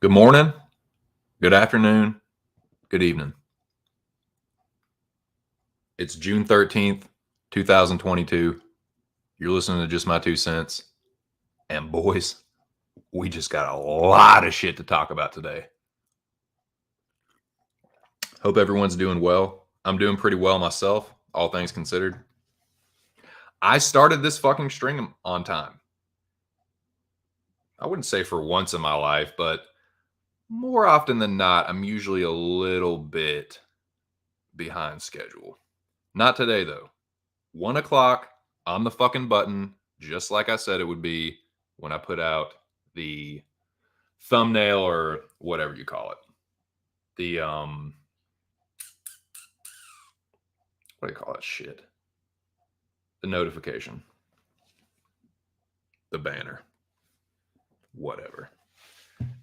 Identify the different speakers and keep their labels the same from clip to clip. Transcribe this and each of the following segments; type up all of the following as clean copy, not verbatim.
Speaker 1: Good morning, good afternoon, good evening. It's June 13th, 2022. You're listening to Just My Two Cents. And boys, we just got a lot of shit to talk about today. Hope everyone's doing well. I'm doing pretty well myself, all things considered. I started this fucking stream on time. I wouldn't say for once in my life, but more often than not, I'm usually a little bit behind schedule. Not today, though. 1 o'clock on the fucking button, just like I said it would be when I put out the thumbnail or whatever you call it. The, what do you call that shit? The notification. The banner. Whatever.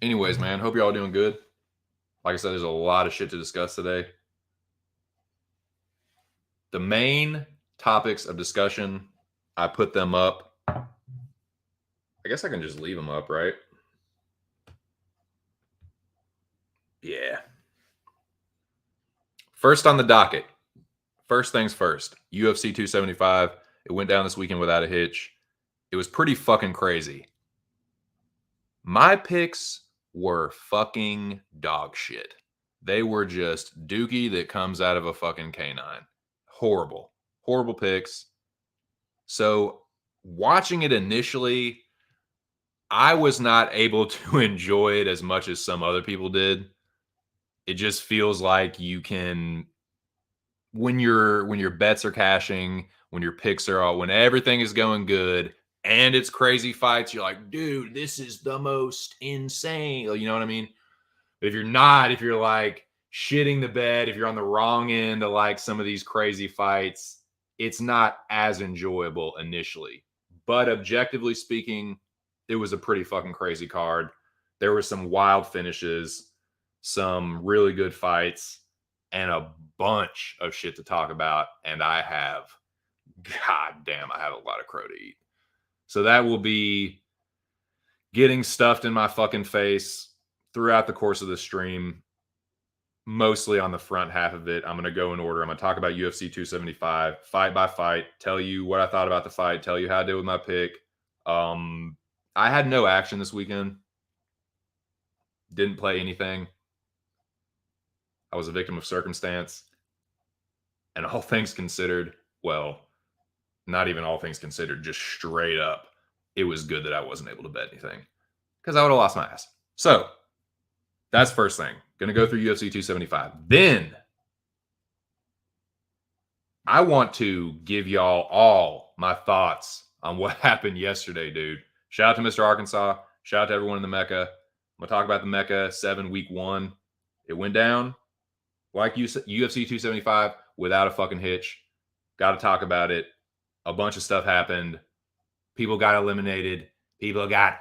Speaker 1: Anyways, man, hope you're all doing good. Like I said, there's a lot of shit to discuss today. The main topics of discussion, I put them up. I guess I can just leave them up, right? Yeah. First on the docket. First things first. UFC 275. It went down this weekend without a hitch. It was pretty fucking crazy. My picks were fucking dog shit. They were just dookie that comes out of a fucking canine. Horrible. Horrible picks. So watching it initially, I was not able to enjoy it as much as some other people did. It just feels like you can when your bets are cashing, when your picks are all when everything is going good and it's crazy fights, you're like, dude, this is the most insane. You know what I mean? But if you're not, if you're like shitting the bed, if you're on the wrong end of like some of these crazy fights, it's not as enjoyable initially. But objectively speaking, it was a pretty fucking crazy card. There were some wild finishes, some really good fights, and a bunch of shit to talk about. And god damn, I have a lot of crow to eat. So that will be getting stuffed in my fucking face throughout the course of the stream, mostly on the front half of it. I'm going to go in order. I'm going to talk about UFC 275, fight by fight, tell you what I thought about the fight, tell you how I did with my pick. I had no action this weekend. Didn't play anything. I was a victim of circumstance. And all things considered, well, not even all things considered, just straight up, it was good that I wasn't able to bet anything because I would have lost my ass. So that's first thing. Going to go through UFC 275. Then I want to give y'all all my thoughts on what happened yesterday, dude. Shout out to Mr. Arkansas. Shout out to everyone in the Mecca. I'm going to talk about the Mecca7 week 1. It went down like UFC 275 without a fucking hitch. Got to talk about it. A bunch of stuff happened. People got eliminated. People got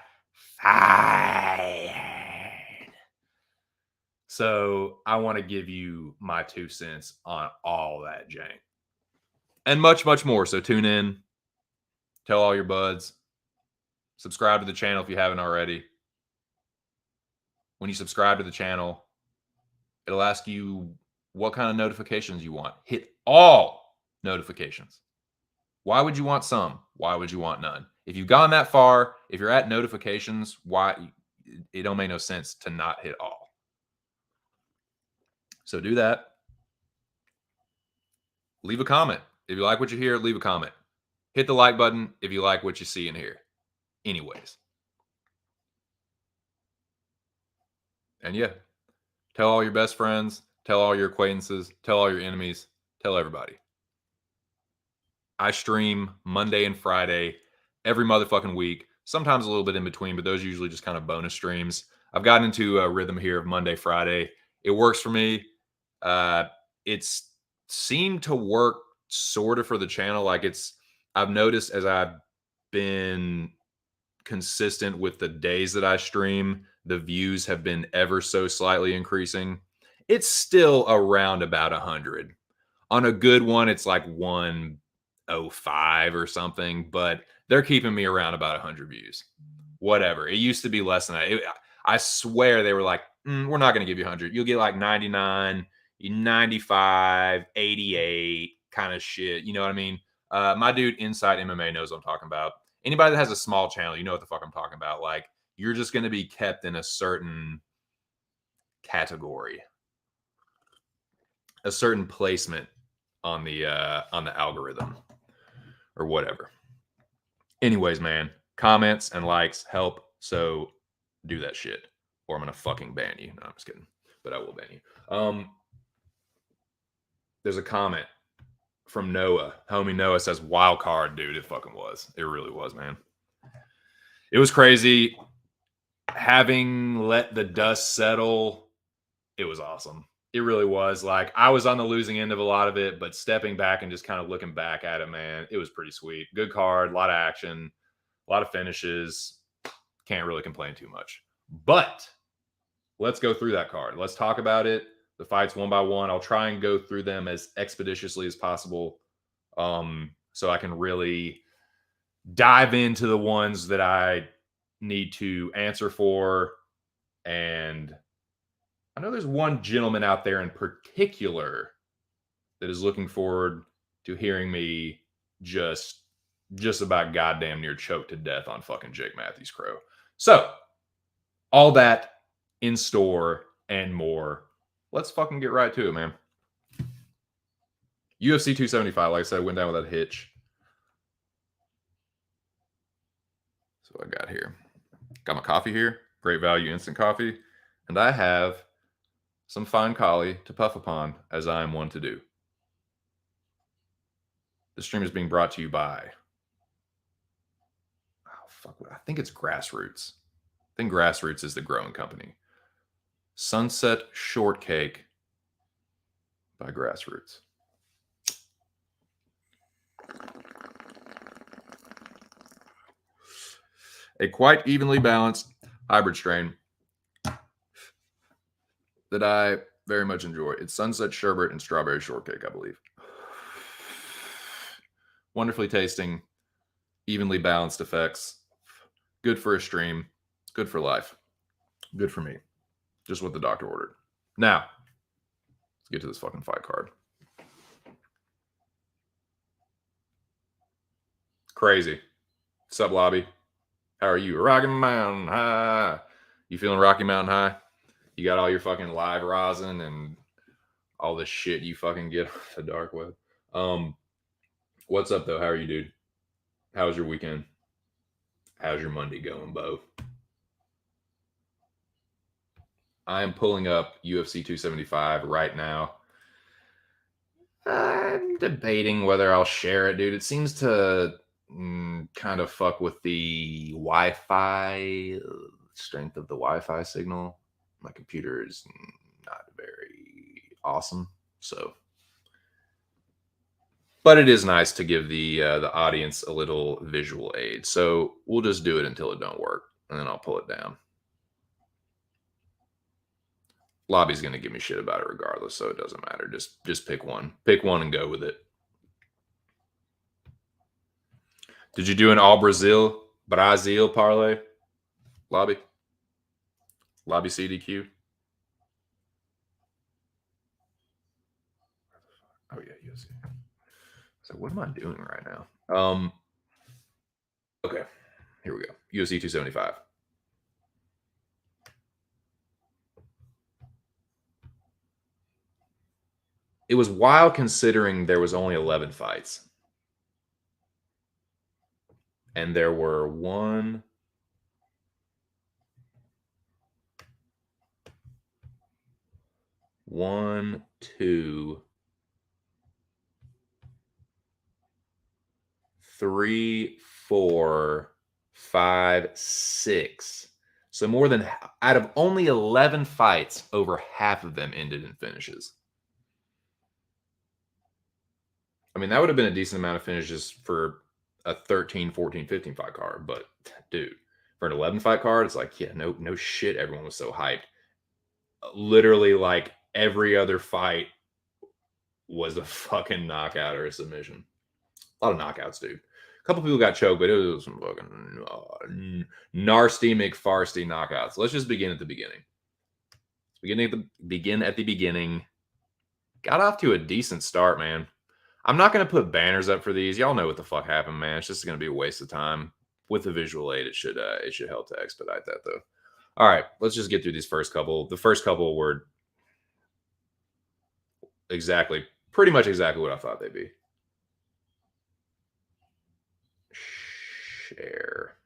Speaker 1: fired. So I want to give you my 2 cents on all that jank. And much, much more. So tune in. Tell all your buds. Subscribe to the channel if you haven't already. When you subscribe to the channel, it'll ask you what kind of notifications you want. Hit all notifications. Why would you want some? Why would you want none? If you've gone that far, if you're at notifications, why it don't make no sense to not hit all. So do that. Leave a comment. If you like what you hear, leave a comment. Hit the like button if you like what you see and hear. Anyways. And yeah, tell all your best friends, tell all your acquaintances, tell all your enemies, tell everybody. I stream Monday and Friday every motherfucking week, sometimes a little bit in between, but those are usually just kind of bonus streams. I've gotten into a rhythm here of Monday, Friday. It works for me. It's seemed to work sort of for the channel. Like I've noticed as I've been consistent with the days that I stream, the views have been ever so slightly increasing. It's still around about 100. On a good one, it's like 105 or something, but they're keeping me around about 100 views. Whatever. It used to be less than that. I swear they were like, we're not going to give you 100. You'll get like 99, 95, 88 kind of shit. You know what I mean? My dude Inside MMA knows what I'm talking about. Anybody that has a small channel, you know what the fuck I'm talking about. Like, you're just going to be kept in a certain category, a certain placement on the algorithm or whatever. Anyways, man, comments and likes help. So do that shit, or I'm gonna fucking ban you. No, I'm just kidding, but I will ban you. There's a comment from Noah. Homie Noah says, "Wild card, dude." It fucking was. It really was, man. It was crazy. Having let the dust settle, it was awesome. It really was. Like, I was on the losing end of a lot of it, but stepping back and just kind of looking back at it, man, it was pretty sweet. Good card, a lot of action, a lot of finishes. Can't really complain too much. But let's go through that card. Let's talk about it. The fights one by one. I'll try and go through them as expeditiously as possible, so I can really dive into the ones that I need to answer for. And I know there's one gentleman out there in particular that is looking forward to hearing me just about goddamn near choke to death on fucking Jake Matthews Crow. So, all that in store and more. Let's fucking get right to it, man. UFC 275, like I said, went down without a hitch. So I got here. Got my coffee here. Great value instant coffee. And I have some fine collie to puff upon, as I am one to do. This stream is being brought to you by... Oh, fuck. I think it's Grassroots. I think Grassroots is the growing company. Sunset Shortcake by Grassroots. A quite evenly balanced hybrid strain that I very much enjoy. It's Sunset Sherbet and Strawberry Shortcake, I believe. Wonderfully tasting, evenly balanced effects. Good for a stream. Good for life. Good for me. Just what the doctor ordered. Now, let's get to this fucking fight card. Crazy. What's up, lobby? How are you? Rocky Mountain High. You feeling Rocky Mountain High? You got all your fucking live rosin and all the shit you fucking get off the dark web. What's up, though? How are you, dude? How was your weekend? How's your Monday going, Bo? I am pulling up UFC 275 right now. I'm debating whether I'll share it, dude. It seems to kind of fuck with the Wi-Fi strength of the Wi-Fi signal. My computer is not very awesome, so. But it is nice to give the audience a little visual aid. So we'll just do it until it don't work, and then I'll pull it down. Lobby's going to give me shit about it regardless, so it doesn't matter. Just pick one. Pick one and go with it. Did you do an all Brazil parlay? Lobby CDQ? Oh, yeah, UFC. So what am I doing right now? Okay, here we go. UFC 275. It was wild considering there was only 11 fights. And there were 1, 2, 3, 4, 5, 6. So more than out of only 11 fights, over half of them ended in finishes. I mean, that would have been a decent amount of finishes for a 13, 14, 15 fight card. But, dude, for an 11 fight card, it's like, yeah, no shit. Everyone was so hyped. Literally, like, every other fight was a fucking knockout or a submission. A lot of knockouts, dude. A couple people got choked, but it was some fucking nasty McFarsty knockouts. Let's just begin at the beginning. Begin at the beginning. Got off to a decent start, man. I'm not going to put banners up for these. Y'all know what the fuck happened, man. It's just going to be a waste of time. With the visual aid, it should help to expedite that, though. All right, let's just get through these first couple. The first couple were pretty much exactly what I thought they'd be. Share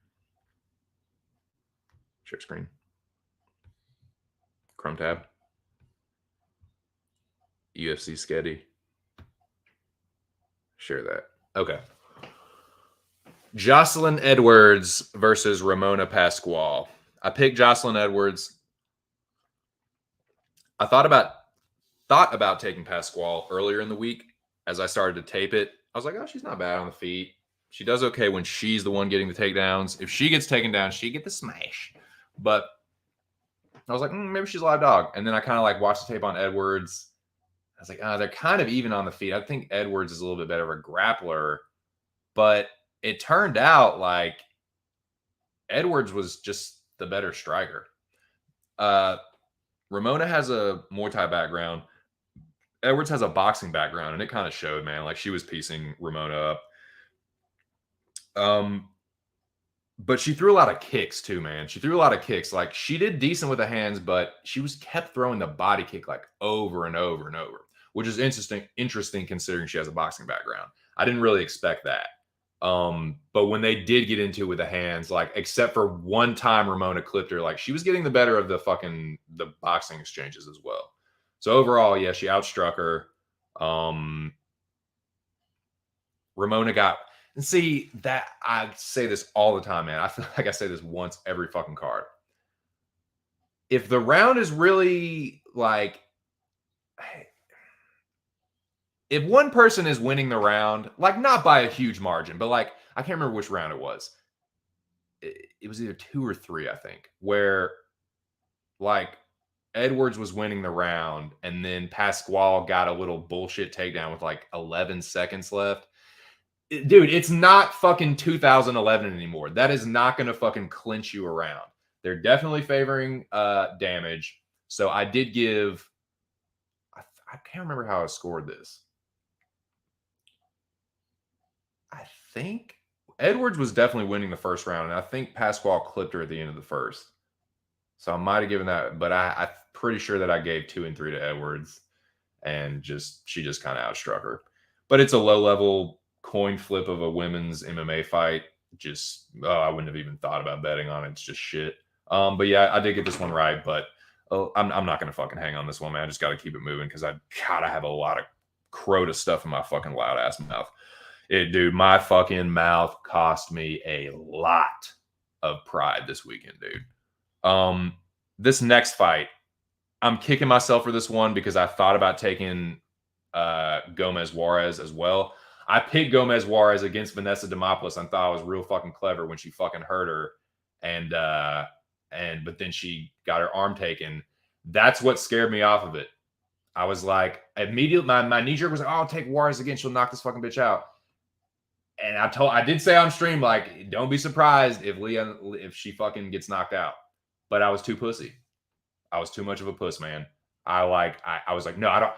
Speaker 1: screen. Chrome tab. UFC Sketty. Share that. Okay. Jocelyn Edwards versus Ramona Pasquale. I picked Jocelyn Edwards. I thought about taking Pasquale earlier in the week as I started to tape it. I was like, oh, she's not bad on the feet. She does okay when she's the one getting the takedowns. If she gets taken down, she get the smash. But I was like, maybe she's a live dog. And then I kind of like watched the tape on Edwards. I was like, they're kind of even on the feet. I think Edwards is a little bit better of a grappler. But it turned out like Edwards was just the better striker. Ramona has a Muay Thai background. Edwards has a boxing background, and it kind of showed, man. Like she was piecing Ramona up. But she threw a lot of kicks too, man. She threw a lot of kicks. Like she did decent with the hands, but she was kept throwing the body kick like over and over and over, which is interesting considering she has a boxing background. I didn't really expect that. But when they did get into it with the hands, like except for one time Ramona clipped her, like she was getting the better of the boxing exchanges as well. So overall, yeah, she outstruck her. Ramona got, and see that I say this all the time, man. I feel like I say this once every fucking card. If the round is really like, if one person is winning the round, like not by a huge margin, but like I can't remember which round it was. It was either 2 or 3, I think, where like Edwards was winning the round, and then Pasquale got a little bullshit takedown with like 11 seconds left. Dude, it's not fucking 2011 anymore. That is not going to fucking clinch you around. They're definitely favoring damage. So I did give, I can't remember how I scored this. I think Edwards was definitely winning the first round, and I think Pasquale clipped her at the end of the first. So I might have given that, but I'm pretty sure that I gave 2 and 3 to Edwards, and she just kind of outstruck her. But it's a low level coin flip of a women's MMA fight. Just I wouldn't have even thought about betting on it. It's just shit. But yeah, I did get this one right, but I'm not gonna fucking hang on this one, man. I just got to keep it moving because I have a lot of Crota stuff in my fucking loud ass mouth. Dude, my fucking mouth cost me a lot of pride this weekend, dude. This next fight, I'm kicking myself for this one because I thought about taking Gomez Juarez as well. I picked Gomez Juarez against Vanessa Demopoulos. I thought I was real fucking clever when she fucking hurt her, but then she got her arm taken. That's what scared me off of it. I was like, immediately, my knee jerk was like, oh, I'll take Juarez again. She'll knock this fucking bitch out. And I did say on stream, like, don't be surprised if she fucking gets knocked out. But I was too pussy. I was too much of a puss, man. I was like, no, I don't.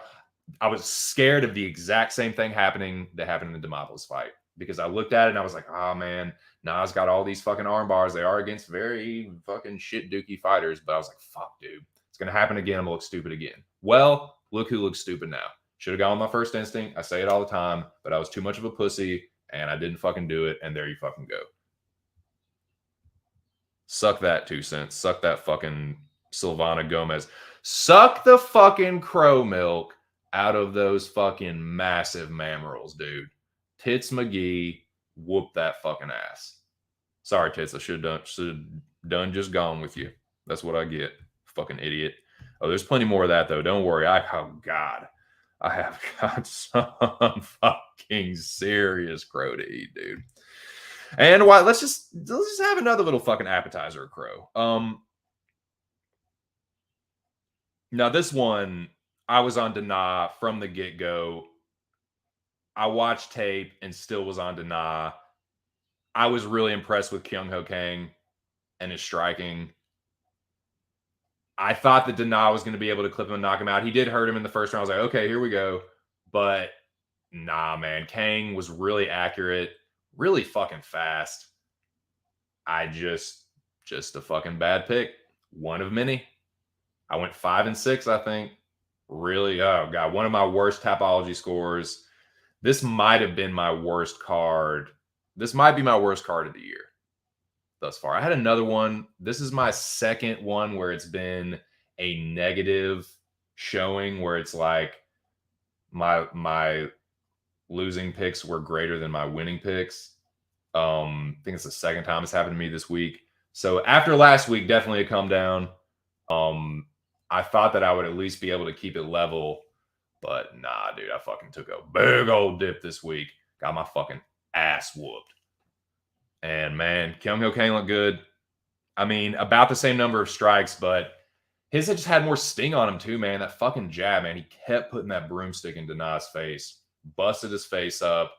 Speaker 1: I was scared of the exact same thing that happened in the Demopoulos fight because I looked at it and I was like, oh man, Nas got all these fucking arm bars. They are against very fucking shit dookie fighters. But I was like, fuck, dude, it's gonna happen again. I'm gonna look stupid again. Well, look who looks stupid now. Should have gone with my first instinct. I say it all the time, but I was too much of a pussy and I didn't fucking do it. And there you fucking go. Suck that 2 cents. Suck that fucking Silvana Gomez. Suck the fucking crow milk out of those fucking massive mammerals, dude. Tits McGee, whoop that fucking ass. Sorry, Tits. I should have done just gone with you. That's what I get. Fucking idiot. Oh, there's plenty more of that, though. Don't worry. Oh, God. I have got some fucking serious crow to eat, dude. And why? Let's just have another little fucking appetizer of crow. Now this one, I was on Dana from the get-go. I watched tape and still was on Dana. I was really impressed with Kyung-Ho Kang and his striking. I thought that Dana was going to be able to clip him and knock him out. He did hurt him in the first round. I was like, okay, here we go. But nah, man. Kang was really accurate, really fucking fast. I just a fucking bad pick. One of many. I went 5 and 6, I think. Really, oh God, one of my worst Tapology scores. This might have been my worst card. This might be my worst card of the year thus far. I had another one. This is my second one where it's been a negative showing where it's like my losing picks were greater than my winning picks. I think it's the second time it's happened to me this week. So after last week, definitely a come down. I thought that I would at least be able to keep it level, but nah, dude, I fucking took a big old dip this week. Got my fucking ass whooped. And man, Kyung-Ho Kang looked good. I mean, about the same number of strikes, but his just had more sting on him too, man. That fucking jab, man. He kept putting that broomstick in Dana's face, busted his face up,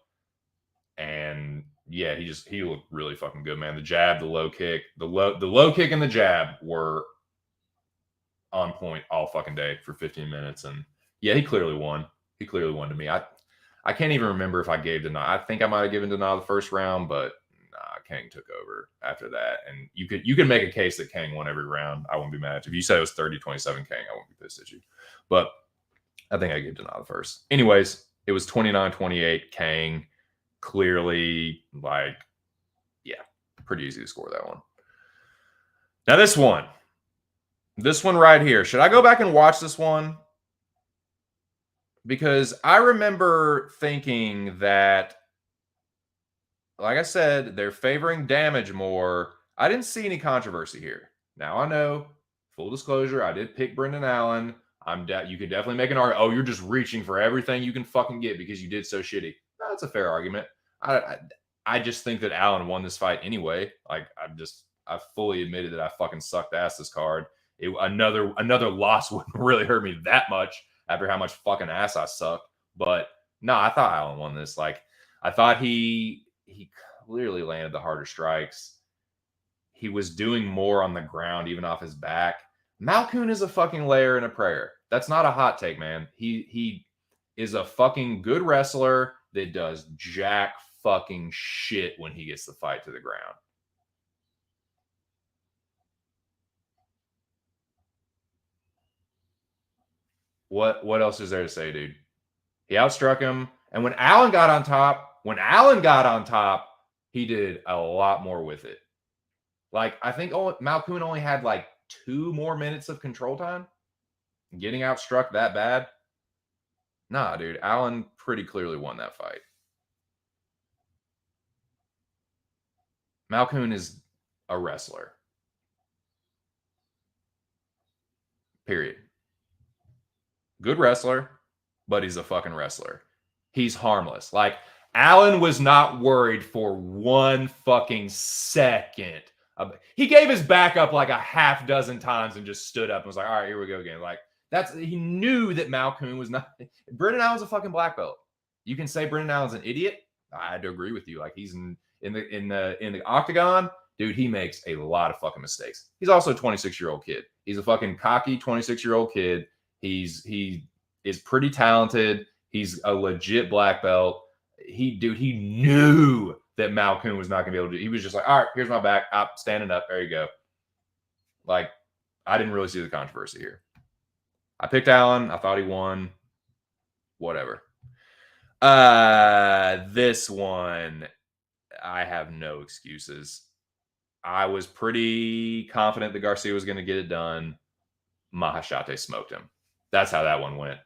Speaker 1: and yeah, he looked really fucking good, man. The jab, the low kick, the low kick and the jab were on point all fucking day for 15 minutes. And yeah, he clearly won. He clearly won to me. I can't even remember if I gave Dana. I think I might have given Dana the first round, but nah, Kang took over after that. And you could make a case that Kang won every round. I wouldn't be mad. If you said it was 30-27 Kang, I wouldn't be pissed at you. But I think I gave Dana the first. Anyways, it was 29-28 Kang. clearly, like, yeah, pretty easy to score that one. Now this one right here. Should I go back and watch this one? Because I remember thinking that, like I said, they're favoring damage more. I didn't see any controversy here. Now I know, full disclosure, I did pick Brendan Allen. You could definitely make an argument. Oh, you're just reaching for everything you can fucking get because you did so shitty. That's a fair argument. I just think that Allen won this fight anyway. Like I fully admitted that I fucking sucked ass this card. Another loss wouldn't really hurt me that much after how much fucking ass I sucked. But no, I thought Allen won this. Like I thought he clearly landed the harder strikes. He was doing more on the ground, even off his back. Malkoun is a fucking layer and a prayer. That's not a hot take, man. He is a fucking good wrestler that does jack fucking shit when he gets the fight to the ground. What else is there to say, dude? He outstruck him. And when Allen got on top, he did a lot more with it. Like, I think Malkoun only had like 2 more minutes of control time. Getting outstruck that bad? Nah, dude. Allen pretty clearly won that fight. Malkoun is a wrestler. Period. Good wrestler, but he's a fucking wrestler. He's harmless. Like, Allen was not worried for 1 fucking second. He gave his back up like a half dozen times and just stood up and was like, all right, here we go again. Like, he knew that Malkoun was not. Brendan Allen's a fucking black belt. You can say Brendan Allen's an idiot. I had to agree with you. Like, he's in the octagon, dude, he makes a lot of fucking mistakes. He's also a 26-year-old kid. He's a fucking cocky 26-year-old kid. He is pretty talented. He's a legit black belt. He knew that Malkoun was not going to be able to do. He was just like, all right, here's my back. I'm standing up. There you go. Like, I didn't really see the controversy here. I picked Allen. I thought he won. Whatever. This one, I have no excuses. I was pretty confident that Garcia was going to get it done. Mahashate smoked him. That's how that one went.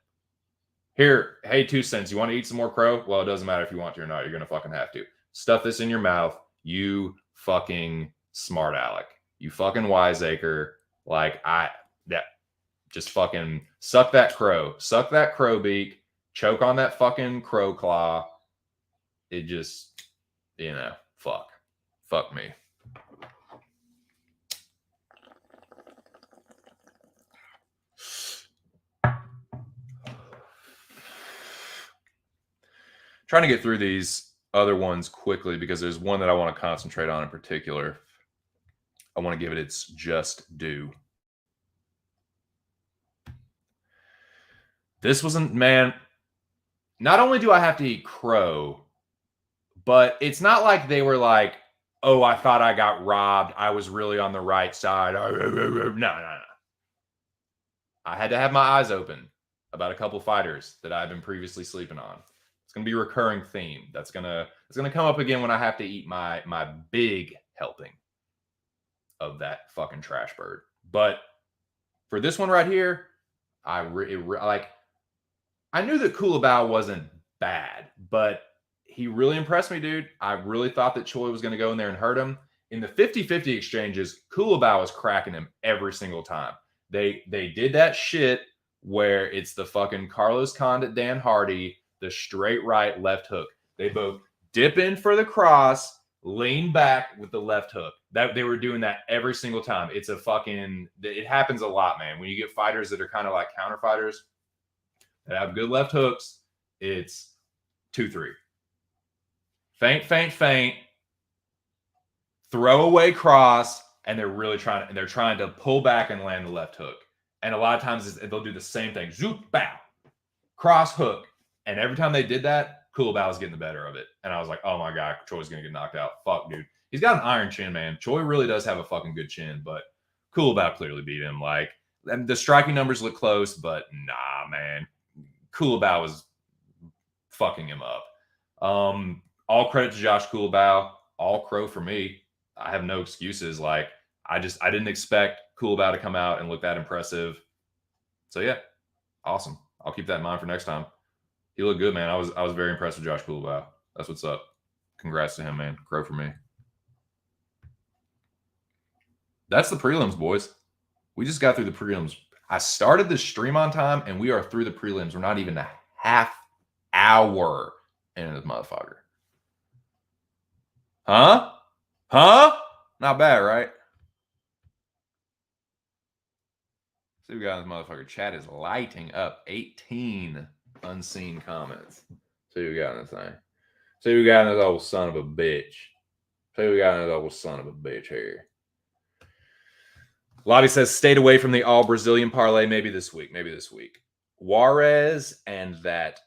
Speaker 1: Here, hey, 2 cents. You want to eat some more crow? Well, it doesn't matter if you want to or not. You're going to fucking have to. Stuff this in your mouth. You fucking smart aleck. You fucking wiseacre. Like, just fucking suck that crow. Suck that crow beak. Choke on that fucking crow claw. It just, fuck. Fuck me. Trying to get through these other ones quickly because there's one that I want to concentrate on in particular. I want to give it its just due. This wasn't, man, not only do I have to eat crow, but it's not like they were like, oh, I thought I got robbed. I was really on the right side. No. I had to have my eyes open about a couple fighters that I've been previously sleeping on. It's going to be a recurring theme. It's going to come up again when I have to eat my big helping of that fucking trash bird. But for this one right here, I knew that Kulabao wasn't bad, but he really impressed me, dude. I really thought that Choi was going to go in there and hurt him. In the 50-50 exchanges, Kulabao was cracking him every single time. They did that shit where it's the fucking Carlos Condit, Dan Hardy, the straight right left hook. They both dip in for the cross, lean back with the left hook. That they were doing that every single time. It happens a lot, man. When you get fighters that are kind of like counter fighters that have good left hooks, it's 2-3. Feint, throw away cross, and they're trying to pull back and land the left hook. And a lot of times they'll do the same thing. Zoop, bow, cross hook. And every time they did that, Kulabao was getting the better of it. And I was like, oh my God, Choi's going to get knocked out. Fuck, dude. He's got an iron chin, man. Choi really does have a fucking good chin, but Kulabao clearly beat him. Like, the striking numbers look close, but nah, man. Kulabao was fucking him up. all credit to Josh Coolbaugh. All crow for me. I have no excuses. Like, I didn't expect Coolbaugh to come out and look that impressive. So yeah, awesome. I'll keep that in mind for next time. He looked good, man. I was very impressed with Josh Coolbaugh. That's what's up. Congrats to him, man. Crow for me. That's the prelims, boys. We just got through the prelims. I started the stream on time, and we are through the prelims. We're not even a half hour into this motherfucker. Huh? Huh? Not bad, right? See, we got this motherfucker. Chat is lighting up. 18 unseen comments. See, we got in this thing. See, we got in this old son of a bitch. See, we got in this old son of a bitch here. Lobby says, stayed away from the all Brazilian parlay. Maybe this week. Maybe this week. Juarez and that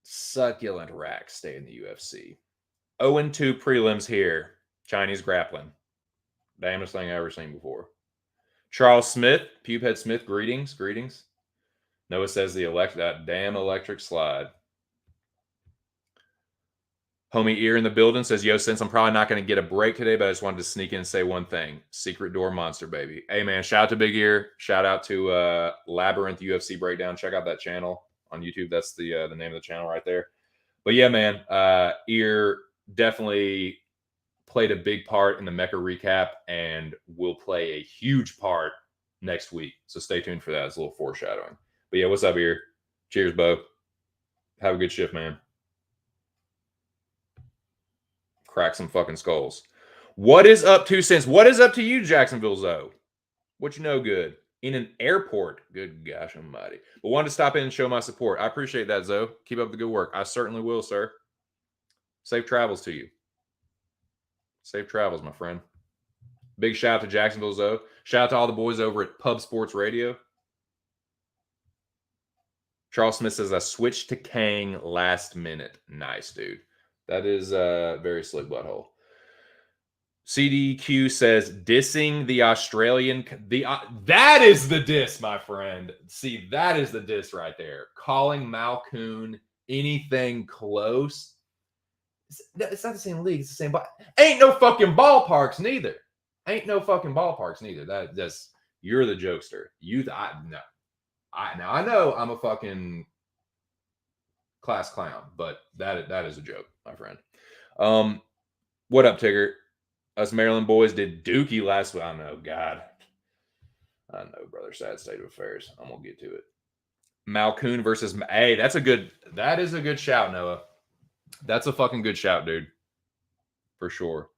Speaker 1: succulent rack stay in the UFC. 0-2 prelims here. Chinese grappling. Damnest thing I've ever seen before. Charles Smith, Pubehead Smith, greetings. Greetings. Noah says that damn electric slide. Homie Ear in the building says, yo, since I'm probably not going to get a break today, but I just wanted to sneak in and say one thing. Secret Door Monster, baby. Hey, man, shout out to Big Ear. Shout out to Labyrinth UFC Breakdown. Check out that channel on YouTube. That's the name of the channel right there. But yeah, man, Ear definitely played a big part in the Mecca recap and will play a huge part next week. So stay tuned for that. It's a little foreshadowing. But yeah, what's up, Ear? Cheers, Bo. Have a good shift, man. Crack some fucking skulls. What is up, 2 cents? What is up to you, Jacksonville Zoe? What you know good? In an airport. Good gosh almighty. But wanted to stop in and show my support. I appreciate that, Zoe. Keep up the good work. I certainly will, sir. Safe travels to you. Safe travels, my friend. Big shout out to Jacksonville Zoe. Shout out to all the boys over at Pub Sports Radio. Charles Smith says, I switched to Kang last minute. Nice, dude. That is very slick butthole. CDQ says, dissing the Australian. That is the diss, my friend. See, that is the diss right there. Calling Malcoon anything close. It's not the same league. It's the same. Ain't no fucking ballparks neither. Ain't no fucking ballparks neither. That's you're the jokester. I know I'm a fucking class clown, but that is a joke, my friend. What up, Tigger? Us Maryland boys did Dookie last week. I know, God. I know, brother. Sad state of affairs. I'm gonna get to it. Malcoon versus hey, that is a good shout, Noah. That's a fucking good shout, dude. For sure.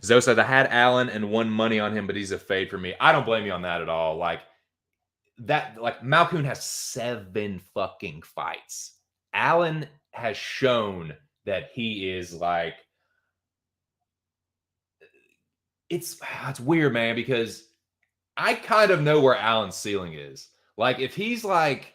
Speaker 1: Zoe said, I had Allen and won money on him, but he's a fade for me. I don't blame you on that at all. Like Malcoon has 7 fucking fights. Allen has shown that he is like, it's weird, man, because I kind of know where Allen's ceiling is. Like, if he's like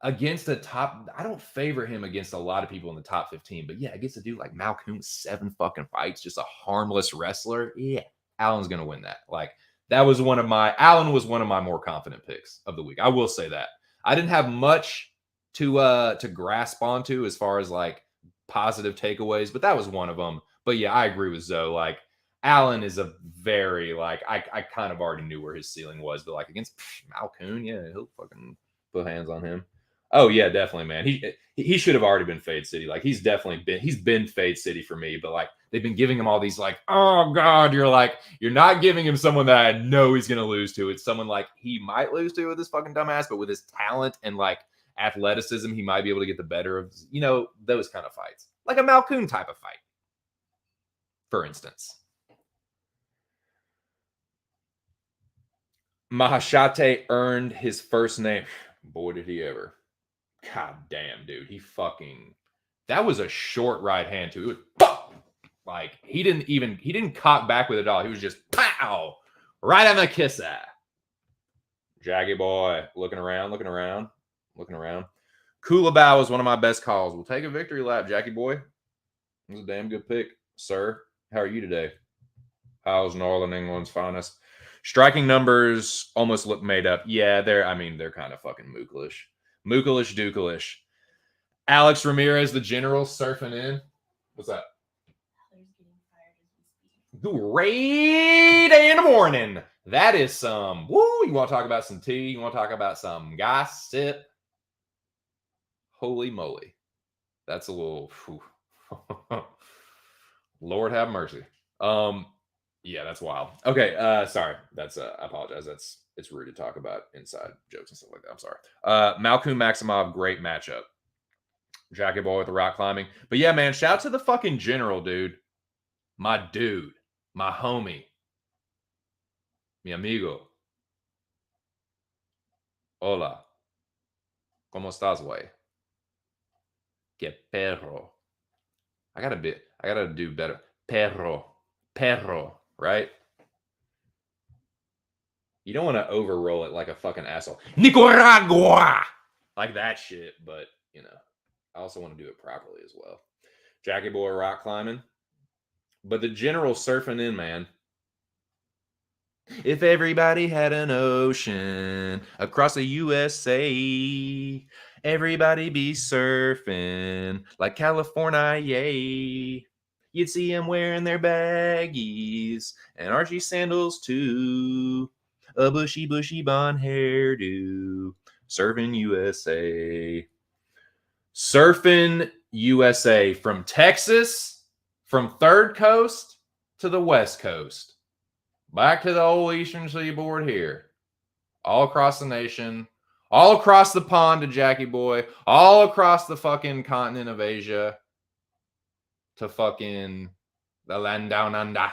Speaker 1: against the top, I don't favor him against a lot of people in the top 15, but yeah, against a dude like Malcoon, 7 fucking fights, just a harmless wrestler. Yeah, Allen's gonna win that. Like, Allen was one of my more confident picks of the week. I will say that. I didn't have much to grasp onto as far as like positive takeaways, but that was one of them. But yeah, I agree with Zoe. Like, Allen is a very like I kind of already knew where his ceiling was, but like against Malcoon, yeah, he'll fucking put hands on him. Oh yeah, definitely, man. He should have already been Fade City. Like, he's been Fade City for me, but like they've been giving him all these like, oh God, you're not giving him someone that I know he's gonna lose to. It's someone like he might lose to with this fucking dumbass, but with his talent and like athleticism, he might be able to get the better of, those kind of fights. Like a Malcoon type of fight, for instance. Mahashate earned his first name. Boy, did he ever. God damn, dude. That was a short right hand, too. It was, pow! Like, he didn't cock back with it all. He was just, pow! Right on the kisser. Jaggy boy. Looking around. Coolabao was one of my best calls. We'll take a victory lap, Jackie boy. It was a damn good pick, sir. How are you today? How's Northern England's finest? Striking numbers almost look made up. Yeah, they're kind of fucking mooklish. Mooklish, dooklish. Alex Ramirez, the general, surfing in. What's that? Great in the morning. That is some, woo, you want to talk about some tea? You want to talk about some gossip? Holy moly. That's a little, Lord have mercy. Yeah, that's wild. Okay, sorry. That's I apologize. It's rude to talk about inside jokes and stuff like that. I'm sorry. Malcolm Maximov, great matchup. Jackie Boy with the rock climbing. But yeah, man, shout out to the fucking general, dude. My dude. My homie. Mi amigo. Hola. ¿Cómo estás, güey? Que perro. I gotta do better. Perro, right? You don't want to overroll it like a fucking asshole. Nicaragua! Like that shit, but you know, I also want to do it properly as well. Jackie Boy rock climbing. But the general surfing in, man. If everybody had an ocean across the USA, everybody be surfing like California, yay. You'd see them wearing their baggies and Archie sandals too. A bushy blonde hairdo. Surfing USA. Surfing USA from Texas, from Third Coast to the West Coast. Back to the old Eastern Seaboard here. All across the nation. All across the pond to Jackie Boy. All across the fucking continent of Asia. To fucking the land down under.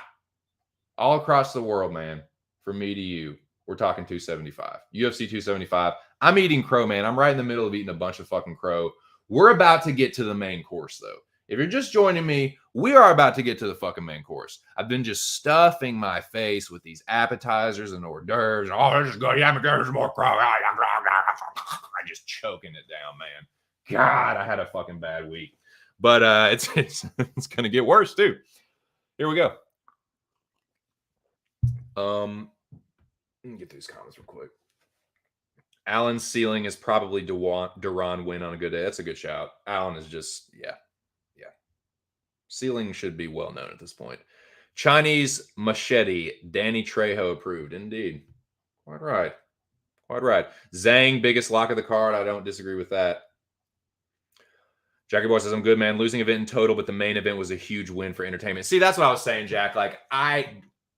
Speaker 1: All across the world, man. From me to you. We're talking 275. UFC 275. I'm eating crow, man. I'm right in the middle of eating a bunch of fucking crow. We're about to get to the main course, though. If you're just joining me, we are about to get to the fucking main course. I've been just stuffing my face with these appetizers and hors d'oeuvres. Oh, this is good. Yeah, there's more crow. I'm just choking it down, man. God, I had a fucking bad week. But it's going to get worse, too. Here we go. Let me get these comments real quick. Alan's ceiling is probably Duran win on a good day. That's a good shout. Alan is just, yeah. Ceiling should be well known at this point. Chinese machete, Danny Trejo approved. Indeed. Quite right. Zhang, biggest lock of the card. I don't disagree with that. Jackie Boy says, I'm good, man. Losing event in total, but the main event was a huge win for entertainment. See, that's what I was saying, Jack. Like,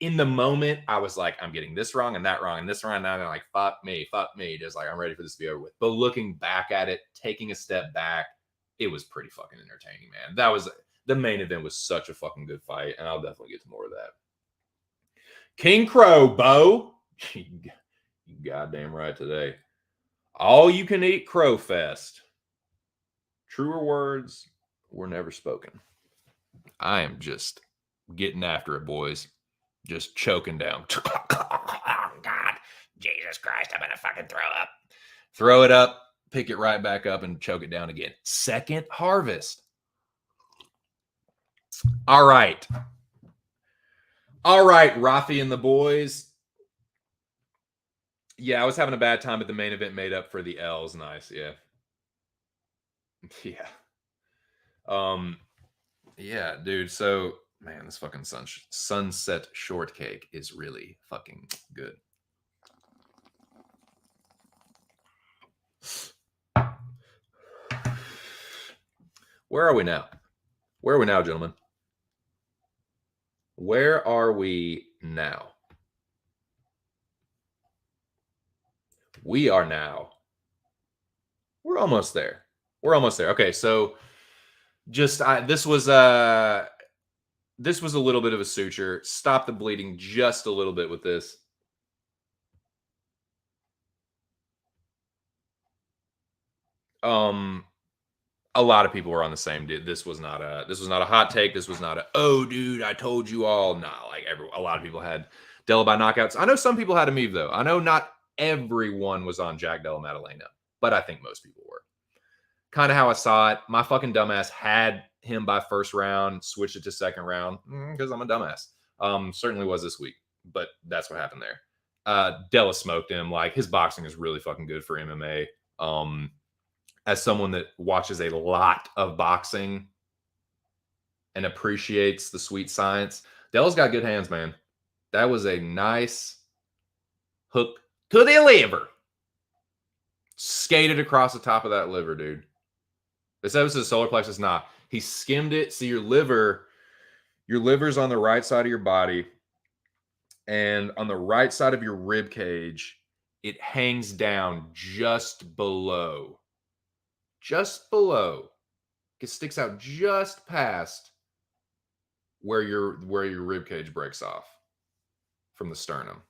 Speaker 1: in the moment, I was like, I'm getting this wrong and that wrong and this wrong. And I'm like, fuck me. Just like, I'm ready for this to be over with. But looking back at it, taking a step back, it was pretty fucking entertaining, man. The main event was such a fucking good fight, and I'll definitely get to more of that. King Crow, Bo. You goddamn right today. All you can eat Crow Fest. Truer words were never spoken. I am just getting after it, boys. Just choking down. Oh, God. Jesus Christ, I'm going to fucking throw up. Throw it up, pick it right back up, and choke it down again. Second harvest. All right, Rafi and the boys. Yeah, I was having a bad time, but the main event made up for the L's. Nice, yeah. Yeah, dude. So, man, this fucking sunset shortcake is really fucking good. Where are we now? Gentlemen? Where are we now? We're almost there. Okay, so just this was a little bit of a suture. Stop the bleeding just a little bit with this. A lot of people were on the same. This was not a hot take. This was not oh, dude, I told you all. Nah, like a lot of people had Della by knockouts. I know some people had Amiv, though. I know not everyone was on Jack Della Maddalena, but I think most people were. Kind of how I saw it. My fucking dumbass had him by first round, switched it to second round because I'm a dumbass. Certainly was this week, but that's what happened there. Della smoked him. Like, his boxing is really fucking good for MMA. as someone that watches a lot of boxing and appreciates the sweet science, Dell's got good hands, man. That was a nice hook to the liver. Skated across the top of that liver, dude. This episode of solar plexus, not. He skimmed it. See, your liver's on the right side of your body, and on the right side of your rib cage, it hangs down just below. Just below. It sticks out just past where your rib cage breaks off from the sternum.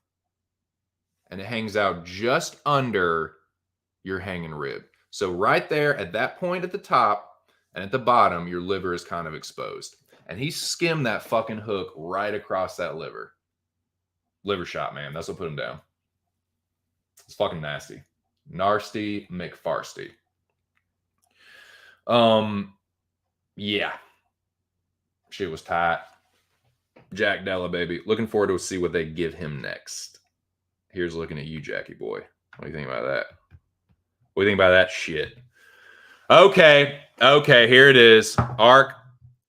Speaker 1: And it hangs out just under your hanging rib. So right there at that point at the top and at the bottom, your liver is kind of exposed. And he skimmed that fucking hook right across that liver. Liver shot, man. That's what put him down. It's fucking nasty. Nasty McFarsty. Yeah. Shit was tight. Jack Della, baby. Looking forward to see what they give him next. Here's looking at you, Jackie boy. What do you think about that? What do you think about that shit? Okay, here it is. ARK,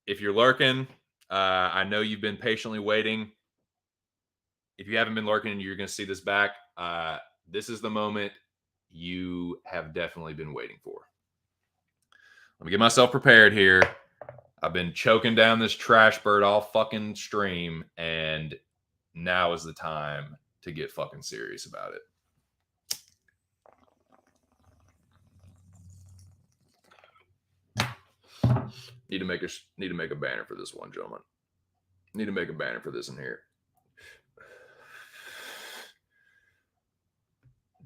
Speaker 1: if you're lurking, I know you've been patiently waiting. If you haven't been lurking and you're going to see this back, this is the moment you have definitely been waiting for. Let me get myself prepared here. I've been choking down this trash bird all fucking stream, and now is the time to get fucking serious about it. Need to make a banner for this one, gentlemen. Need to make a banner for this in here.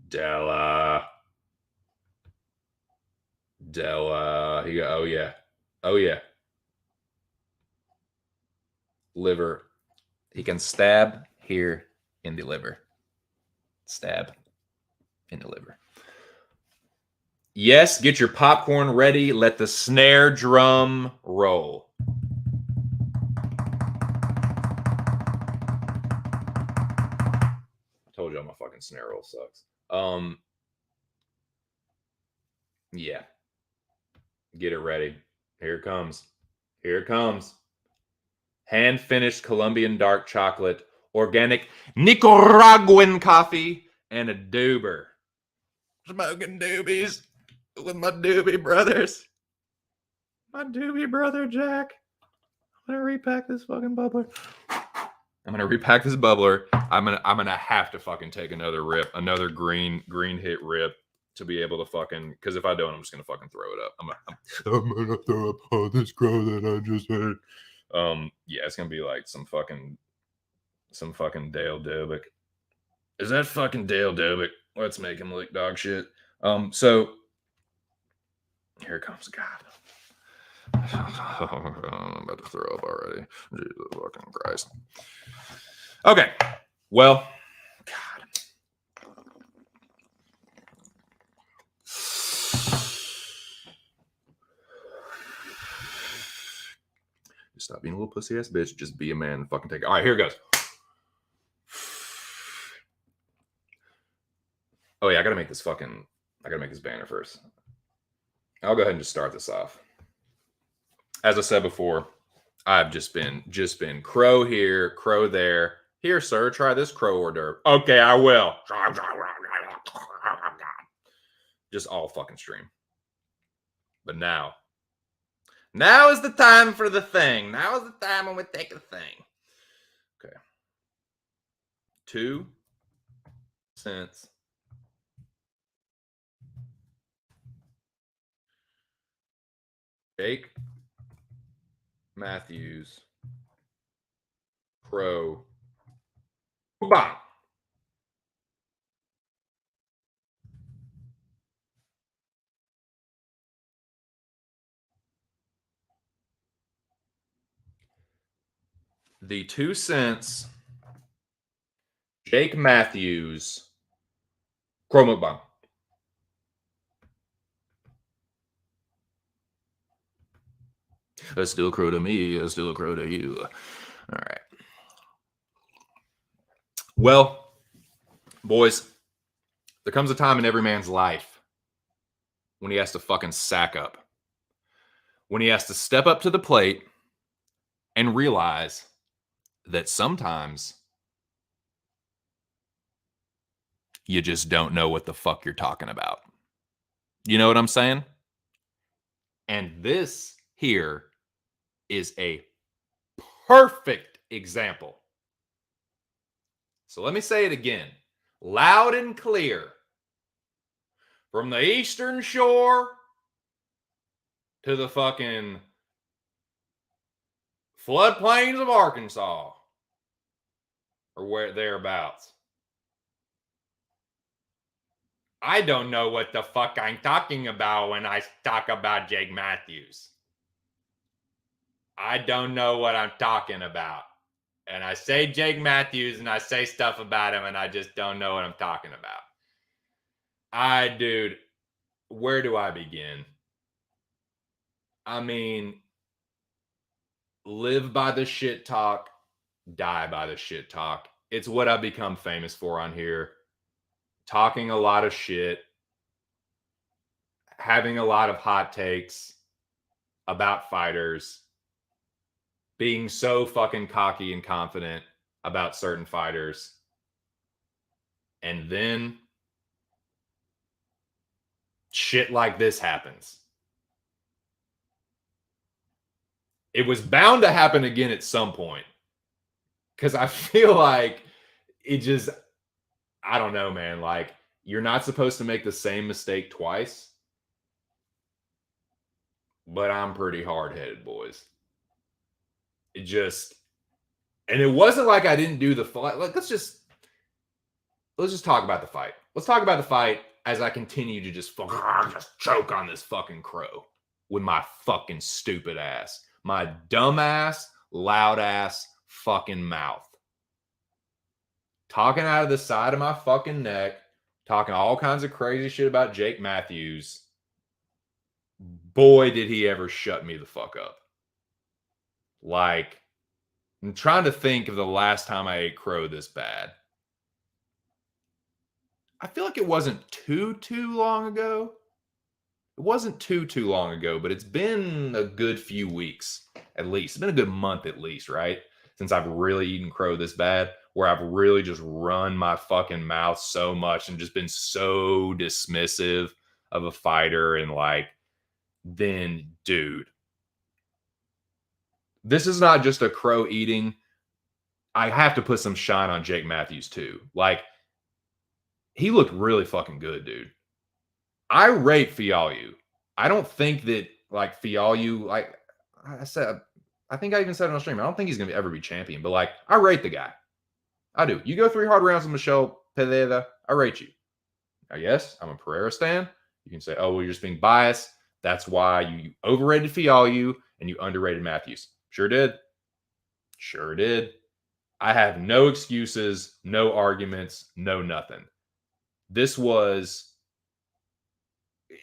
Speaker 1: Della. Oh yeah. Liver. He can stab here in the liver. Stab in the liver. Yes, get your popcorn ready. Let the snare drum roll. I told you my fucking snare roll sucks. Yeah. Get it ready. Here it comes. Here it comes. Hand-finished Colombian dark chocolate, organic Nicaraguan coffee, and a doober. Smoking doobies with my doobie brothers. My doobie brother, Jack. I'm gonna repack this fucking bubbler. I'm gonna have to fucking take another rip, another green hit rip to be able to fucking, because if I don't, I'm just gonna fucking throw it up. I'm gonna throw up all this crow that I just heard. Yeah, it's gonna be like some fucking Dale Dobick. Is that fucking Dale Dobick? Let's make him look dog shit. So here it comes. God. I'm about to throw up already. Jesus fucking Christ. Okay. Well, God. Stop being a little pussy ass bitch. Just be a man and fucking take it. All right, here it goes. Oh yeah, I gotta make this banner first. I'll go ahead and just start this off. As I said before, I've just been crow here, crow there. Here, sir, try this crow hors d'oeuvre. Okay, I will. Just all fucking stream. But now is the time for the thing. Now is the time when we take the thing. Okay. 2 cents. Jake Matthews. Pro. Bye. The 2 cents. Jake Matthews. Chroma bomb. That's still crow to me. That's still a crow to you. All right. Well, boys, there comes a time in every man's life when he has to fucking sack up. When he has to step up to the plate and realize that sometimes you just don't know what the fuck you're talking about. You know what I'm saying? And this here is a perfect example. So let me say it again, loud and clear. From the Eastern Shore to the fucking floodplains of Arkansas, or where thereabouts. I don't know what the fuck I'm talking about when I talk about Jake Matthews. I don't know what I'm talking about. And I say Jake Matthews and I say stuff about him and I just don't know what I'm talking about. Dude, where do I begin? I mean, live by the shit talk, die by the shit talk. It's what I've become famous for on here. Talking a lot of shit, having a lot of hot takes about fighters, being so fucking cocky and confident about certain fighters. And then shit like this happens. It was bound to happen again at some point. Because I feel like it just, I don't know, man. Like, you're not supposed to make the same mistake twice. But I'm pretty hard-headed, boys. It just, and it wasn't like I didn't do the fight. Like, let's just talk about the fight. Let's talk about the fight as I continue to just choke on this fucking crow with my fucking stupid ass, my dumb ass, loud ass fucking mouth. Talking out of the side of my fucking neck, talking all kinds of crazy shit about Jake Matthews. Boy, did he ever shut me the fuck up. Like, I'm trying to think of the last time I ate crow this bad. I feel like it wasn't too long ago. It wasn't too long ago, but it's been a good few weeks at least. It's been a good month at least, right? Since I've really eaten crow this bad, where I've really just run my fucking mouth so much and just been so dismissive of a fighter. And like, then, dude, this is not just a crow eating. I have to put some shine on Jake Matthews too. Like, he looked really fucking good, dude. I rate Fialho. I don't think that, like, Fialho, like I said, I think I even said it on stream, I don't think he's going to ever be champion, but like, I rate the guy. I do. You go 3 hard rounds with Michelle Pereira, I rate you. Now, yes, I'm a Pereira stan. You can say, oh, well, you're just being biased. That's why you overrated Fialho and you underrated Matthews. Sure did. Sure did. I have no excuses, no arguments, no nothing. This was,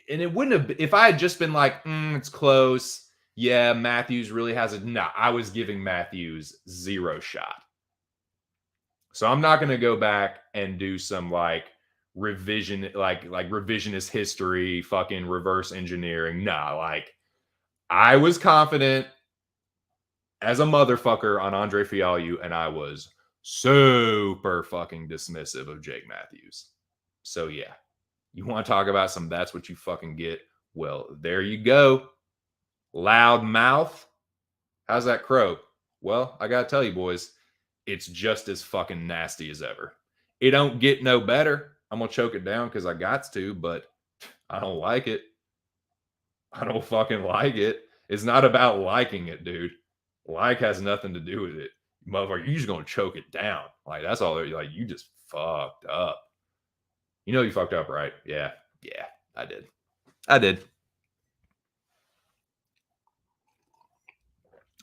Speaker 1: and it wouldn't have, if I had just been like, it's close. Yeah, Matthews really has a, nah, I was giving Matthews 0 shot. So I'm not going to go back and do some like revisionist history, fucking reverse engineering. Nah, like, I was confident as a motherfucker on Andre Fialho, and I was super fucking dismissive of Jake Matthews. So yeah, you want to talk about some that's what you fucking get? Well, there you go. Loud mouth. How's that crow? Well, I gotta tell you, boys, it's just as fucking nasty as ever. It don't get no better. I'm gonna choke it down because I got to, but I don't like it. I don't fucking like it. It's not about liking it, dude. Like has nothing to do with it. Motherfucker, you just gonna choke it down. Like, that's all. Like, you just fucked up. You know you fucked up, right? Yeah, I did. I'm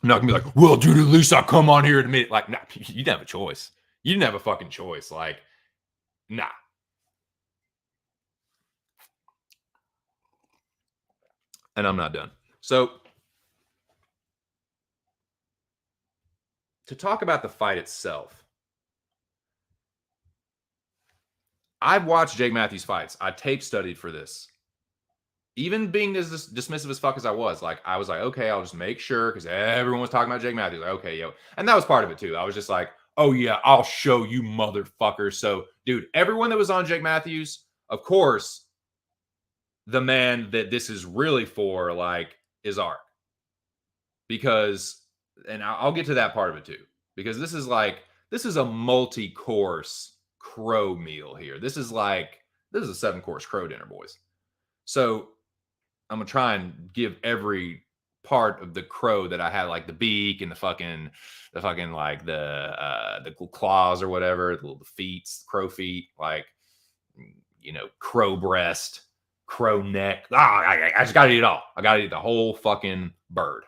Speaker 1: not gonna be like, well, dude, at least I come on here and admit it. Like, nah, you didn't have a choice. You didn't have a fucking choice. Like, nah. And I'm not done. So, to talk about the fight itself, I've watched Jake Matthews fights. I tape studied for this. even being as dismissive as fuck as I was like, okay, I'll just make sure because everyone was talking about Jake Matthews. Like, okay, yo. And that was part of it too. I was just like, oh yeah, I'll show you motherfuckers. So, dude, everyone that was on Jake Matthews, of course, the man that this is really for, like, is ARK. Because, and I'll get to that part of it too. Because this is a multi-course crow meal here. This is a 7-course crow dinner, boys. So I'm gonna try and give every part of the crow that I had, like the beak and the fucking like the claws or whatever, the feet, crow feet, like, crow breast, crow neck. I just gotta eat it all. I gotta eat the whole fucking bird.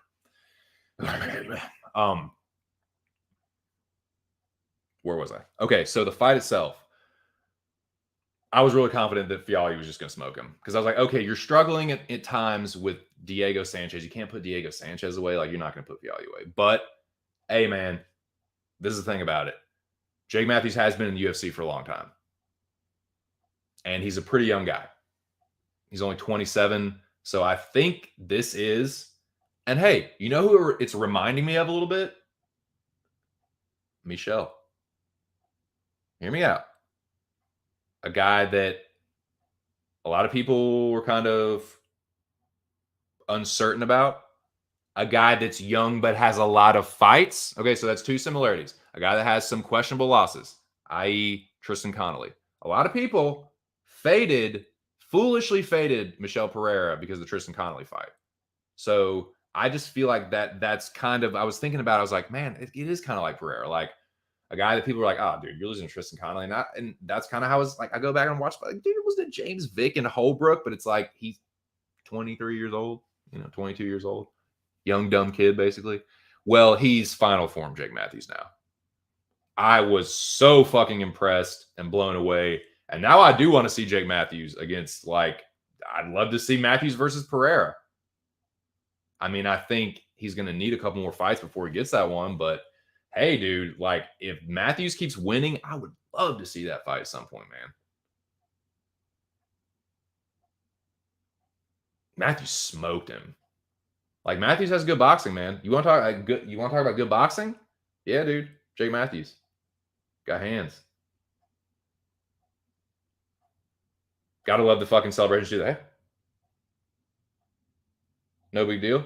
Speaker 1: Where was I? Okay, so the fight itself. I was really confident that Fialho was just going to smoke him because I was like, okay, you're struggling at times with Diego Sanchez. You can't put Diego Sanchez away. Like, you're not going to put Fialho away. But, hey, man, this is the thing about it. Jake Matthews has been in the UFC for a long time. And he's a pretty young guy. He's only 27. So I think this is, and hey, you know who it's reminding me of a little bit? Michel. Hear me out. A guy that a lot of people were kind of uncertain about. A guy that's young but has a lot of fights. Okay, so that's two similarities. A guy that has some questionable losses, i.e. Tristan Connolly. A lot of people foolishly faded Michel Pereira because of the Tristan Connolly fight. So I just feel like that's kind of, I was thinking about it, I was like, man, it is kind of like Pereira. Like, a guy that people were like, oh, dude, you're losing to Tristan Connolly. And that's kind of how it's like, I go back and watch, like, dude, it was the James Vick and Holbrook, but it's like, he's 23 years old, 22 years old. Young, dumb kid, basically. Well, he's final form Jake Matthews now. I was so fucking impressed and blown away. And now I do want to see Jake Matthews against, like, I'd love to see Matthews versus Pereira. I mean, I think he's going to need a couple more fights before he gets that one, but hey, dude, like, if Matthews keeps winning, I would love to see that fight at some point, man. Matthews smoked him. Like, Matthews has good boxing, man. You want to talk good? You want to talk about good boxing? Yeah, dude. Jake Matthews got hands. Gotta love the fucking celebrations do that. No big deal.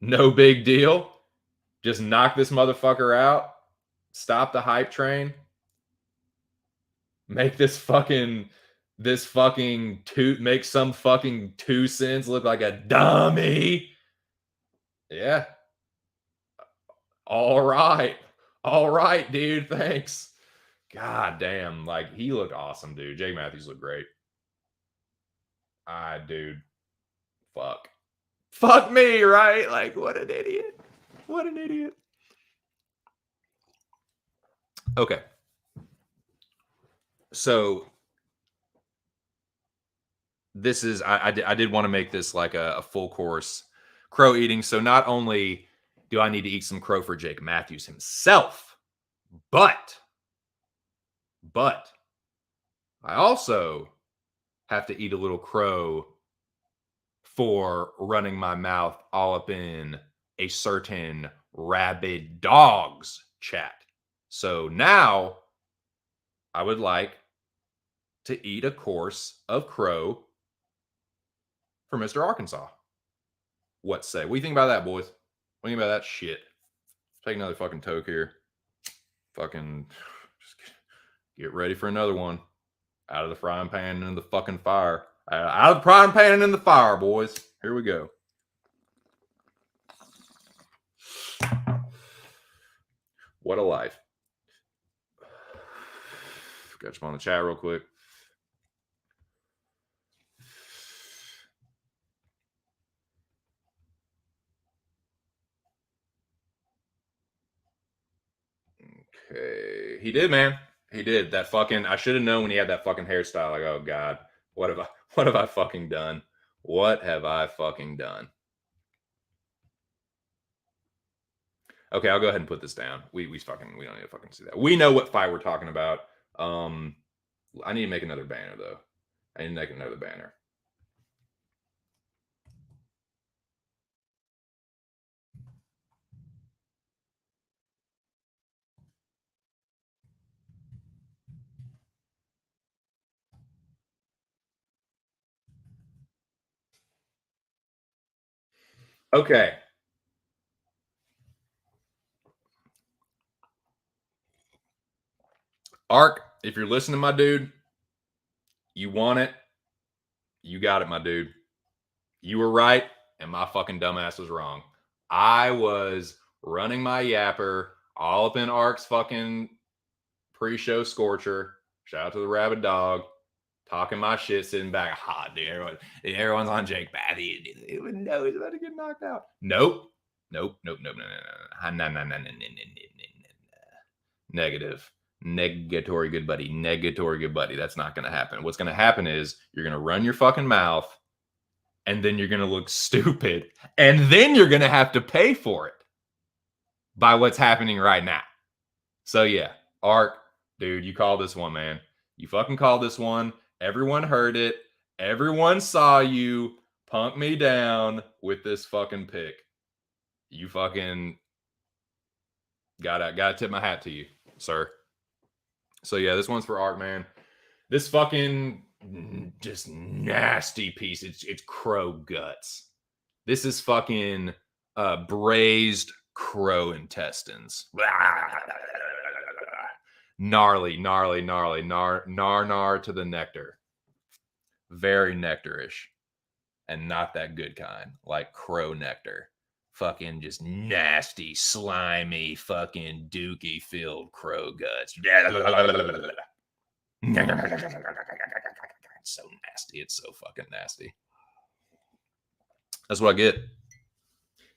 Speaker 1: No big deal. Just knock this motherfucker out. Stop the hype train. Make make some fucking 2 cents look like a dummy. Yeah. All right, dude. Thanks. God damn. Like, he looked awesome, dude. Jake Matthews looked great. Dude. Fuck me, right? Like, what an idiot. What an idiot. Okay. So this is, I did want to make this like a full course crow eating. So not only do I need to eat some crow for Jake Matthews himself, but I also have to eat a little crow for running my mouth all up in a certain rabid dogs chat. So now I would like to eat a course of crow for Mr. Arkansas. What say? What do you think about that, boys? What do you think about that shit? Take another fucking toke here. Fucking just get ready for another one. Out of the frying pan and into the fucking fire. Out of the frying pan and in the fire, boys. Here we go. What a life. Got you on the chat real quick. Okay. He did, man. He did. That fucking, I should have known when he had that fucking hairstyle. Like, oh God, what have I fucking done? What have I fucking done? Okay, I'll go ahead and put this down. We don't need to fucking see that. We know what fight we're talking about. I need to make another banner though. I need to make another banner. Okay. ARK, if you're listening, my dude, you want it. You got it, my dude. You were right, and my fucking dumbass was wrong. I was running my yapper all up in ARK's fucking pre-show scorcher. Shout out to the rabid dog. Talking my shit, sitting back. Dude, everyone's on Jake Bathy. He wouldn't know he's about to get knocked out. Nope. No. Negative. Negatory good buddy. Negatory good buddy. That's not going to happen. What's going to happen is you're going to run your fucking mouth, and then you're going to look stupid, and then you're going to have to pay for it by what's happening right now. So yeah, ARK, dude, you call this one, man. You fucking call this one. Everyone heard it. Everyone saw you punk me down with this fucking pick. You fucking gotta tip my hat to you, sir. So yeah, this one's for ARK, man. This fucking just nasty piece. It's crow guts. This is fucking braised crow intestines. Gnarly, nar to the nectar. Very nectarish. And not that good kind, like crow nectar. Fucking just nasty, slimy, fucking dookie filled crow guts. It's so nasty. It's so fucking nasty. That's what I get.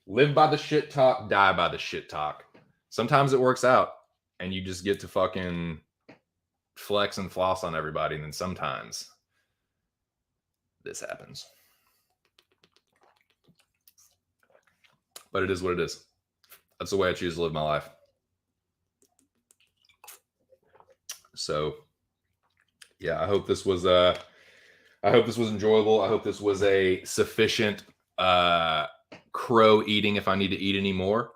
Speaker 1: Live by the shit talk, die by the shit talk. Sometimes it works out and you just get to fucking flex and floss on everybody. And then sometimes this happens. But it is what it is. That's the way I choose to live my life. So yeah, I hope this was enjoyable. I hope this was a sufficient crow eating. If I need to eat any more,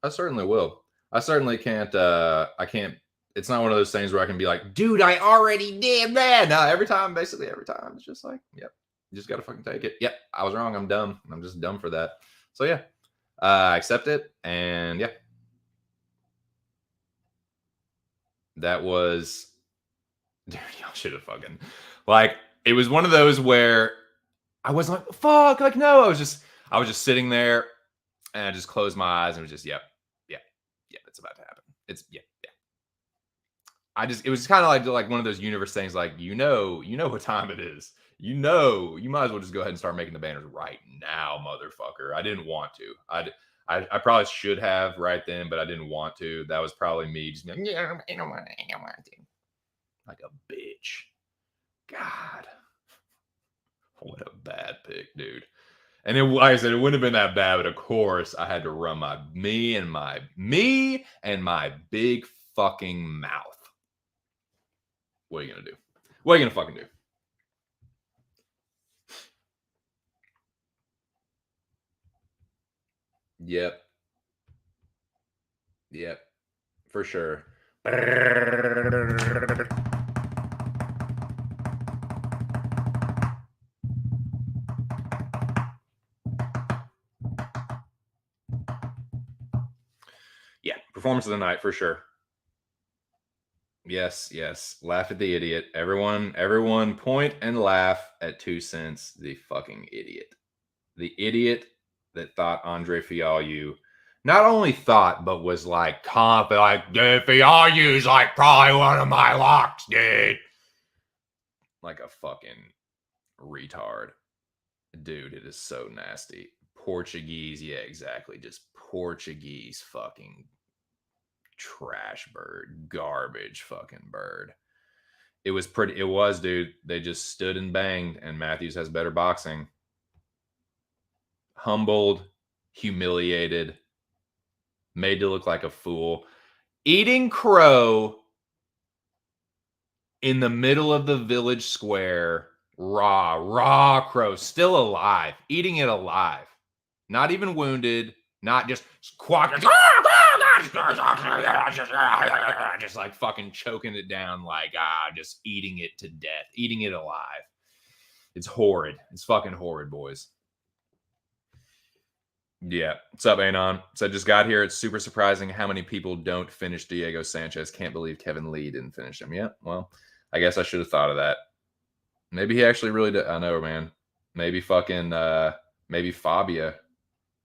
Speaker 1: I certainly will. I certainly can't. I can't. It's not one of those things where I can be like, dude, I already did that. No, basically every time, it's just like, yep, you just gotta fucking take it. Yep, I was wrong. I'm dumb. I'm just dumb for that. So yeah, I accept it, and yeah, that was. Dude, y'all should have fucking like. It was one of those where I wasn't like, fuck, like no. I was just sitting there, and I just closed my eyes and was just, yep, it's about to happen. It's yeah. It was kind of like one of those universe things, like you know what time it is. You might as well just go ahead and start making the banners right now, motherfucker. I didn't want to. I probably should have right then, but I didn't want to. That was probably me just being like, yeah, I don't want to. Like a bitch. God. What a bad pick, dude. And like I said, it wouldn't have been that bad, but of course I had to run me and my big fucking mouth. What are you gonna do? What are you gonna fucking do? Yep. For sure. Yeah, performance of the night for sure. Yes. Laugh at the idiot. Everyone point and laugh at 2 cents, the fucking idiot. The idiot that thought Andre Fialho not only thought, but was like confident, like, dude, Fialho's like probably one of my locks, dude. Like a fucking retard. Dude, it is so nasty. Portuguese, yeah, exactly. Just Portuguese fucking trash bird, garbage fucking bird. It was, dude. They just stood and banged, and Matthews has better boxing. Humbled, humiliated, made to look like a fool. Eating crow in the middle of the village square, raw crow, still alive, eating it alive. Not even wounded, not just quacking, just like fucking choking it down, like just eating it to death, eating it alive. It's horrid. It's fucking horrid, boys. Yeah. What's up, Anon? So I just got here. It's super surprising how many people don't finish Diego Sanchez. Can't believe Kevin Lee didn't finish him. Yeah. Well, I guess I should have thought of that. Maybe he actually really did. I know, man. Maybe fucking maybe Fabia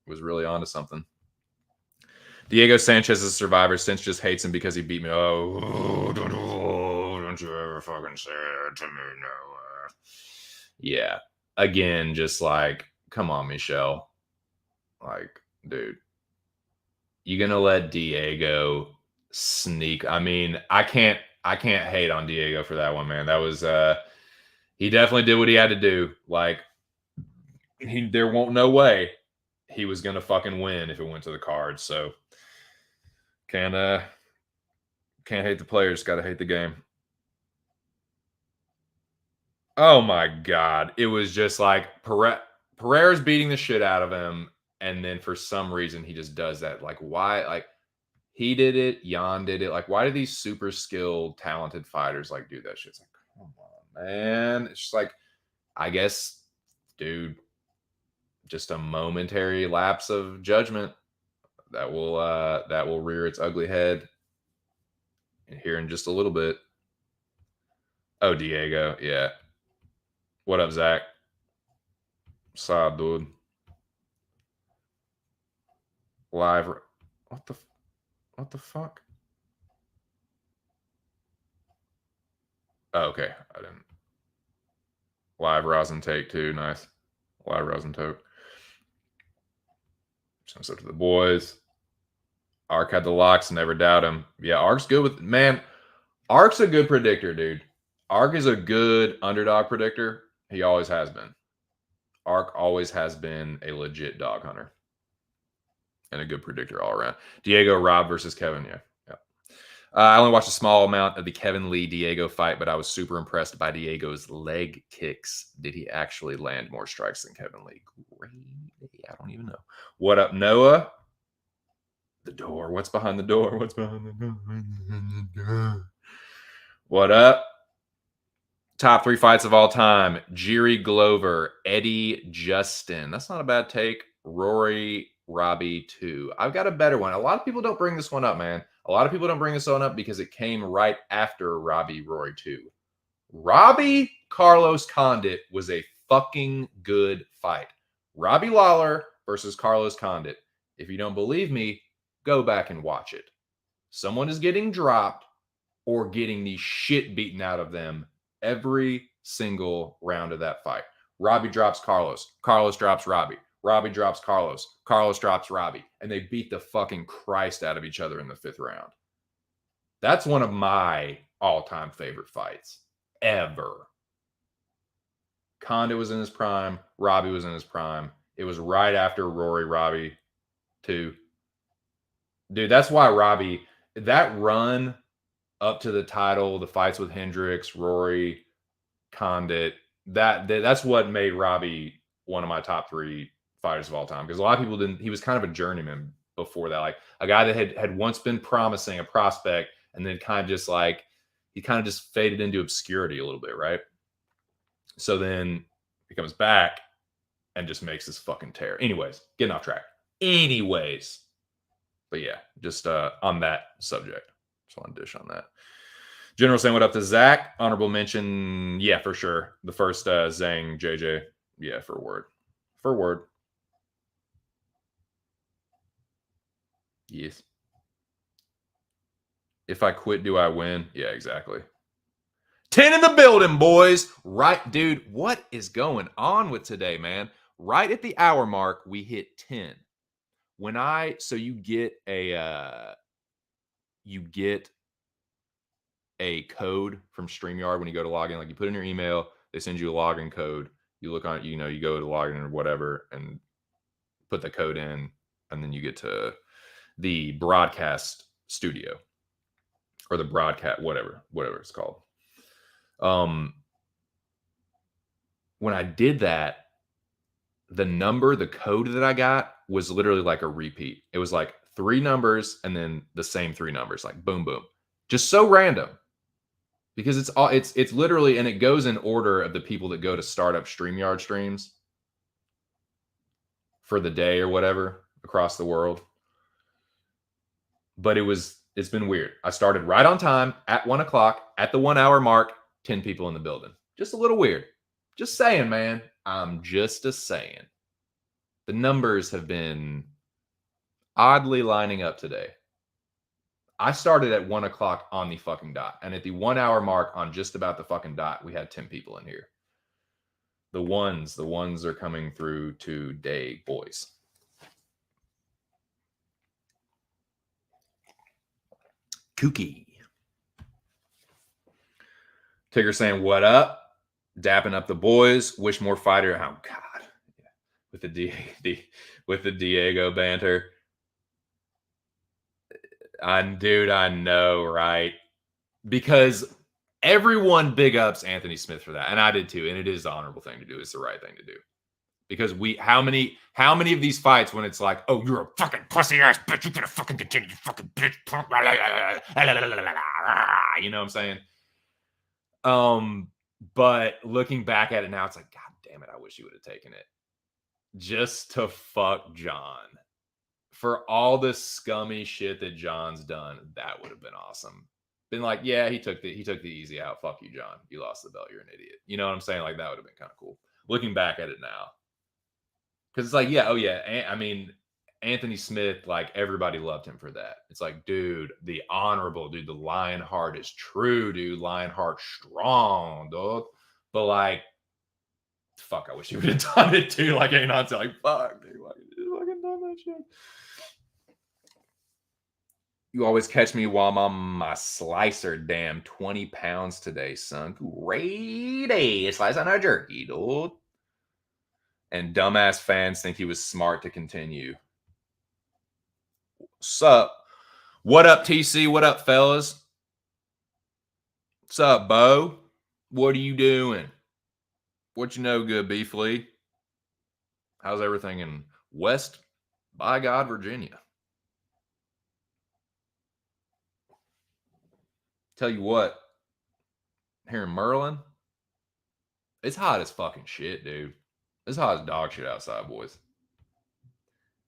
Speaker 1: was really onto something. Diego Sanchez is a survivor. Since just hates him because he beat me. Oh, don't you ever fucking say it to me, no. Yeah. Again, just like, come on, Michelle. Like, dude, you gonna let Diego sneak? I mean, I can't hate on Diego for that one, man. That was he definitely did what he had to do. Like, there won't no way he was gonna fucking win if it went to the cards. So can't can't hate the players, gotta hate the game. Oh my god. It was just like Pereira's beating the shit out of him, and then for some reason he just does that. Like, why? Like, he did it, Jan did it. Like, why do these super skilled, talented fighters like do that shit? It's like, come on, man. It's just like, I guess, dude, just a momentary lapse of judgment that will rear its ugly head here in just a little bit. Oh, Diego, yeah. What up, Zach? Saw, dude. Live. What the? What the fuck? Oh, okay. I didn't. Live Rosin take two. Nice. Live Rosin toke. Sends up to the boys. ARK had the locks. Never doubt him. Yeah, ARK's good with man. ARK's a good predictor, dude. ARK is a good underdog predictor. He always has been. ARK always has been a legit dog hunter and a good predictor all around. Diego, Rob versus Kevin. Yeah. Yeah. I only watched a small amount of the Kevin Lee Diego fight, but I was super impressed by Diego's leg kicks. Did he actually land more strikes than Kevin Lee? Great. I don't even know. What up, Noah? The door. What's behind the door? What's behind the door? What up? Top 3 fights of all time. Jiri Glover, Eddie Justin. That's not a bad take. Rory Robbie 2. I've got a better one. A lot of people don't bring this one up, man. A lot of people don't bring this one up because it came right after Robbie Rory 2. Robbie Carlos Condit was a fucking good fight. Robbie Lawler versus Carlos Condit. If you don't believe me, go back and watch it. Someone is getting dropped or getting the shit beaten out of them every single round of that fight. Robbie drops Carlos. Carlos drops Robbie. Robbie drops Carlos. Carlos drops Robbie. And they beat the fucking Christ out of each other in the 5th round. That's one of my all-time favorite fights ever. Condit was in his prime. Robbie was in his prime. It was right after Rory Robbie 2. Dude, that's why Robbie, that run up to the title, the fights with Hendricks, Rory, Condit, that's what made Robbie one of my top 3 fighters of all time. Because a lot of people didn't. He was kind of a journeyman before that, like a guy that had once been promising, a prospect, and then kind of just like he kind of just faded into obscurity a little bit, right? So then he comes back and just makes this fucking tear. Anyways, getting off track. Anyways, but yeah, just on that subject, just want to dish on that. General saying what up to Zach. Honorable mention, yeah, for sure. The first Zhang JJ, yeah, for word. For word. Yes. If I quit, do I win? Yeah, exactly. 10 in the building, boys. Right, dude, what is going on with today, man? Right at the hour mark, we hit 10. So you get a code from StreamYard when you go to log in. Like, you put in your email, they send you a login code. You look on it, you go to login or whatever and put the code in, and then you get to the broadcast studio or the broadcast, whatever it's called. When I did that, the code that I got was literally like a repeat. It was like 3 numbers and then the same 3 numbers, like boom, boom. Just so random. Because it's literally, and it goes in order of the people that go to start up StreamYard streams. for the day or whatever across the world. But it's been weird. I started right on time at 1 o'clock at the 1 hour mark, 10 people in the building. Just a little weird. Just saying, man. I'm just a saying. The numbers have been oddly lining up today. I started at 1 o'clock on the fucking dot. And at the 1 hour mark on just about the fucking dot, we had 10 people in here. The ones are coming through today, boys. Kooky. Tigger saying, what up? Dapping up the boys. Wish more fighter. Oh, God. Yeah. With the Diego banter. Dude, I know, right? Because everyone big ups Anthony Smith for that. And I did too. And it is the honorable thing to do. It's the right thing to do. Because how many of these fights when it's like, oh, you're a fucking pussy ass bitch, you're gonna fucking continue, you fucking bitch. You know what I'm saying? But looking back at it now, it's like, God damn it, I wish you would have taken it. Just to fuck John. For all the scummy shit that John's done, that would have been awesome. Been like, yeah, he took the easy out. Fuck you, John. You lost the belt. You're an idiot. You know what I'm saying? Like, that would have been kind of cool. Looking back at it now. Because it's like, yeah, oh yeah. I mean, Anthony Smith, like, everybody loved him for that. It's like, dude, the honorable, dude, the lion heart is true, dude. Lion heart strong, dog. But like, fuck, I wish you would have done it too. Like, ain't not like, fuck, dude, like, you fucking done that shit. You always catch me while I'm on my slicer. Damn, 20 pounds today, son. Great day. Slice on a jerky, dude. And dumbass fans think he was smart to continue. Sup? What up, TC? What up, fellas? What's up, Bo? What are you doing? What you know, good beef Lee? How's everything in West, by God, Virginia? Tell you what, here in Merlin, it's hot as fucking shit, dude. It's hot as dog shit outside, boys.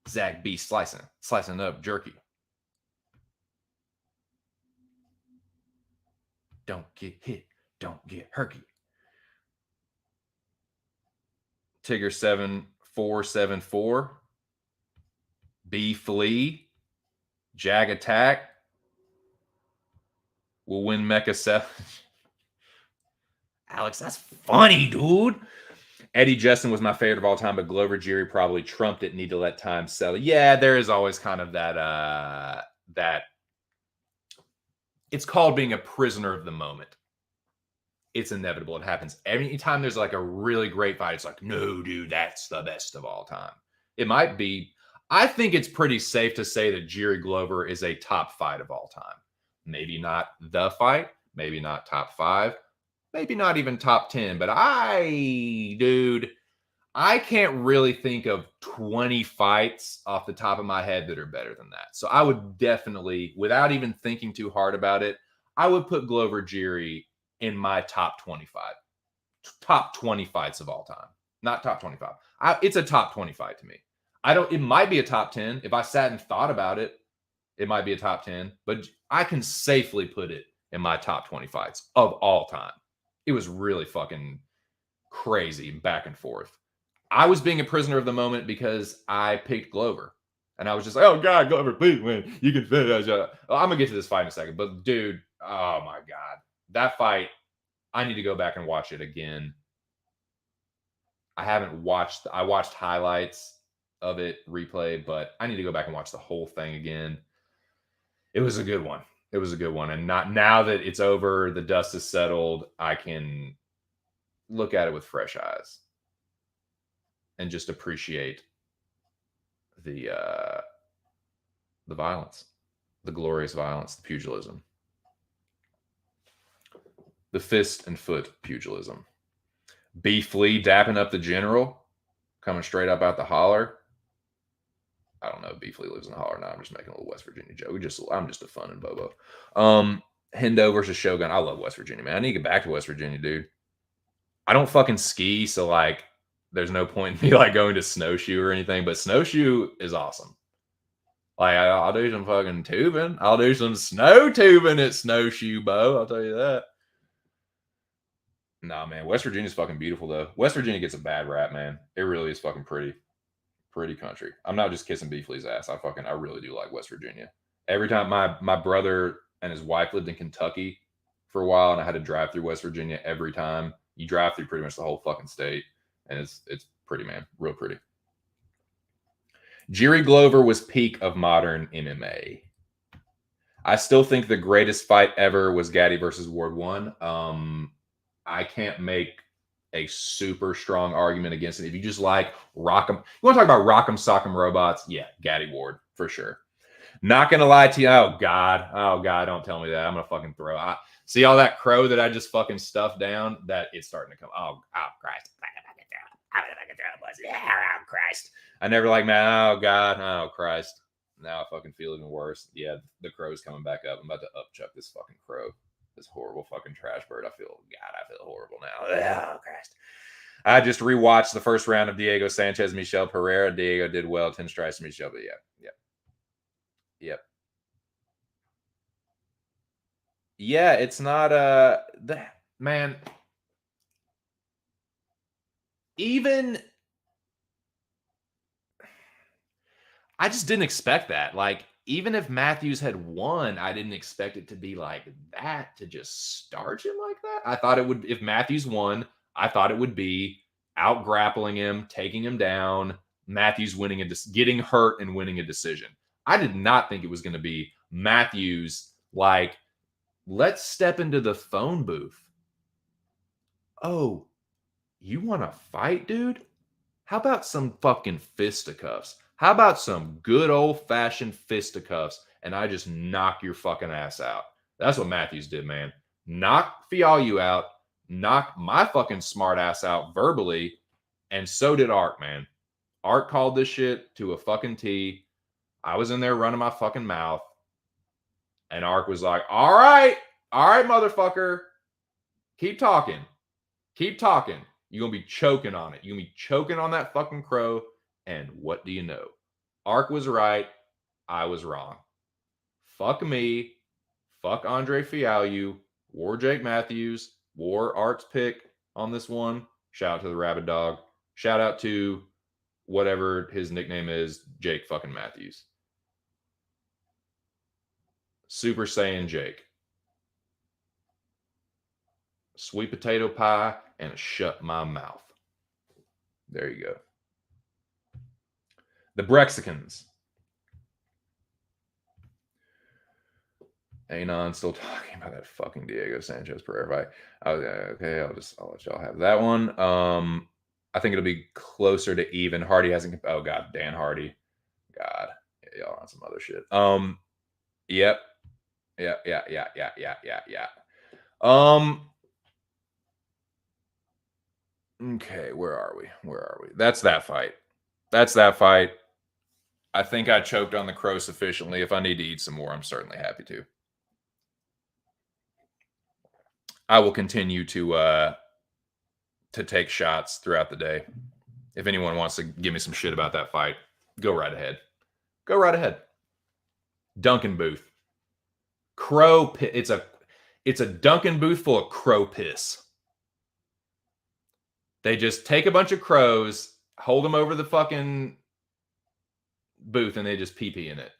Speaker 1: Zach B slicing up jerky. Don't get hit. Don't get herky. Tigger 7474. B Flea. Jag Attack. Will win Mecca7. Alex, that's funny, dude. Eddie Justin was my favorite of all time, but Glover Jerry probably trumped it. Need to let time sell. Yeah, there is always kind of that it's called being a prisoner of the moment. It's inevitable. It happens. Anytime there's like a really great fight, it's like, no, dude, that's the best of all time. It might be. I think it's pretty safe to say that Jerry Glover is a top fight of all time. Maybe not the fight, maybe not top 5, maybe not even top 10, but I can't really think of 20 fights off the top of my head that are better than that. So I would definitely, without even thinking too hard about it, I would put Glover Jerry in my top 25. Top 20 fights of all time. Not top 25. It's a top 25 to me. It might be a top 10. If I sat and thought about it, it might be a top 10, but I can safely put it in my top 20 fights of all time. It was really fucking crazy back and forth. I was being a prisoner of the moment because I picked Glover. And I was just like, oh, God, Glover, please win. You can finish. I'm going to get to this fight in a second. But, dude, oh, my God. That fight, I need to go back and watch it again. I watched highlights of it, replay, but I need to go back and watch the whole thing again. It was a good one. It was a good one. And not now that it's over, the dust is settled, I can look at it with fresh eyes and just appreciate the violence, the glorious violence, the pugilism, the fist and foot pugilism. Beef Lee dapping up the general, coming straight up out the holler. I don't know if Beef Lee lives in the holler. Now I'm just making a little West Virginia joke. I'm just a fun and bobo. Hendo versus Shogun. I love West Virginia, man. I need to get back to West Virginia, dude. I don't fucking ski, so like there's no point in me like going to snowshoe or anything, but snowshoe is awesome. Like I'll do some fucking tubing. I'll do some snow tubing at Snowshoe Bow. I'll tell you that. Nah, man. West Virginia's fucking beautiful though. West Virginia gets a bad rap, man. It really is fucking pretty country. I'm not just kissing Beefley's ass. I really do like West Virginia. Every time my brother and his wife lived in Kentucky for a while, and I had to drive through West Virginia every time. You drive through pretty much the whole fucking state, and it's pretty, man. Real pretty. Jerry Glover was peak of modern MMA. I still think the greatest fight ever was Gaddy versus Ward 1. I can't make a super strong argument against it. If you just like Rock'em, you want to talk about Rock'em Sock'em Robots? Yeah, Gaddy Ward for sure. Not gonna lie to you. Oh God, don't tell me that. I'm gonna fucking throw. See all that crow that I just fucking stuffed down? That it's starting to come. Oh Christ. Yeah, oh Christ. I never like, man, oh God, oh Christ. Now I fucking feel even worse. Yeah, the crow's coming back up. I'm about to upchuck this fucking crow. This horrible fucking trash bird. I feel horrible now. Oh Christ. I just rewatched the first round of Diego Sanchez, Michel Pereira. Diego did well, 10 strikes to Michel, but yep. Yeah, it's not man. Even I just didn't expect that. Like, even if Matthews had won, I didn't expect it to be like that, to just starch him like that. I thought it would, if Matthews won, I thought it would be out grappling him, taking him down, Matthews winning getting hurt and winning a decision. I did not think it was going to be Matthews like, let's step into the phone booth. Oh, you want to fight, dude? How about some fucking fisticuffs? How about some good old-fashioned fisticuffs and I just knock your fucking ass out? That's what Matthews did, man. Knock Fialho out, knock my fucking smart ass out verbally, and so did ARK, man. ARK called this shit to a fucking T. I was in there running my fucking mouth, and ARK was like, all right, motherfucker. Keep talking. Keep talking. You're going to be choking on it. You're going to be choking on that fucking crow. And what do you know? ARK was right. I was wrong. Fuck me. Fuck Andre Fialho. War Jake Matthews. War ARK's pick on this one. Shout out to the Rabid Dog. Shout out to whatever his nickname is, Jake fucking Matthews. Super Saiyan Jake. Sweet potato pie and shut my mouth. There you go. The Brexicans. Anon still talking about that fucking Diego Sanchez Pereira fight. Okay, I'll let y'all have that one. I think it'll be closer to even. Hardy hasn't. Oh God, Dan Hardy. God, yeah, y'all on some other shit. Yep. Yeah. Okay, where are we? That's that fight. I think I choked on the crow sufficiently. If I need to eat some more, I'm certainly happy to. I will continue to take shots throughout the day. If anyone wants to give me some shit about that fight, go right ahead. Go right ahead. Duncan booth. Crow piss. It's a Duncan booth full of crow piss. They just take a bunch of crows, hold them over the fucking booth, and they just pee in it.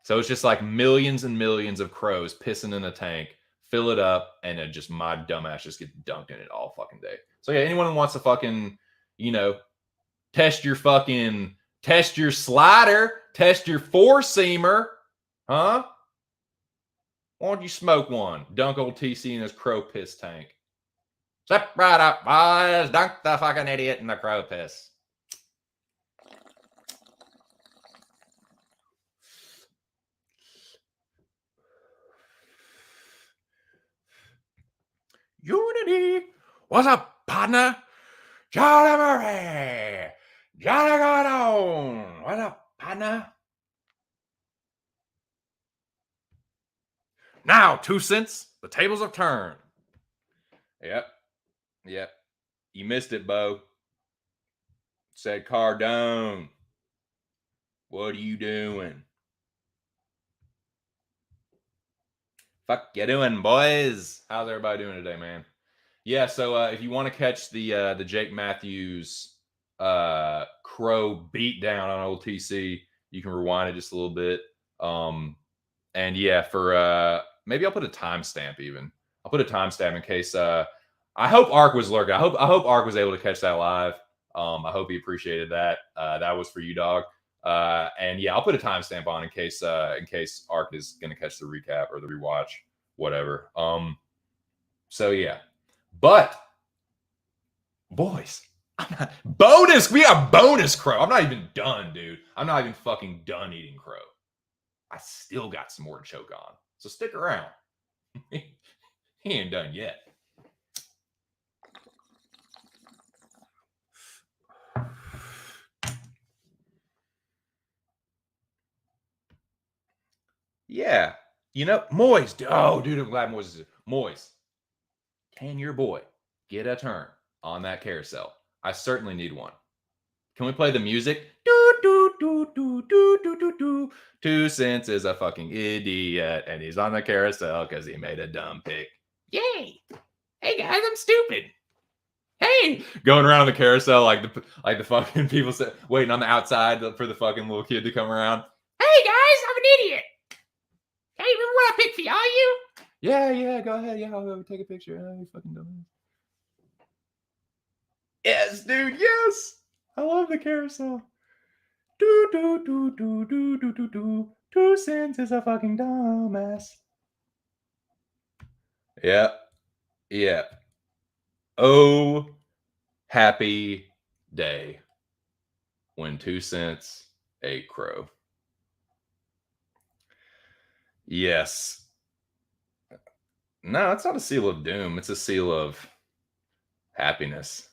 Speaker 1: So it's just like millions and millions of crows pissing in a tank, fill it up, and then just my dumbass just gets dunked in it all fucking day. So yeah, anyone who wants to fucking, test your slider, test your four-seamer, huh? Why don't you smoke one? Dunk old TC in his crow piss tank. Step right up, boys. Dunk the fucking idiot in the crow piss. Unity. What's up, partner? Johnny Murray. Johnny Gordon. What's up, partner? Now, 2 cents. The tables have turned. Yep. You missed it, Bo. Said Cardone. What are you doing? Fuck you doing, boys? How's everybody doing today, man? Yeah, so if you want to catch the Jake Matthews Crow beat down on old TC, you can rewind it just a little bit. And yeah, for maybe I'll put a timestamp even. I'll put a timestamp in case I hope ARK was lurking. I hope ARK was able to catch that live. I hope he appreciated that. That was for you, dog. And yeah, I'll put a timestamp on in case ARK is gonna catch the recap or the rewatch, whatever. So yeah. But boys, bonus. We got bonus crow. I'm not even done, dude. I'm not even fucking done eating crow. I still got some more to choke on. So stick around. He ain't done yet. Yeah. You know, Moise. Oh, dude, I'm glad Moise is here. Moise, can your boy get a turn on that carousel? I certainly need one. Can we play the music? Do, do, do, do, do, do, do, do. 2 Cents is a fucking idiot, and he's on the carousel because he made a dumb pick. Yay! Hey guys, I'm stupid. Hey, going around the carousel like the fucking people waiting on the outside for the fucking little kid to come around. Hey guys, I'm an idiot. Hey, remember what I picked for y'all? You? Yeah, go ahead. Yeah, I'll go take a picture. Oh, you fucking dumb. Yes, dude. Yes, I love the carousel. Do do do do do do do do. 2 Cents is a fucking dumbass. Yep. Oh, happy day when 2 Cents ate crow. Yes. No, it's not a seal of doom. It's a seal of happiness.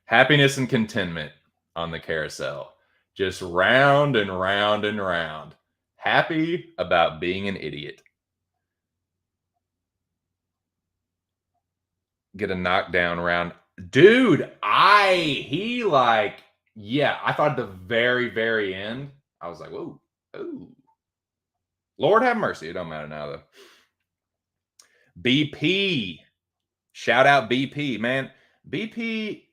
Speaker 1: Happiness and contentment on the carousel. Just round and round and round. Happy about being an idiot. Get a knockdown round. Dude, I thought at the very, very end, I was like, whoa, oh. Lord have mercy. It don't matter now, though. BP. Shout out BP, man. BP,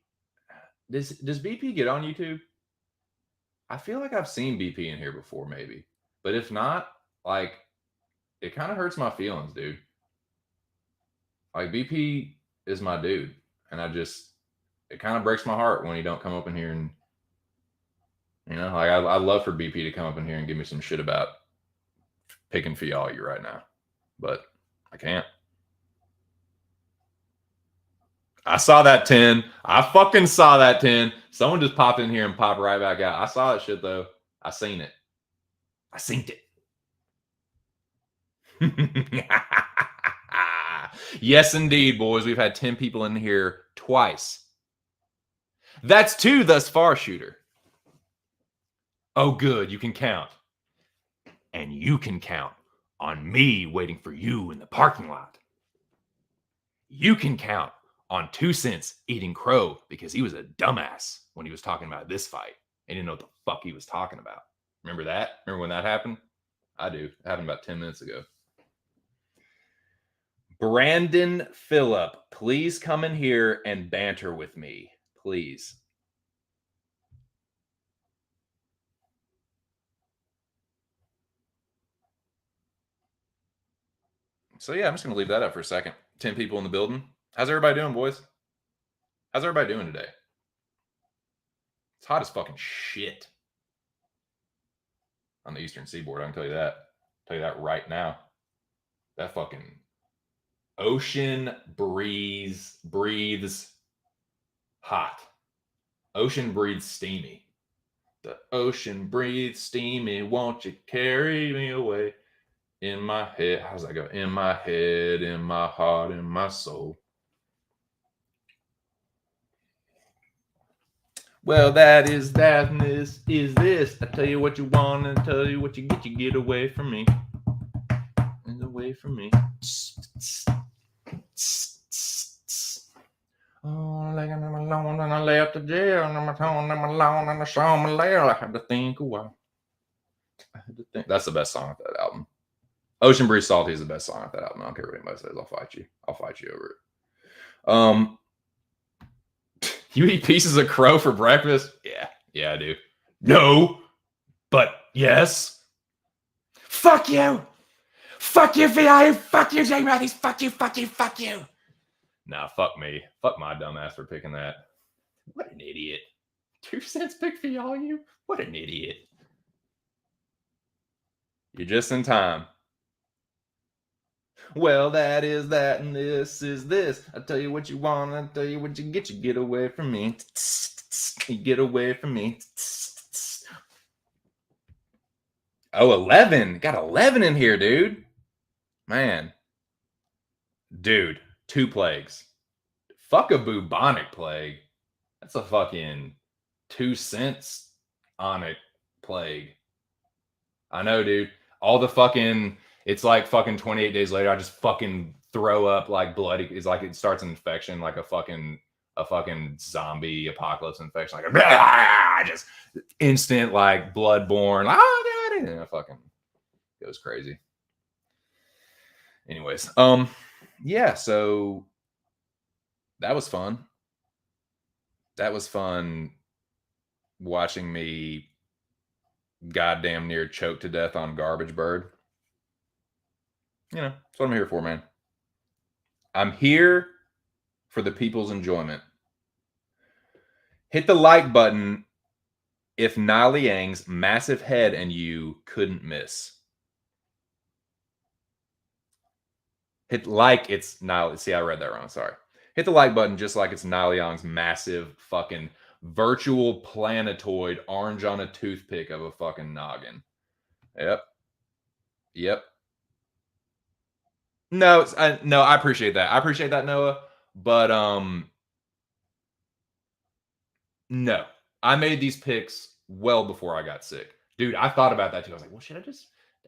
Speaker 1: does BP get on YouTube? I feel like I've seen BP in here before, maybe. But if not, like, it kind of hurts my feelings, dude. Like, BP is my dude. And it kind of breaks my heart when he don't come up in here and, like, I'd love for BP to come up in here and give me some shit about picking for y'all right now. But I can't. I saw that 10. I fucking saw that 10. Someone just popped in here and popped right back out. I saw that shit, though. I seen it. I synced it. Yes, indeed, boys. We've had 10 people in here twice. That's 2 thus far, Shooter. Oh, good. You can count. And you can count on me waiting for you in the parking lot. You can count on 2 Cents eating crow because he was a dumbass when he was talking about this fight. He didn't know what the fuck he was talking about. Remember that? Remember when that happened? I do. It happened about 10 minutes ago. Brandon Phillip, please come in here and banter with me. Please. So yeah, I'm just going to leave that up for a second. 10 people in the building. How's everybody doing, boys? How's everybody doing today? It's hot as fucking shit on the Eastern Seaboard. I can tell you that. I'll tell you that right now. That fucking ocean breathes hot. Ocean breathes steamy. The ocean breathes steamy. Won't you carry me away? In my head. How's that go? In my head, in my heart, in my soul. Well, that is this. I tell you what you want and tell you what you get away from me. And away from me. Oh, laying them alone and I left the jail and I'm alone and I saw my lair. I had to think a while. That's the best song of that album. Ocean Breeze Salty is the best song of that album. I don't care what anybody says. I'll fight you. I'll fight you over it. You eat pieces of crow for breakfast? Yeah, I do. No, but yes. Fuck you. Fuck you, VI. Fuck you, Jay Matthews. Fuck you, fuck you, fuck you. Nah, fuck me. Fuck my dumbass for picking that. What an idiot. 2 cents pick for y'all, you? What an idiot. You're just in time. Well, that is that, and this is this. I tell you what you want, I tell you what you get. You get away from me. You get away from me. Oh, 11. Got 11 in here, dude. Man. Dude, 2 plagues. Fuck a bubonic plague. That's a fucking 2 cents on a plague. I know, dude. All the fucking, it's like fucking 28 days later, I just fucking throw up like bloody. It's like it starts an infection, like a fucking zombie apocalypse infection, like just instant like bloodborne. Oh god, and it fucking goes crazy. Anyways, yeah, so that was fun. That was fun watching me goddamn near choke to death on Garbage Bird. You know, that's what I'm here for, man. I'm here for the people's enjoyment. Hit the like button if Na Liang's massive head and you couldn't miss. Hit like it's Na. See, I read that wrong. Sorry. Hit the like button just like it's Na Liang's massive fucking virtual planetoid orange on a toothpick of a fucking noggin. Yep. No, I appreciate that. I appreciate that, Noah. But no, I made these picks well before I got sick, dude. I thought about that too. I was like, well,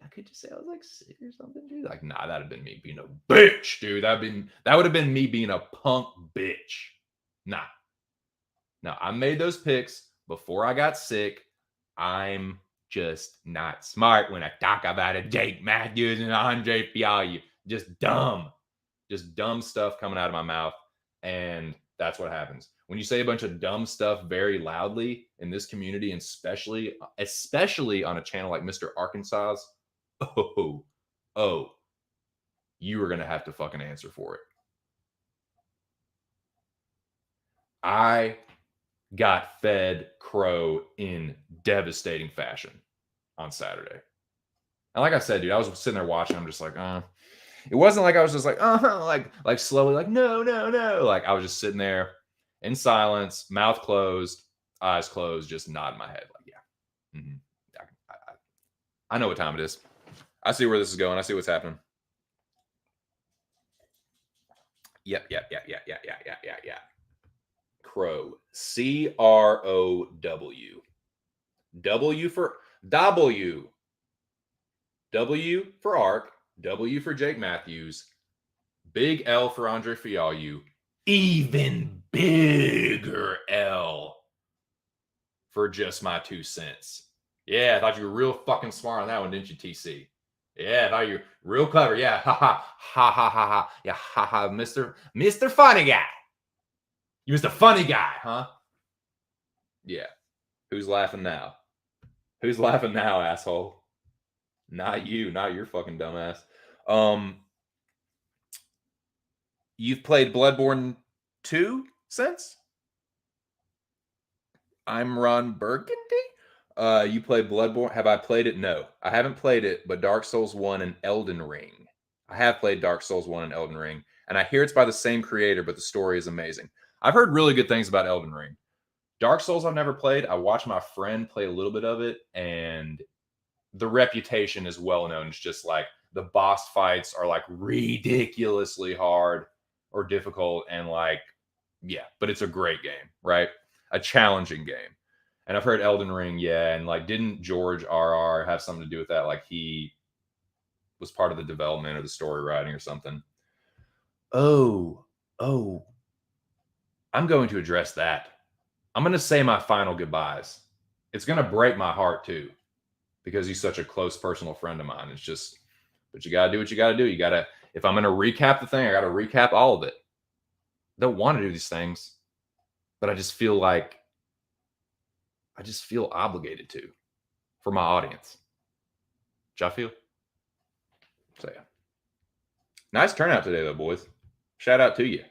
Speaker 1: I could just say I was like sick or something, dude. Like, nah, that'd have been me being a bitch, dude. That would have been me being a punk bitch. Nah, no, I made those picks before I got sick. I'm just not smart when I talk about it. Jake Matthews and Andre Fialho. Just dumb stuff coming out of my mouth. And that's what happens. When you say a bunch of dumb stuff very loudly in this community, and especially on a channel like Mr. Arkansas, you are going to have to fucking answer for it. I got fed crow in devastating fashion on Saturday. And like I said, dude, I was sitting there watching. I'm just like, it wasn't like I was just like, like slowly, like, no. Like I was just sitting there in silence, mouth closed, eyes closed, just nodding my head. Like, yeah. Mm-hmm. I know what time it is. I see where this is going. I see what's happening. Yep. Crow. CROW. W for W. W for ARK. W for Jake Matthews. Big L for Andre Fialho. Even bigger L for just my 2 cents. Yeah, I thought you were real fucking smart on that one, didn't you, TC? Yeah, I thought you were real clever. Yeah, ha. Yeah, ha, Mr. Funny Guy. You was the funny guy, huh? Yeah. Who's laughing now? Who's laughing now, asshole? Not you, not your fucking dumbass. You've played Bloodborne 2 since? I'm Ron Burgundy. You played Bloodborne. Have I played it? No, I haven't played it, but Dark Souls 1 and Elden Ring. I have played Dark Souls 1 and Elden Ring, and I hear it's by the same creator, but the story is amazing. I've heard really good things about Elden Ring. Dark Souls I've never played. I watched my friend play a little bit of it, and the reputation is well known. It's just like the boss fights are like ridiculously hard or difficult, and like, yeah, but it's a great game, right? A challenging game. And I've heard Elden Ring, yeah, and like, didn't George RR have something to do with that? Like, he was part of the development or the story writing or something. Oh, I'm going to address that. I'm going to say my final goodbyes. It's going to break my heart too, because he's such a close personal friend of mine. It's just, but you got to do what you got to do. You got to, if I'm going to recap the thing, I got to recap all of it. I don't want to do these things, but I just feel obligated to for my audience. Y'all feel? So yeah. Nice turnout today though, boys. Shout out to you.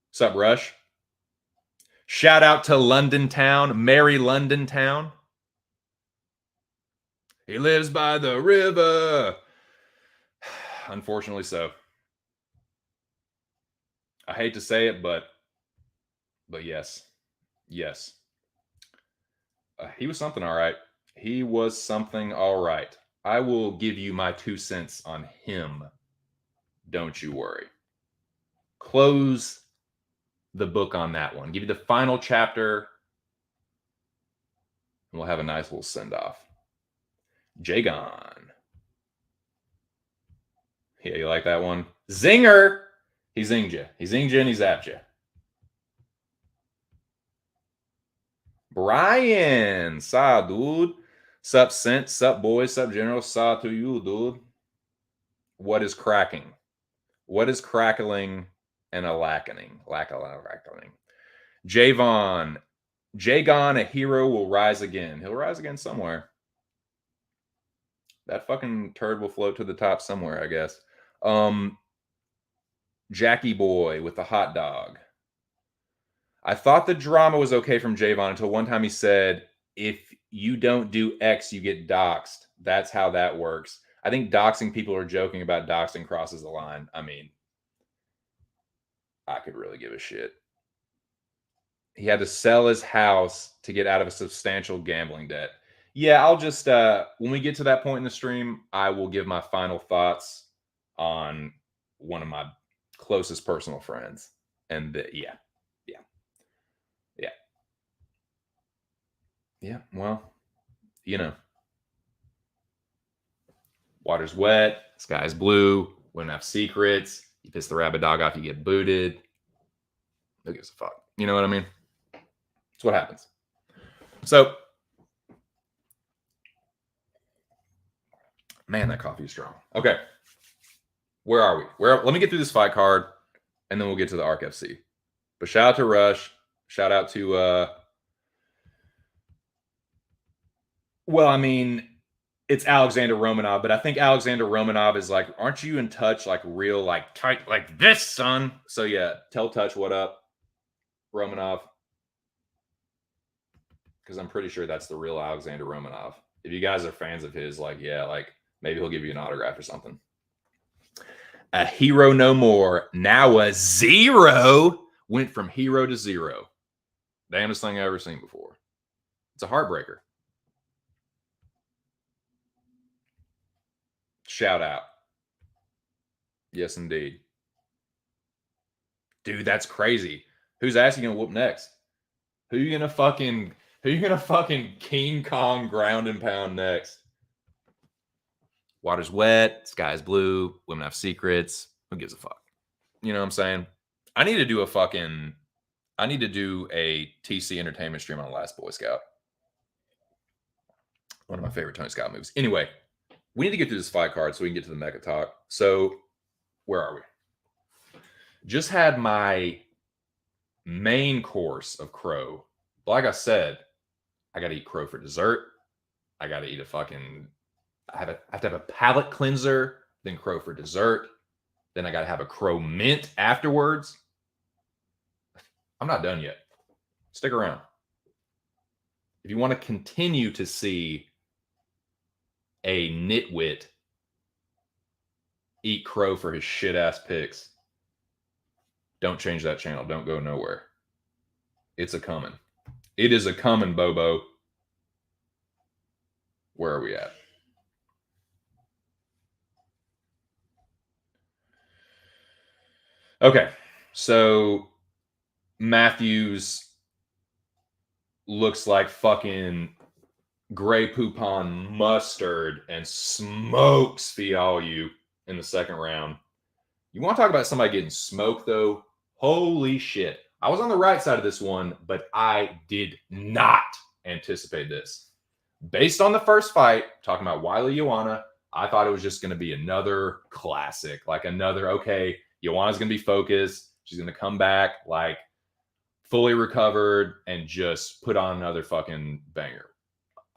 Speaker 1: What's up, Rush? Shout out to London Town, Merry London Town. He lives by the river. Unfortunately so. I hate to say it, but yes. Yes. He was something all right. He was something all right. I will give you my 2 cents on him. Don't you worry. Close the book on that one. Give you the final chapter. And we'll have a nice little send-off. Jagon. Yeah, you like that one? Zinger! He zinged you. He zinged you and he zapped you. Brian. Sa, dude. Sup, Sent. Sup, boys. Sup, General. Sa to you, dude. What is cracking? What is crackling and a lackening? Lackling. Javon. Jagon, a hero, will rise again. He'll rise again somewhere. That fucking turd will float to the top somewhere, I guess. Jackie Boy with the hot dog. I thought the drama was okay from Javon until one time he said, if you don't do X, you get doxxed. That's how that works. I think doxing people are joking about doxing crosses the line. I mean, I could really give a shit. He had to sell his house to get out of a substantial gambling debt. Yeah, I'll just, when we get to that point in the stream, I will give my final thoughts on one of my closest personal friends. And yeah. Well, you know, water's wet, sky's blue, wouldn't have secrets. You piss the rabid dog off, you get booted. Who gives a fuck? You know what I mean? That's what happens. So, man, that coffee is strong. Okay. Where are we? Let me get through this fight card, and then we'll get to the ARK FC. But shout out to Rush. Shout out to well, I mean, it's Alexander Romanov, but I think Alexander Romanov is like, aren't you in touch, like real, like tight, like this, son? So yeah, tell Touch what up, Romanov, because I'm pretty sure that's the real Alexander Romanov. If you guys are fans of his, like, yeah, like maybe he'll give you an autograph or something. A hero no more. Now a zero. Went from hero to zero. Damnedest thing I've ever seen before. It's a heartbreaker. Shout out. Yes, indeed. Dude, that's crazy. Whose ass you gonna whoop next? Who you gonna fucking King Kong ground and pound next? Water's wet, sky's blue, women have secrets. Who gives a fuck? You know what I'm saying? I need to do a TC Entertainment stream on Last Boy Scout. One of my favorite Tony Scott movies. Anyway, we need to get through this fight card so we can get to the Mecca talk. So, where are we? Just had my main course of crow. Like I said, I got to eat crow for dessert. I got to eat I have to have a palate cleanser, then crow for dessert. Then I got to have a crow mint afterwards. I'm not done yet. Stick around. If you want to continue to see a nitwit eat crow for his shit-ass picks, don't change that channel. Don't go nowhere. It's a coming. It is a coming, Bobo. Where are we at? Okay, so Matthews looks like fucking Grey Poupon mustard and smokes Fialho in the second round. You want to talk about somebody getting smoked, though? Holy shit. I was on the right side of this one, but I did not anticipate this. Based on the first fight, talking about Wiley Joanna, I thought it was just going to be another classic, like another, okay, Joanna's going to be focused. She's going to come back like fully recovered and just put on another fucking banger.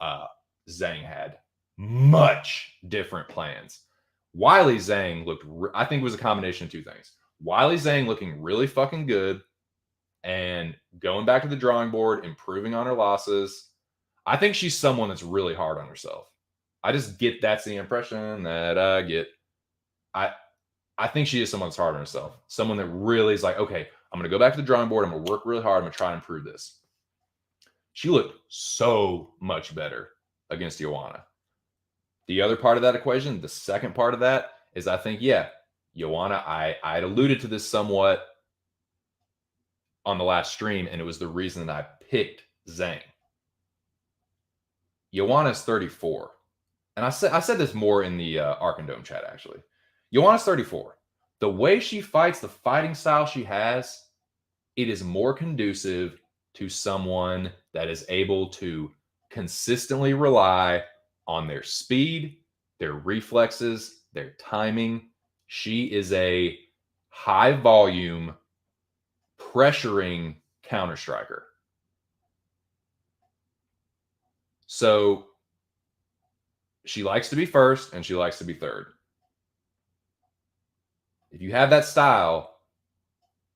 Speaker 1: Zhang had much different plans. Wiley Zhang looked, I think it was a combination of two things. Wiley Zhang looking really fucking good and going back to the drawing board, improving on her losses. I think she's someone that's really hard on herself. I just get that's the impression that I get. I think she is someone that's hard on herself. Someone that really is like, okay, I'm going to go back to the drawing board. I'm going to work really hard. I'm going to try and improve this. She looked so much better against Joanna. The other part of that equation, the second part of that is I think, yeah, Joanna, I'd alluded to this somewhat on the last stream, and it was the reason that I picked Zhang. Joanna's 34. And I said this more in the ARK and Dome chat, actually. Joanna's 34. The way she fights, the fighting style she has, it is more conducive to someone that is able to consistently rely on their speed, their reflexes, their timing. She is a high volume, pressuring counter striker. So she likes to be first and she likes to be third. If you have that style,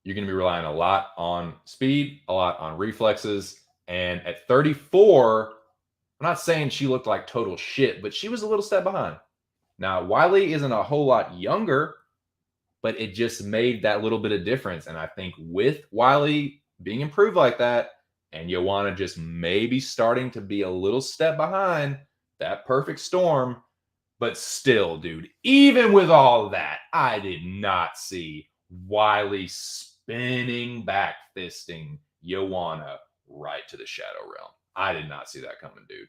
Speaker 1: you're going to be relying a lot on speed, a lot on reflexes. And at 34, I'm not saying she looked like total shit, but she was a little step behind. Now, Wiley isn't a whole lot younger, but it just made that little bit of difference. And I think with Wiley being improved like that, and Joanna just maybe starting to be a little step behind, that perfect storm. But still, dude, even with all of that, I did not see Wiley spinning back fisting Joanna right to the Shadow Realm. I did not see that coming, dude.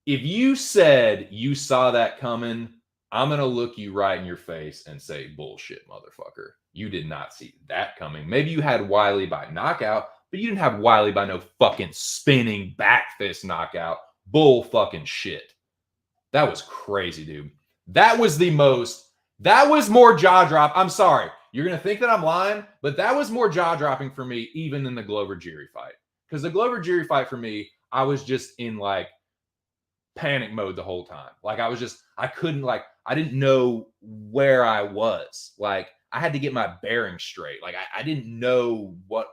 Speaker 1: If you said you saw that coming, I'm going to look you right in your face and say, bullshit, motherfucker. You did not see that coming. Maybe you had Wiley by knockout, but you didn't have Wiley by no fucking spinning back fist knockout. Bull fucking shit. That was crazy, dude. That was more jaw drop. I'm sorry. You're going to think that I'm lying, but that was more jaw dropping for me even than the Glover Jiri fight. Because the Glover Jiri fight for me, I was just in like panic mode the whole time. Like I didn't know where I was. Like I had to get my bearings straight. Like I didn't know what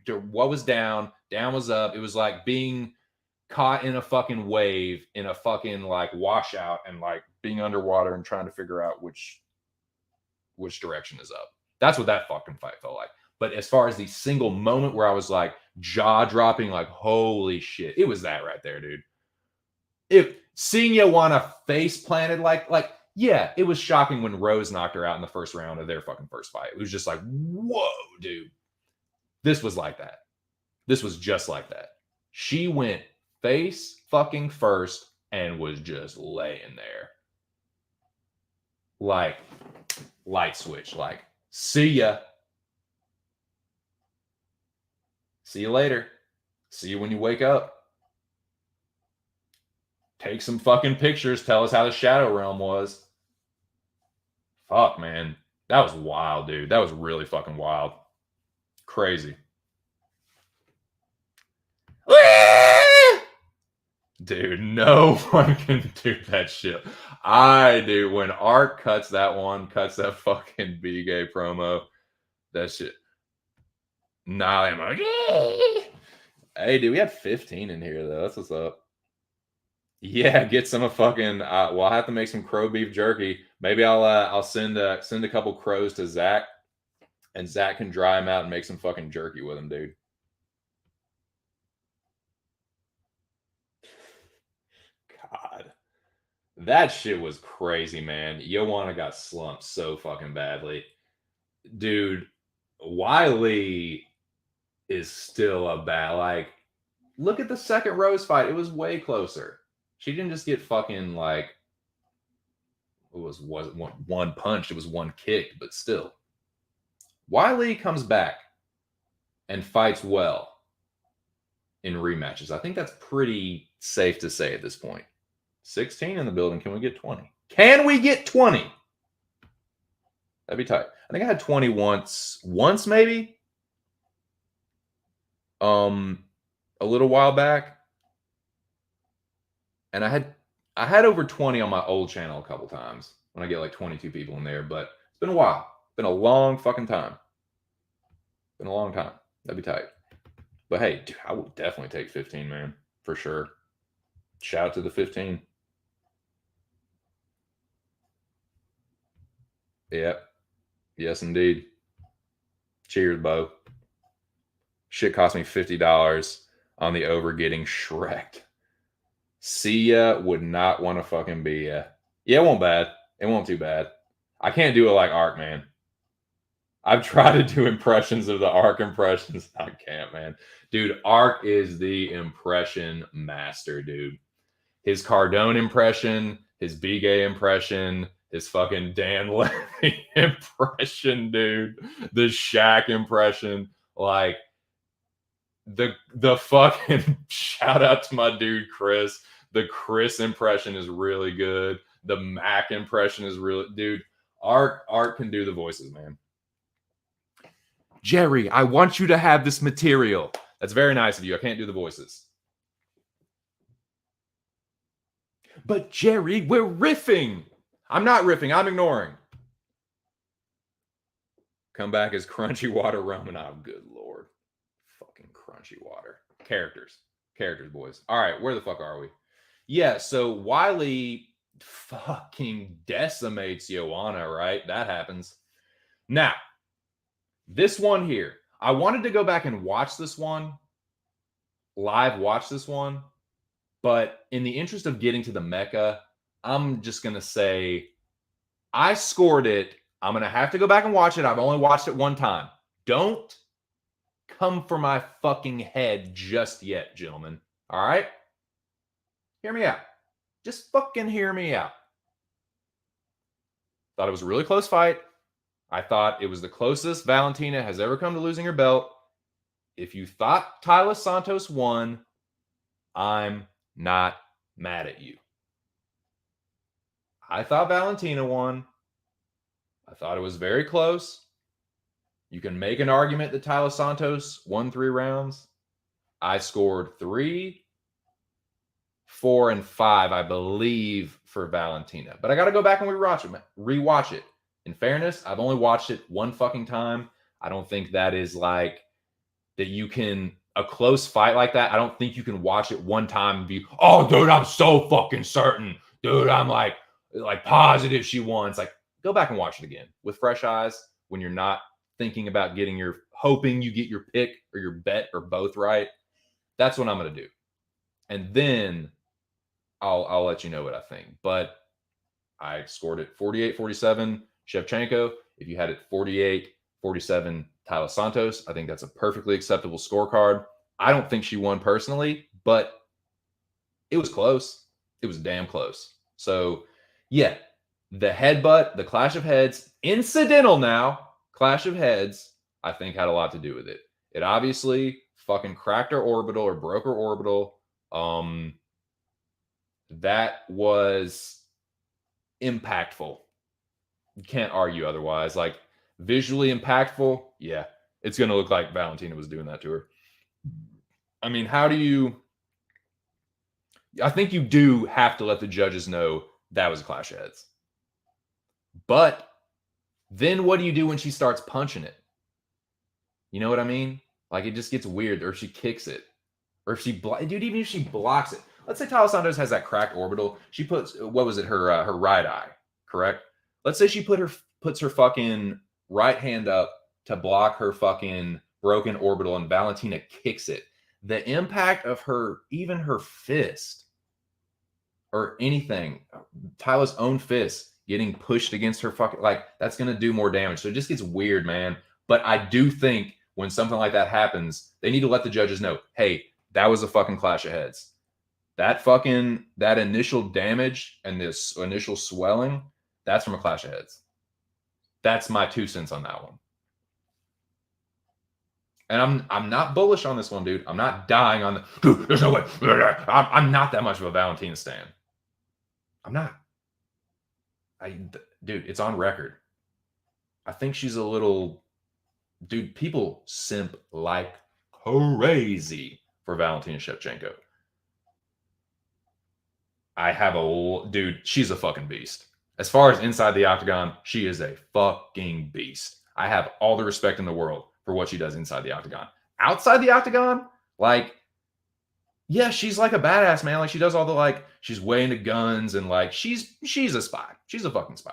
Speaker 1: was down was up. It was like being caught in a fucking wave in a fucking like washout and like being underwater and trying to figure out which direction is up. That's what that fucking fight felt like. But as far as the single moment where I was like jaw dropping, like holy shit, it was that right there, dude. If seeing Joanna face planted like yeah, it was shocking when Rose knocked her out in the first round of their fucking first fight. It was just like, whoa, dude. This was like that. This was just like that. She went face fucking first and was just laying there. Like, light switch. Like, see ya. See you later. See you when you wake up. Take some fucking pictures. Tell us how the Shadow Realm was. Fuck, man. That was wild, dude. That was really fucking wild. Crazy. Dude, no one can do that shit. Dude, when ARK cuts that fucking B-Gay promo, that shit. Nah, I'm like, hey, dude, we had 15 in here, though. That's what's up. Yeah, get some of fucking. Well, I'll have to make some crow beef jerky. Maybe I'll send a couple crows to Zach, and Zach can dry them out and make some fucking jerky with them, dude. God, that shit was crazy, man. Joanna got slumped so fucking badly, dude. Wiley is still a bad. Like, look at the second Rose fight. It was way closer. She didn't just get fucking like it was one punched. It was one kicked, but still. Wiley comes back and fights well in rematches. I think that's pretty safe to say at this point. 16 in the building. Can we get 20? Can we get 20? That'd be tight. I think I had 20 once maybe. A little while back. And I had over 20 on my old channel a couple times when I get like 22 people in there, but it's been a while. It's been a long fucking time. Been a long time. That'd be tight. But hey, dude, I will definitely take 15, man. For sure. Shout out to the 15. Yep. Yes, indeed. Cheers, Bo. Shit cost me $50 on the over getting Shrek'd. See ya would not want to fucking be ya. Yeah, it won't bad. It won't too bad. I can't do it like ARK, man. I've tried to do impressions of the ARK impressions. I can't, man. Dude, ARK is the impression master, dude. His Cardone impression, his B-Gay impression, his fucking Dan Levy impression, dude. The Shaq impression. Like, the fucking shout out to my dude Chris. The Chris impression is really good. The Mac impression is really, dude. ARK can do the voices, man. Jerry, I want you to have this material. That's very nice of you. I can't do the voices. But Jerry, we're riffing. I'm not riffing. I'm ignoring. Come back as Crunchy Water Ramona. Good Lord. Fucking Crunchy Water. Characters, boys. All right, where the fuck are we? Yeah, so Wiley fucking decimates Joanna, right? That happens. Now, this one here, I wanted to go back and watch this one, watch this one, but in the interest of getting to the Mecca, I'm just going to say I scored it. I'm going to have to go back and watch it. I've only watched it one time. Don't come for my fucking head just yet, gentlemen. All right? Hear me out. Just fucking hear me out. Thought it was a really close fight. I thought it was the closest Valentina has ever come to losing her belt. If you thought Taila Santos won, I'm not mad at you. I thought Valentina won. I thought it was very close. You can make an argument that Taila Santos won 3 rounds. I scored 3, 4, and 5, I believe, for Valentina. But I got to go back and rewatch it. In fairness, I've only watched it one fucking time. I don't think that is like that you can, a close fight like that, I don't think you can watch it one time and be, oh, dude, I'm so fucking certain. Dude, I'm like positive she won. It's like, go back and watch it again with fresh eyes when you're not thinking about hoping you get your pick or your bet or both right. That's what I'm going to do. And then I'll let you know what I think. But I scored it 48-47 Shevchenko. If you had it 48-47 Taila Santos, I think that's a perfectly acceptable scorecard. I don't think she won personally, but it was close. It was damn close. So, yeah, the headbutt, the clash of heads, incidental now, clash of heads, I think had a lot to do with it. It obviously fucking cracked her orbital or broke her orbital. That was impactful. You can't argue otherwise. Like, visually impactful, yeah, it's going to look like Valentina was doing that to her. I mean, I think you do have to let the judges know that was a clash of heads. But then what do you do when she starts punching it? You know what I mean? Like, it just gets weird, or if she kicks it, or if even if she blocks it. Let's say Taila Santos has that cracked orbital. She puts, what was it, her right eye, correct? Let's say she puts her fucking right hand up to block her fucking broken orbital, and Valentina kicks it. The impact of even her fist or anything, Taila's own fist getting pushed against her fucking, like, that's going to do more damage. So it just gets weird, man. But I do think when something like that happens, they need to let the judges know, hey, that was a fucking clash of heads. That initial damage and this initial swelling, that's from a clash of heads. That's my 2 cents on that one. And I'm not bullish on this one, dude. I'm not dying on the dude. There's no way. I'm not that much of a Valentina stan. I'm not. Dude, it's on record. I think she's a little. Dude, people simp like crazy for Valentina Shevchenko. Dude, she's a fucking beast. As far as inside the octagon, she is a fucking beast. I have all the respect in the world for what she does inside the octagon. Outside the octagon, like, yeah, she's like a badass, man. Like, she does all the, like, she's way into guns and, like, she's a spy. She's a fucking spy.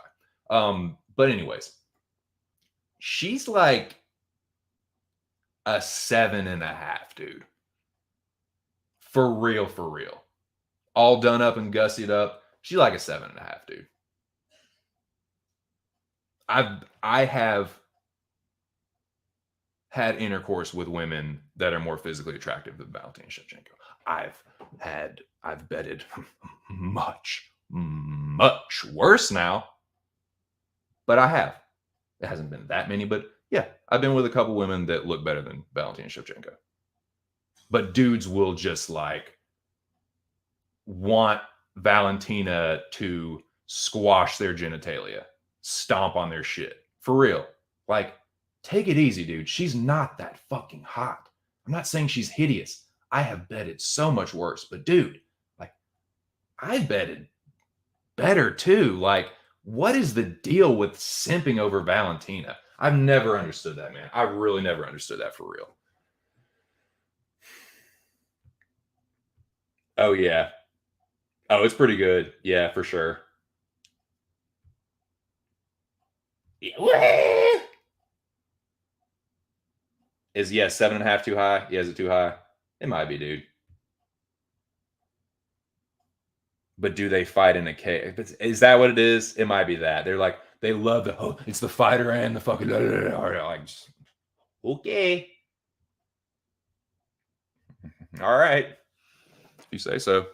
Speaker 1: But anyways, she's like a 7.5, dude. For real, for real. All done up and gussied up. She's like a 7.5, dude. I have had intercourse with women that are more physically attractive than Valentina Shevchenko. I've betted much worse now, but I have. It hasn't been that many, but yeah, I've been with a couple women that look better than Valentina Shevchenko. But dudes will just like want Valentina to squash their genitalia, stomp on their shit. For real. Like, take it easy, dude. She's not that fucking hot. I'm not saying she's hideous. I have betted so much worse. But dude, like, I betted better too. Like, what is the deal with simping over Valentina? I've never understood that, man. I really never understood that for real. Oh, yeah. Oh, it's pretty good. Yeah, for sure. Yeah. Is 7.5 too high? Yeah, is it too high? It might be, dude. But do they fight in a cage? Is that what it is? It might be that. They're like, they love it's the fighter and the fucking like, okay. All right. If you say so.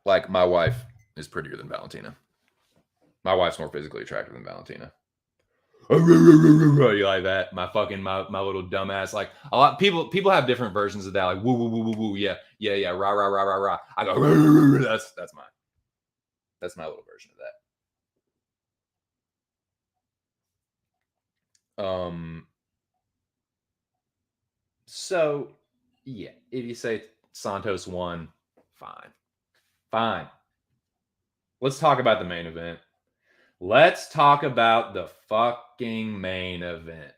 Speaker 1: Like, my wife is prettier than Valentina. My wife's more physically attractive than Valentina. You like that? My little dumbass. Like, a lot people have different versions of that. Like, woo woo woo woo woo. Yeah, rah rah rah rah rah. I go, that's mine. That's my little version of that. So yeah, if you say Santos won, fine. Let's talk about the main event. Let's talk about the fucking main event.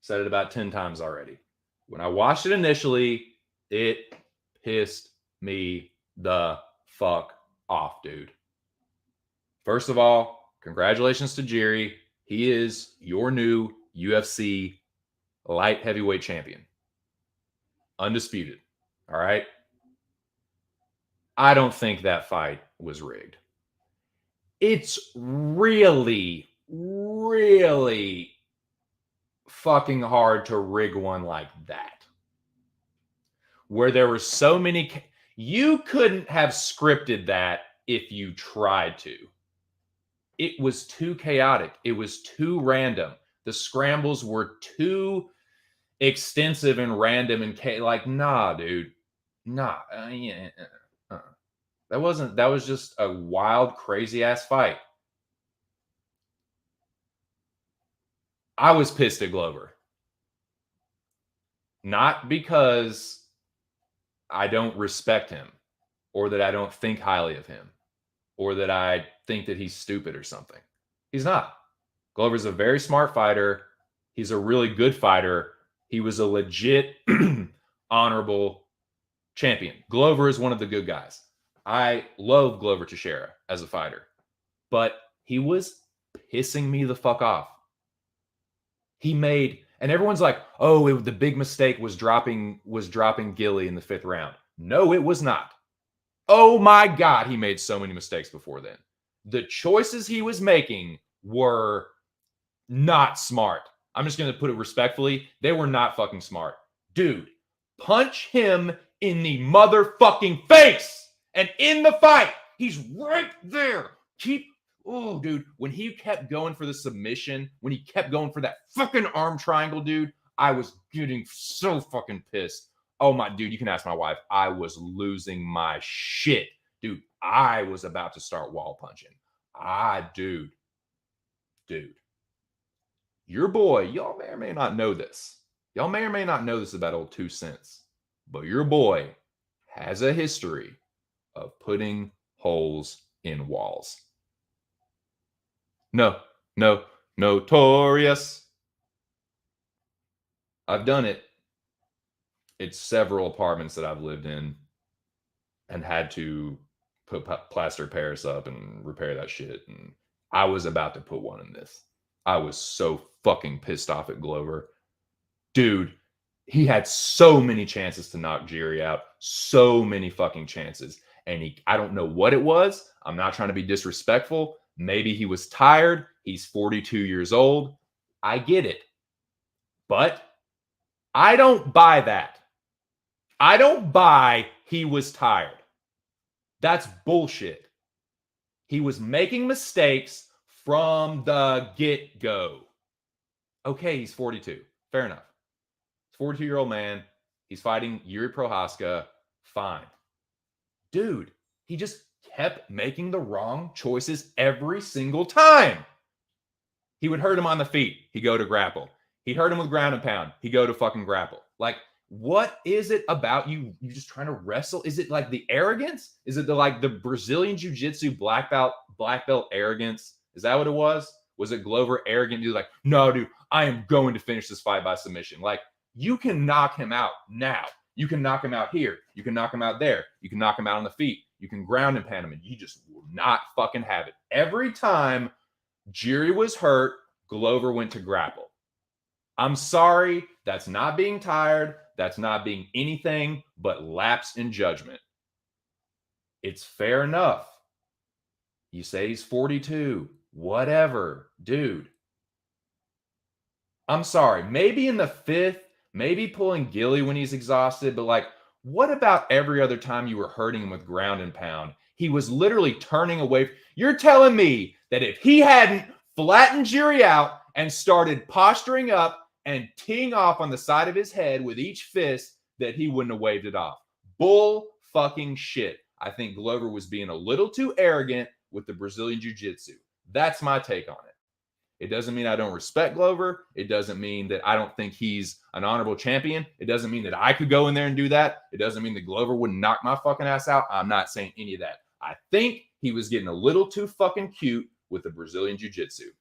Speaker 1: Said it about 10 times already. When I watched it initially, it pissed me the fuck off, dude. First of all, congratulations to Jerry. He is your new UFC light heavyweight champion. Undisputed. All right. I don't think that fight was rigged. It's really, really fucking hard to rig one like that. Where there were so many. You couldn't have scripted that if you tried to. It was too chaotic. It was too random. The scrambles were too extensive and random and like, nah, dude. Nah. That was just a wild, crazy ass fight. I was pissed at Glover. Not because I don't respect him or that I don't think highly of him or that I think that he's stupid or something. He's not. Glover's a very smart fighter. He's a really good fighter. He was a legit, honorable champion. Glover is one of the good guys. I love Glover Teixeira as a fighter, but he was pissing me the fuck off. And everyone's like, oh, the big mistake was dropping Gilly in the 5th round. No, it was not. Oh my God, he made so many mistakes before then. The choices he was making were not smart. I'm just going to put it respectfully. They were not fucking smart. Dude, punch him in the motherfucking face and in the fight. He's right there. Oh, dude, when he kept going for the submission, when he kept going for that fucking arm triangle, dude, I was getting so fucking pissed. Oh my dude, you can ask my wife. I was losing my shit. Dude, I was about to start wall punching. Dude. Your boy, y'all may or may not know this. Y'all may or may not know this about old 2 cents. But your boy has a history of putting holes in walls. No, notorious. I've done it. It's several apartments that I've lived in and had to put plaster Paris up and repair that shit. And I was about to put one in this. I was so fucking pissed off at Glover. Dude, he had so many chances to knock Jiri out. So many fucking chances. And I don't know what it was. I'm not trying to be disrespectful. Maybe he was tired. He's 42 years old. I get it. But I don't buy that. I don't buy he was tired. That's bullshit. He was making mistakes from the get-go. Okay, he's 42. Fair enough. 42-year-old man. He's fighting Yuri Prohaska. Fine. Dude, he just kept making the wrong choices every single time. He would hurt him on the feet. He'd go to grapple. He'd hurt him with ground and pound. He'd go to fucking grapple. Like, what is it about you? You just trying to wrestle? Is it like the arrogance? Is it the Brazilian Jiu-Jitsu black belt arrogance? Is that what it was? Was it Glover arrogant dude like, no, dude, I am going to finish this fight by submission? Like, you can knock him out now. You can knock him out here. You can knock him out there. You can knock him out on the feet. You can ground and pound him, and you just will not fucking have it. Every time Jiri was hurt, Glover went to grapple. I'm sorry. That's not being tired. That's not being anything but lapse in judgment. It's fair enough. You say he's 42. Whatever. Dude. I'm sorry. Maybe in the fifth, maybe pulling Gilly when he's exhausted, but like, what about every other time you were hurting him with ground and pound? He was literally turning away. You're telling me that if he hadn't flattened Jiri out and started posturing up and teeing off on the side of his head with each fist, that he wouldn't have waved it off. Bull fucking shit. I think Glover was being a little too arrogant with the Brazilian Jiu-Jitsu. That's my take on it. It doesn't mean I don't respect Glover. It doesn't mean that I don't think he's an honorable champion. It doesn't mean that I could go in there and do that. It doesn't mean that Glover wouldn't knock my fucking ass out. I'm not saying any of that. I think he was getting a little too fucking cute with the Brazilian Jiu-Jitsu.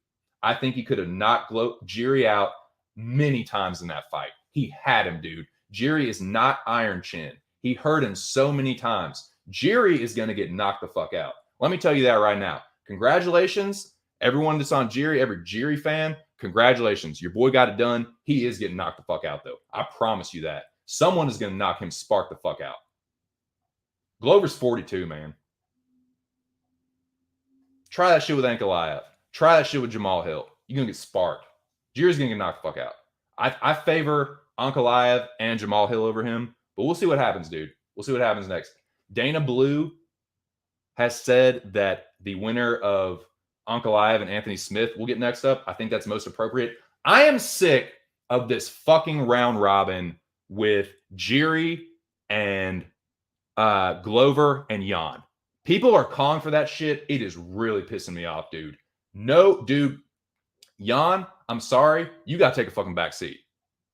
Speaker 1: I think he could have knocked Jiri out many times in that fight. He had him, dude. Jiri is not Iron Chin. He hurt him so many times. Jiri is going to get knocked the fuck out. Let me tell you that right now. Congratulations. Everyone that's on Jiri, every Jiri fan, congratulations. Your boy got it done. He is getting knocked the fuck out, though. I promise you that. Someone is going to knock him spark the fuck out. Glover's 42, man. Try that shit with Ankalaev. Try that shit with Jamal Hill. You're going to get sparked. Jiri's going to get knocked the fuck out. I favor Ankalaev and Jamal Hill over him, but we'll see what happens, dude. We'll see what happens next. Dana Blue has said that the winner of Ankalaev and Anthony Smith will get next up. I think that's most appropriate. I am sick of this fucking round robin with Jiri and Glover and Jan. People are calling for that shit. It is really pissing me off, dude. No, dude. Jan, I'm sorry. You got to take a fucking back seat.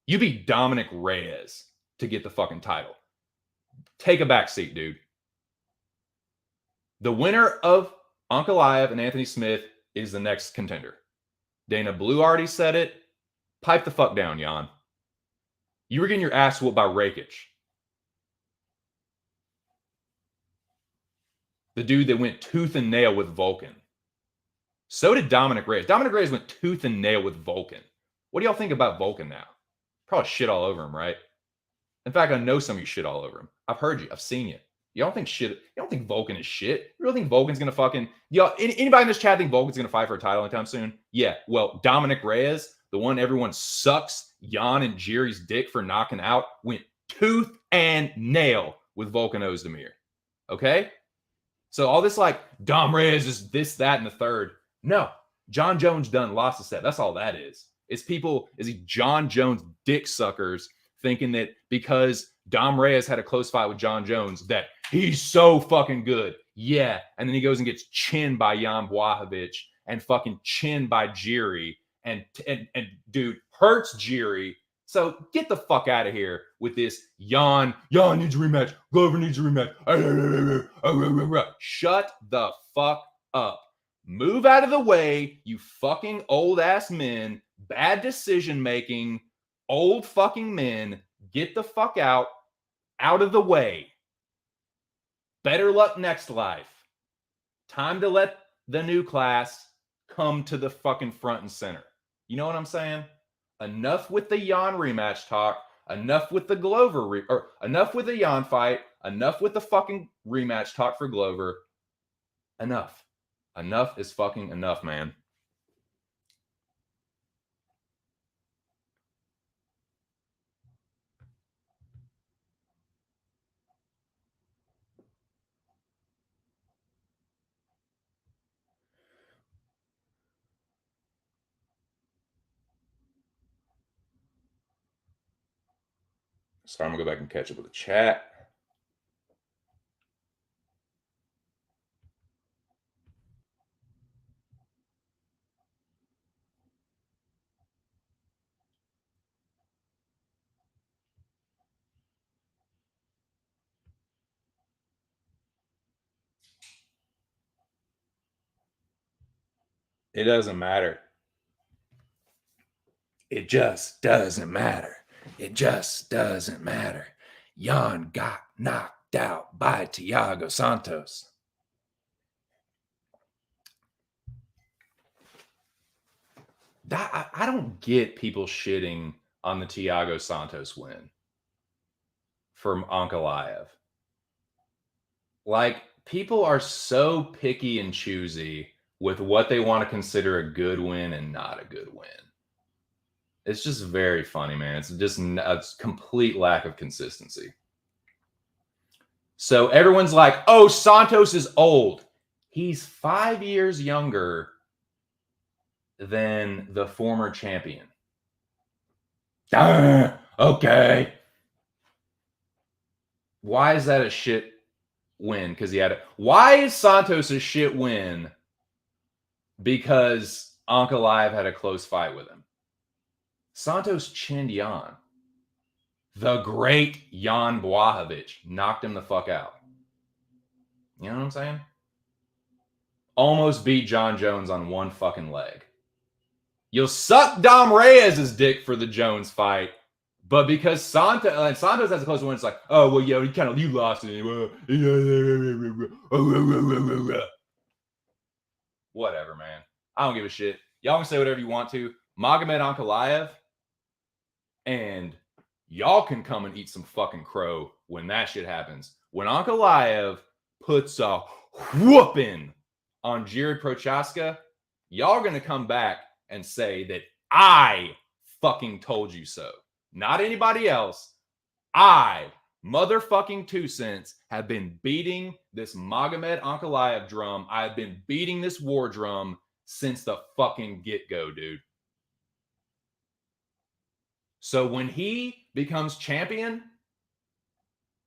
Speaker 1: You beat Dominic Reyes to get the fucking title. Take a back seat, dude. The winner of Ankalaev and Anthony Smith is the next contender. Dana Blue already said it. Pipe the fuck down, Jan. You were getting your ass whooped by Rakic. The dude that went tooth and nail with Vulcan. So did Dominic Reyes. Dominic Reyes went tooth and nail with Vulcan. What do y'all think about Vulcan now? Probably shit all over him, right? In fact, I know some of you shit all over him. I've heard you. I've seen you. You don't think shit. You don't think Vulcan is shit. You really think Vulcan's going to fucking... Y'all, anybody in this chat think Vulcan's going to fight for a title anytime soon? Yeah. Well, Dominic Reyes, the one everyone sucks Jan and Jiri's dick for knocking out, went tooth and nail with Vulcan Ozdemir. Okay? So all this like, Dom Reyes is this, that, and the third. No. John Jones done lost a step. That's all that is. It's people, is he John Jones dick suckers thinking that because Dom Reyes had a close fight with John Jones that he's so fucking good. Yeah. And then he goes and gets chinned by Jan Blachowicz and fucking chinned by Jiri and dude hurts Jiri. So get the fuck out of here with this Jan needs a rematch. Glover needs a rematch. Shut the fuck up. Move out of the way, you fucking old ass men. Bad decision making, old fucking men. Get the fuck out of the way. Better luck next life. Time to let the new class come to the fucking front and center. You know what I'm saying? Enough with the Jan rematch talk. Enough with the Glover enough with the Jan fight. Enough with the fucking rematch talk for Glover. Enough. Enough is fucking enough, man. So I'm gonna go back and catch up with the chat. It doesn't matter. It just doesn't matter. It just doesn't matter. Jan got knocked out by Thiago Santos. I don't get people shitting on the Thiago Santos win from Ankalaev. Like, people are so picky and choosy with what they want to consider a good win and not a good win. It's just very funny, man. It's just a complete lack of consistency. So everyone's like, oh, Santos is old. He's 5 years younger than the former champion. Okay. Why is that a shit win? Because he had it. Why is Santos a shit win? Because Ankalaev had a close fight with him. Santos chinned Jan. The great Jan Blachowicz knocked him the fuck out. You know what I'm saying? Almost beat John Jones on one fucking leg. You'll suck Dom Reyes' dick for the Jones fight, but because Santos has a close one, it's like, oh well, yeah, you lost it. Whatever, man. I don't give a shit. Y'all can say whatever you want to. Magomed Ankalaev, and y'all can come and eat some fucking crow when that shit happens. When Ankalaev puts a whooping on Jiri Prochaska, y'all are gonna come back and say that I fucking told you so. Not anybody else. I, motherfucking 2 cents, have been beating this Magomed Ankalaev drum. I've been beating this war drum since the fucking get-go, dude. So when he becomes champion,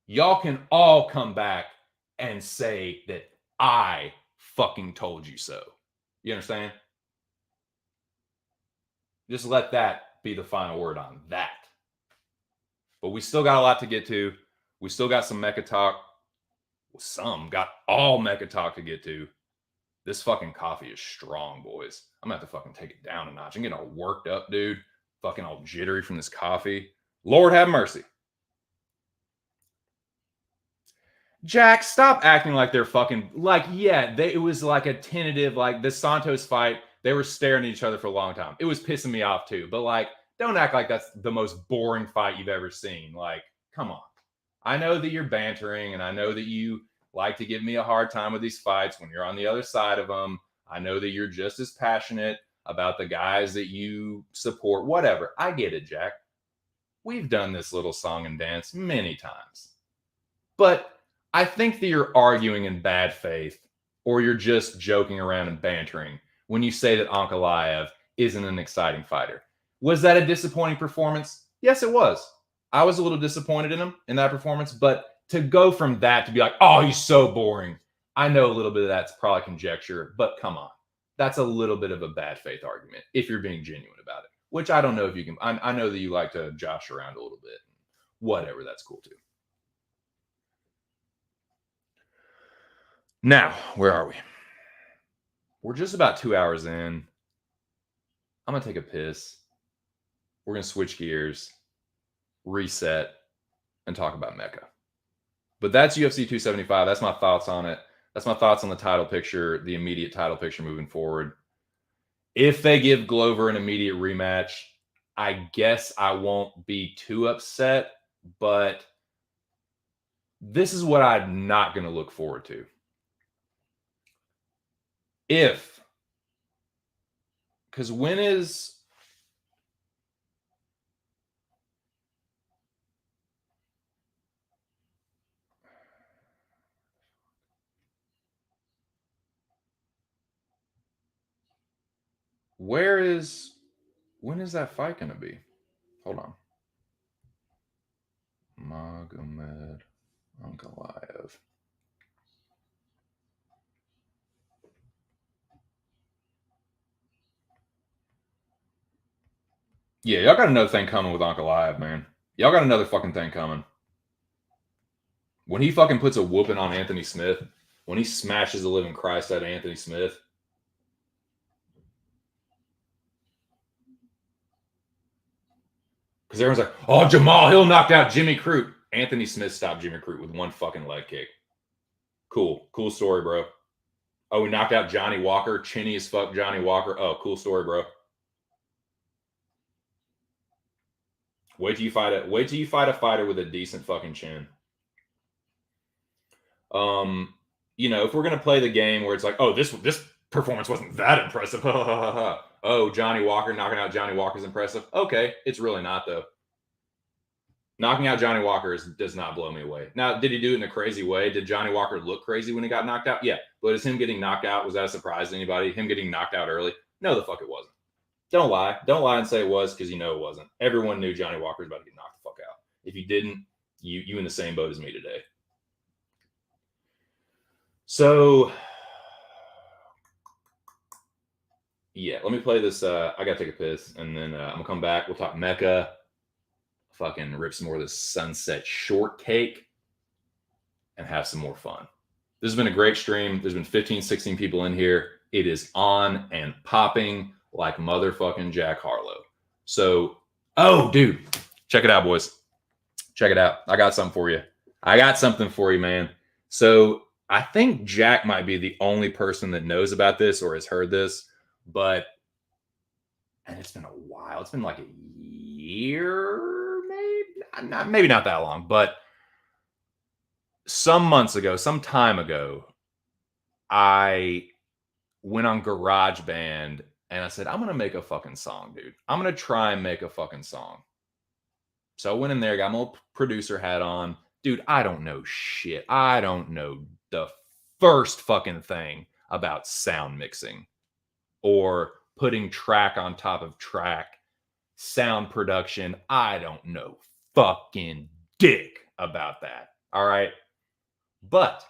Speaker 1: y'all can all come back and say that I fucking told you so. You understand? Just let that be the final word on that. But we still got a lot to get to. We still got some Mecca talk. Got all Mecca talk to get to. This fucking coffee is strong, boys. I'm gonna have to fucking take it down a notch. I'm getting all worked up, dude. Fucking all jittery from this coffee. Lord have mercy. Jack, stop acting like they're fucking it was like a tentative, like the Santos fight. They were staring at each other for a long time. It was pissing me off too. But don't act like that's the most boring fight you've ever seen. Come on. I know that you're bantering, and I know that you like to give me a hard time with these fights when you're on the other side of them. I know that you're just as passionate about the guys that you support. Whatever. I get it, Jack. We've done this little song and dance many times. But I think that you're arguing in bad faith, or you're just joking around and bantering when you say that Ankalaev isn't an exciting fighter. Was that a disappointing performance? Yes, it was. I was a little disappointed in him in that performance, but to go from that to be like, oh, he's so boring. I know a little bit of that's probably conjecture, but come on. That's a little bit of a bad faith argument if you're being genuine about it, which I don't know if you can. I know that you like to josh around a little bit. Whatever, that's cool too. Now, where are we? We're just about 2 hours in. I'm going to take a piss. We're going to switch gears, reset, and talk about Mecca. But that's UFC 275. That's my thoughts on it. That's my thoughts on the title picture, the immediate title picture moving forward. If they give Glover an immediate rematch, I guess I won't be too upset, but this is what I'm not going to look forward to. Because when is when is that fight going to be? Hold on. Magomed Ankalaev. Yeah, y'all got another thing coming with Ankalaev, man. Y'all got another fucking thing coming. When he fucking puts a whooping on Anthony Smith, when he smashes the living Christ out of Anthony Smith, because everyone's like, oh, Jamal Hill knocked out Jimmy Crute. Anthony Smith stopped Jimmy Crute with one fucking leg kick. Cool story, bro. Oh, he knocked out Johnny Walker, chinny as fuck Johnny Walker. Oh, cool story, bro. Wait till you fight a fighter with a decent fucking chin. If we're gonna play the game where it's like, oh, this performance wasn't that impressive. Oh, Johnny Walker knocking out Johnny Walker's impressive. Okay, it's really not though. Knocking out Johnny Walker does not blow me away. Now, did he do it in a crazy way? Did Johnny Walker look crazy when he got knocked out? Yeah, but is him getting knocked out, was that a surprise to anybody? Him getting knocked out early? No, the fuck it wasn't. Don't lie and say it was, because you know it wasn't. Everyone knew Johnny Walker was about to get knocked the fuck out. If you didn't, you in the same boat as me today. So, yeah, let me play this. I gotta take a piss, and then I'm gonna come back. We'll talk Mecca. Fucking rip some more of this sunset shortcake, and have some more fun. This has been a great stream. There's been 15, 16 people in here. It is on and popping like motherfucking Jack Harlow. So, oh, dude, check it out, boys. Check it out. I got something for you. Man. So I think Jack might be the only person that knows about this or has heard this, and it's been a while. It's been like a year, maybe not that long, but some time ago, I went on GarageBand and I said, I'm going to make a fucking song, dude. I'm going to try and make a fucking song. So I went in there, got my old producer hat on. Dude, I don't know shit. I don't know the first fucking thing about sound mixing or putting track on top of track, sound production. I don't know fucking dick about that. All right. But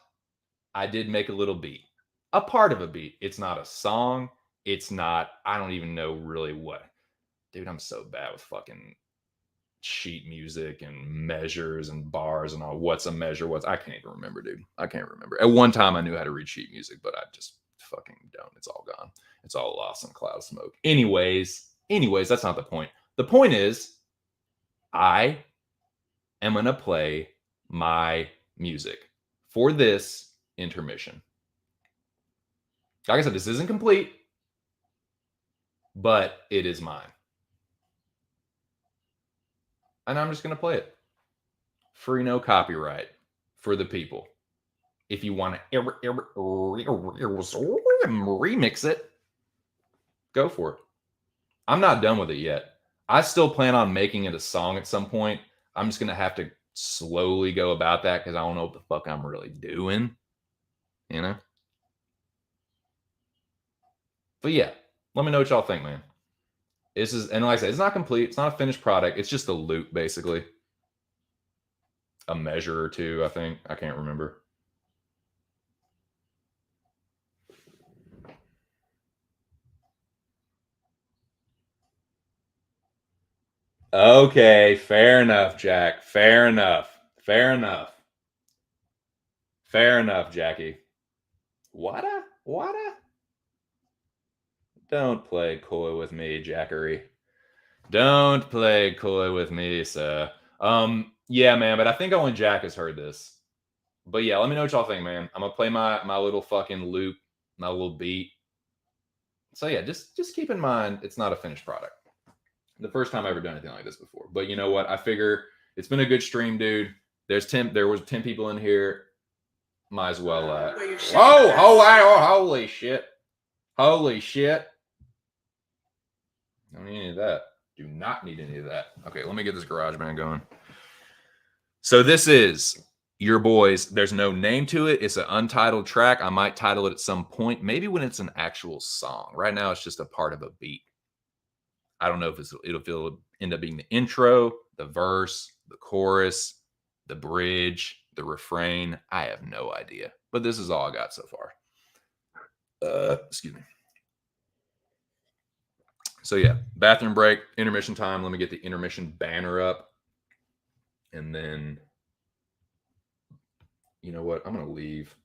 Speaker 1: I did make a little beat, a part of a beat. It's not a song. I don't even know really what. Dude, I'm so bad with fucking sheet music and measures and bars and all. What's a measure? I can't even remember, dude. I can't remember. At one time I knew how to read sheet music, but I just fucking don't. It's all gone. It's all lost in a cloud of smoke. Anyways, that's not the point. The point is, I am going to play my music for this intermission. Like I said, this isn't complete, but it is mine. And I'm just going to play it. Free, no copyright for the people. If you want to remix it, go for it. I'm not done with it yet. I still plan on making it a song at some point. I'm just going to have to slowly go about that because I don't know what the fuck I'm really doing. You know? But yeah, let me know what y'all think, man. This is, and like I said, it's not complete. It's not a finished product. It's just a loop, basically. A measure or two, I think. I can't remember. Okay, fair enough, Jack. Fair enough. Fair enough. Fair enough, Jackie. Wada? Wada? Don't play coy with me, Jackery. Don't play coy with me, sir. Yeah, man, but I think only Jack has heard this. But yeah, let me know what y'all think, man. I'm gonna play my little fucking loop, my little beat. So yeah, just keep in mind it's not a finished product. The first time I ever done anything like this before. But you know what? I figure it's been a good stream, dude. There was 10 people in here. Might as well holy shit. Holy shit. Don't need any of that. Do not need any of that. Okay, let me get this garage band going. So this is your boys. There's no name to it. It's an untitled track. I might title it at some point, maybe when it's an actual song. Right now, it's just a part of a beat. I don't know if it'll end up being the intro, the verse, the chorus, the bridge, the refrain. I have no idea. But this is all I got so far. Excuse me. So yeah, bathroom break, intermission time. Let me get the intermission banner up. And then, you know what? I'm going to leave.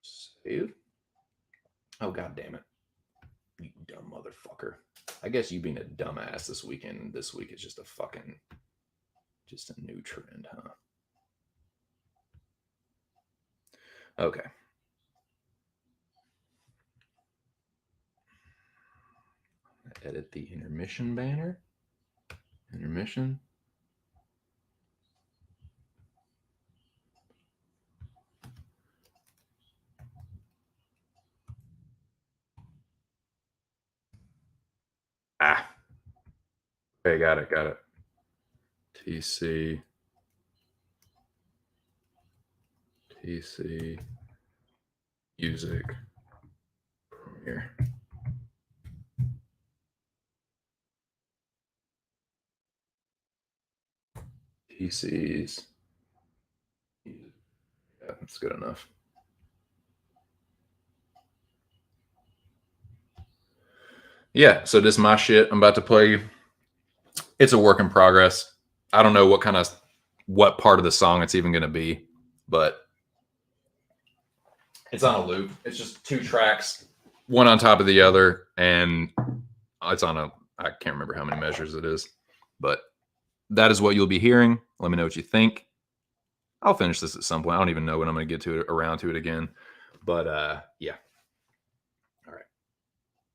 Speaker 1: Save. Oh, God damn it. You dumb motherfucker. I guess you being a dumbass this weekend, this week is just just a new trend, huh? Okay. Edit the intermission banner. Intermission. Ah. Okay, got it. TC. Music. Premiere. TC's. Yeah, that's good enough. Yeah, so this is my shit I'm about to play you. It's a work in progress. I don't know what part of the song it's even going to be, but it's on a loop. It's just 2 tracks, one on top of the other, and it's on I can't remember how many measures it is, but that is what you'll be hearing. Let me know what you think. I'll finish this at some point. I don't even know when I'm going to get around to it again, but yeah. All right,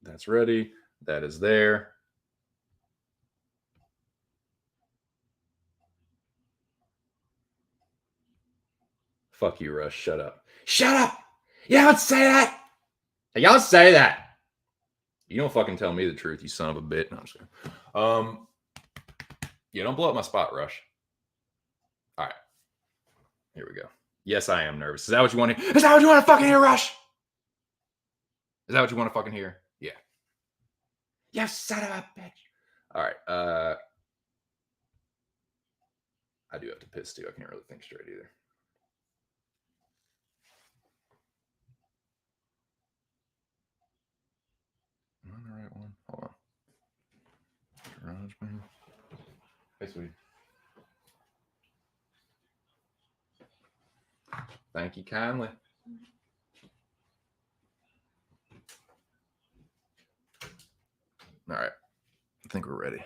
Speaker 1: that's ready. That is there. Fuck you, Rush. Shut up. Shut up. You don't say that. You don't say that. You don't fucking tell me the truth, you son of a bitch. No, I'm just kidding. Yeah, don't blow up my spot, Rush. All right. Here we go. Yes, I am nervous. Is that what you want to hear? Is that what you want to fucking hear, Rush? Is that what you want to fucking hear? Yeah. You son of a bitch. All right. I do have to piss too. I can't really think straight either. Am I on the right one? Hold on. Garage band. Hey, sweetie. Thank you kindly. All right. I think we're ready.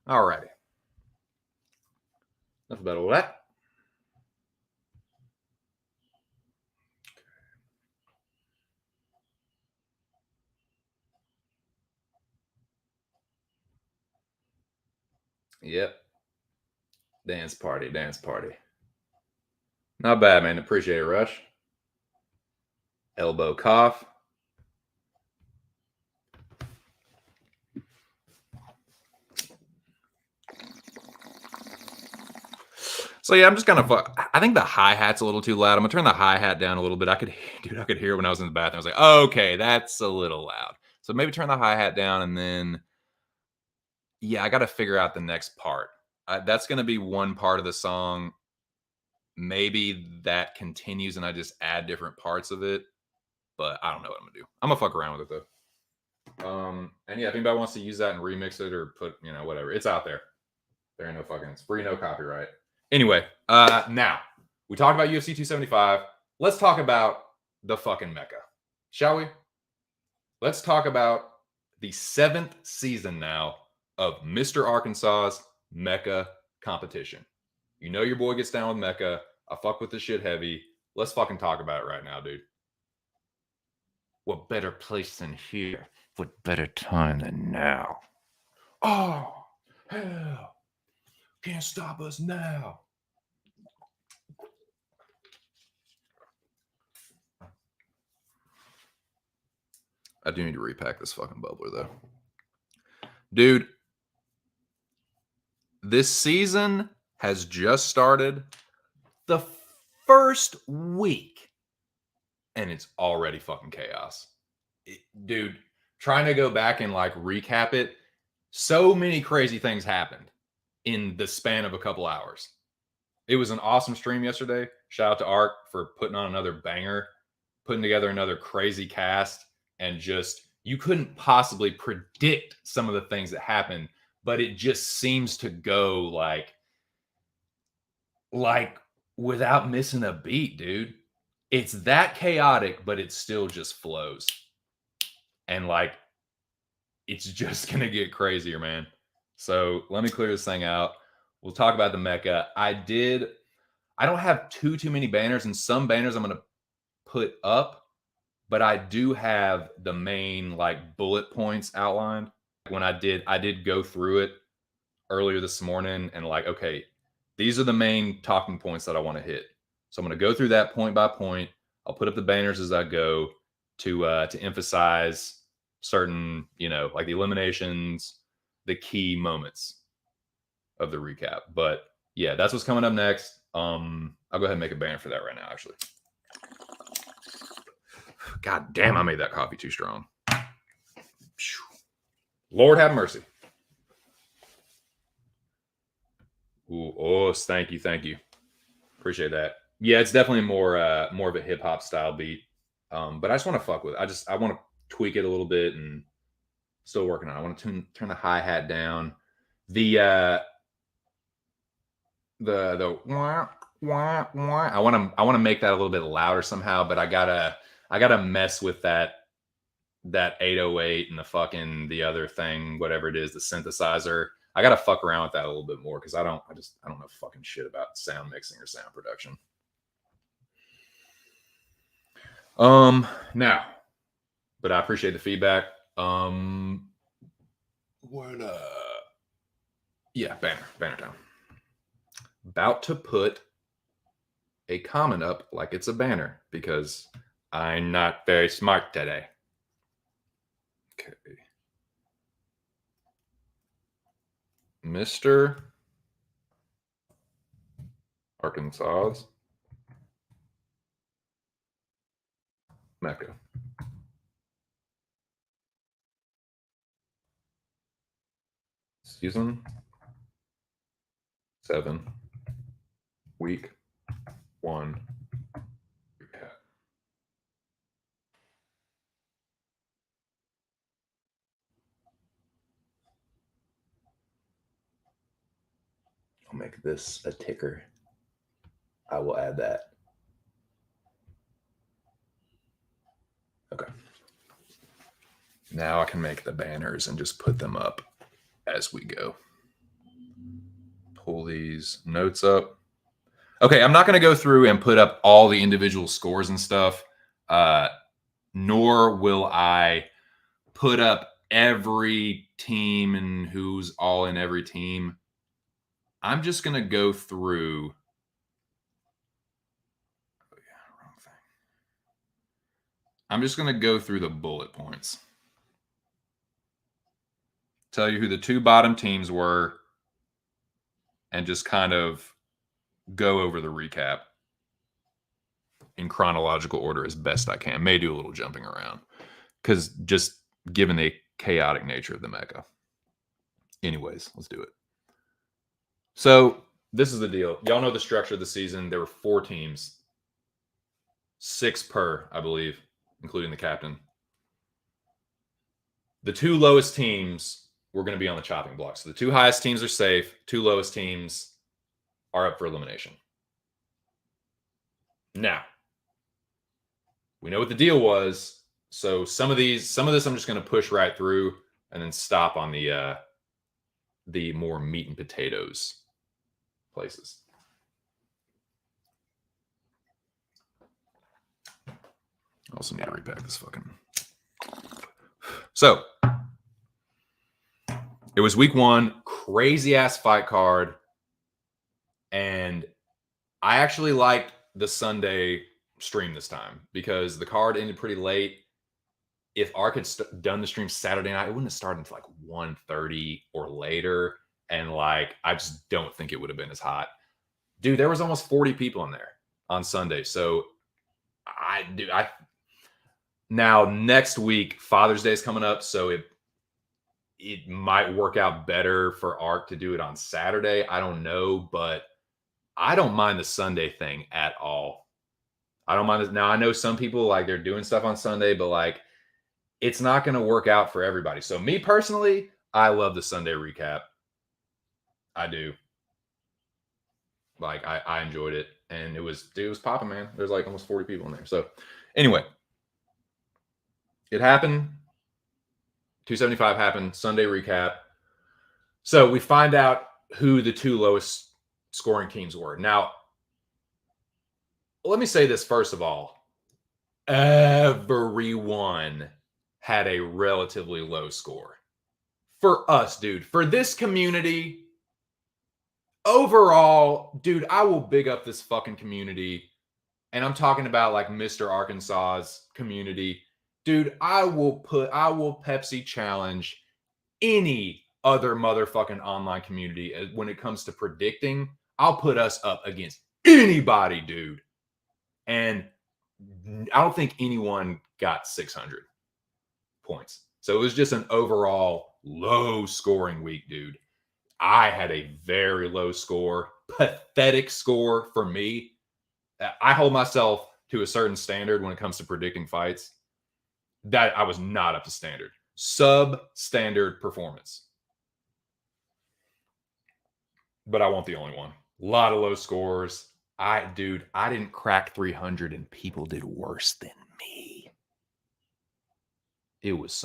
Speaker 1: All righty. Enough about all that. Yep. Dance party, dance party. Not bad, man. Appreciate it, Rush. Elbow cough. So yeah, I'm just kind of. I think the hi-hat's a little too loud. I'm gonna turn the hi-hat down a little bit. I could hear it when I was in the bathroom. I was like, oh, okay, that's a little loud. So maybe turn the hi-hat down, and then yeah, I got to figure out the next part. That's gonna be one part of the song. Maybe that continues, and I just add different parts of it. But I don't know what I'm gonna do. I'm gonna fuck around with it though. And yeah, if anybody wants to use that and remix it or put, whatever, it's out there. There ain't no fucking, it's free, no copyright. Anyway, now we talked about UFC 275. Let's talk about the fucking Mecca, shall we? Let's talk about the 7th season now of Mr. Arkansas's Mecca competition. You know your boy gets down with Mecca. I fuck with this shit heavy. Let's fucking talk about it right now, dude. What better place than here? What better time than now? Oh, hell. Can't stop us now. I do need to repack this fucking bubbler, though. Dude, this season has just started the first week, and it's already fucking chaos. Dude, trying to go back and like recap it, so many crazy things happened in the span of a couple hours. It was an awesome stream yesterday. Shout out to ARK for putting on another banger, putting together another crazy cast, and just, you couldn't possibly predict some of the things that happened, but it just seems to go like without missing a beat, dude. It's that chaotic, but it still just flows. And like, it's just going to get crazier, man. So let me clear this thing out. We'll talk about the Mecca. I don't have too many banners, and some banners I'm going to put up, but I do have the main like bullet points outlined. When I did go through it earlier this morning and like, okay, these are the main talking points that I want to hit. So I'm going to go through that point by point. I'll put up the banners as I go to emphasize certain, like the eliminations, the key moments of the recap. But yeah, that's what's coming up next. I'll go ahead and make a banner for that right now, actually. God damn, I made that coffee too strong. Lord have mercy. Ooh, oh, thank you. Appreciate that. Yeah, it's definitely more of a hip hop style beat. But I just want to fuck with it. I want to tweak it a little bit and still working on it. I want to turn the hi hat down. The the wah, wah, wah. I want to make that a little bit louder somehow, but I gotta mess with that 808 and the other thing, whatever it is, the synthesizer. I gotta fuck around with that a little bit more because I don't know fucking shit about sound mixing or sound production. Now, but I appreciate the feedback. What yeah, banner down. About to put a comment up like it's a banner because I'm not very smart today. Okay. Mr. Arkansas's Mecca. Season 7, week 1 recap. I'll make this a ticker. I will add that. Okay. Now I can make the banners and just put them up as we go. Pull these notes up. Okay, I'm not going to go through and put up all the individual scores and stuff, nor will I put up every team and who's all in every team. I'm just going to go through. Oh, yeah, wrong thing. I'm just going to go through the bullet points. Tell you who the 2 bottom teams were and just kind of go over the recap in chronological order as best I can. May do a little jumping around because just given the chaotic nature of the Mecca. Anyways, let's do it. So this is the deal. Y'all know the structure of the season. There were 4 teams, 6 per, I believe, including the captain. The 2 lowest teams were going to be on the chopping block. So the 2 highest teams are safe. 2 lowest teams are up for elimination. Now, we know what the deal was. So some of this I'm just going to push right through and then stop on the more meat and potatoes places. I also need to repack this fucking. So it was week 1, crazy ass fight card, and I actually liked the Sunday stream this time because the card ended pretty late. If ARK had done the stream Saturday night, it wouldn't have started until like 1:30 or later. And like, I just don't think it would have been as hot. Dude, there was almost 40 people in there on Sunday. So now next week, Father's Day is coming up. So it might work out better for ARK to do it on Saturday. I don't know, but I don't mind the Sunday thing at all. I don't mind this. Now I know some people like they're doing stuff on Sunday, but like it's not going to work out for everybody. So me personally, I love the Sunday recap. I do. Like I enjoyed it, and it was popping, man. There's like almost 40 people in there. So anyway, it happened. 275 happened. Sunday recap. So we find out who the 2 lowest scoring teams were. Now, let me say this first of all. Everyone had a relatively low score. For us, dude. For this community, overall, dude, I will big up this fucking community. And I'm talking about like Mr. Arkansas's community. Dude, I will Pepsi challenge any other motherfucking online community when it comes to predicting. I'll put us up against anybody, dude. And I don't think anyone got 600 points. So it was just an overall low scoring week, dude. I had a very low score, pathetic score for me. I hold myself to a certain standard when it comes to predicting fights. That I was not up to standard. Substandard performance. But I won't the only one. A lot of low scores. Dude, I didn't crack 300 and people did worse than me. It was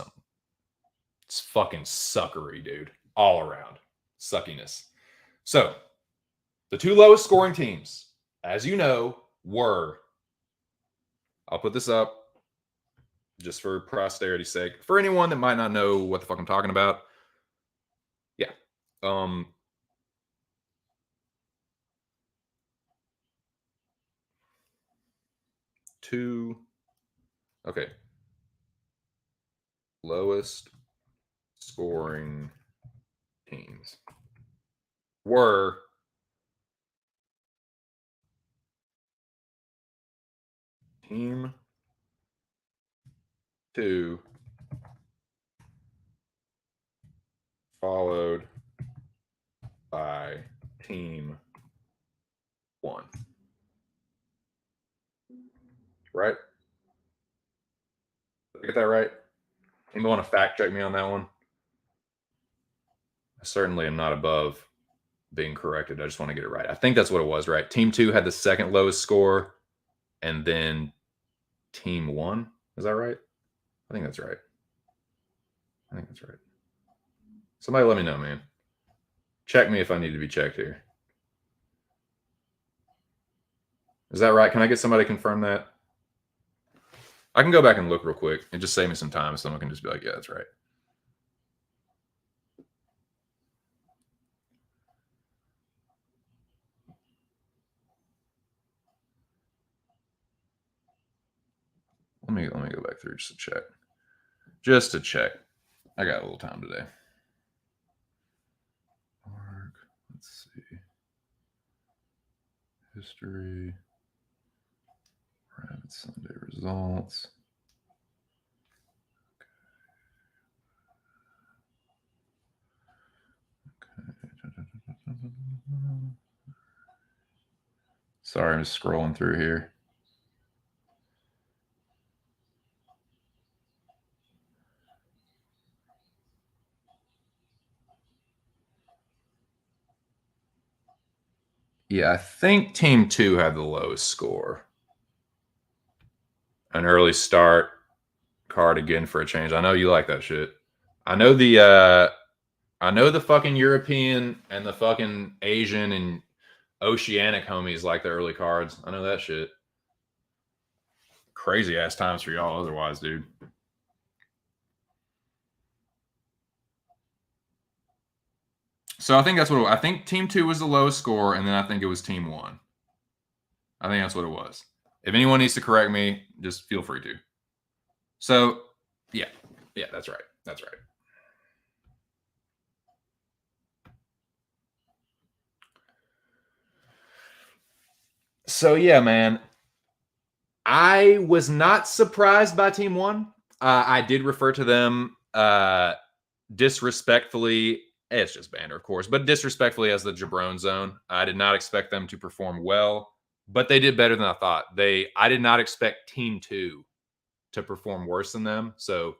Speaker 1: it's fucking suckery, dude. All around. Suckiness. So, the two lowest scoring teams, as you know, were, I'll put this up just for posterity's sake. For anyone that might not know what the fuck I'm talking about. Yeah. Okay. Lowest scoring teams were Team 2 followed by Team 1. Right? Did I get that right? Anybody want to fact check me on that one? I certainly am not above being corrected. I just want to get it right. I think that's what it was, right? Team 2 had the second lowest score, and then Team 1. Is that right? I think that's right. Somebody let me know, man. Check me if I need to be checked here. Is that right? Can I get somebody to confirm that? I can go back and look real quick and just save me some time. Someone can just be like, yeah, that's right. Let me go back through just to check. Just to check. I got a little time today. ARK. Let's see. History. Rabbit Sunday results. Okay. Sorry, I'm just scrolling through here. Yeah, I think Team 2 had the lowest score. An early start card again for a change. I know you like that shit. I know the fucking European and the fucking Asian and Oceanic homies like the early cards. I know that shit. Crazy ass times for y'all otherwise, dude. So I think Team 2 was the lowest score, and then I think it was Team 1. I think that's what it was. If anyone needs to correct me, just feel free to. So, yeah, that's right. That's right. So yeah, man, I was not surprised by Team 1. I did refer to them disrespectfully. It's just banter, of course, but disrespectfully as the Jabron zone. I did not expect them to perform well, but they did better than I thought. I did not expect Team 2 to perform worse than them. So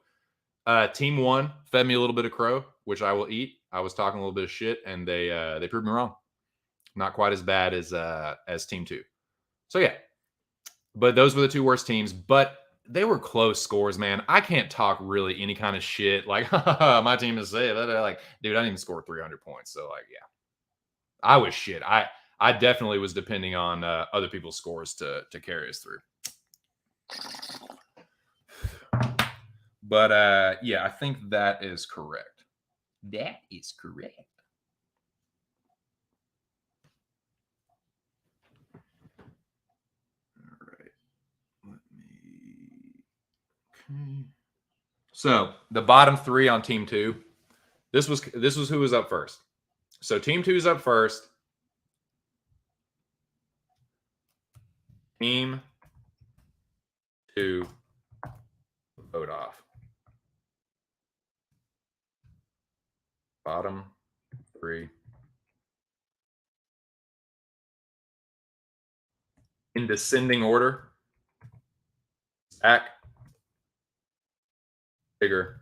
Speaker 1: Team 1 fed me a little bit of crow, which I will eat. I was talking a little bit of shit, and they proved me wrong. Not quite as bad as Team 2. So yeah, but those were the two worst teams. But they were close scores, man. I can't talk really any kind of shit like my team is safe. Like, dude, I didn't even score 300 points. So like, yeah, I was shit. I definitely was depending on other people's scores to carry us through. But yeah, I think that is correct. That is correct. All right. Let me. Okay. So the bottom three on Team 2. This was who was up first. So Team 2 is up first. Team 2 vote off. Bottom 3. in descending order. Zach, Tigger,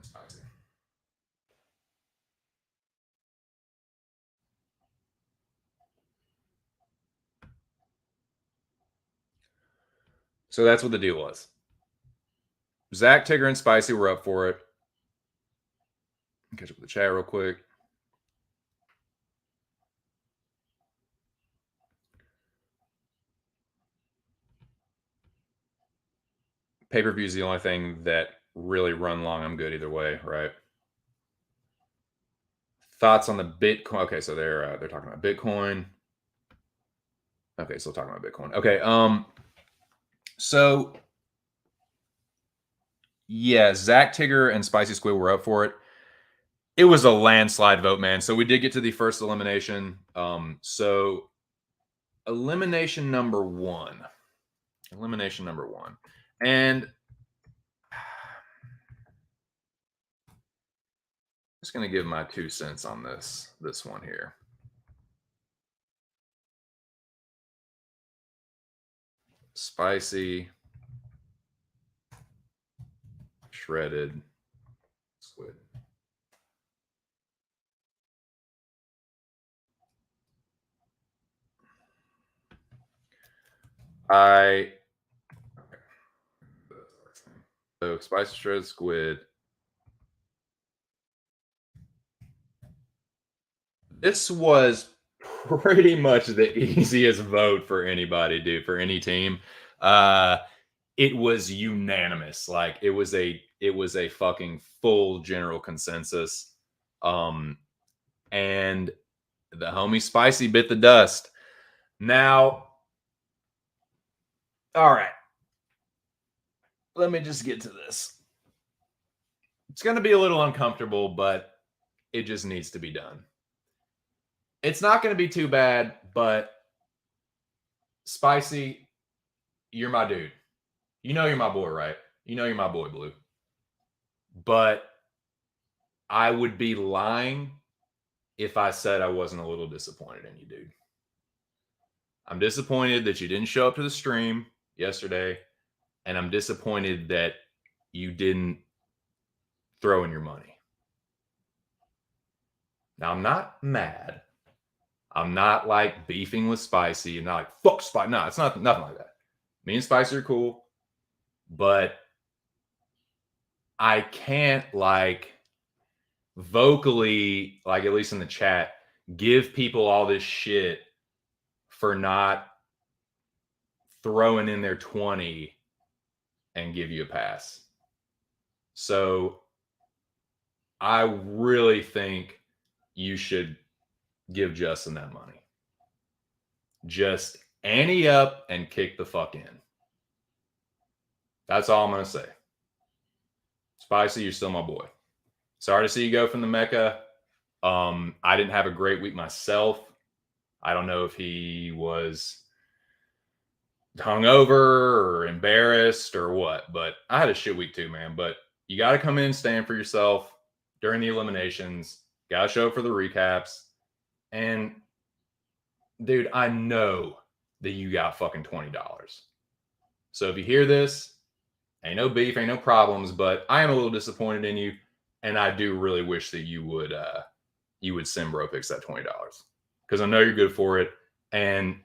Speaker 1: Spicy. So that's what the deal was. Zach, Tigger, and Spicy were up for it. Catch up with the chat real quick. Pay-per-view is the only thing that really run long. I'm good either way, right? Thoughts on the Bitcoin? Okay, so they're talking about Bitcoin. Okay, still talking about Bitcoin. Okay, so yeah, Zach, Tigger, and Spicy Squid were up for it. It was a landslide vote, man. So we did get to the first elimination. So elimination number one. Elimination number one. And I'm just gonna give my 2 cents on this one here. Spicy, shredded squid. So spicy shredded squid. This was pretty much the easiest vote for anybody, dude, for any team. It was unanimous. Like it was a fucking full general consensus. And the homie Spicy bit the dust. Now, all right. Let me just get to this. It's going to be a little uncomfortable, but it just needs to be done. It's not going to be too bad, but Spicy, you're my dude. You know you're my boy, right? You know you're my boy, Blue. But I would be lying if I said I wasn't a little disappointed in you, dude. I'm disappointed that you didn't show up to the stream yesterday, and I'm disappointed that you didn't throw in your money. Now, I'm not mad. I'm not like beefing with Spicy. I'm not like, fuck Spicy. No, it's nothing like that. Me and Spicy are cool, but I can't like vocally, like at least in the chat, give people all this shit for not throwing in their 20 and give you a pass. So I really think you should give Justin that money. Just ante up and kick the fuck in. That's all I'm going to say. Spicy, you're still my boy. Sorry to see you go from the Mecca. I didn't have a great week myself. I don't know if he was hungover or embarrassed or what, but I had a shit week too, man. But you got to come in, stand for yourself during the eliminations. Got to show up for the recaps. And dude, I know that you got fucking $20. So if you hear this, ain't no beef, ain't no problems, but I am a little disappointed in you. And I do really wish that you would send Bro Picks that $20 because I know you're good for it. And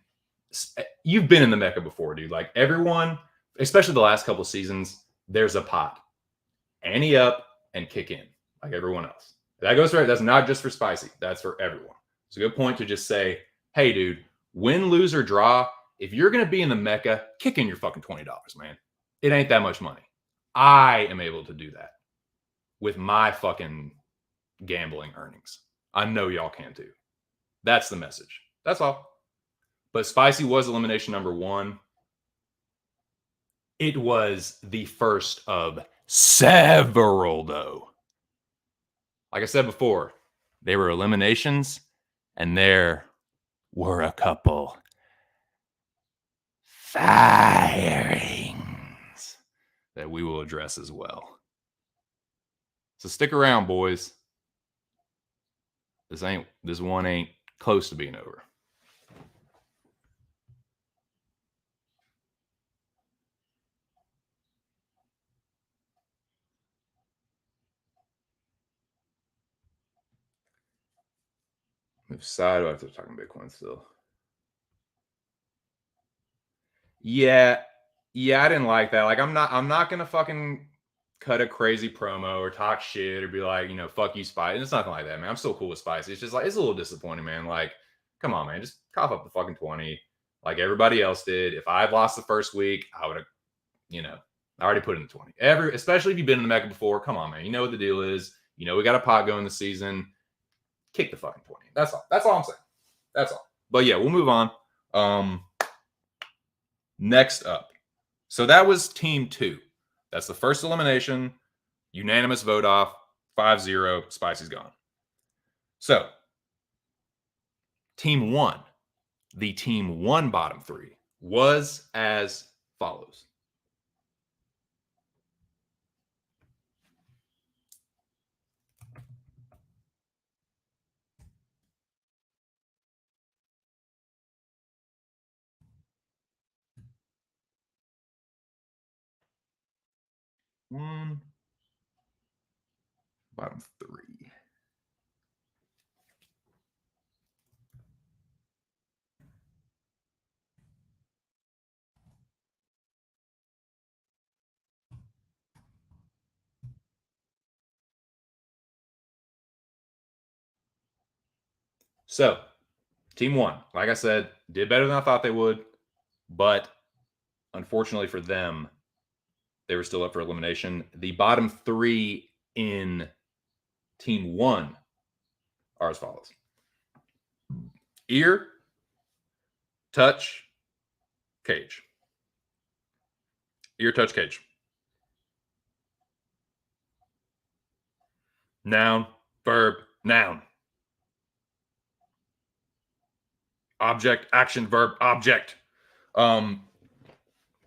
Speaker 1: you've been in the Mecca before, dude. Like everyone, especially the last couple seasons, there's a pot. Ante up and kick in like everyone else. That goes right. That's not just for Spicy. That's for everyone. It's a good point to just say, hey, dude, win, lose, or draw, if you're going to be in the Mecca, kick in your fucking $20, man. It ain't that much money. I am able to do that with my fucking gambling earnings. I know y'all can too. That's the message. That's all. But Spicy was elimination number one. It was the first of several, though. Like I said before, they were eliminations, and there were a couple firings that we will address as well. So stick around, boys. This one ain't close to being over. Move side. I have to talk about Bitcoin still. Yeah, yeah, I didn't like that. Like, I'm not gonna fucking cut a crazy promo or talk shit or be like, fuck you, Spicy. It's nothing like that, man. I'm still cool with Spicy. It's just like it's a little disappointing, man. Like, come on, man, just cough up the fucking 20, like everybody else did. If I had lost the first week, I would have, I already put in the 20. Especially if you've been in the Mecca before. Come on, man. You know what the deal is. We got a pot going this season. Kick the fucking 20. That's all. That's all I'm saying. That's all. But yeah, we'll move on. Next up. So that was team 2. That's the first elimination. Unanimous vote off. 5-0. Spicy's gone. So team 1, the team 1 bottom 3 was as follows. One, bottom 3. So, team 1, like I said, did better than I thought they would, but unfortunately for them, they were still up for elimination. The bottom 3 in team 1 are as follows: ear, touch, cage. Ear, touch, cage. Noun, verb, noun. Object, action, verb, object.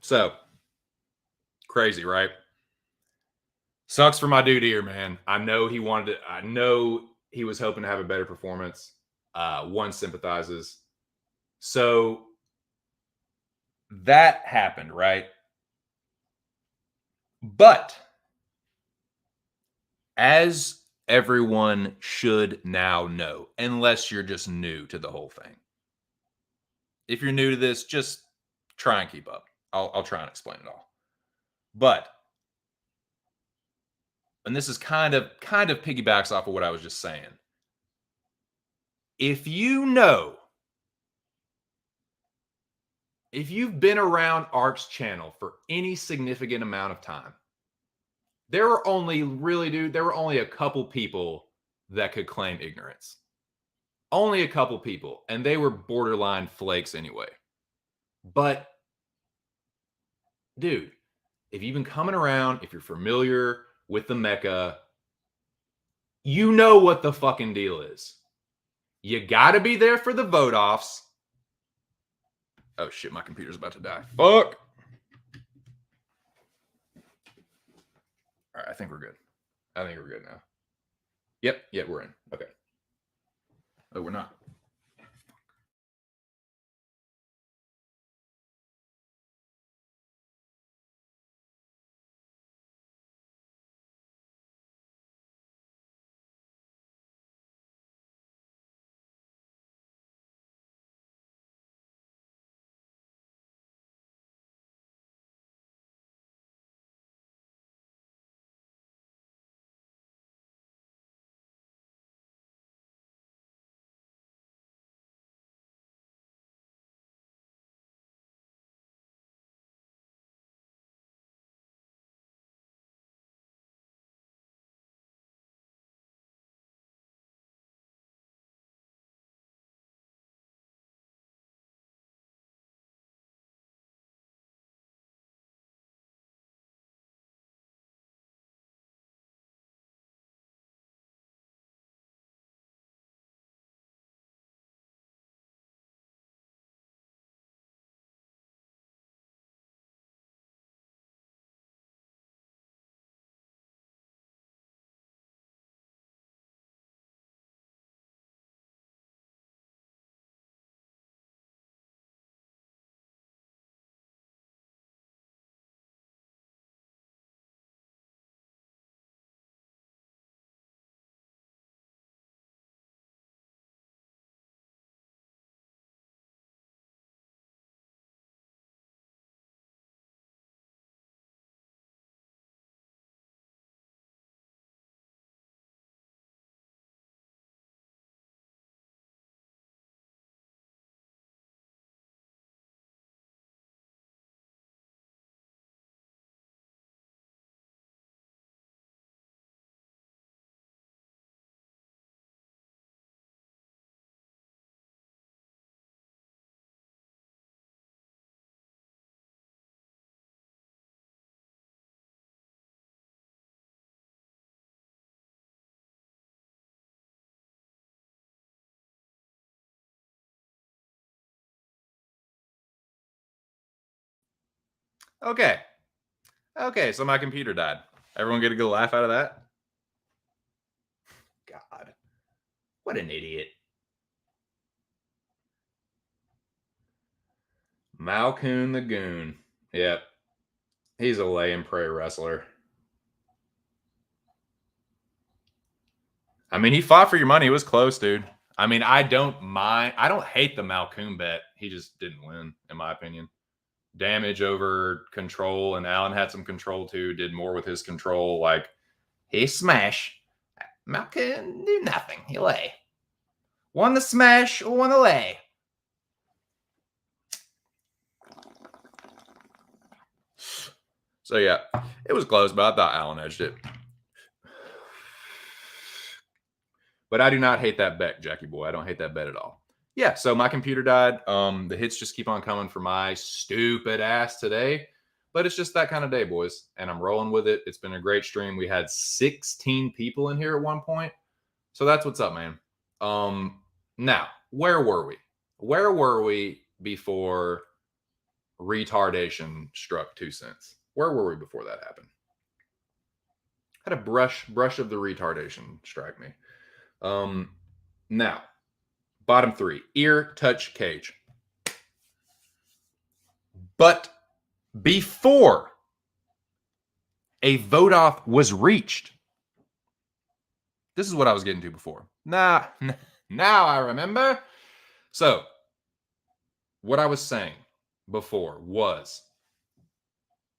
Speaker 1: So crazy, right? Sucks for my dude here, man. I know he wanted it. I know he was hoping to have a better performance. One sympathizes. So that happened, right? But as everyone should now know, unless you're just new to the whole thing. If you're new to this, just try and keep up. I'll try and explain it all. But, and this is kind of piggybacks off of what I was just saying. If you've been around ARK's channel for any significant amount of time, there were only a couple people that could claim ignorance. Only a couple people, and they were borderline flakes anyway. But, dude, if you've been coming around, if you're familiar with the Mecca, you know what the fucking deal is. You gotta be there for the vote offs. Oh shit, my computer's about to die. Fuck. All right, I think we're good. I think we're good now. Yep, we're in. Okay. Oh, we're not. Okay. Okay, so my computer died. Everyone get a good laugh out of that? God. What an idiot. Malcoon the Goon. Yep. He's a lay and pray wrestler. I mean, he fought for your money. It was close, dude. I mean, I don't mind. I don't hate the Malcoon bet. He just didn't win, in my opinion. Damage over control, and Allen had some control too. Did more with his control. Like he smash. Malcoon do nothing. He lay. Won the smash, won the lay. So yeah, it was close, but I thought Allen edged it. But I do not hate that bet, Jackie boy. I don't hate that bet at all. Yeah, so my computer died. The hits just keep on coming for my stupid ass today. But it's just that kind of day, boys. And I'm rolling with it. It's been a great stream. We had 16 people in here at one point. So that's what's up, man. Now, where were we? Where were we before retardation struck 2 cents? Where were we before that happened? Had a brush of the retardation strike me. Now, bottom 3, ear, touch, cage. But before a vote off was reached, this is what I was getting to before. Now I remember. So, what I was saying before was,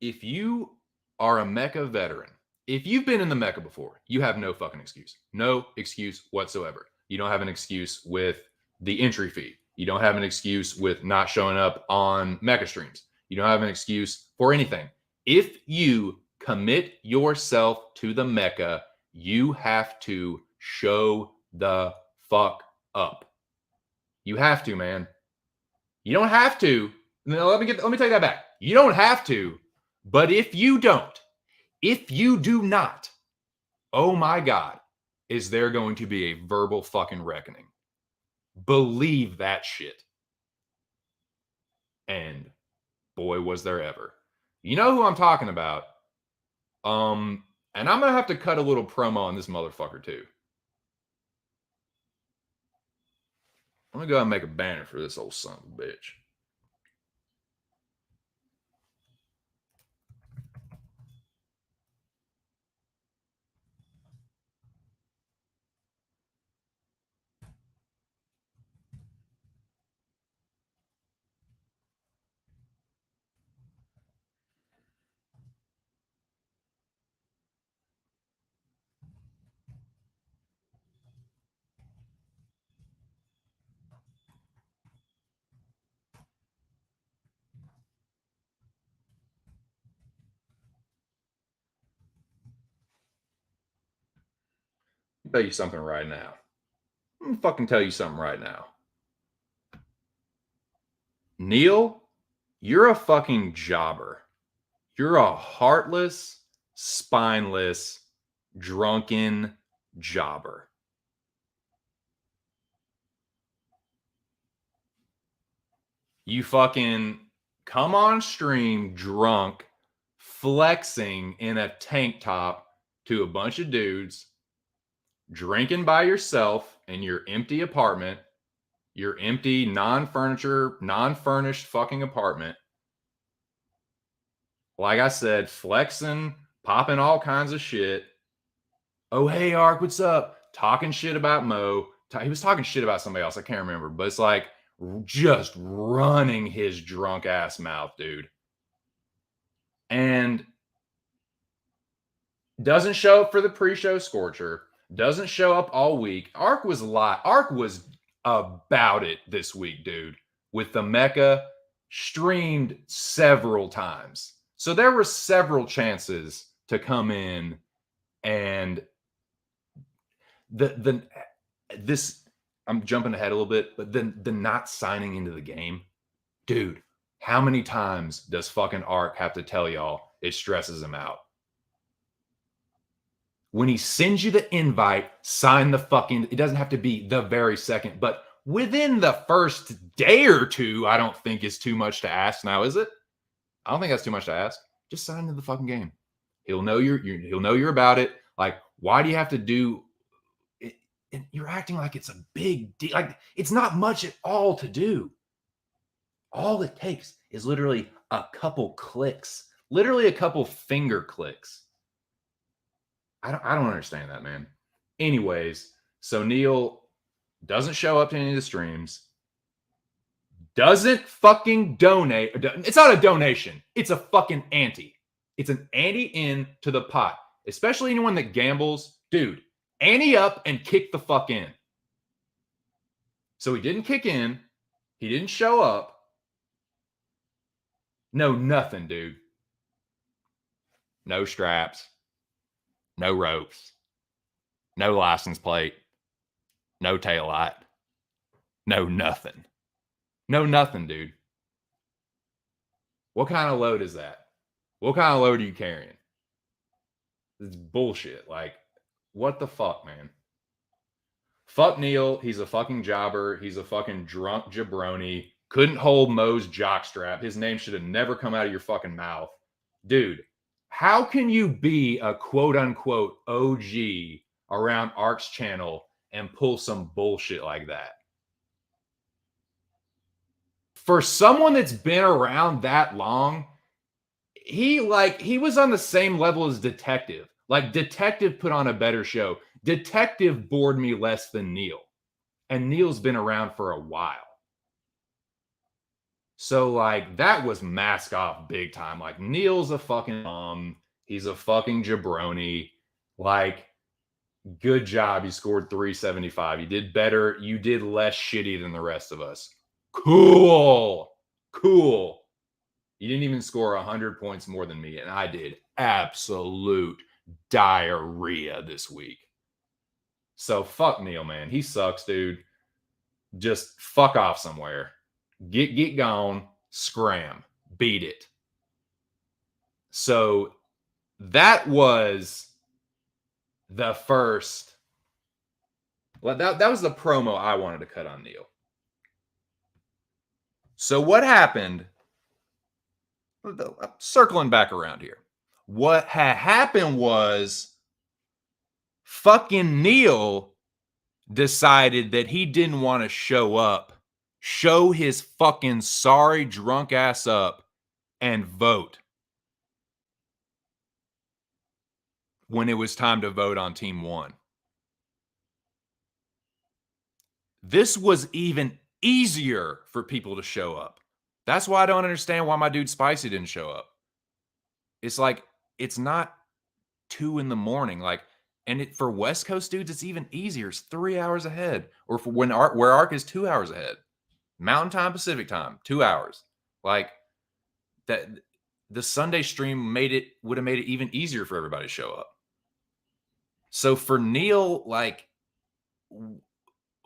Speaker 1: if you are a Mecca veteran, if you've been in the Mecca before, you have no fucking excuse. No excuse whatsoever. You don't have an excuse with the entry fee. You don't have an excuse with not showing up on Mecca streams. You don't have an excuse for anything. If you commit yourself to the Mecca, you have to show the fuck up. You have to, man. You don't have to. No, let me take that back. You don't have to, but if you don't, if you do not, oh my God, is there going to be a verbal fucking reckoning? Believe that shit. And boy, was there ever. You know who I'm talking about. And I'm going to have to cut a little promo on this motherfucker too. I'm going to go ahead and make a banner for this old son of a bitch. I'll tell you something right now. I'm going to fucking tell you something right now. Neil, you're a fucking jobber. You're a heartless, spineless, drunken jobber. You fucking come on stream drunk, flexing in a tank top to a bunch of dudes, drinking by yourself in your empty apartment, your empty, non-furnished fucking apartment. Like I said, flexing, popping all kinds of shit. Oh, hey, ARK, what's up? Talking shit about Mo. He was talking shit about somebody else. I can't remember. But it's like just running his drunk ass mouth, dude. And doesn't show up for the pre-show scorcher. Doesn't show up all week. ARK was about it this week, dude. With the Mecca streamed several times. So there were several chances to come in and this I'm jumping ahead a little bit, but then the not signing into the game, dude, how many times does fucking ARK have to tell y'all it stresses him out? When he sends you the invite, sign the fucking, it doesn't have to be the very second, but within the first day or two, I don't think is too much to ask now, is it? I don't think that's too much to ask. Just sign into the fucking game. He'll know he'll know you're about it. Like, why do you have to do it? You're acting like it's a big deal. Like, it's not much at all to do. All it takes is literally a couple clicks, literally a couple finger clicks. I don't understand that, man. Anyways, so Neil doesn't show up to any of the streams, doesn't fucking donate. It's not a donation. It's a fucking ante. It's an ante in to the pot, especially anyone that gambles. Dude, ante up and kick the fuck in. So he didn't kick in. He didn't show up. No, nothing, dude. No straps. No ropes. No license plate. No taillight. No nothing. No nothing, dude. What kind of load is that? What kind of load are you carrying? It's bullshit. Like, what the fuck, man? Fuck Neil. He's a fucking jobber. He's a fucking drunk jabroni. Couldn't hold Mo's jockstrap. His name should have never come out of your fucking mouth. Dude, how can you be a quote unquote OG around ARK's channel and pull some bullshit like that? For someone that's been around that long, he was on the same level as Detective. Like, Detective put on a better show. Detective bored me less than Neil. And Neil's been around for a while. So, like, that was mask off big time. Like, Neil's a fucking he's a fucking jabroni. Like, good job. You scored 375. You did better. You did less shitty than the rest of us. Cool. Cool. You didn't even score 100 points more than me, and I did absolute diarrhea this week. So fuck Neil, man. He sucks, dude. Just fuck off somewhere. Get gone. Scram. Beat it. So that was the first. Well, that was the promo I wanted to cut on Neil. So what happened? Circling back around here. What had happened was fucking Neil decided that he didn't want to show up, show his fucking sorry drunk ass up, and vote when it was time to vote on Team 1. This was even easier for people to show up. That's why I don't understand why my dude Spicy didn't show up. It's like, it's not 2 in the morning. Like, and for West Coast dudes, it's even easier. It's 3 hours ahead. Or for where ARK is 2 hours ahead. Mountain time, Pacific time, 2 hours. Like, that the Sunday stream would have made it even easier for everybody to show up. So for Neil, like,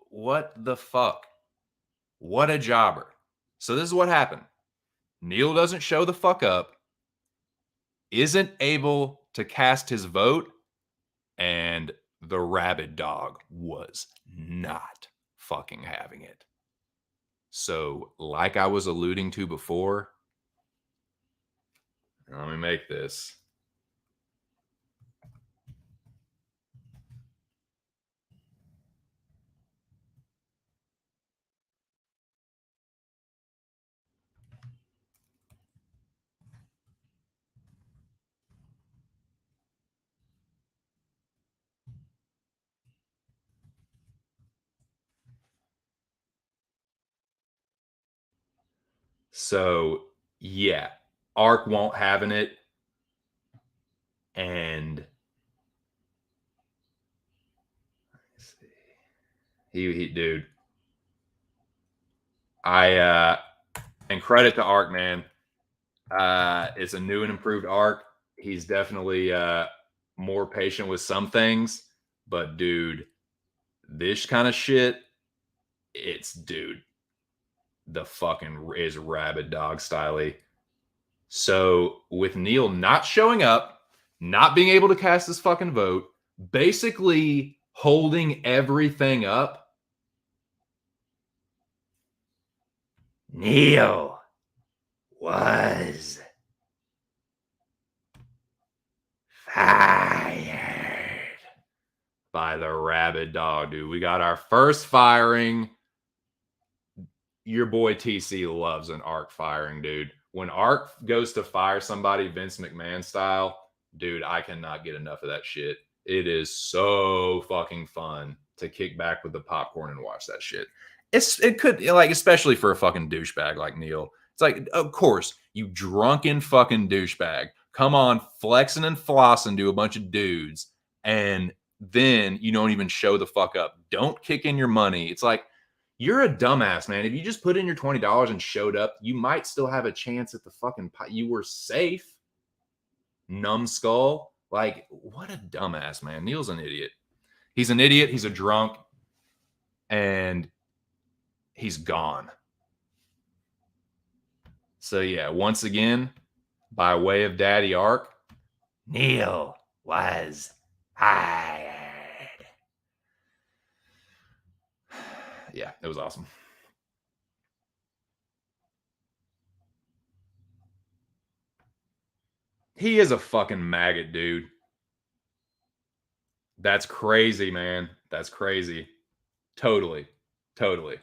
Speaker 1: what the fuck? What a jobber. So this is what happened. Neil doesn't show the fuck up, isn't able to cast his vote, and the rabid dog was not fucking having it. So, like I was alluding to before, let me make this. So, yeah, ARK won't having it. And let's see. He dude. And credit to ARK, man. It's a new and improved ARK. He's definitely more patient with some things, but dude, this kind of shit, dude, the fucking is rabid dog styly. So with Neil not showing up, not being able to cast his fucking vote, basically holding everything up, Neil was by the rabid dog, dude. We got our first firing. Your boy TC loves an ARK firing, dude. When ARK goes to fire somebody Vince McMahon style, dude, I cannot get enough of that shit. It is so fucking fun to kick back with the popcorn and watch that shit. It could, like, especially for a fucking douchebag like Neil. It's like, of course, you drunken fucking douchebag. Come on, flexing and flossing to a bunch of dudes, and then you don't even show the fuck up. Don't kick in your money. It's like, you're a dumbass, man. If you just put in your $20 and showed up, you might still have a chance at the fucking you were safe. Numbskull. Like, what a dumbass, man. Neil's an idiot. He's an idiot. He's a drunk. And he's gone. So, yeah, once again, by way of Daddy ARK, Neil was hired. Yeah, it was awesome. He is a fucking maggot, dude. That's crazy, man. That's crazy. Totally. Totally.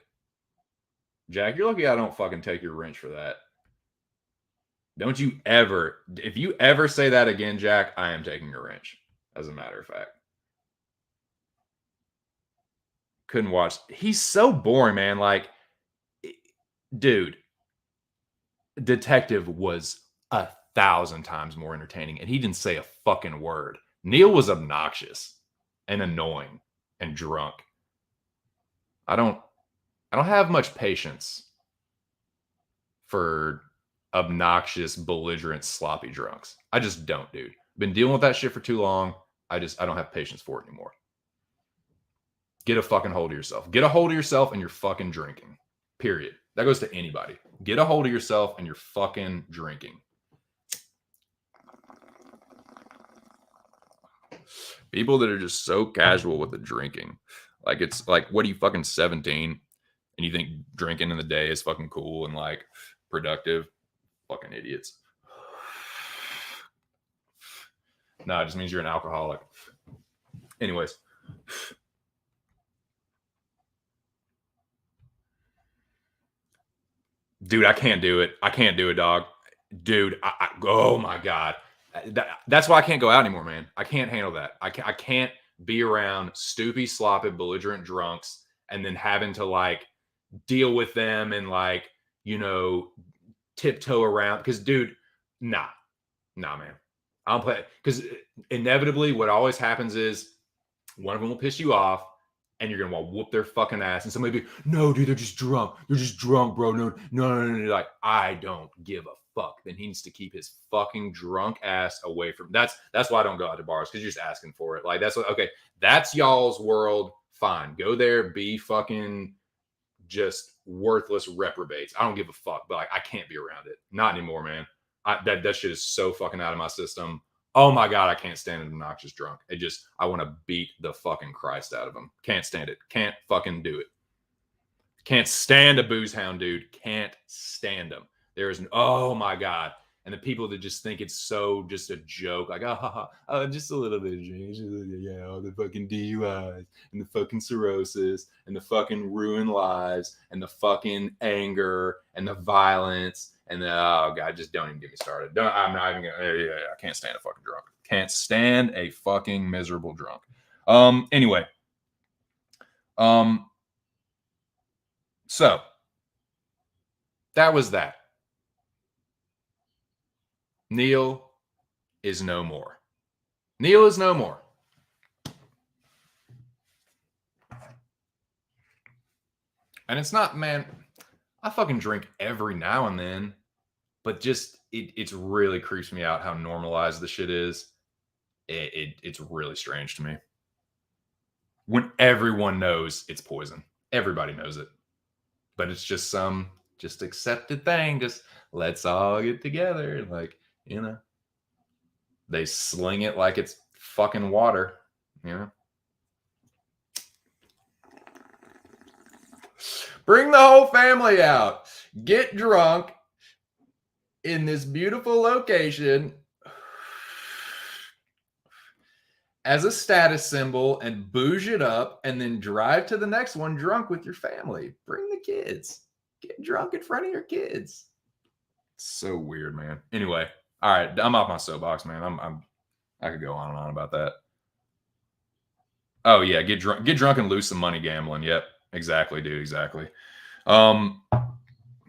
Speaker 1: Jack, you're lucky I don't fucking take your wrench for that. Don't you ever, if you ever say that again, Jack, I am taking your wrench, as a matter of fact. Couldn't watch. He's so boring, man. Like, dude, Detective was 1,000 times more entertaining, and he didn't say a fucking word. Neil was obnoxious and annoying and drunk. I don't have much patience for obnoxious, belligerent, sloppy drunks. I just don't, dude. Been dealing with that shit for too long. I don't have patience for it anymore. Get a fucking hold of yourself. Get a hold of yourself and you're fucking drinking. Period. That goes to anybody. Get a hold of yourself and you're fucking drinking. People that are just so casual with the drinking. Like, it's like, what are you, fucking 17? And you think drinking in the day is fucking cool and like productive? Fucking idiots. No, it just means you're an alcoholic. Anyways. Dude, I can't do it. I can't do it, dog. Dude, oh my God. That's why I can't go out anymore, man. I can't handle that. I can't be around stoopy, sloppy, belligerent drunks and then having to like deal with them and like, you know, tiptoe around. Because, dude, nah, man. I'll play because inevitably what always happens is one of them will piss you off and you're gonna want to whoop their fucking ass, and somebody be, no, dude, they're just drunk. They're just drunk, bro. No. Like, I don't give a fuck. Then he needs to keep his fucking drunk ass away from. That's why I don't go out to bars, because you're just asking for it. Like, that's what. Okay, that's y'all's world. Fine, go there. Be fucking just worthless reprobates. I don't give a fuck, but like, I can't be around it. Not anymore, man. That shit is so fucking out of my system. Oh my God, I can't stand an obnoxious drunk. I want to beat the fucking Christ out of him. Can't stand it. Can't fucking do it. Can't stand a booze hound, dude. Can't stand them. Oh my God. And the people that just think it's so just a joke, like, just a little bit of drink. Yeah, all the fucking DUIs and the fucking cirrhosis and the fucking ruined lives and the fucking anger and the violence and the, oh God, just don't even get me started. I'm not even gonna, I can't stand a fucking drunk. Can't stand a fucking miserable drunk. Anyway. So that was that. Neil is no more. Neil is no more. And it's not, man, I fucking drink every now and then, but just, it's really creeps me out how normalized the shit is. It's really strange to me. When everyone knows it's poison. Everybody knows it. But it's just some just accepted thing. Just let's all get together. Like, you know, they sling it like it's fucking water, you know. Bring the whole family out. Get drunk in this beautiful location as a status symbol and bouge it up and then drive to the next one drunk with your family. Bring the kids. Get drunk in front of your kids. It's so weird, man. Anyway, all right, I'm off my soapbox, man. I could go on and on about that. Oh yeah, get drunk and lose some money gambling. Yep, exactly, dude, exactly.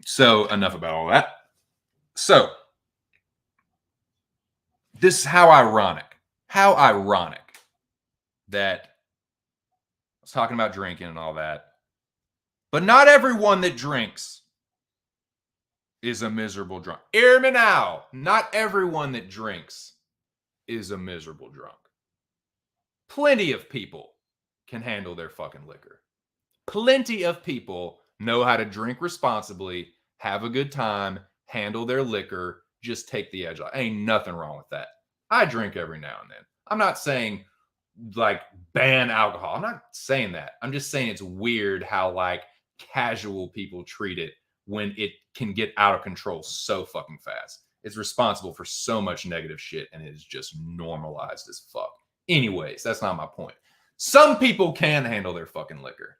Speaker 1: So enough about all that. So this is how ironic that I was talking about drinking and all that. But not everyone that drinks is a miserable drunk. Hear me now. Not everyone that drinks is a miserable drunk. Plenty of people can handle their fucking liquor. Plenty of people know how to drink responsibly, have a good time, handle their liquor, just take the edge off. Ain't nothing wrong with that. I drink every now and then. I'm not saying like ban alcohol. I'm not saying that. I'm just saying it's weird how like casual people treat it when it can get out of control so fucking fast. It's responsible for so much negative shit and it is just normalized as fuck. Anyways, that's not my point. Some people can handle their fucking liquor.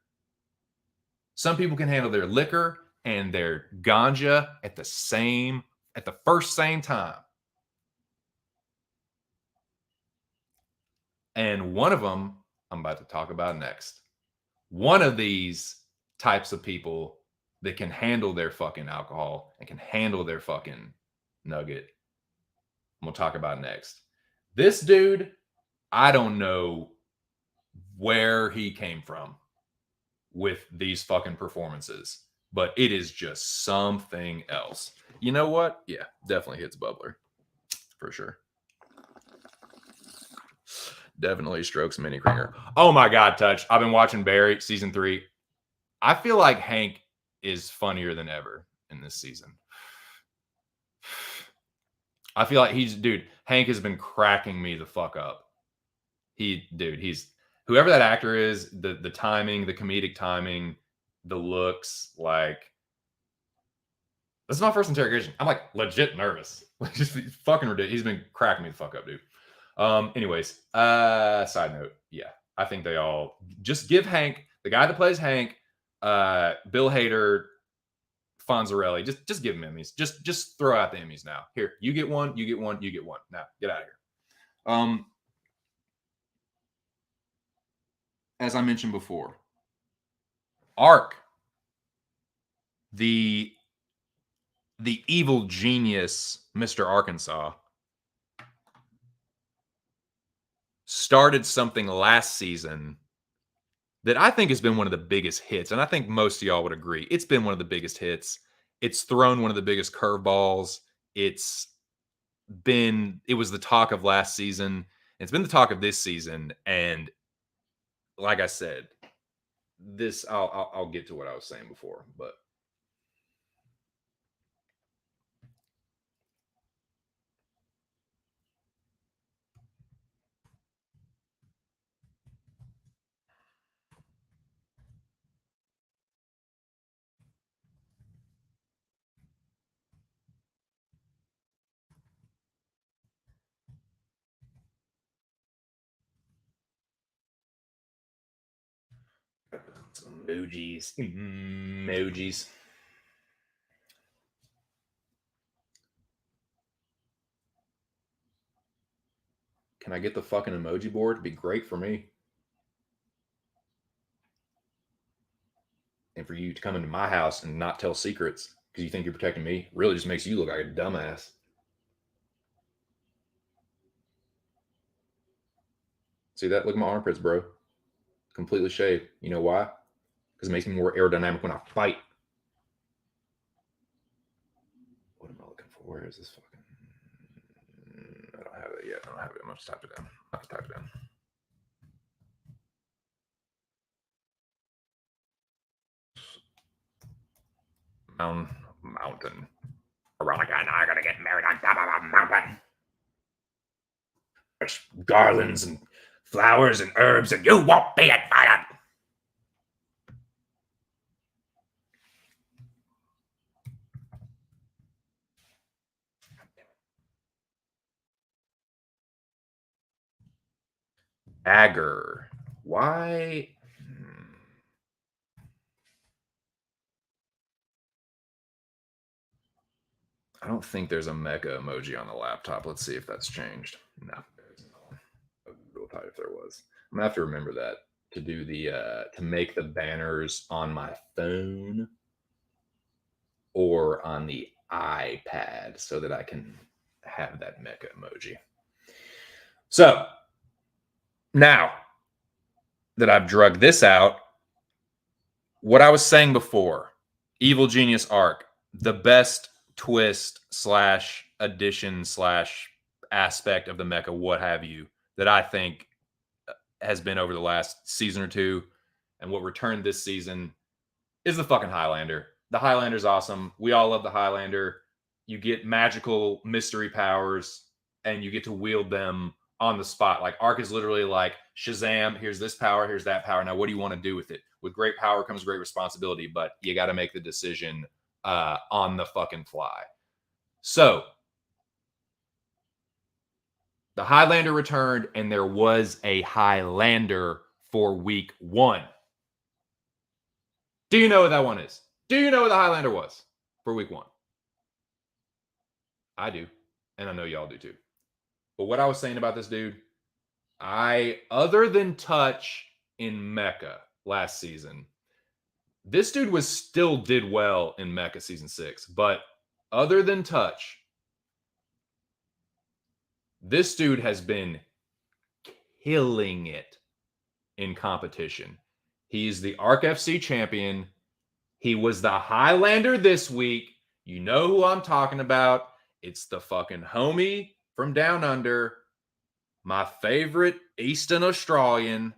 Speaker 1: Some people can handle their liquor and their ganja at the same time. And one of them I'm about to talk about next. One of these types of people that can handle their fucking alcohol and can handle their fucking nugget, I'm gonna talk about next. This dude, I don't know where he came from with these fucking performances, but it is just something else. You know what? Yeah, definitely hits bubbler for sure. Definitely strokes mini Kringer. Oh my god, Touch. I've been watching Barry season 3. I feel like Hank is funnier than ever in this season. I feel like Hank has been cracking me the fuck up. He's whoever that actor is, the timing, the comedic timing, the looks, like this is my first interrogation. I'm like legit nervous. Like just fucking ridiculous. He's been cracking me the fuck up, dude. Anyways, side note, yeah. I think they all just give Hank, the guy that plays Hank, Bill Hader, Fonzarelli, just give him Emmys. Just throw out the Emmys now. Here, you get one, you get one, you get one. Now, get out of here. As I mentioned before, ARK, the evil genius, Mr. Arkansas, started something last season that I think has been one of the biggest hits. And I think most of y'all would agree. It's been one of the biggest hits. It's thrown one of the biggest curveballs. It was the talk of last season. It's been the talk of this season. And like I said, I'll get to what I was saying before, but emojis. Can I get the fucking emoji board? It'd be great for me. And for you to come into my house and not tell secrets because you think you're protecting me really just makes you look like a dumbass. See that? Look at my armpits, bro. Completely shaved. You know why? Because it makes me more aerodynamic when I fight. What am I looking for? Where is this fucking? I don't have it yet. I don't have it. I'm gonna type it down. I have to type it down. Mountain. Veronica and I are gonna get married on top of a mountain. There's garlands and flowers and herbs, and you won't be invited. Agger. Why? I don't think there's a Mecca emoji on the laptop. Let's see if that's changed. No, there's not. I would type if there was. I'm gonna have to remember that to do the to make the banners on my phone or on the iPad so that I can have that Mecca emoji. So now that I've drug this out, what I was saying before, Evil Genius ARK, the best twist slash addition slash aspect of the mecha, what have you, that I think has been over the last season or two, and what returned this season is the fucking Highlander. The Highlander's awesome. We all love the Highlander. You get magical mystery powers, and you get to wield them on the spot. Like ARK is literally like Shazam. Here's this power. Here's that power. Now, what do you want to do with it? With great power comes great responsibility, but you got to make the decision on the fucking fly. So the Highlander returned, and there was a Highlander for week 1. Do you know what that one is? Do you know what the Highlander was for week 1? I do, and I know y'all do too. But what I was saying about this dude, other than touch in Mecca last season, this dude was still did well in Mecca season 6. But other than touch, this dude has been killing it in competition. He's the ARK FC champion. He was the Highlander this week. You know who I'm talking about. It's the fucking homie from down under, my favorite Eastern Australian,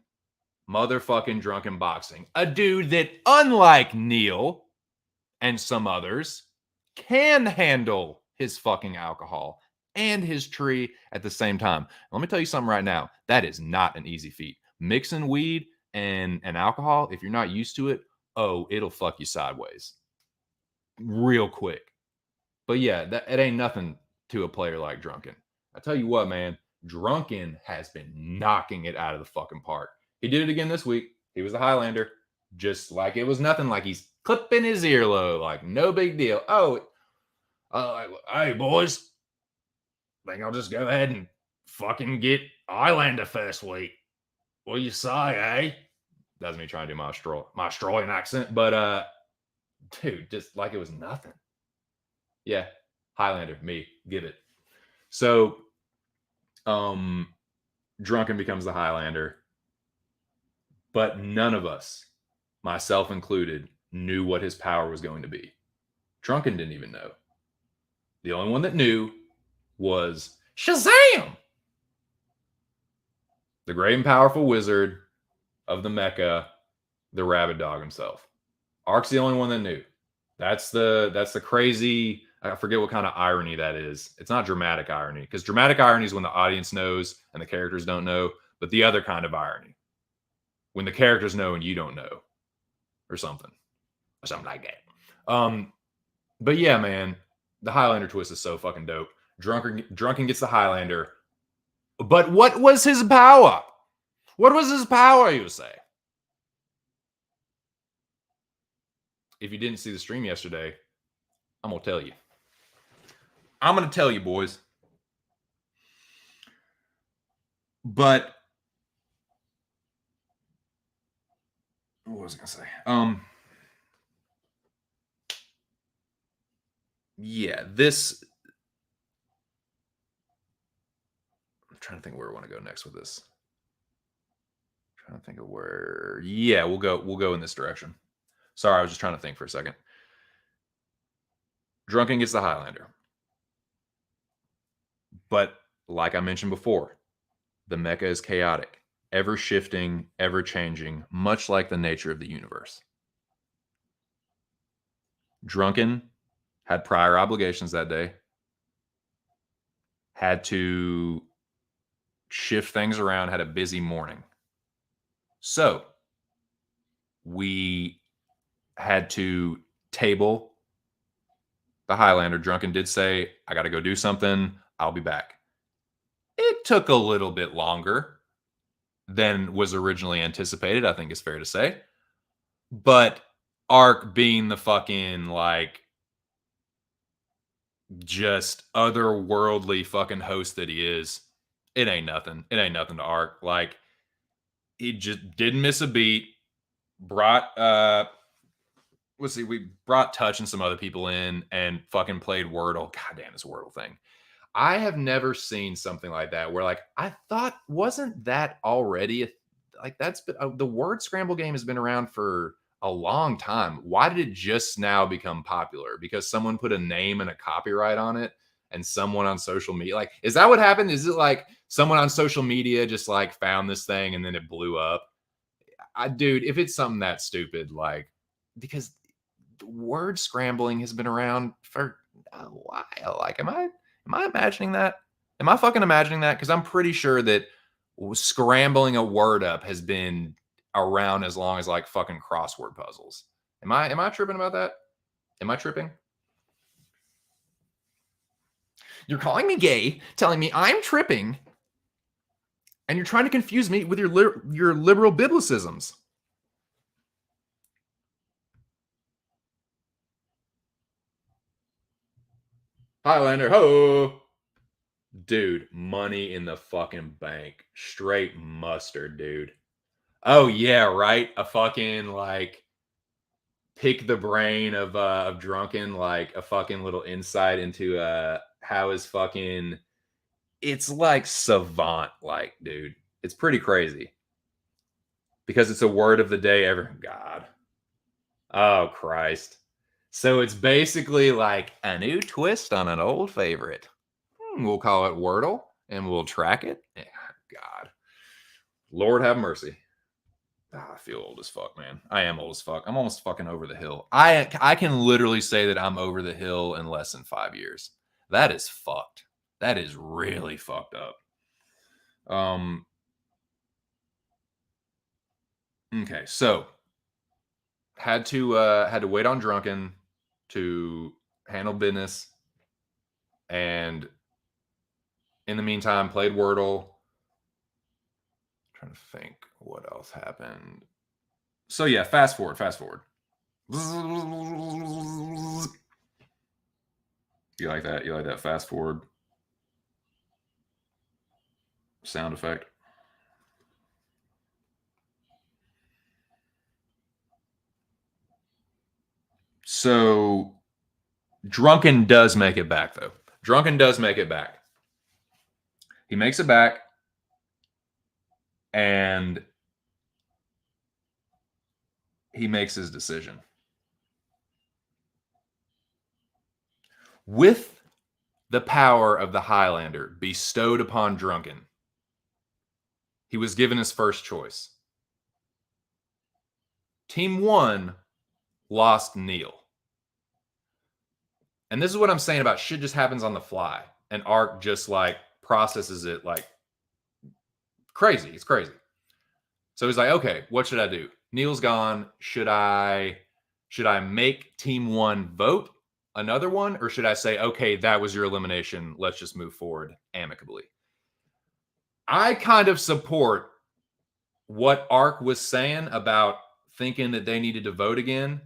Speaker 1: motherfucking Drunken Boxing. A dude that, unlike Neil and some others, can handle his fucking alcohol and his tree at the same time. Let me tell you something right now. That is not an easy feat. Mixing weed and alcohol, if you're not used to it, oh, it'll fuck you sideways real quick. But yeah, it ain't nothing to a player like Drunken. I tell you what, man, Drunken has been knocking it out of the fucking park. He did it again this week. He was a Highlander, just like it was nothing. Like he's clipping his earlobe, like no big deal. Oh, hey boys, think I'll just go ahead and fucking get Highlander first week. What do you say, eh? That's me trying to do my Australian accent, but dude, just like it was nothing. Yeah, Highlander, me, give it. So, Drunken becomes the Highlander, but none of us, myself included, knew what his power was going to be. Drunken didn't even know. The only one that knew was Shazam, the great and powerful wizard of the Mecca, the Rabid Dog himself. ARK's the only one that knew. That's the crazy. I forget what kind of irony that is. It's not dramatic irony, because dramatic irony is when the audience knows and the characters don't know. But the other kind of irony, when the characters know and you don't know, or something like that. But yeah, man, the Highlander twist is so fucking dope. Drunken gets the Highlander, but what was his power? What was his power, you say? If you didn't see the stream yesterday, I'm going to tell you. I'm going to tell you, boys. But what was I going to say? Yeah, this. I'm trying to think where I want to go next with this. I'm trying to think of where. Yeah, we'll go in this direction. Sorry, I was just trying to think for a second. Drunken gets the Highlander. But like I mentioned before, the mecha is chaotic, ever shifting, ever changing, much like the nature of the universe. Drunken had prior obligations that day, had to shift things around, had a busy morning. So we had to table the Highlander. Drunken did say, I got to go do something. I'll be back. It took a little bit longer than was originally anticipated, I think it's fair to say. But ARK being the fucking like just otherworldly fucking host that he is, it ain't nothing. It ain't nothing to ARK. Like he just didn't miss a beat. Brought let's see, we brought Touch and some other people in and fucking played Wordle. God damn, this Wordle thing. I have never seen something like that where like I thought wasn't that already like that's been the word scramble game has been around for a long time. Why did it just now become popular? Because someone put a name and a copyright on it and someone on social media like is that what happened? Is it like someone on social media just like found this thing and then it blew up? Dude, if it's something that stupid like because word scrambling has been around for a while. Like, am I imagining that? Am I fucking imagining that? Because I'm pretty sure that scrambling a word up has been around as long as like fucking crossword puzzles. Am I tripping about that? Am I tripping? You're calling me gay, telling me I'm tripping, and you're trying to confuse me with your liberal biblicisms. Highlander, ho! Dude, money in the fucking bank. Straight mustard, dude. Oh yeah, right. A fucking like pick the brain of drunken, like a fucking little insight into how is fucking it's like savant like, dude. It's pretty crazy. Because it's a word of the day every God. Oh Christ. So it's basically like a new twist on an old favorite. We'll call it Wordle and we'll track it. Yeah, God. Lord have mercy. I feel old as fuck, man. I am old as fuck. I'm almost fucking over the hill. I can literally say that I'm over the hill in less than 5 years. That is fucked. That is really fucked up. Um. Okay, so had to wait on drunken to handle business, and in the meantime played Wordle. Trying to think what else happened. So yeah, fast forward. You like that? You like that fast forward sound effect? So Drunken does make it back though. Drunken does make it back. He makes it back and he makes his decision. With the power of the Highlander bestowed upon Drunken, he was given his first choice. Team 1 lost Neil. And this is what I'm saying about shit just happens on the fly. And ARK just like processes it like crazy. It's crazy. So he's like, okay, what should I do? Neil's gone. Should I make Team 1 vote another one? Or should I say, okay, that was your elimination. Let's just move forward amicably? I kind of support what ARK was saying about thinking that they needed to vote again.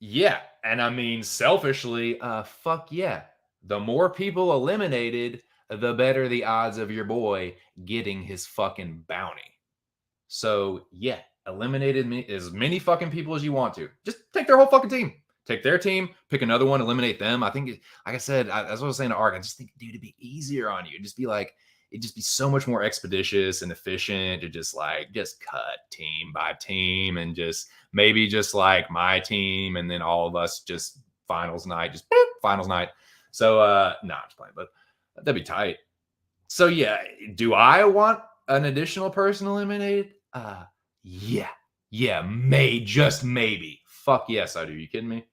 Speaker 1: Yeah. And I mean, selfishly, fuck yeah. The more people eliminated, the better the odds of your boy getting his fucking bounty. So yeah, eliminated as many fucking people as you want to. Just take their whole fucking team. Take their team, pick another one, eliminate them. I think, like I said, that's what I was saying to ARK. I just think, dude, it'd be easier on you. Just be like, it'd just be so much more expeditious and efficient to just cut team by team and just maybe just like my team and then all of us just finals night, just boop, finals night. So nah, I'm just playing, but that'd be tight. So yeah, do I want an additional person eliminated? Yeah. Yeah, just maybe. Fuck yes, I do. You kidding me?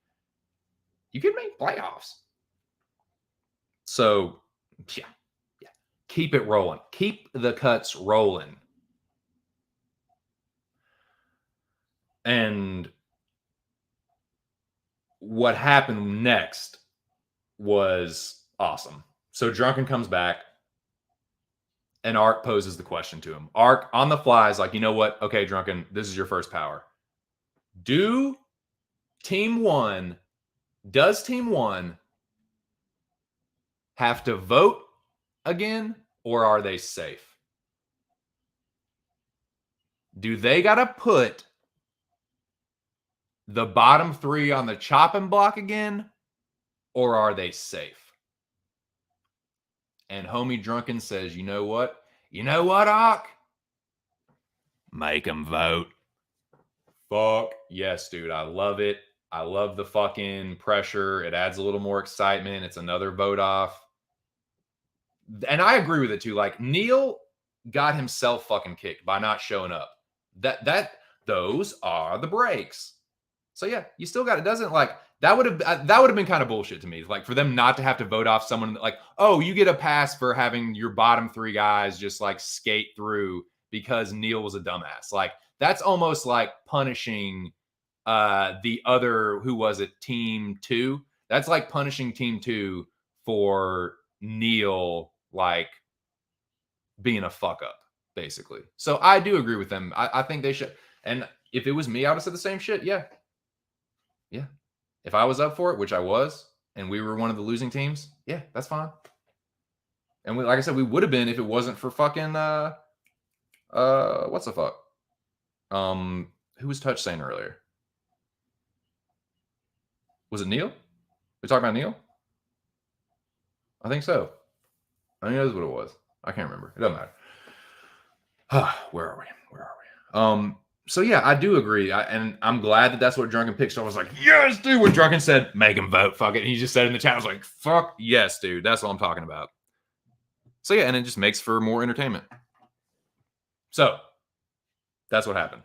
Speaker 1: You kidding me? Playoffs. So yeah. Yeah. Keep it rolling. Keep the cuts rolling. And what happened next was awesome. So Drunken comes back And ARK poses the question to him. ARK on the fly is like, you know what? Okay, Drunken, this is your first power. Does Team One have to vote again, or are they safe? Do they got to put the bottom 3 on the chopping block again, or are they safe? And homie Drunken says, you know what? You know what, ARK? Make them vote. Fuck yes, dude. I love it. I love the fucking pressure. It adds a little more excitement. It's another vote off. And I agree with it too. Like, Neil got himself fucking kicked by not showing up. Those are the breaks. So yeah, you still got it. Doesn't like that would have been kind of bullshit to me. Like, for them not to have to vote off someone like, oh, you get a pass for having your bottom 3 guys just like skate through because Neil was a dumbass. Like, that's almost like punishing the other, who was it, Team 2? That's like punishing Team 2 for Neil like being a fuck up, basically. So I do agree with them. I think they should. And if it was me, I would have said the same shit. Yeah. If I was up for it, which I was, and we were one of the losing teams, yeah, that's fine. And like I said, we would have been if it wasn't for fucking what's the fuck? Who was Touch saying earlier? Was it Neil? We talking about Neil? I think so. I think that's what it was. I can't remember. It doesn't matter. Where are we? So yeah, I do agree. And I'm glad that that's what Drunken picked. So I was like, yes, dude. When Drunken said, make him vote, fuck it. And he just said in the chat, I was like, fuck yes, dude. That's what I'm talking about. So yeah, and it just makes for more entertainment. So that's what happened.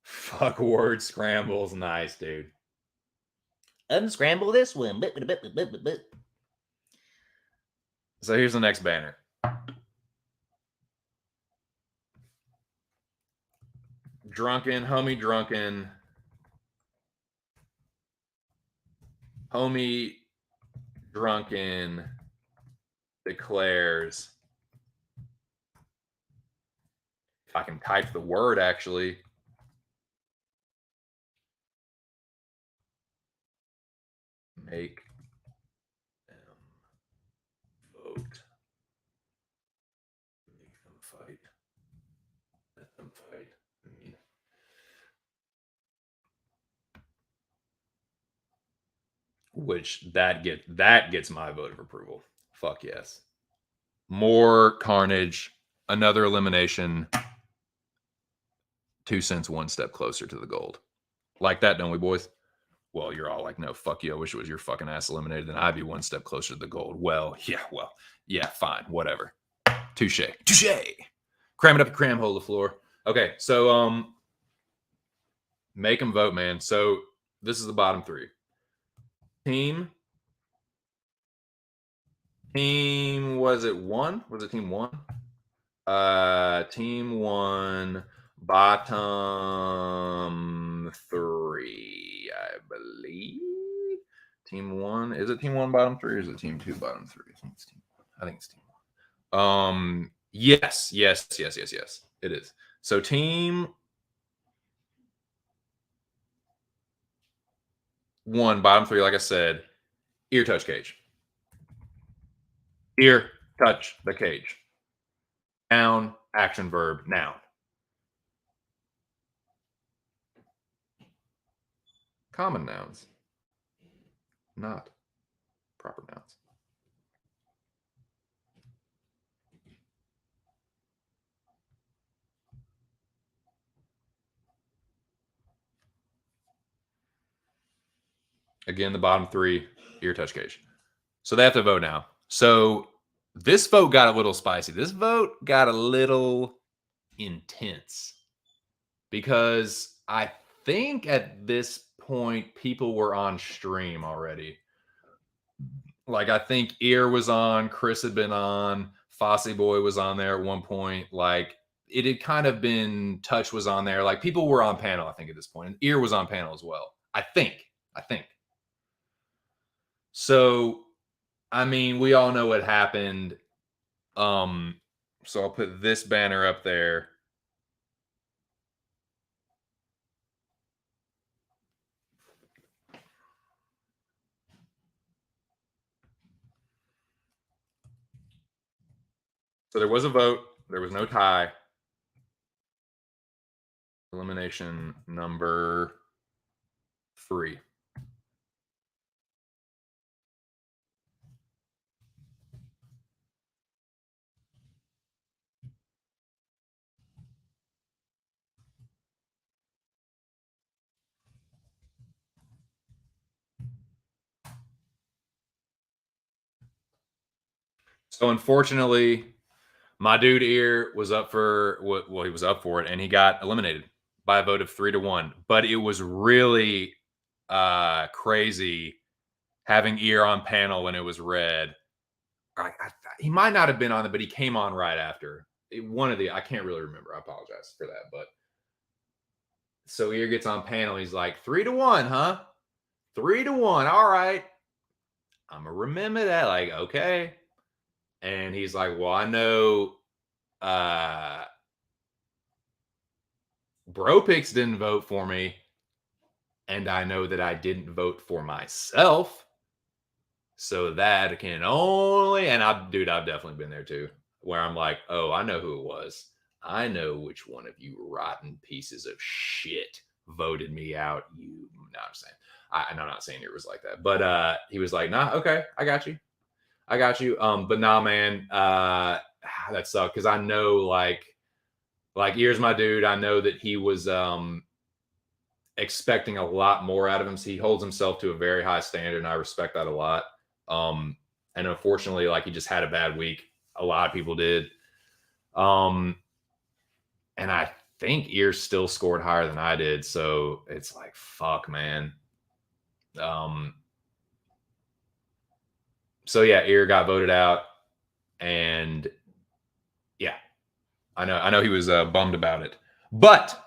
Speaker 1: Fuck word scrambles. Nice, dude.
Speaker 2: Unscramble this one.
Speaker 1: So here's the next banner. Homie Drunken declares. If I can type the word, actually. Make them vote. Make them fight. Let them fight. Which that gets my vote of approval. Fuck yes. More carnage, another elimination. 2 cents, 1 step closer to the gold. Like that, don't we, boys? Well, you're all like, no, fuck you. I wish it was your fucking ass eliminated. Then I'd be 1 step closer to the gold. Well, yeah, fine, whatever. Touche. Cram it up your cram hole, LaFleur. Okay, so make them vote, man. So this is the bottom 3. Team, was it 1? Was it Team 1? Team 1, bottom 3, I believe. Team 1. Is it Team 1 bottom 3 or is it Team 2 bottom 3? I think it's Team 1. Yes. It is. So Team 1 bottom 3, like I said, ear touch cage. Ear touch the cage. Noun, action verb, noun. Common nouns, not proper nouns. Again, the bottom 3, ear touch cage. So they have to vote now. So this vote got a little spicy. This vote got a little intense because I think at this point people were on stream already. Like, I think Ear was on, Chris had been on, Fossey Boy was on there at one point. Like, it had kind of been, Touch was on there. Like, people were on panel, I think, at this point. And Ear was on panel as well. I think. So, I mean, we all know what happened. So I'll put this banner up there. So there was a vote. There was no tie. Elimination number 3. So unfortunately, my dude ear was up for well, he was up for it, and he got eliminated by a vote of 3-1. But it was really crazy having ear on panel when it was red. He might not have been on it, but he came on right after. One of the I can't really remember. I apologize for that, but so ear gets on panel. He's like 3-1, huh? 3-1. All right, I'm gonna remember that. Like, okay. And he's like, well, I know Bropix didn't vote for me, and I know that I didn't vote for myself. So that can only, and I've definitely been there too, where I'm like, oh, I know who it was. I know which one of you rotten pieces of shit voted me out. No, I'm saying, I'm not saying it was like that, but he was like, nah, okay, I got you. I got you. But nah, man, that sucked because I know like here's my dude. I know that he was expecting a lot more out of him. So he holds himself to a very high standard, and I respect that a lot. Um, and unfortunately, like he just had a bad week. A lot of people did. And I think Ears still scored higher than I did. So it's like, fuck, man. Um, so yeah, Ear got voted out, and yeah, I know he was bummed about it, but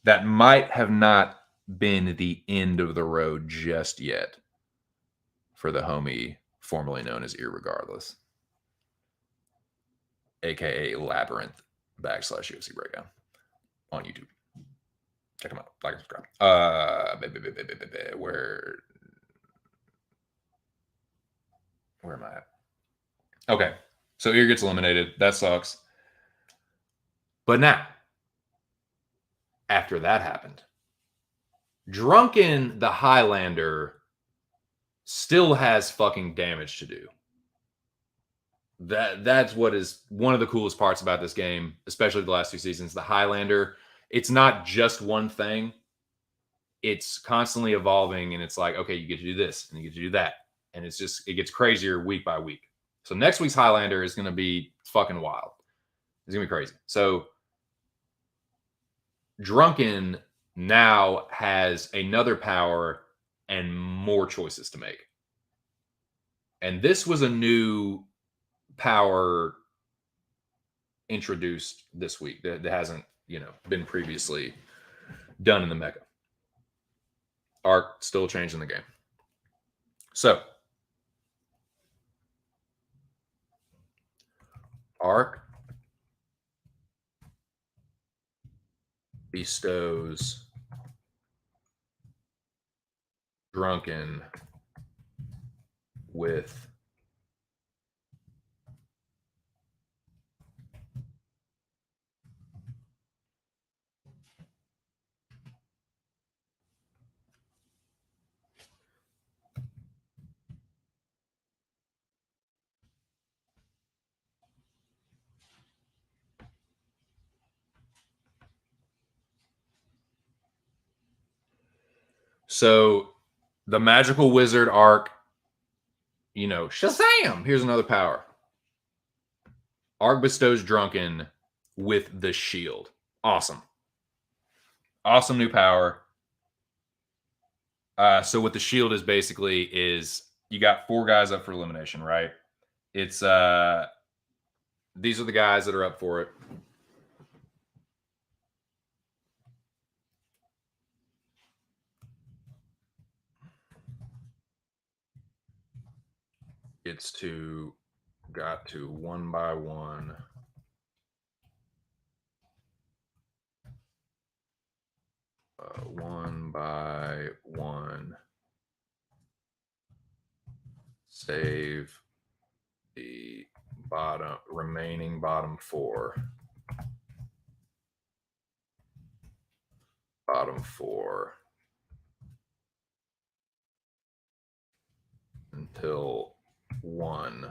Speaker 1: that might have not been the end of the road just yet for the homie formerly known as Irregardless, aka Labyrinth /UFC Breakdown on YouTube. Check him out. Like and subscribe. Where am I at? Okay, so Ear gets eliminated. That sucks. But now, after that happened, Drunken the Highlander still has fucking damage to do. That's what is one of the coolest parts about this game, especially the last 2 seasons. The Highlander, it's not just one thing. It's constantly evolving, and it's like, okay, you get to do this and you get to do that. And it gets crazier week by week. So next week's Highlander is going to be fucking wild. It's going to be crazy. So Drunken now has another power and more choices to make. And this was a new power introduced this week that hasn't, been previously done in the Mecca. ARK still changing the game. So, ARK bestows Drunken with so the magical wizard ARK, Shazam! Here's another power. ARK bestows Drunken with the shield. Awesome. Awesome new power. So what the shield is basically is you got 4 guys up for elimination, right? It's these are the guys that are up for it. got to one by one. One by one. Save the remaining bottom four. Bottom four. Until one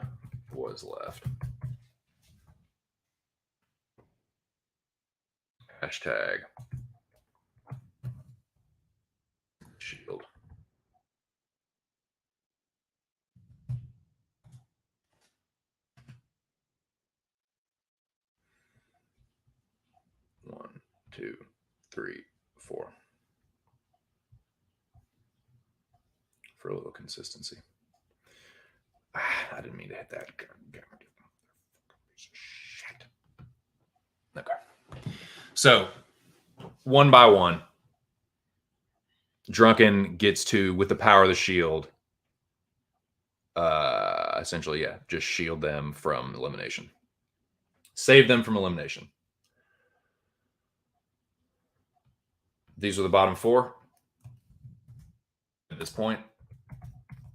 Speaker 1: was left. Hashtag shield. One, two, three, four. For a little consistency. I didn't mean to hit that. Shit. Okay. So, one by one, Drunken gets to, with the power of the shield, essentially, yeah, just shield them from elimination. Save them from elimination. These are the bottom four. At this point,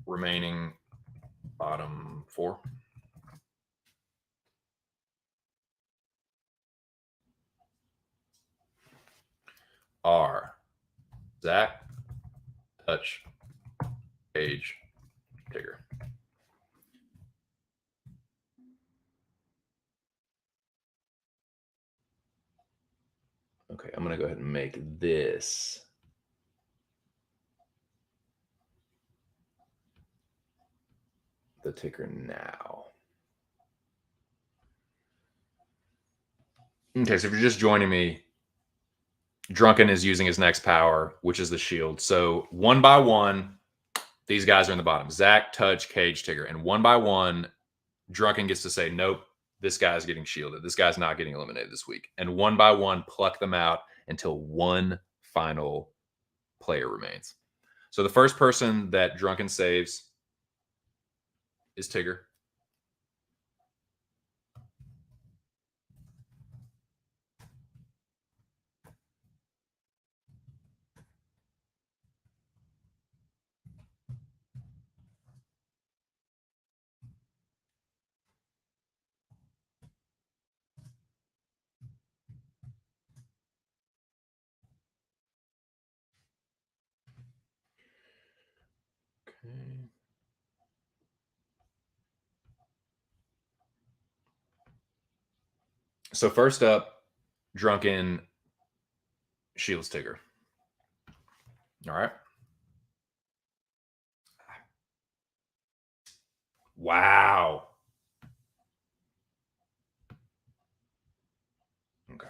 Speaker 1: remaining bottom four. Are Zach, Touch, Cage, Tigger. Okay, I'm going to go ahead and make this the ticker now. Okay, so if you're just joining me, Drunken is using his next power, which is the shield. So one by one, these guys are in the bottom. Zach, Touch, Cage, Tigger. And one by one, Drunken gets to say, nope, this guy's getting shielded. This guy's not getting eliminated this week. And one by one, pluck them out until one final player remains. So the first person that Drunken saves is Tigger. Okay. So first up, Drunken shields Tigger. All right. Wow. Okay.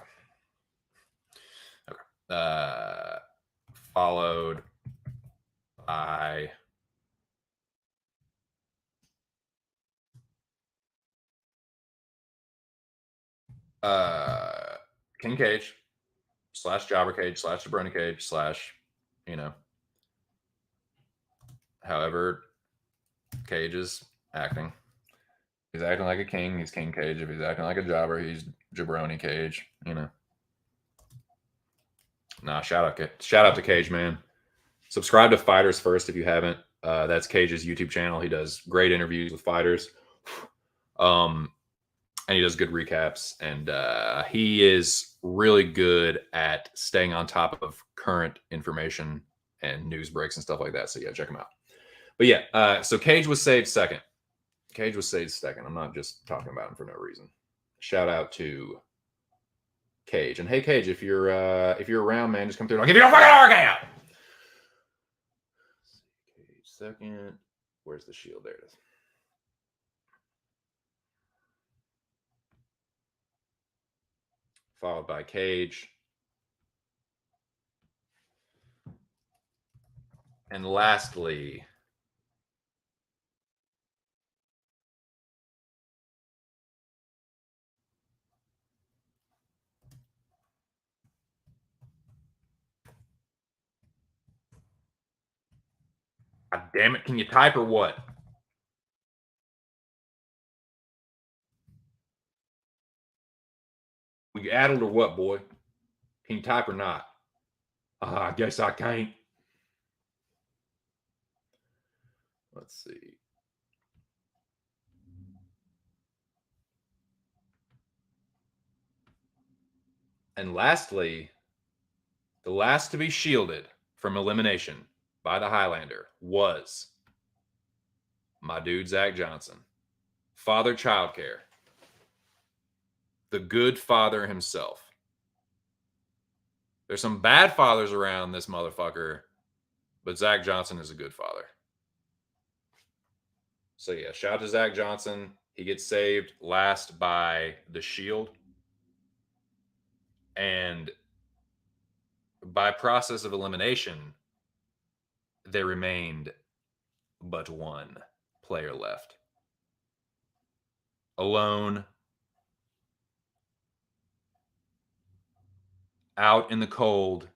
Speaker 1: Okay. Followed by King Cage / Jobber Cage / Jabroni Cage / however Cage is acting. If he's acting like a king, he's King Cage. If he's acting like a jobber, he's Jabroni Cage. Nah, shout out to Cage, man. Subscribe to Fighters First if you haven't. That's Cage's YouTube channel. He does great interviews with fighters. And he does good recaps. And he is really good at staying on top of current information and news breaks and stuff like that. So yeah, check him out. But yeah, so Cage was saved second. Cage was saved second. I'm not just talking about him for no reason. Shout out to Cage. And hey, Cage, if you're around, man, just come through. I'll give you a fucking ARK out. Cage second. Where's the shield? There it is. Followed by Cage. And lastly, God damn it, can you type or what? You addled or what, boy? Can you type or not? I guess I can't. Let's see. And lastly, the last to be shielded from elimination by the Highlander was my dude, Zach Johnson. Father Childcare. The good father himself. There's some bad fathers around this motherfucker, but Zach Johnson is a good father. So yeah, shout out to Zach Johnson. He gets saved last by the Shield. And by process of elimination, there remained but one player left. Alone, out in the cold,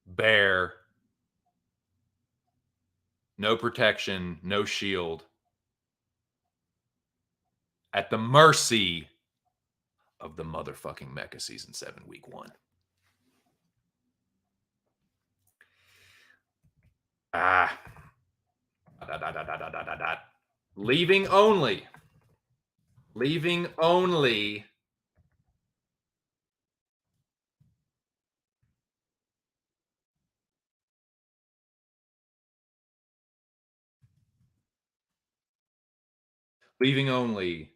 Speaker 1: bare, no protection, no shield, at the mercy of the motherfucking Mecca Season 7 Week 1. Leaving only. Leaving only. Leaving only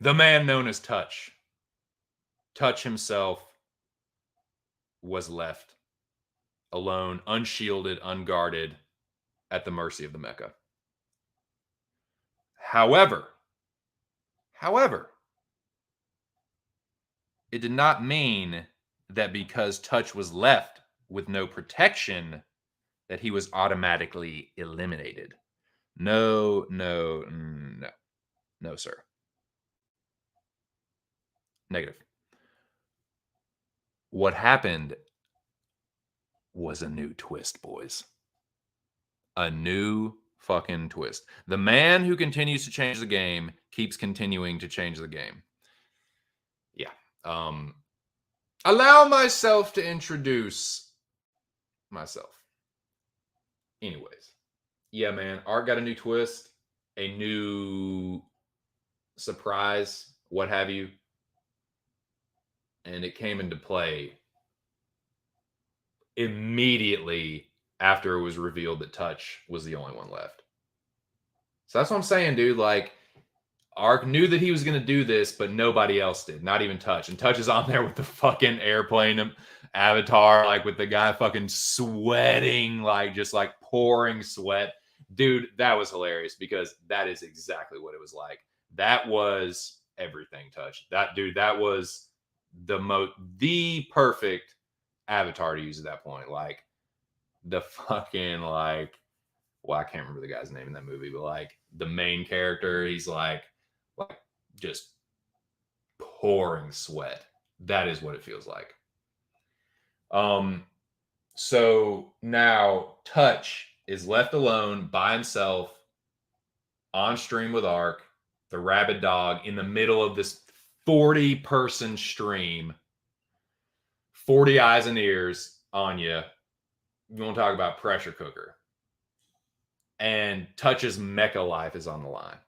Speaker 1: the man known as Touch. Touch himself was left alone, unshielded, unguarded, at the mercy of the Mecca. However, it did not mean that because Touch was left with no protection, that he was automatically eliminated. No, sir. Negative. What happened was a new twist, boys. A new fucking twist. The man who continues to change the game keeps continuing to change the game. Yeah. Allow myself to introduce myself. Anyways. Yeah, man. ARK got a new twist, a new surprise, what have you. And it came into play immediately after it was revealed that Touch was the only one left. So that's what I'm saying, dude. Like, ARK knew that he was going to do this, but nobody else did. Not even Touch. And Touch is on there with the fucking airplane avatar, like with the guy fucking sweating, like just like pouring sweat. Dude, that was hilarious because that is exactly what it was like. That was everything, Touch. That was the perfect avatar to use at that point. Like the fucking like, well, I can't remember the guy's name in that movie, but like the main character, he's like just pouring sweat. That is what it feels like. So now Touch is left alone by himself on stream with ARK, the rabid dog, in the middle of this 40-person stream. 40 eyes and ears on you. You want to talk about pressure cooker. And Touch's mecha life is on the line.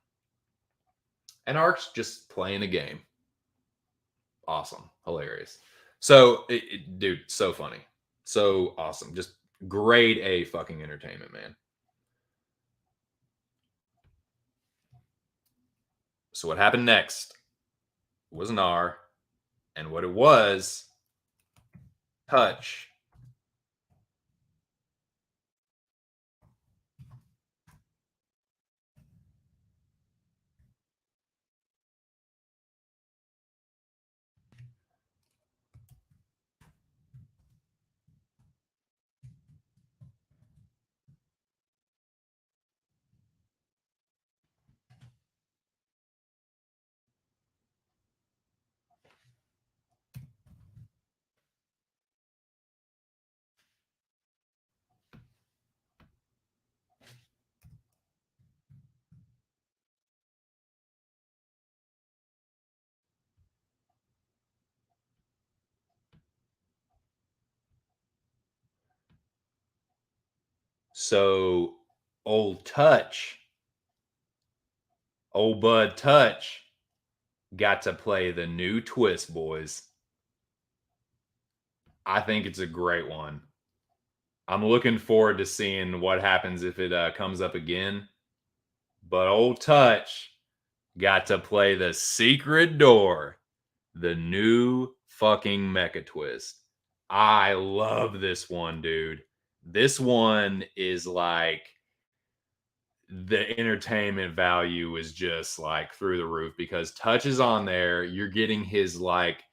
Speaker 1: And ARK's just playing a game. Awesome. Hilarious. So, dude, so funny. So awesome. Just grade A fucking entertainment, man. So what happened next was an R. And what it was, Touch So old Touch, old Bud Touch, got to play the new twist, boys. I think it's a great one. I'm looking forward to seeing what happens if it comes up again. But old Touch got to play the secret door, the new fucking Mecha twist. I love this one, dude. This one is like the entertainment value is just like through the roof because Touch is on there. You're getting his like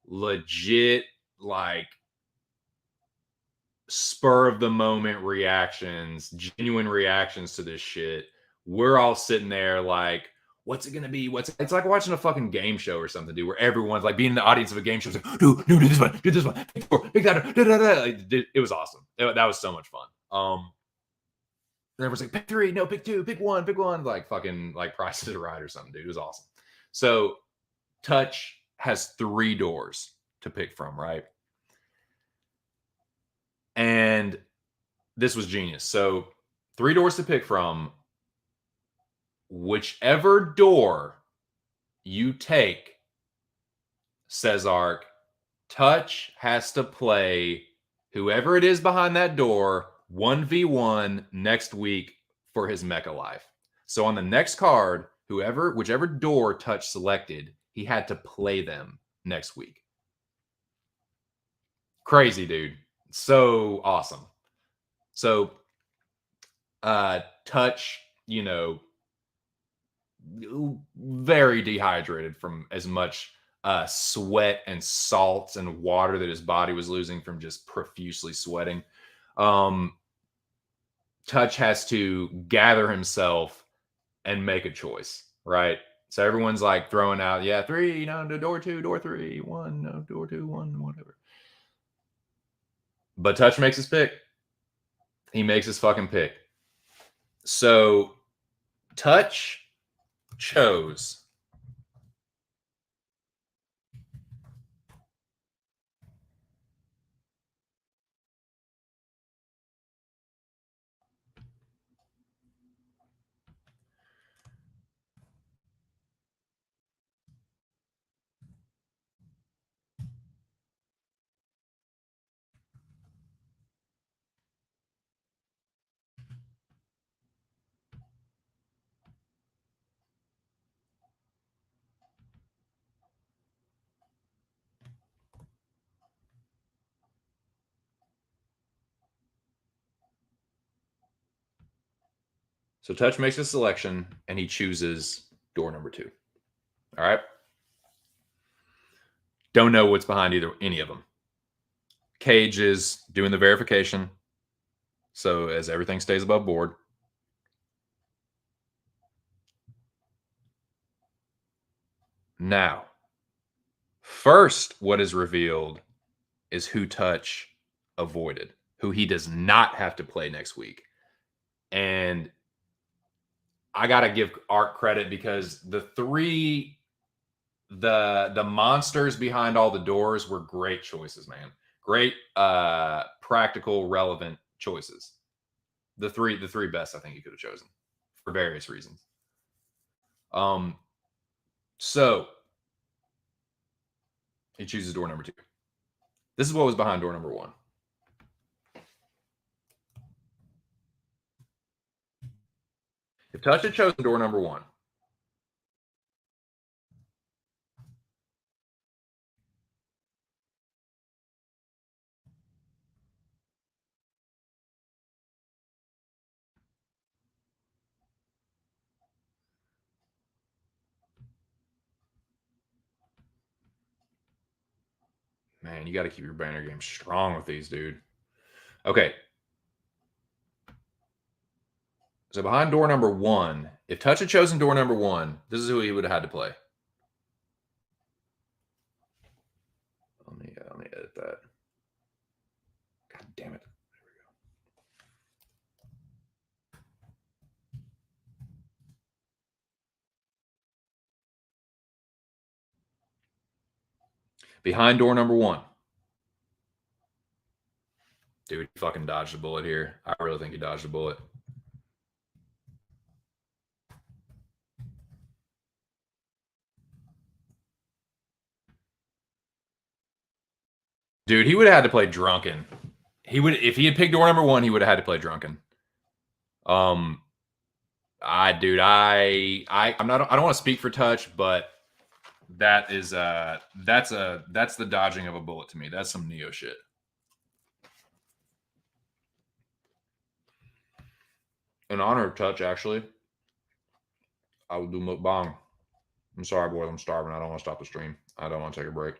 Speaker 1: legit, like spur of the moment reactions, genuine reactions to this shit. We're all sitting there like, what's it gonna be? It's like watching a fucking game show or something, dude, where everyone's like being in the audience of a game show, like, do this one, do this one, pick that, da, da, da. It was awesome. That was so much fun. Everyone's like, pick three, no, pick two, pick one, like fucking like Price is Right or something, dude. It was awesome. So Touch has 3 doors to pick from, right? And this was genius. So 3 doors to pick from. Whichever door you take, says ARK, Touch has to play whoever it is behind that door 1v1 next week for his mecha life. So on the next card, whichever door Touch selected, he had to play them next week. Crazy, dude. So awesome. So Touch, very dehydrated from as much sweat and salts and water that his body was losing from just profusely sweating. Touch has to gather himself and make a choice, right? So everyone's like throwing out, yeah, 3, no, door 2, door 3, 1, no, door 2, 1, whatever. But Touch makes his pick. He makes his fucking pick. So Touch chose So Touch makes a selection and he chooses door number 2. All right. Don't know what's behind any of them. Cage is doing the verification. So as everything stays above board. Now, first, what is revealed is who Touch avoided, who he does not have to play next week. And I gotta give ARK credit because the monsters behind all the doors were great choices, man. Great practical, relevant choices. The three best I think he could have chosen for various reasons. So he chooses door number 2. This is what was behind door number 1. If Touch had chosen door number 1, man, you got to keep your banner game strong with these, dude. Okay. So behind door number 1, if Touch had chosen door number 1, this is who he would have had to play. Let me edit that. God damn it. There we go. Behind door number 1, Dude, he fucking dodged a bullet here. I really think he dodged a bullet. Dude, he would have had to play drunken. He would, if he had picked door number 1, he would have had to play drunken. I'm not. I don't want to speak for Touch, but that is that's the dodging of a bullet to me. That's some Neo shit. In honor of Touch, actually, I will do mukbang. I'm sorry, boys. I'm starving. I don't want to stop the stream. I don't want to take a break.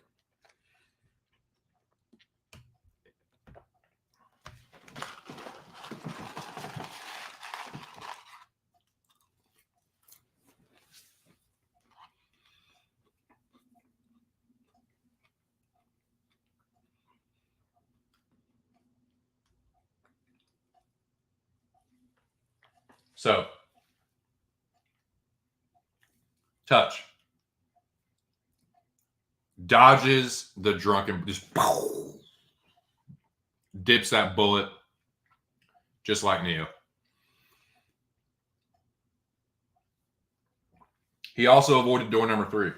Speaker 1: So, Touch dodges the drunken, just dips that bullet just like Neo. He also avoided door number 3.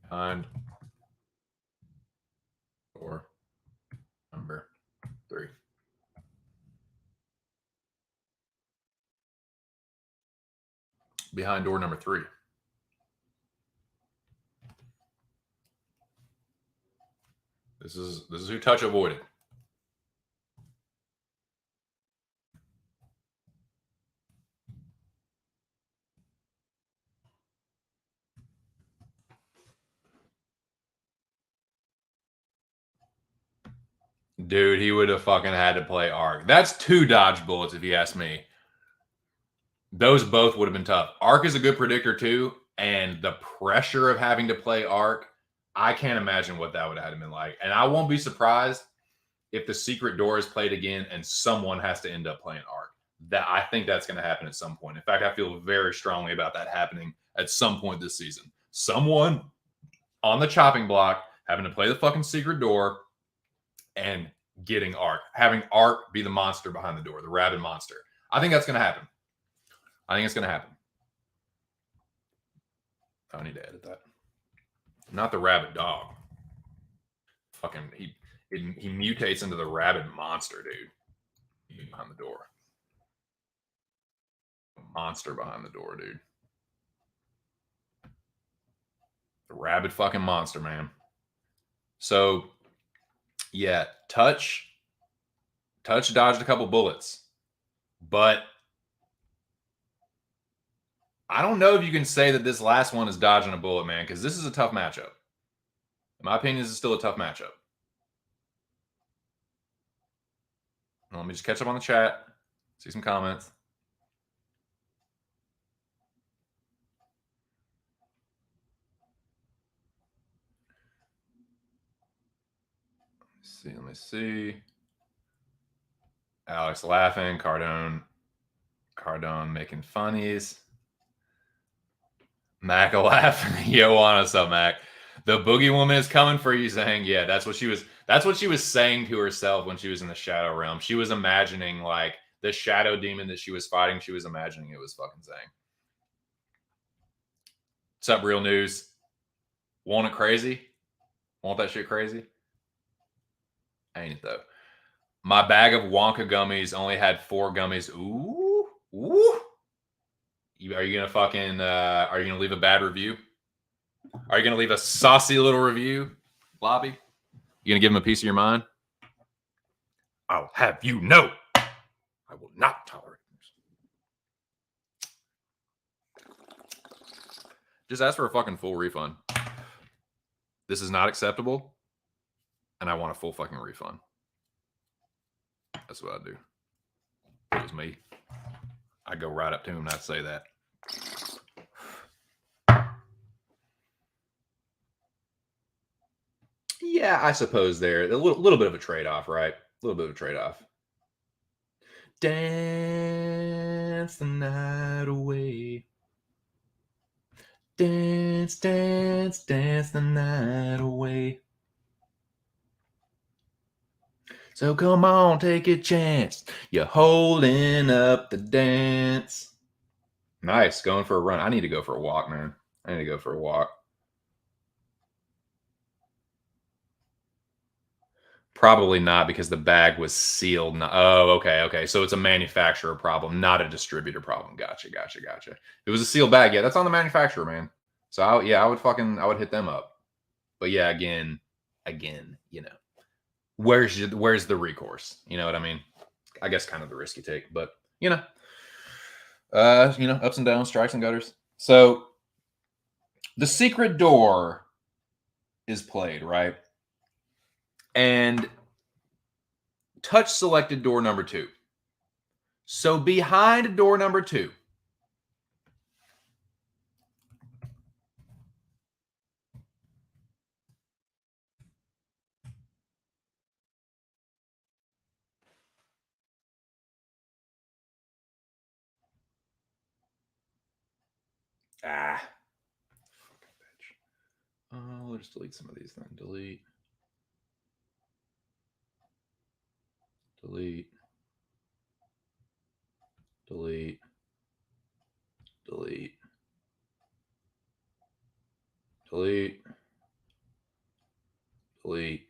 Speaker 1: Behind door number 3. Behind door number 3. This is who Touch avoided. Dude, he would have fucking had to play ARK. That's 2 dodge bullets, if you ask me. Those both would have been tough. ARK is a good predictor, too. And the pressure of having to play ARK, I can't imagine what that would have been like. And I won't be surprised if the secret door is played again and someone has to end up playing ARK. That I think that's going to happen at some point. In fact, I feel very strongly about that happening at some point this season. Someone on the chopping block having to play the fucking secret door and getting ARK, having ARK be the monster behind the door, the rabid monster. I think that's going to happen. I think it's going to happen. I need to edit that. Not the rabid dog. Fucking, he mutates into the rabid monster, dude. Behind the door. Monster behind the door, dude. The rabid fucking monster, man. So, yeah, Touch dodged a couple bullets, but I don't know if you can say that this last one is dodging a bullet, man, because this is a tough matchup. In my opinion, this is still a tough matchup. Let me just catch up on the chat, see some comments. Let me see. Alex laughing, Cardone making funnies. Mac laughing. Yo, what's up, Mac? The boogie woman is coming for you, saying, yeah, that's what she was saying to herself when she was in the shadow realm. She was imagining like the shadow demon that she was fighting. She was imagining it was fucking saying. What's up, Real News? Want it crazy? Want that shit crazy? Ain't it though? My bag of Wonka gummies only had 4 gummies. Ooh. Are you gonna leave a bad review? Are you gonna leave a saucy little review, Lobby? You gonna give him a piece of your mind? I'll have you know, I will not tolerate this. Just ask for a fucking full refund. This is not acceptable, and I want a full fucking refund. That's what I do. If it was me, I'd go right up to him and I'd say that. Yeah, I suppose there a little bit of a trade-off, right? A little bit of a trade-off. Damn. dance the night away. Dance, dance, dance the night away. So come on, take a chance. You're holding up the dance. Nice, going for a run. I need to go for a walk, man. I need to go for a walk. Probably not, because the bag was sealed. Oh, okay. So it's a manufacturer problem, not a distributor problem. Gotcha. It was a sealed bag. Yeah, that's on the manufacturer, man. So I would hit them up. But yeah, again, where's the recourse? You know what I mean? I guess kind of the risk you take, but ups and downs, strikes and gutters. So the secret door is played, right? And Touch selected door number 2. So behind door number 2, we'll just delete some of these then. Delete. Delete. Delete. Delete. Delete. Delete.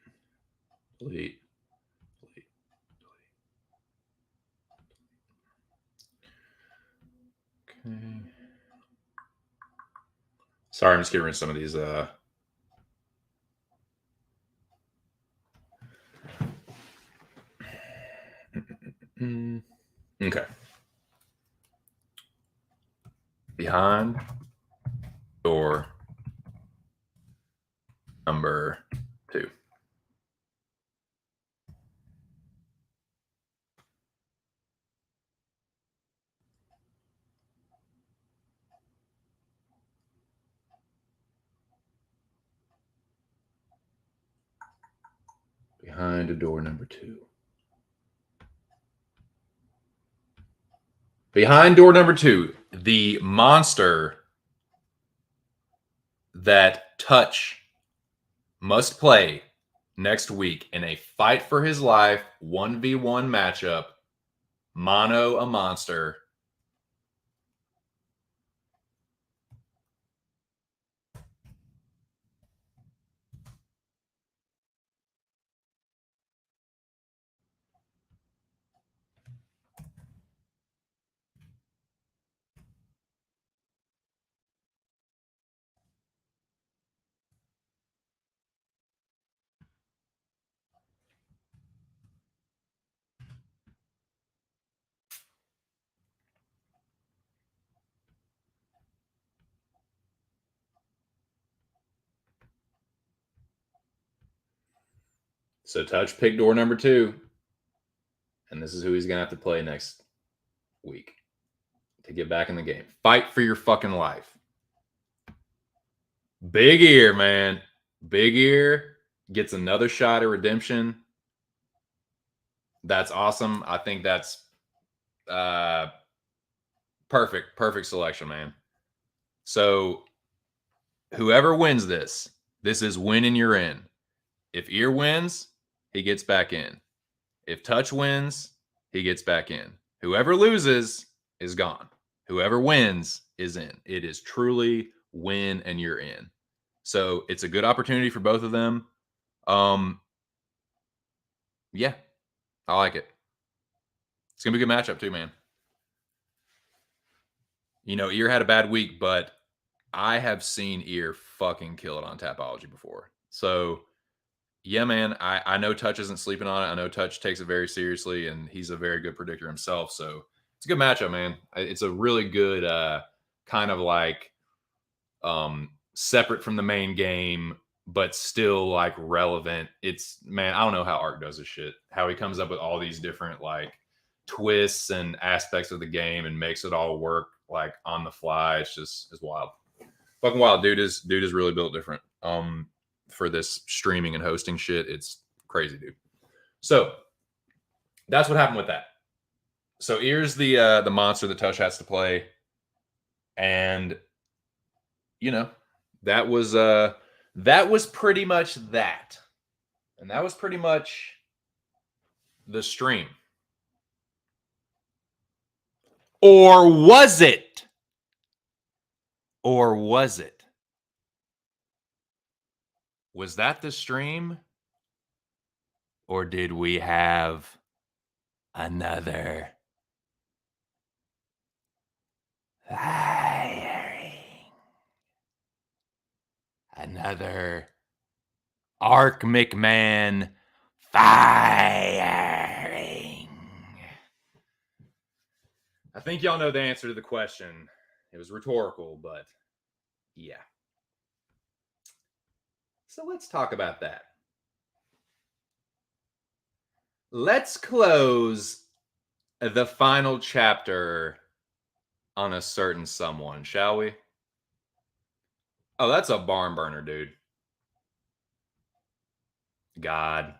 Speaker 1: Delete. Delete. Okay. Sorry, I'm just getting rid of some of these. Okay. Behind door number 2. Behind door number 2. Behind door number 2, the monster that Touch must play next week in a fight for his life 1v1 matchup, mono a monster. So Touch picked door number 2, and this is who he's gonna have to play next week to get back in the game. Fight for your fucking life. Big Ear, man. Big Ear gets another shot at redemption. That's awesome. I think that's perfect selection, man. So whoever wins this is winning, you're in. If Ear wins, he gets back in. If Touch wins, he gets back in. Whoever loses is gone. Whoever wins is in. It is truly win and you're in. So it's a good opportunity for both of them. Yeah, I like it. It's gonna be a good matchup too, man. Ear had a bad week, but I have seen Ear fucking kill it on Tapology before. So yeah, man, I know Touch isn't sleeping on it. I know Touch takes it very seriously, and he's a very good predictor himself. So it's a good matchup, man. It's a really good kind of like separate from the main game, but still like relevant. Man, I don't know how ARK does this shit. How he comes up with all these different like twists and aspects of the game and makes it all work like on the fly. It's wild. Fucking wild. Dude is really built different. For this streaming and hosting shit, it's crazy, dude. So that's what happened with that. So here's the monster that Tush has to play, and that was pretty much that, and that was pretty much the stream. Or was it? Or was it? Was that the stream? Or did we have another firing? Another ARK McMahon firing. I think y'all know the answer to the question. It was rhetorical, but yeah. So let's talk about that. Let's close the final chapter on a certain someone, shall we? Oh, that's a barn burner, dude. God.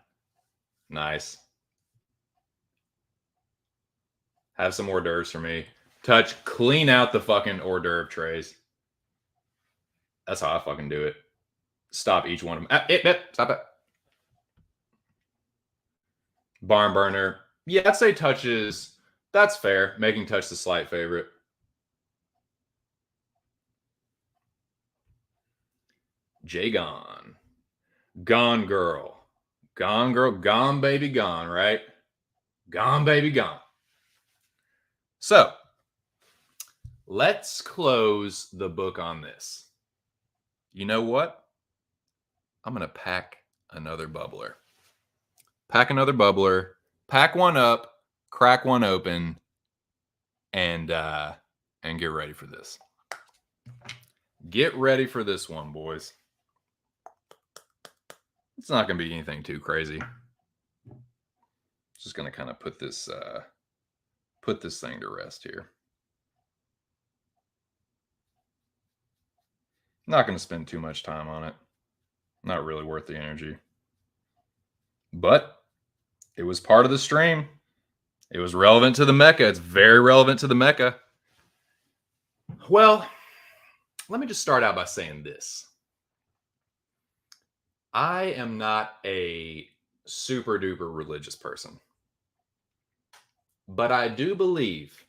Speaker 1: Nice. Have some hors d'oeuvres for me. Touch, clean out the fucking hors d'oeuvre trays. That's how I fucking do it. Stop each one of them. Stop it. Barn burner. Yeah, I'd say Touch is, that's fair. Making Touch the slight favorite. Jay Gone. Gone girl. Gone girl. Gone baby gone, right? Gone baby gone. So, let's close the book on this. You know what? I'm going to pack another bubbler. Pack another bubbler. Pack one up. Crack one open. And get ready for this. Get ready for this one, boys. It's not going to be anything too crazy. Just going to kind of put this thing to rest here. Not going to spend too much time on it. Not really worth the energy. But it was part of the stream. It was relevant to the Mecca. It's very relevant to the Mecca. Well, let me just start out by saying this. I am not a super duper religious person, but I do believe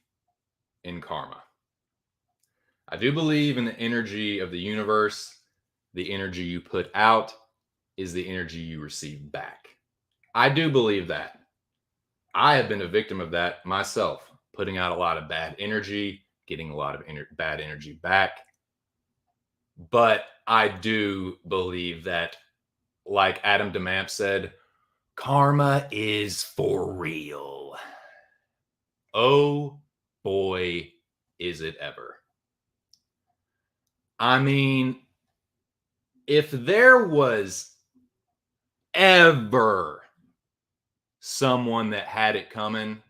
Speaker 1: in karma. I do believe in the energy of the universe. The energy you put out is the energy you receive back. I do believe that. I have been a victim of that myself, putting out a lot of bad energy, getting a lot of bad energy back. But I do believe that, like Adam DeMamp said, karma is for real. Oh boy, is it ever. I mean, if there was ever someone that had it coming,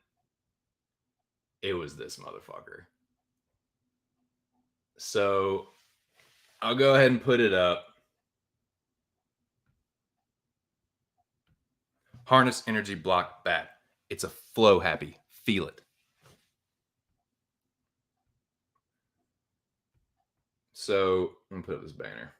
Speaker 1: it was this motherfucker. So I'll go ahead and put it up. Harness energy block bat. It's a flow happy. Feel it. So I'm gonna put up this banner.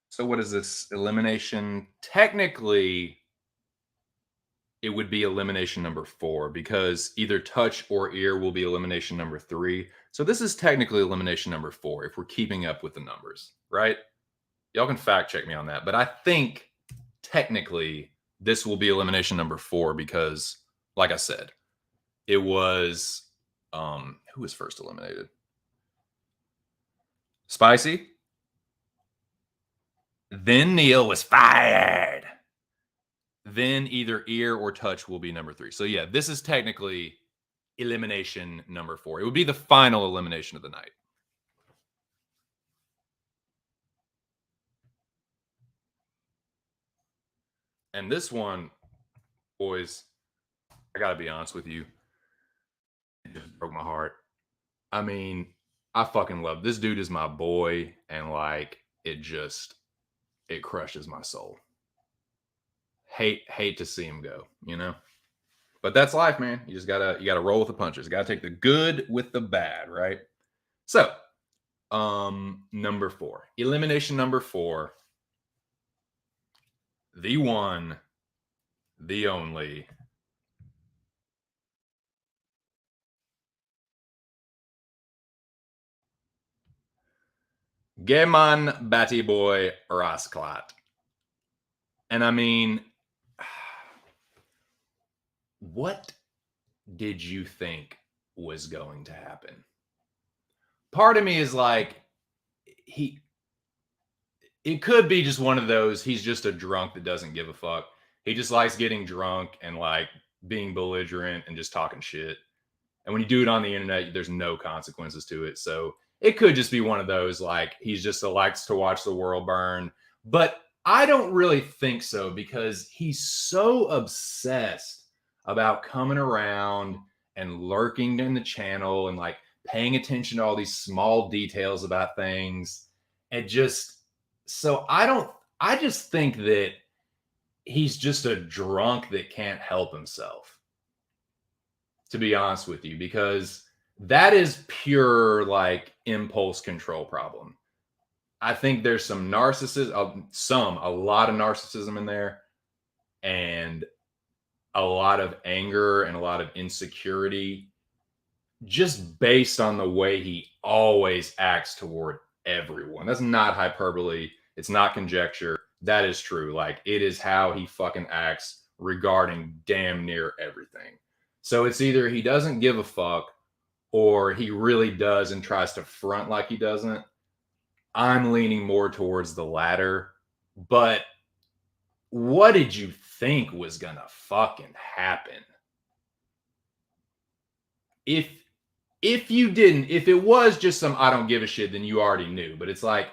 Speaker 1: So what is this? Elimination? Technically, it would be elimination number 4 because either touch or ear will be elimination number 3. So this is technically elimination number 4 if we're keeping up with the numbers, right? Y'all can fact check me on that. But I think technically this will be elimination number 4 because, like I said, it was who was first eliminated? Spicy. Then Neil was fired. Then either ear or touch will be number 3. So yeah, this is technically elimination number 4. It would be the final elimination of the night. And this one, boys, I gotta be honest with you, it just broke my heart. I mean, I fucking love this dude is my boy, and like it crushes my soul. Hate to see him go, you know? But that's life, man. You gotta roll with the punches. Gotta take the good with the bad, right? So, number 4. Elimination number 4. The one, the only. Geman Batty Boy Rasklat. And I mean, what did you think was going to happen? Part of me is like, it could be just one of those, he's just a drunk that doesn't give a fuck. He just likes getting drunk and like being belligerent and just talking shit. And when you do it on the internet, there's no consequences to it. So it could just be one of those, like, he's just likes to watch the world burn. But I don't really think so, because he's so obsessed about coming around and lurking in the channel and like paying attention to all these small details about things. And just, so I just think that he's just a drunk that can't help himself, to be honest with you, because that is pure like impulse control problem. I think there's some narcissism, a lot of narcissism in there, and a lot of anger and a lot of insecurity, just based on the way he always acts toward everyone. That's not hyperbole. It's not conjecture. That is true. Like, it is how he fucking acts regarding damn near everything. So it's either he doesn't give a fuck or he really does and tries to front like he doesn't. I'm leaning more towards the latter. But what did you think was gonna fucking happen? If you didn't, if it was just some I don't give a shit, then you already knew. But it's like,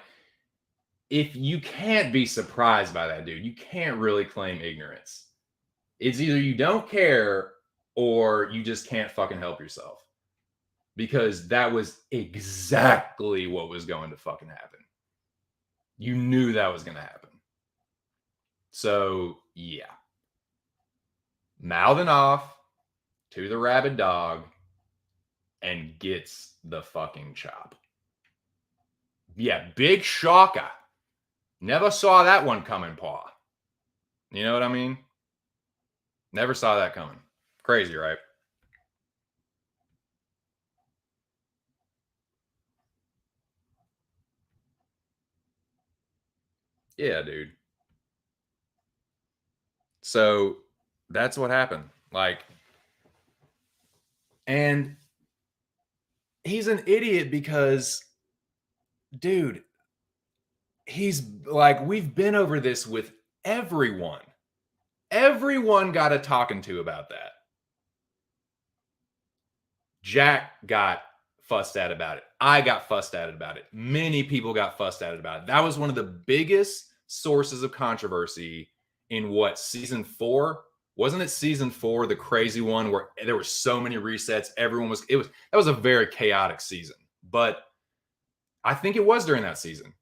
Speaker 1: if you can't be surprised by that dude, you can't really claim ignorance. It's either you don't care or you just can't fucking help yourself. Because that was exactly what was going to fucking happen. You knew that was going to happen. So, yeah. Mouthing off to the rabid dog and gets the fucking chop. Yeah, big shocker. Never saw that one coming, paw. You know what I mean? Never saw that coming. Crazy, right? Yeah, dude. So that's what happened. Like, and he's an idiot because, dude, he's like, we've been over this with everyone. Everyone got a talking to about that. Jack got fussed at about it. I got fussed at about it. Many people got fussed at about it. That was one of the biggest sources of controversy in what, season 4? Wasn't it season 4, the crazy one where there were so many resets? That was a very chaotic season. But I think it was during that season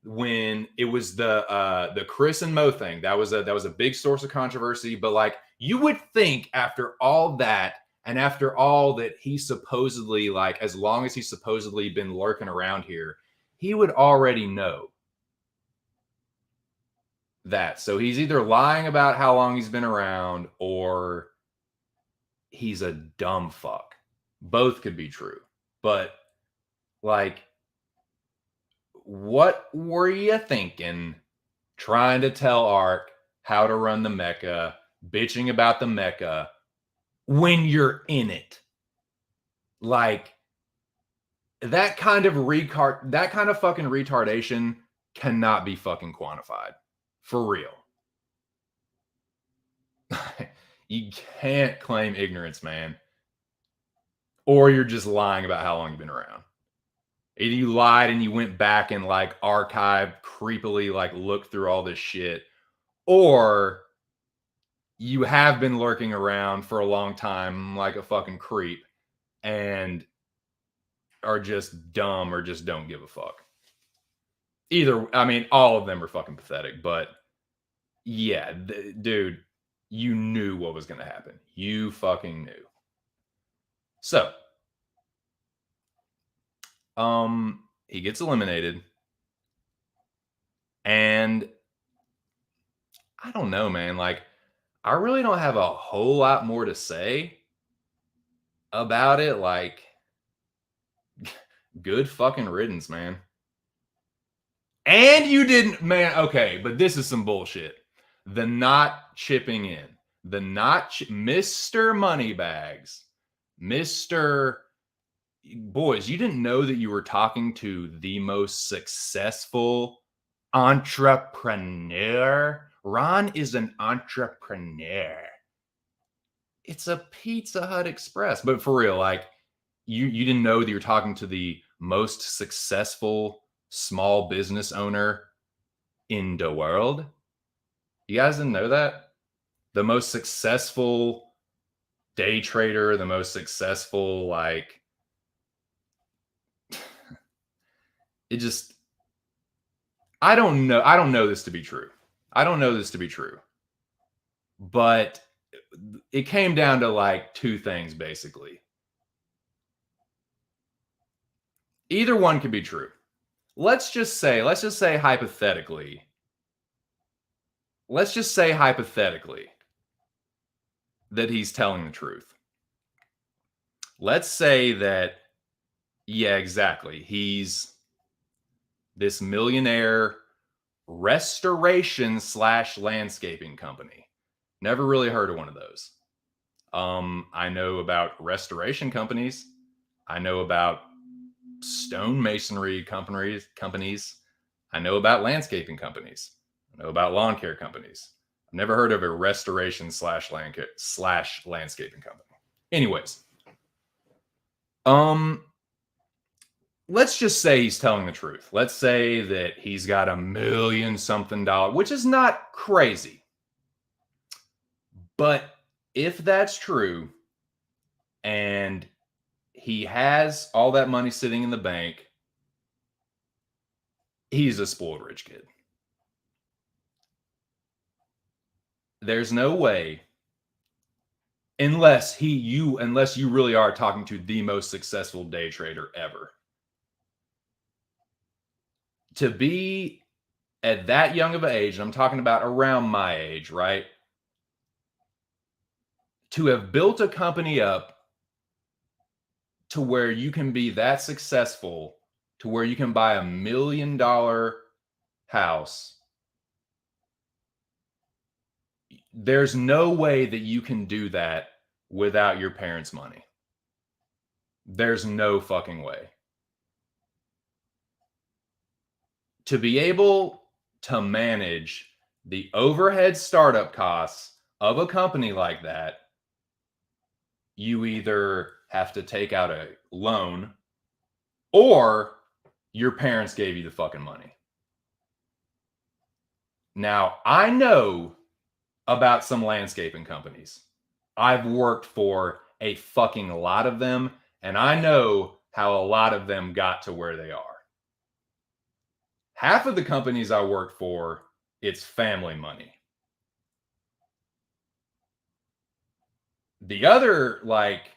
Speaker 1: when it was the Chris and Mo thing. That was a big source of controversy. But like, you would think after all that, and after all that he supposedly, like, as long as he's supposedly been lurking around here, he would already know that. So he's either lying about how long he's been around or he's a dumb fuck. Both could be true. But like, what were you thinking trying to tell ARK how to run the Mecca, bitching about the Mecca when you're in it? Like, that kind of fucking retardation cannot be fucking quantified. For real. You can't claim ignorance, man. Or you're just lying about how long you've been around. Either you lied and you went back and like archived, creepily like looked through all this shit, or you have been lurking around for a long time like a fucking creep, and are just dumb or just don't give a fuck. Either, I mean, all of them are fucking pathetic, but yeah, dude, you knew what was going to happen. You fucking knew. So, he gets eliminated, and I don't know, man. Like, I really don't have a whole lot more to say about it. Like, good fucking riddance, man. And you didn't, man. Okay, but this is some bullshit. The not chipping in, Mr. Moneybags, Mr. Boys, you didn't know that you were talking to the most successful entrepreneur. Ron is an entrepreneur. It's a Pizza Hut Express, but for real, like you didn't know that you were talking to the most successful small business owner in the world. You guys didn't know that? The most successful day trader, the most successful, like, it just, I don't know. I don't know this to be true. I don't know this to be true. But it came down to like two things, basically. Either one could be true. Let's just say hypothetically. Let's just say hypothetically that he's telling the truth. Let's say that, yeah, exactly. He's this millionaire restoration / landscaping company. Never really heard of one of those. I know about restoration companies. I know about stonemasonry companies. I know about landscaping companies. I know about lawn care companies. I've never heard of a restoration / landscaping company. Anyways, let's just say he's telling the truth. Let's say that he's got $1 million something, which is not crazy. But if that's true, and he has all that money sitting in the bank, he's a spoiled rich kid. There's no way, unless you really are talking to the most successful day trader ever, to be at that young of an age, and I'm talking about around my age, right? To have built a company up to where you can be that successful, to where you can buy $1 million house, there's no way that you can do that without your parents' money. There's no fucking way. To be able to manage the overhead startup costs of a company like that, you either have to take out a loan or your parents gave you the fucking money. Now, I know about some landscaping companies. I've worked for a fucking lot of them, and I know how a lot of them got to where they are. Half of the companies I work for, it's family money. The other, like,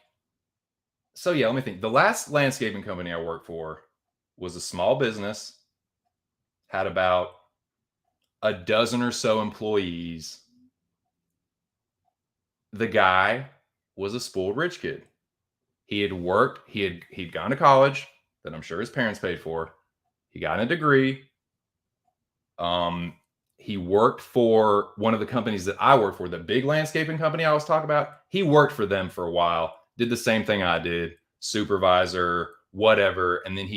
Speaker 1: so yeah, let me think. The last landscaping company I worked for was a small business, had about a dozen or so employees. The guy was a spoiled rich kid. He had worked, he'd gone to college that I'm sure his parents paid for. He got a degree. He worked for one of the companies that I work for, the big landscaping company I was talking about. He worked for them for a while, did the same thing I did, supervisor, whatever. And then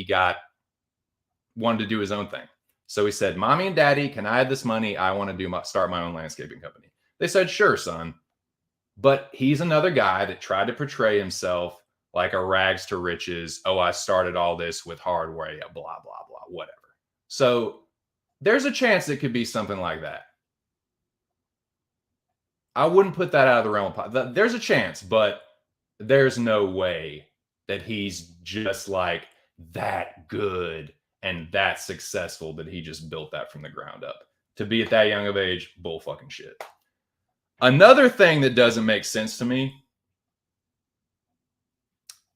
Speaker 1: wanted to do his own thing. So he said, "Mommy and Daddy, can I have this money? I want to start my own landscaping company." They said, "Sure, son." But he's another guy that tried to portray himself like a rags to riches. Oh, I started all this with hard work, blah, blah, blah, whatever. So there's a chance it could be something like that. I wouldn't put that out of the realm of there's a chance, but there's no way that he's just like, that good and that successful that he just built that from the ground up. To be at that young of age, bull fucking shit. Another thing that doesn't make sense to me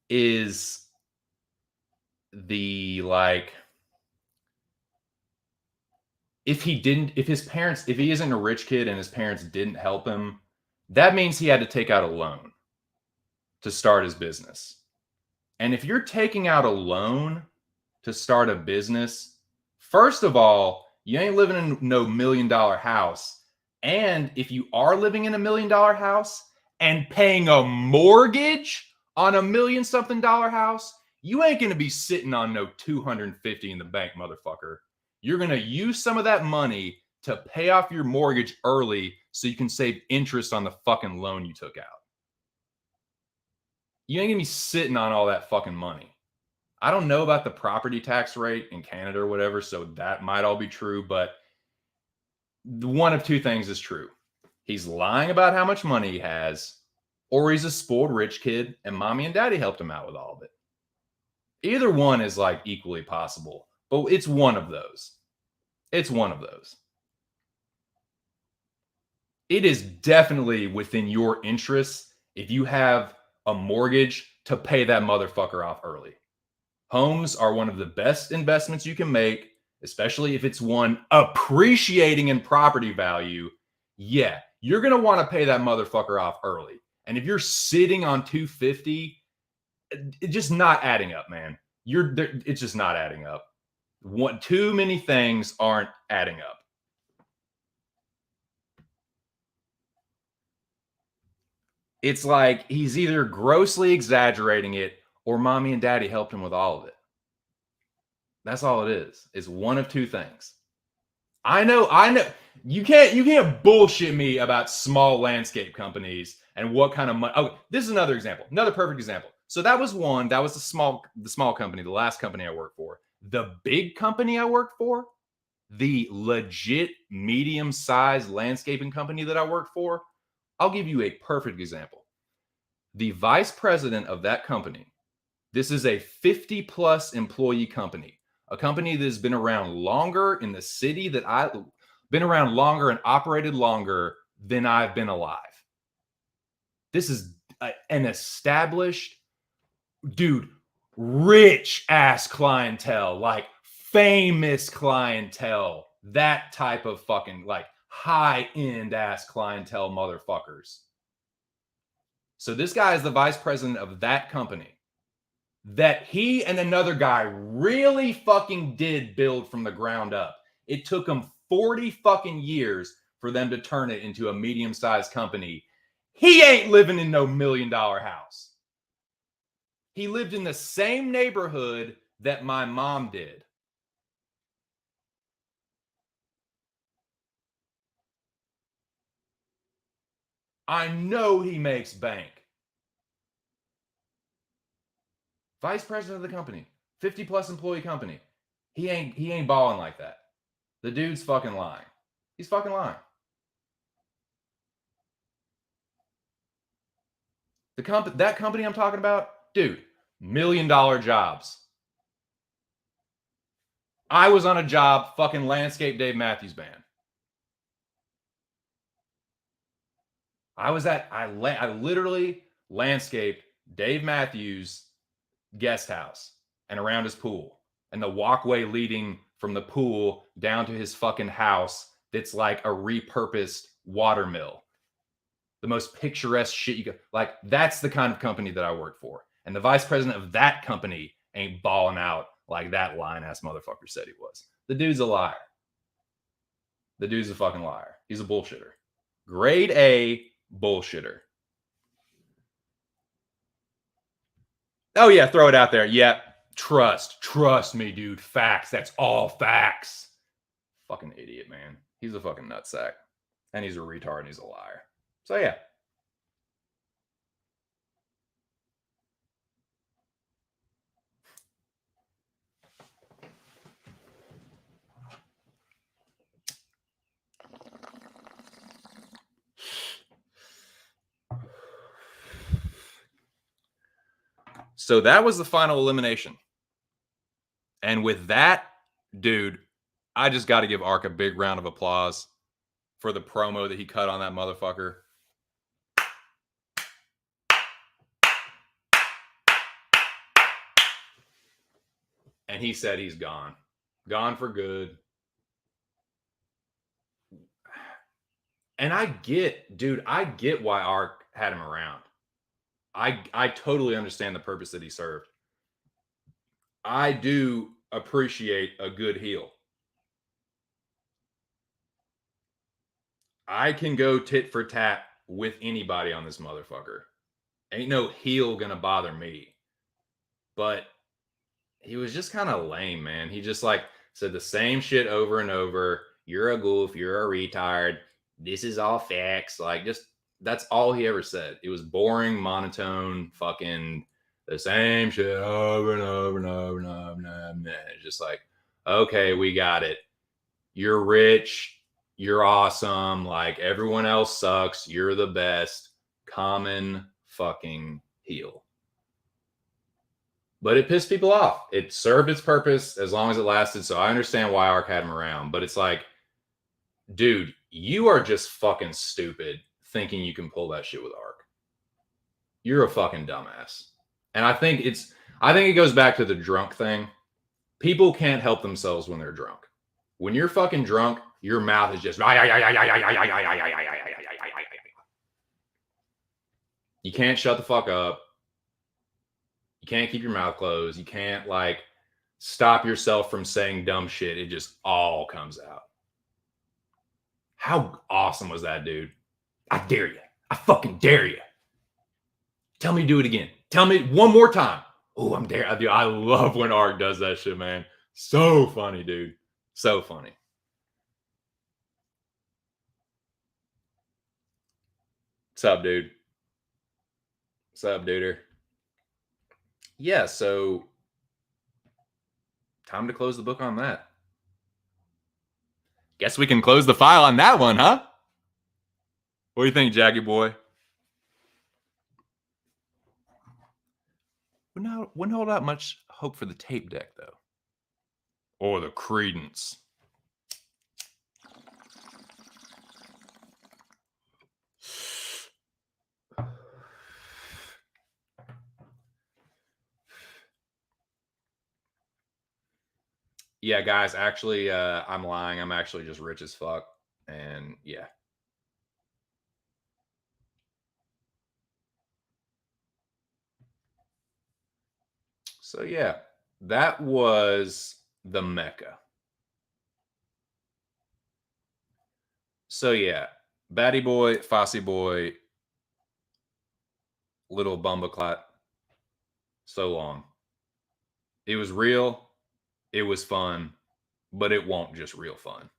Speaker 1: is the like, if he isn't a rich kid and his parents didn't help him, that means he had to take out a loan to start his business. And if you're taking out a loan to start a business, first of all, you ain't living in no $1 million house. And if you are living in $1 million house and paying a mortgage on $1 million something dollar house, you ain't going to be sitting on no 250 in the bank, motherfucker. You're going to use some of that money to pay off your mortgage early so you can save interest on the fucking loan you took out. You ain't going to be sitting on all that fucking money. I don't know about the property tax rate in Canada or whatever, so that might all be true, but one of two things is true. He's lying about how much money he has, or he's a spoiled rich kid and mommy and daddy helped him out with all of it. Either one is like equally possible, but it's one of those. It's one of those. It is definitely within your interests if you have a mortgage to pay that motherfucker off early. Homes are one of the best investments you can make, especially if it's one appreciating in property value. Yeah, you're going to want to pay that motherfucker off early. And if you're sitting on 250, it's just not adding up, man. It's just not adding up. Too many things aren't adding up. It's like he's either grossly exaggerating it or mommy and daddy helped him with all of it. That's all it is. It's one of two things. I know. You can't bullshit me about small landscape companies and what kind of money. Oh, this is another example. Another perfect example. So that was one. That was the small company, the last company I worked for. The big company I worked for, the legit medium-sized landscaping company that I worked for, I'll give you a perfect example. The vice president of that company, this is a 50-plus employee company, a company that has been around longer in the city that I've been around longer and operated longer than I've been alive. This is an established, dude, rich ass clientele, like famous clientele, that type of fucking like high end ass clientele motherfuckers. So this guy is the vice president of that company that he and another guy really fucking did build from the ground up. It took them 40 fucking years for them to turn it into a medium-sized company. He ain't living in no $1 million house. He lived in the same neighborhood that my mom did. I know he makes bank. Vice president of the company, 50-plus employee company. He ain't balling like that. The dude's fucking lying. He's fucking lying. That company I'm talking about, dude, $1 million jobs. I was on a job fucking landscape Dave Matthews Band. I literally landscaped Dave Matthews' guest house and around his pool and the walkway leading from the pool down to his fucking house that's like a repurposed water mill. The most picturesque shit you could, like, that's the kind of company that I work for. And the vice president of that company ain't balling out like that lying ass motherfucker said he was. The dude's a liar. The dude's a fucking liar. He's a bullshitter. Grade A bullshitter. Oh yeah, throw it out there. Yep. Trust me, dude. Facts. That's all facts. Fucking idiot, man. He's a fucking nutsack. And he's a retard and he's a liar. So yeah. So that was the final elimination. And with that, dude, I just got to give ARK a big round of applause for the promo that he cut on that motherfucker. And he said he's gone. Gone for good. And I get, dude, I get why ARK had him around. I totally understand the purpose that he served. I do appreciate a good heel. I can go tit for tat with anybody on this motherfucker. Ain't no heel gonna bother me. But he was just kind of lame, man. He just like said the same shit over and over. You're a goof, you're a retard. This is all facts. Like, just that's all he ever said. It was boring, monotone, fucking the same shit over and over and over and over and over. And it's just like, okay, we got it. You're rich, you're awesome. Like, everyone else sucks. You're the best. Common fucking heel. But it pissed people off. It served its purpose as long as it lasted. So I understand why ARK had him around. But it's like, dude, you are just fucking stupid thinking you can pull that shit with ARK. You're a fucking dumbass. And I think it goes back to the drunk thing. People can't help themselves when they're drunk. When you're fucking drunk, your mouth is just you can't shut the fuck up. You can't keep your mouth closed. You can't like stop yourself from saying dumb shit. It just all comes out. How awesome was that, dude? I dare you. I fucking dare you. Tell me to do it again. Tell me one more time. Oh, I'm dare. I love when ARK does that shit, man. So funny, dude. So funny. What's up, dude? What's up, duder? Yeah, so time to close the book on that. Guess we can close the file on that one, huh? What do you think, Jackie boy? Wouldn't hold out much hope for the tape deck, though. Or the credence. Yeah, guys, actually, I'm lying. I'm actually just rich as fuck. And yeah. So yeah, that was the Mecca. So yeah, Batty Boy, Fossy Boy, Little Bumbleclat. So long. It was real. It was fun, but it won't just real fun.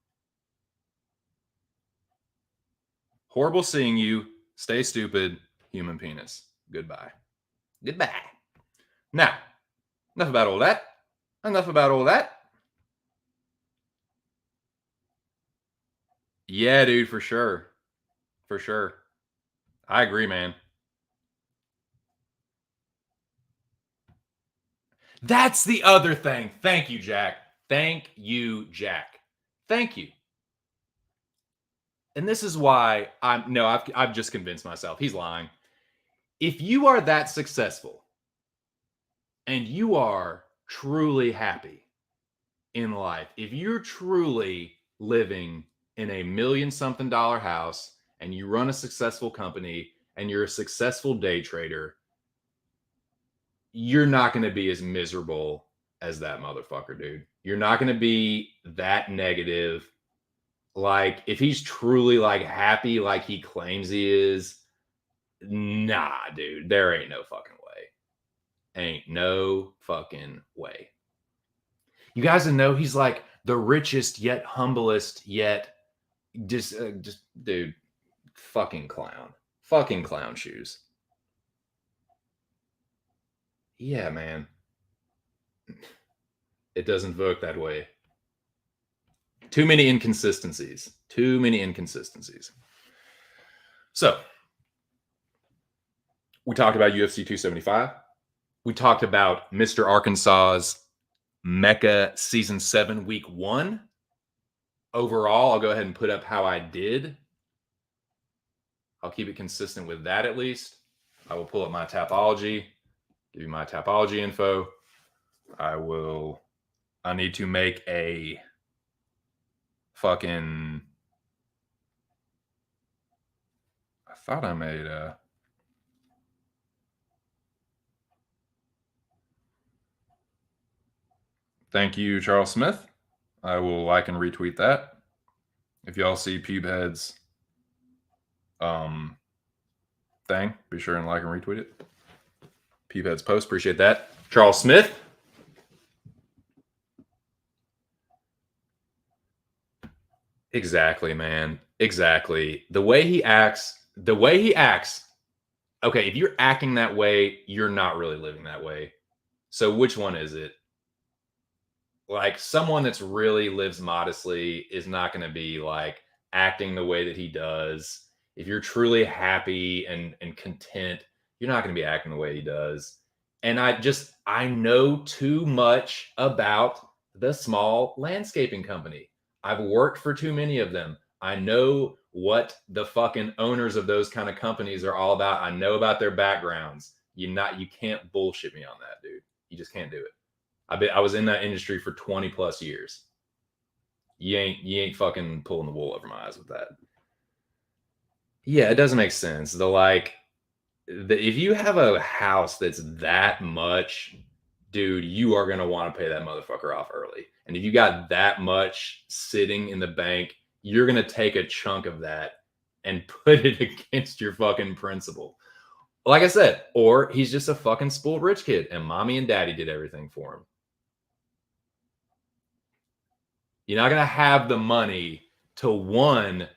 Speaker 1: Horrible seeing you. Stay stupid, human penis. Goodbye.
Speaker 2: Goodbye.
Speaker 1: Now, enough about all that. Enough about all that. Yeah, dude, for sure. For sure. I agree, man. That's the other thing. Thank you, Jack. Thank you, Jack. Thank you. And this is why I've just convinced myself he's lying. If you are that successful and you are truly happy in life, if you're truly living in a $1,000,000-something house and you run a successful company and you're a successful day trader, you're not going to be as miserable as that motherfucker, dude. You're not going to be that negative. Like, if he's truly like happy like he claims he is, nah, dude, there ain't no fucking way. Ain't no fucking way. You guys know he's like the richest yet humblest yet just dude, fucking clown shoes. Yeah, man. It doesn't work that way. Too many inconsistencies. So, we talked about UFC 275. We talked about Mr. Arkansas's Mecca Season 7, Week 1. Overall, I'll go ahead and put up how I did. I'll keep it consistent with that at least. I will pull up my Tapology, give you my Tapology info. I need to make a fucking, I thought I made a, thank you, Charles Smith. I will like and retweet that. If y'all see Pubehead's thing, be sure and like and retweet it. Pubehead's post, appreciate that. Charles Smith. Exactly, man. Exactly. The way he acts. Okay, if you're acting that way, you're not really living that way. So which one is it? Like someone that's really lives modestly is not going to be like acting the way that he does. If you're truly happy and content, you're not going to be acting the way he does. And I know too much about the small landscaping company. I've worked for too many of them. I know what the fucking owners of those kind of companies are all about. I know about their backgrounds. You can't bullshit me on that, dude. You just can't do it. I was in that industry for 20 plus years. You ain't fucking pulling the wool over my eyes with that. Yeah, it doesn't make sense. If you have a house that's that much, dude, you are gonna want to pay that motherfucker off early. And if you got that much sitting in the bank, you're gonna take a chunk of that and put it against your fucking principal. Like I said, or he's just a fucking spoiled rich kid and mommy and daddy did everything for him. You're not going to have the money to one,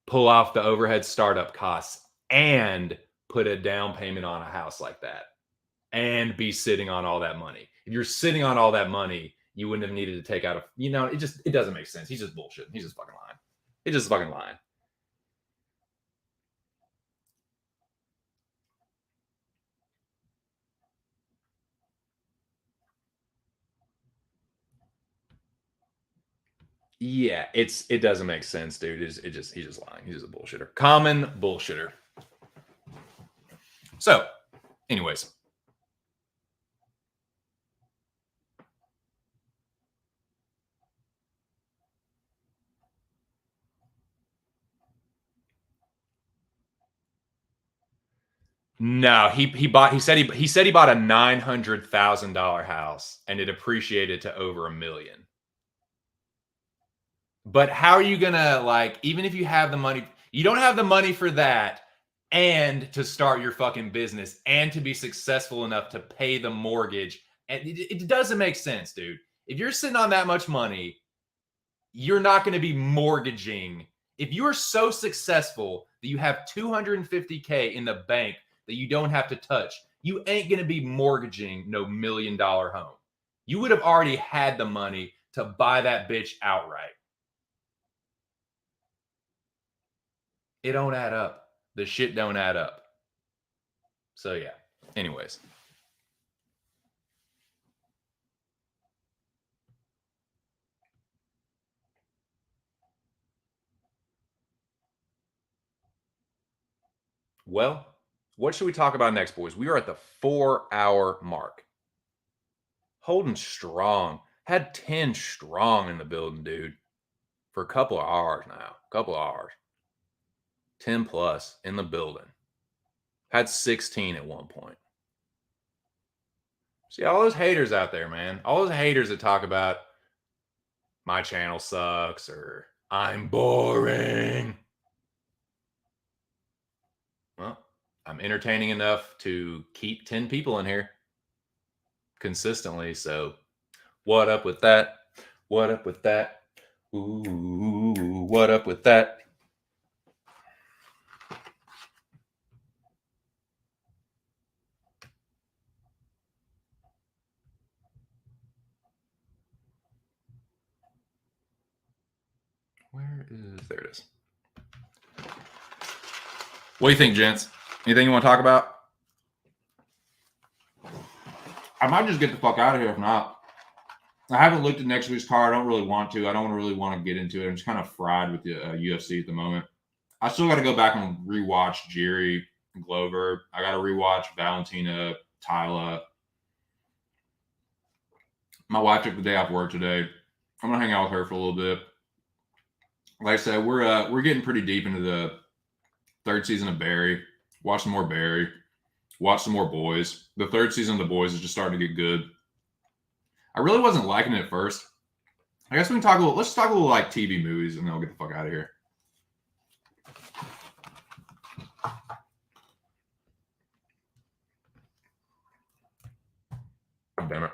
Speaker 1: pull off the overhead startup costs and put a down payment on a house like that and be sitting on all that money. If you're sitting on all that money, you wouldn't have needed to take out it doesn't make sense. He's just bullshit. He's just fucking lying. He's just fucking lying. Yeah, it doesn't make sense, dude. He's just lying. He's just a bullshitter. Common bullshitter. So, anyways. No, he said he bought a $900,000 house and it appreciated to over $1 million. But how are you gonna even if you have the money, you don't have the money for that and to start your fucking business and to be successful enough to pay the mortgage. And it doesn't make sense, dude. If you're sitting on that much money, you're not going to be mortgaging. If you're so successful that you have $250K in the bank that you don't have to touch, you ain't going to be mortgaging no $1 million home. You would have already had the money to buy that bitch outright. It don't add up. The shit don't add up. So yeah. Anyways. Well, what should we talk about next, boys? We are at the 4-hour mark. Holding strong. Had 10 strong in the building, dude. For a couple of hours now. 10 plus in the building. Had 16 at one point. See, all those haters out there, man. All those haters that talk about my channel sucks or I'm boring. Well, I'm entertaining enough to keep 10 people in here consistently. So, what up with that? What up with that? Ooh, what up with that? There it is. What do you think, gents? Anything you want to talk about? I might just get the fuck out of here if not.
Speaker 3: I haven't looked at next week's card. I don't really want to. I don't really want to get into it. I'm just kind of fried with the UFC at the moment. I still got to go back and rewatch Jiri Glover. I got to rewatch Valentina Tyla. My wife took the day off work today. I'm gonna hang out with her for a little bit. Like I said, we're getting pretty deep into the third season of Barry. Watch some more Barry. Watch some more Boys. The third season of The Boys is just starting to get good. I really wasn't liking it at first. I guess we can talk a little. Let's talk a little like TV movies, and then we'll get the fuck out of here. Damn it.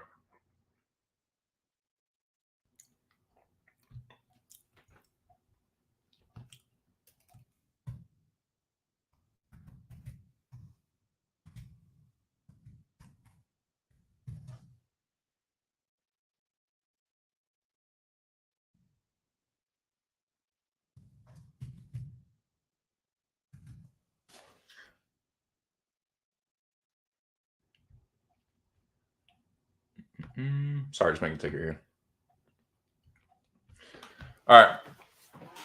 Speaker 3: Sorry, just making a ticker here. All right.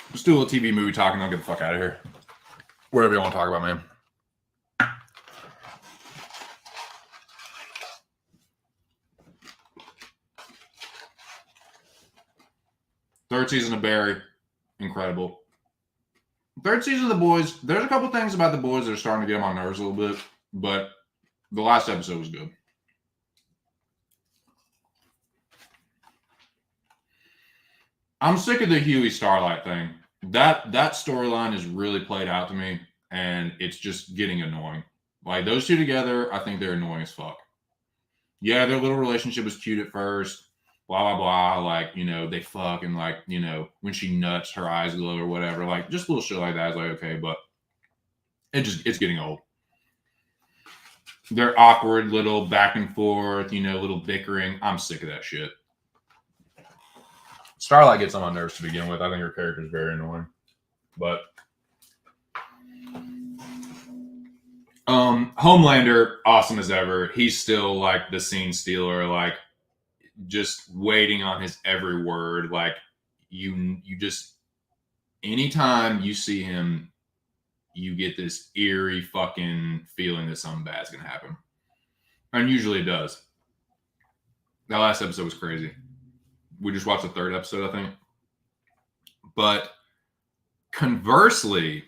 Speaker 3: Let's do a little TV movie talk and I'll get the fuck out of here. Whatever you want to talk about, man. Third season of Barry. Incredible. Third season of The Boys. There's a couple things about The Boys that are starting to get on my nerves a little bit, but the last episode was good. I'm sick of the Huey Starlight thing. That storyline is really played out to me, and it's just getting annoying. Like, those two together, I think they're annoying as fuck. Yeah, their little relationship was cute at first. Blah, blah, blah. Like, you know, they fuck, and like, you know, when she nuts, her eyes glow or whatever. Like, just little shit like that. I was like, okay, but it's getting old. They're awkward little back and forth, you know, little bickering. I'm sick of that shit. Starlight gets on my nerves to begin with. I think her character is very annoying. But Homelander, awesome as ever. He's still like the scene stealer, like just waiting on his every word. Like you just anytime you see him, you get this eerie fucking feeling that something bad's gonna happen. And usually it does. That last episode was crazy. We just watched the third episode, I think. But conversely,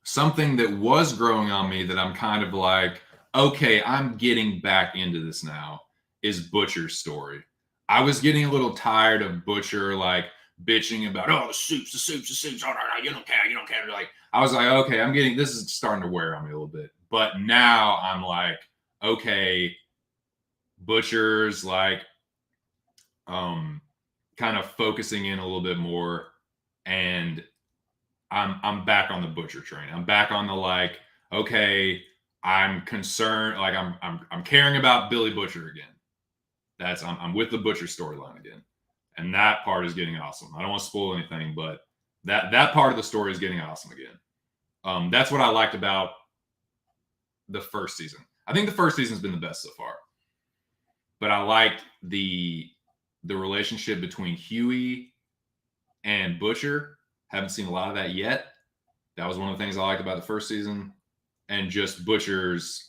Speaker 3: something that was growing on me that I'm kind of like, okay, I'm getting back into this now, is Butcher's story. I was getting a little tired of Butcher like bitching about, oh, the soups. Oh, no, you don't care. Like, I was like, okay, this is starting to wear on me a little bit. But now I'm like, okay, Butcher's like, kind of focusing in a little bit more, and I'm back on the Butcher train. I'm back on the like, okay, I'm concerned, like I'm caring about Billy Butcher again. I'm with the Butcher storyline again, and that part is getting awesome. I don't want to spoil anything, but that part of the story is getting awesome again. That's what I liked about the first season. I think the first season's been the best so far, but I liked the relationship between Huey and Butcher. Haven't seen a lot of that yet. That was one of the things I liked about the first season. And just Butcher's,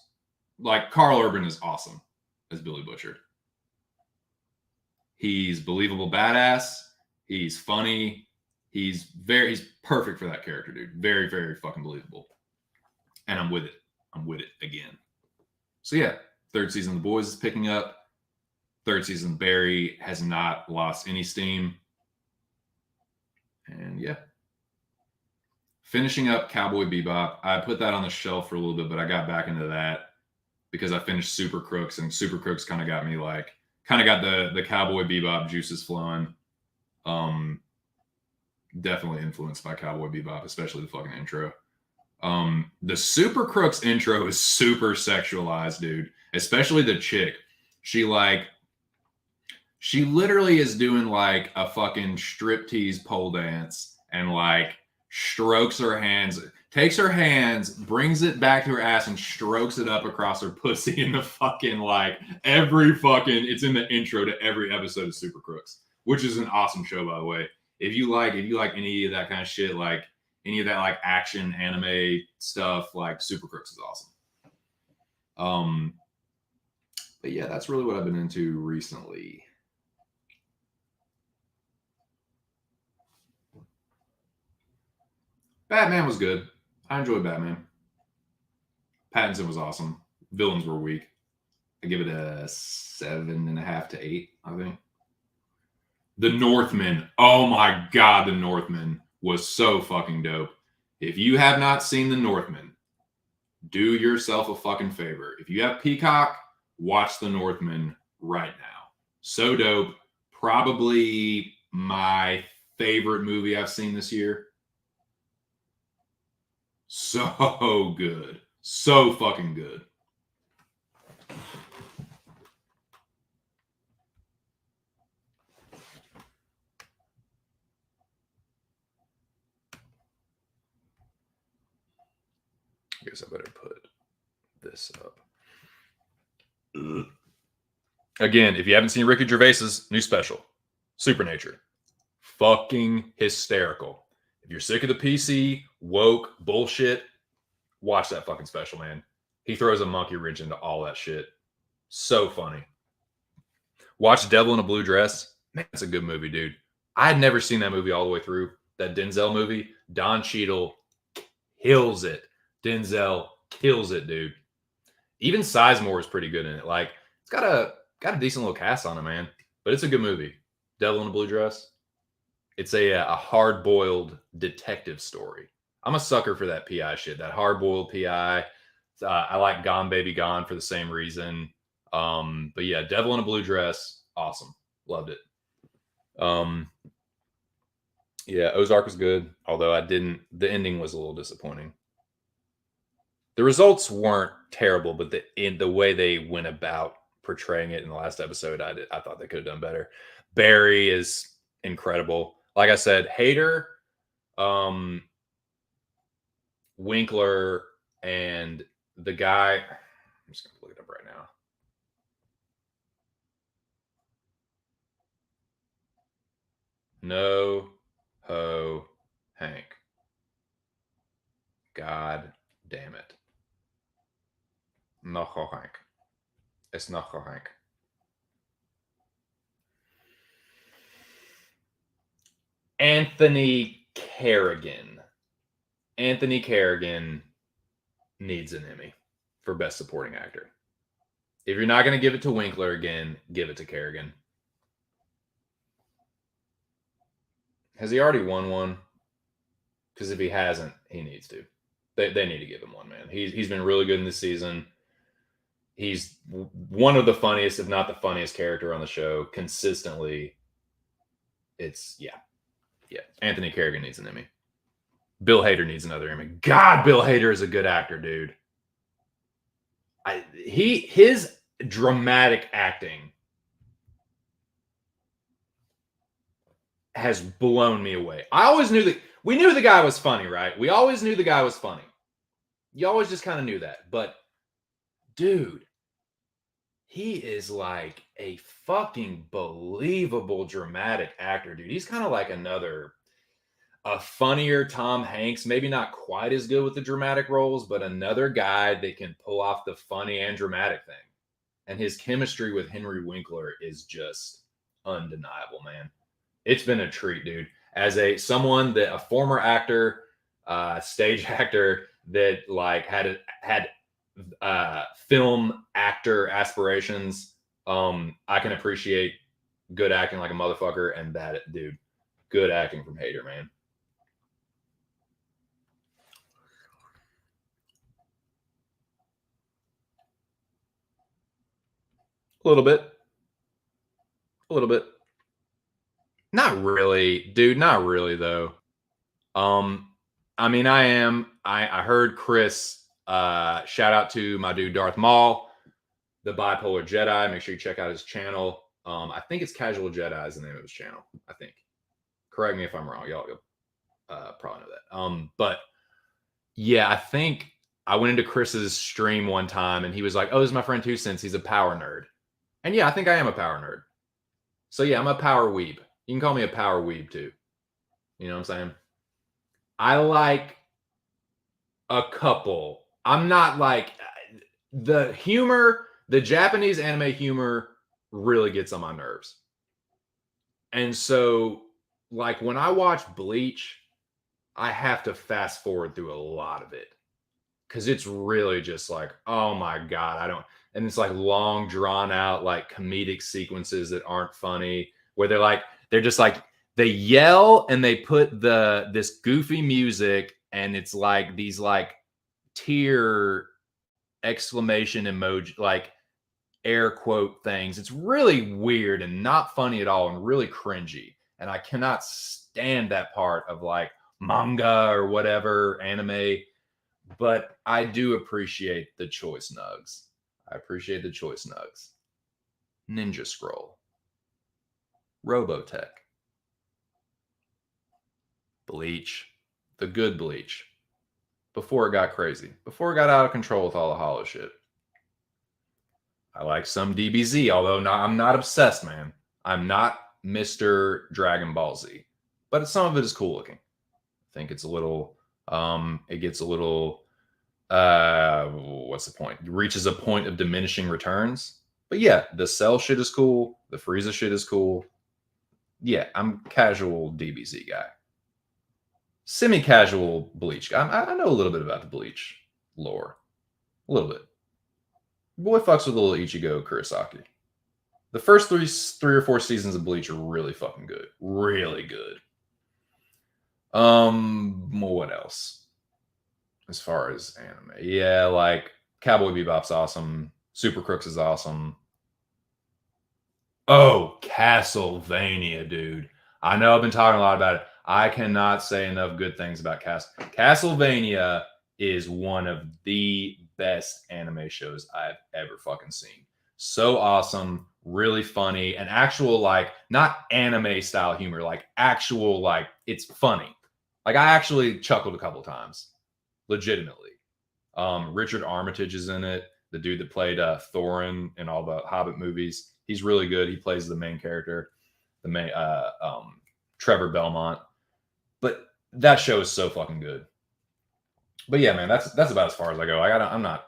Speaker 3: like, Carl Urban is awesome as Billy Butcher. He's believable badass. He's funny. He's perfect for that character, dude. Very, very fucking believable. And I'm with it. I'm with it again. So yeah, third season of The Boys is picking up. Third season, Barry has not lost any steam. And yeah. Finishing up Cowboy Bebop. I put that on the shelf for a little bit, but I got back into that because I finished Super Crooks, and Super Crooks kind of got me like, got the Cowboy Bebop juices flowing. Definitely influenced by Cowboy Bebop, especially the fucking intro. The Super Crooks intro is super sexualized, dude. Especially the chick. She literally is doing like a fucking striptease pole dance and like strokes her hands, takes her hands, brings it back to her ass, and strokes it up across her pussy in the fucking like every fucking. It's in the intro to every episode of Super Crooks, which is an awesome show, by the way. If you like any of that kind of shit, like any of that like action anime stuff, like Super Crooks is awesome. But yeah, that's really what I've been into recently. Batman was good. I enjoyed Batman. Pattinson was awesome. Villains were weak. I give it a 7.5 to 8, I think. The Northman. Oh my God, The Northman was so fucking dope. If you have not seen The Northman, do yourself a fucking favor. If you have Peacock, watch The Northman right now. So dope. Probably my favorite movie I've seen this year. So good. So fucking good. I guess I better put this up. Again, if you haven't seen Ricky Gervais's new special, Supernature, fucking hysterical. If you're sick of the PC, woke bullshit, watch that fucking special, man. He throws a monkey wrench into all that shit. So funny. Watch Devil in a Blue Dress. Man, that's a good movie, dude. I had never seen that movie all the way through. That Denzel movie. Don Cheadle kills it. Denzel kills it, dude. Even Sizemore is pretty good in it. Like, it's got a decent little cast on it, man. But it's a good movie. Devil in a Blue Dress. It's a hard-boiled detective story. I'm a sucker for that PI shit. That hard-boiled PI. I like Gone Baby Gone for the same reason. But yeah, Devil in a Blue Dress, awesome. Loved it. Yeah, Ozark was good, although the ending was a little disappointing. The results weren't terrible, but the way they went about portraying it in the last episode, I thought they could have done better. Barry is incredible. Like I said, Hader, Winkler, and the guy, I'm just going to look it up right now. No ho Hank. God damn it. No ho Hank. It's not ho Hank. Anthony Carrigan. Anthony Carrigan needs an Emmy for Best Supporting Actor. If you're not going to give it to Winkler again, give it to Carrigan. Has he already won one? Because if he hasn't, he needs to. They need to give him one, man. He's been really good in this season. He's one of the funniest, if not the funniest character on the show. Consistently, yeah. Anthony Carrigan needs an Emmy. Bill Hader needs another Emmy. God, Bill Hader is a good actor, dude. His dramatic acting has blown me away. I always knew that we knew the guy was funny, right? We always knew the guy was funny. You always just kind of knew that. But dude, he is like a fucking believable dramatic actor, dude. He's kind of like a funnier Tom Hanks, maybe not quite as good with the dramatic roles, but another guy that can pull off the funny and dramatic thing. And his chemistry with Henry Winkler is just undeniable, man. It's been a treat, dude. As a former actor, stage actor that like had film actor aspirations, I can appreciate good acting like a motherfucker, and that dude, good acting from Hader, man. A little bit. Not really, dude. Not really, though. I mean, I heard Chris, shout out to my dude, Darth Maul, the Bipolar Jedi. Make sure you check out his channel. I think it's Casual Jedi is the name of his channel. I think. Correct me if I'm wrong. Y'all go
Speaker 1: probably know that. But yeah, I think I went into Chris's stream one time and he was like, "Oh, this is my friend 2 Cents. He's a power nerd." And yeah, I think I am a power nerd. So yeah, I'm a power weeb. You can call me a power weeb too. You know what I'm saying? I like a couple. I'm not like the humor, the Japanese anime humor really gets on my nerves. And so, like, when I watch Bleach, I have to fast forward through a lot of it because it's really just like, oh my God, I don't. And it's like long, drawn out, like comedic sequences that aren't funny, where they're just like, they yell and they put this goofy music and it's like these like tear exclamation emoji, like air quote things. It's really weird and not funny at all and really cringy. And I cannot stand that part of like manga or whatever anime, but I do appreciate the choice nugs. I appreciate the choice nugs. Ninja Scroll, Robotech, Bleach, the good Bleach, before it got crazy, before it got out of control with all the hollow shit. I like some DBZ, although I'm not obsessed, man. I'm not Mr. Dragon Ball Z, but some of it is cool looking. I think it's a little, it gets a little, what's the point? It reaches a point of diminishing returns. But yeah, the Cell shit is cool. The Frieza shit is cool. Yeah, I'm casual DBZ guy. Semi-casual Bleach guy. I know a little bit about the Bleach lore. A little bit. Boy fucks with a little Ichigo Kurosaki. The first three or four seasons of Bleach are really fucking good. Really good. What else? As far as anime. Yeah, like Cowboy Bebop's awesome. Super Crooks is awesome. Oh, Castlevania, dude. I know I've been talking a lot about it. I cannot say enough good things about Castlevania is one of the best anime shows I've ever fucking seen. So awesome, really funny, and actual like not anime style humor, like actual like it's funny. Like I actually chuckled a couple times, legitimately. Richard Armitage is in it, the dude that played Thorin in all the Hobbit movies. He's really good. He plays the main character, the main Trevor Belmont. But that show is so fucking good. But yeah, man, that's about as far as I go. I'm not.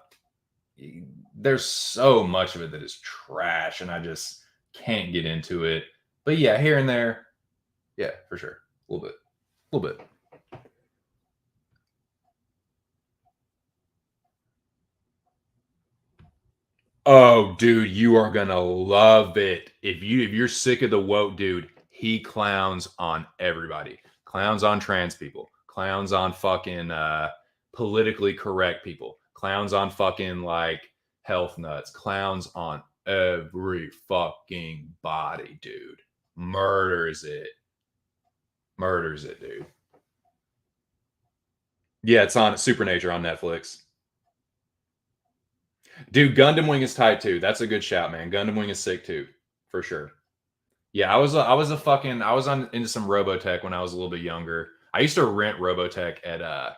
Speaker 1: There's so much of it that is trash, and I just can't get into it. But yeah, here and there, yeah, for sure, a little bit. Oh, dude, you are gonna love it. If you're sick of the woke dude, he clowns on everybody. Clowns on trans people. Clowns on fucking politically correct people. Clowns on fucking like health nuts. Clowns on every fucking body, dude. Murders it, dude. Yeah, it's on Supernature on Netflix. Dude, Gundam Wing is tight too. That's a good shout, man. Gundam Wing is sick too, for sure. Yeah, I was on into some Robotech when I was a little bit younger. I used to rent Robotech at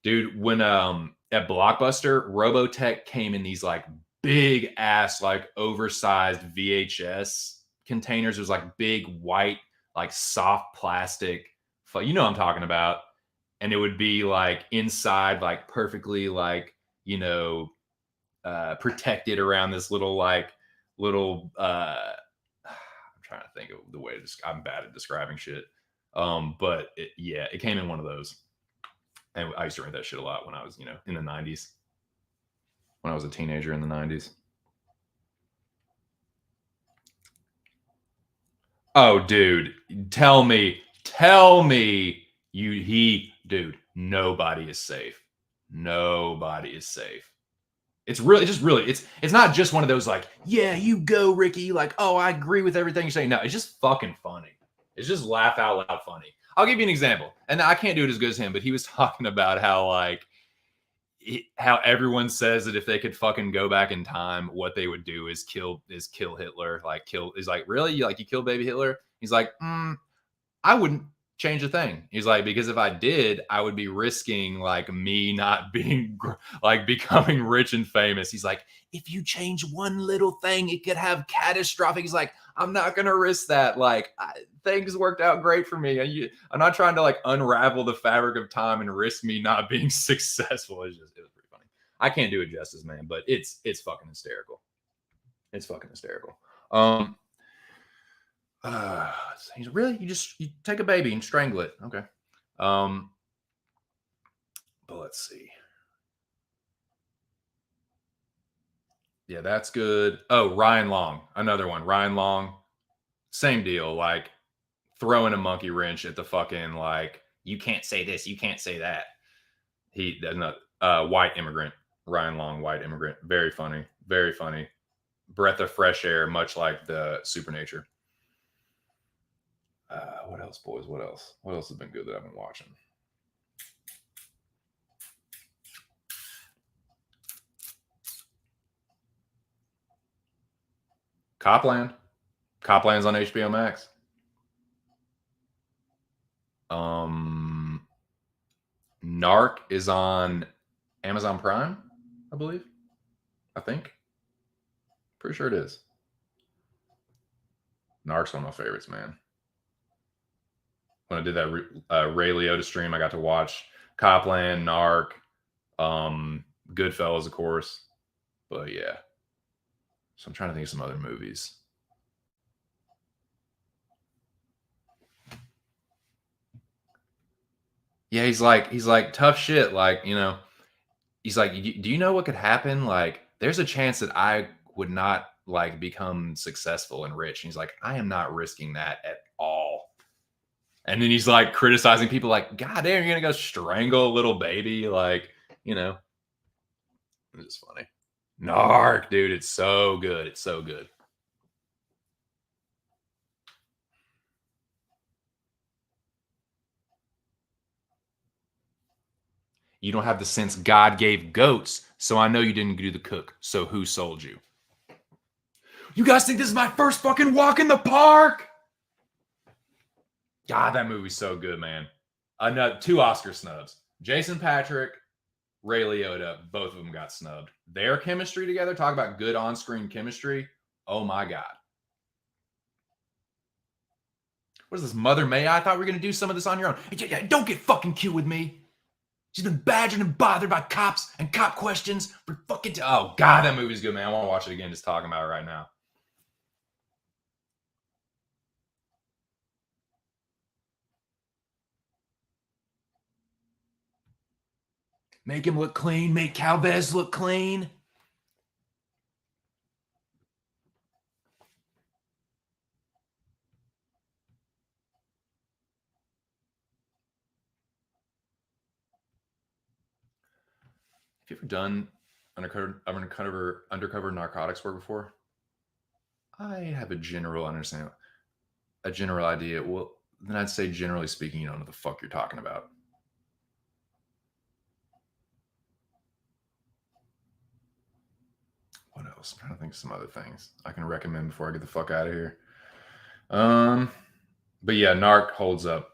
Speaker 1: dude, when at Blockbuster, Robotech came in these like big ass, like oversized VHS containers. It was like big white, like soft plastic. You know what I'm talking about. And it would be like inside, like perfectly like, you know, protected around this little I'm trying to think of the way to I'm bad at describing shit. But it came in one of those. And I used to rent that shit a lot when I was, in the 90s. When I was a teenager in the 90s. Oh, dude, tell me, dude, nobody is safe. Nobody is safe. It's not just one of those like, yeah, you go, Ricky. Like, oh, I agree with everything you're saying. No, it's just fucking funny. It's just laugh out loud funny. I'll give you an example. And I can't do it as good as him, but he was talking about how like how everyone says that if they could fucking go back in time, what they would do is kill Hitler. Like he's like, really? You killed baby Hitler? He's like, I wouldn't. change a thing. He's like, because if I did, I would be risking like me not being like becoming rich and famous. He's like, if you change one little thing, it could have catastrophic. He's like, I'm not going to risk that. Like things worked out great for me. I'm not trying to like unravel the fabric of time and risk me not being successful. It was pretty funny. I can't do it justice, man, but it's fucking hysterical. It's fucking hysterical. Really, you take a baby and strangle it. Okay. But let's see. Yeah, that's good. Oh, Ryan Long, another one. Ryan Long, same deal. Like throwing a monkey wrench at the fucking like, you can't say this, you can't say that. That's not white immigrant. Ryan Long, white immigrant. Very funny. Very funny. Breath of fresh air, much like the Supernature. What else, boys? What else? What else has been good that I've been watching? Copland. Copland's on HBO Max. Narc is on Amazon Prime, I believe. I think. Pretty sure it is. Narc's one of my favorites, man. When I did that Ray Liotta stream, I got to watch Copland, Narc, Goodfellas, of course. But yeah. So I'm trying to think of some other movies. Yeah, he's like tough shit. Like, you know, he's like, do you know what could happen? Like, there's a chance that I would not like become successful and rich. And he's like, I am not risking that at all. And then he's like criticizing people like, God damn, you're gonna go strangle a little baby. Like, you know, it's just funny. Narc, dude, it's so good. It's so good. You don't have the sense God gave goats, so I know you didn't do the cook. So who sold you? You guys think this is my first fucking walk in the park? God, that movie's so good, man. Another 2 Oscar snubs. Jason Patric, Ray Liotta, both of them got snubbed. Their chemistry together, talk about good on-screen chemistry. Oh my God. What is this, Mother May? I thought we were going to do some of this on your own. Don't get fucking cute with me. She's been badgered and bothered by cops and cop questions for fucking... Oh, God, that movie's good, man. I want to watch it again just talking about it right now. Make him look clean. Make Calvez look clean. Have you ever done undercover narcotics work before? I have a general understanding, a general idea. Well, then I'd say generally speaking, you don't know what the fuck you're talking about. What else? I'm trying to think of some other things I can recommend before I get the fuck out of here. But yeah, Narc holds up.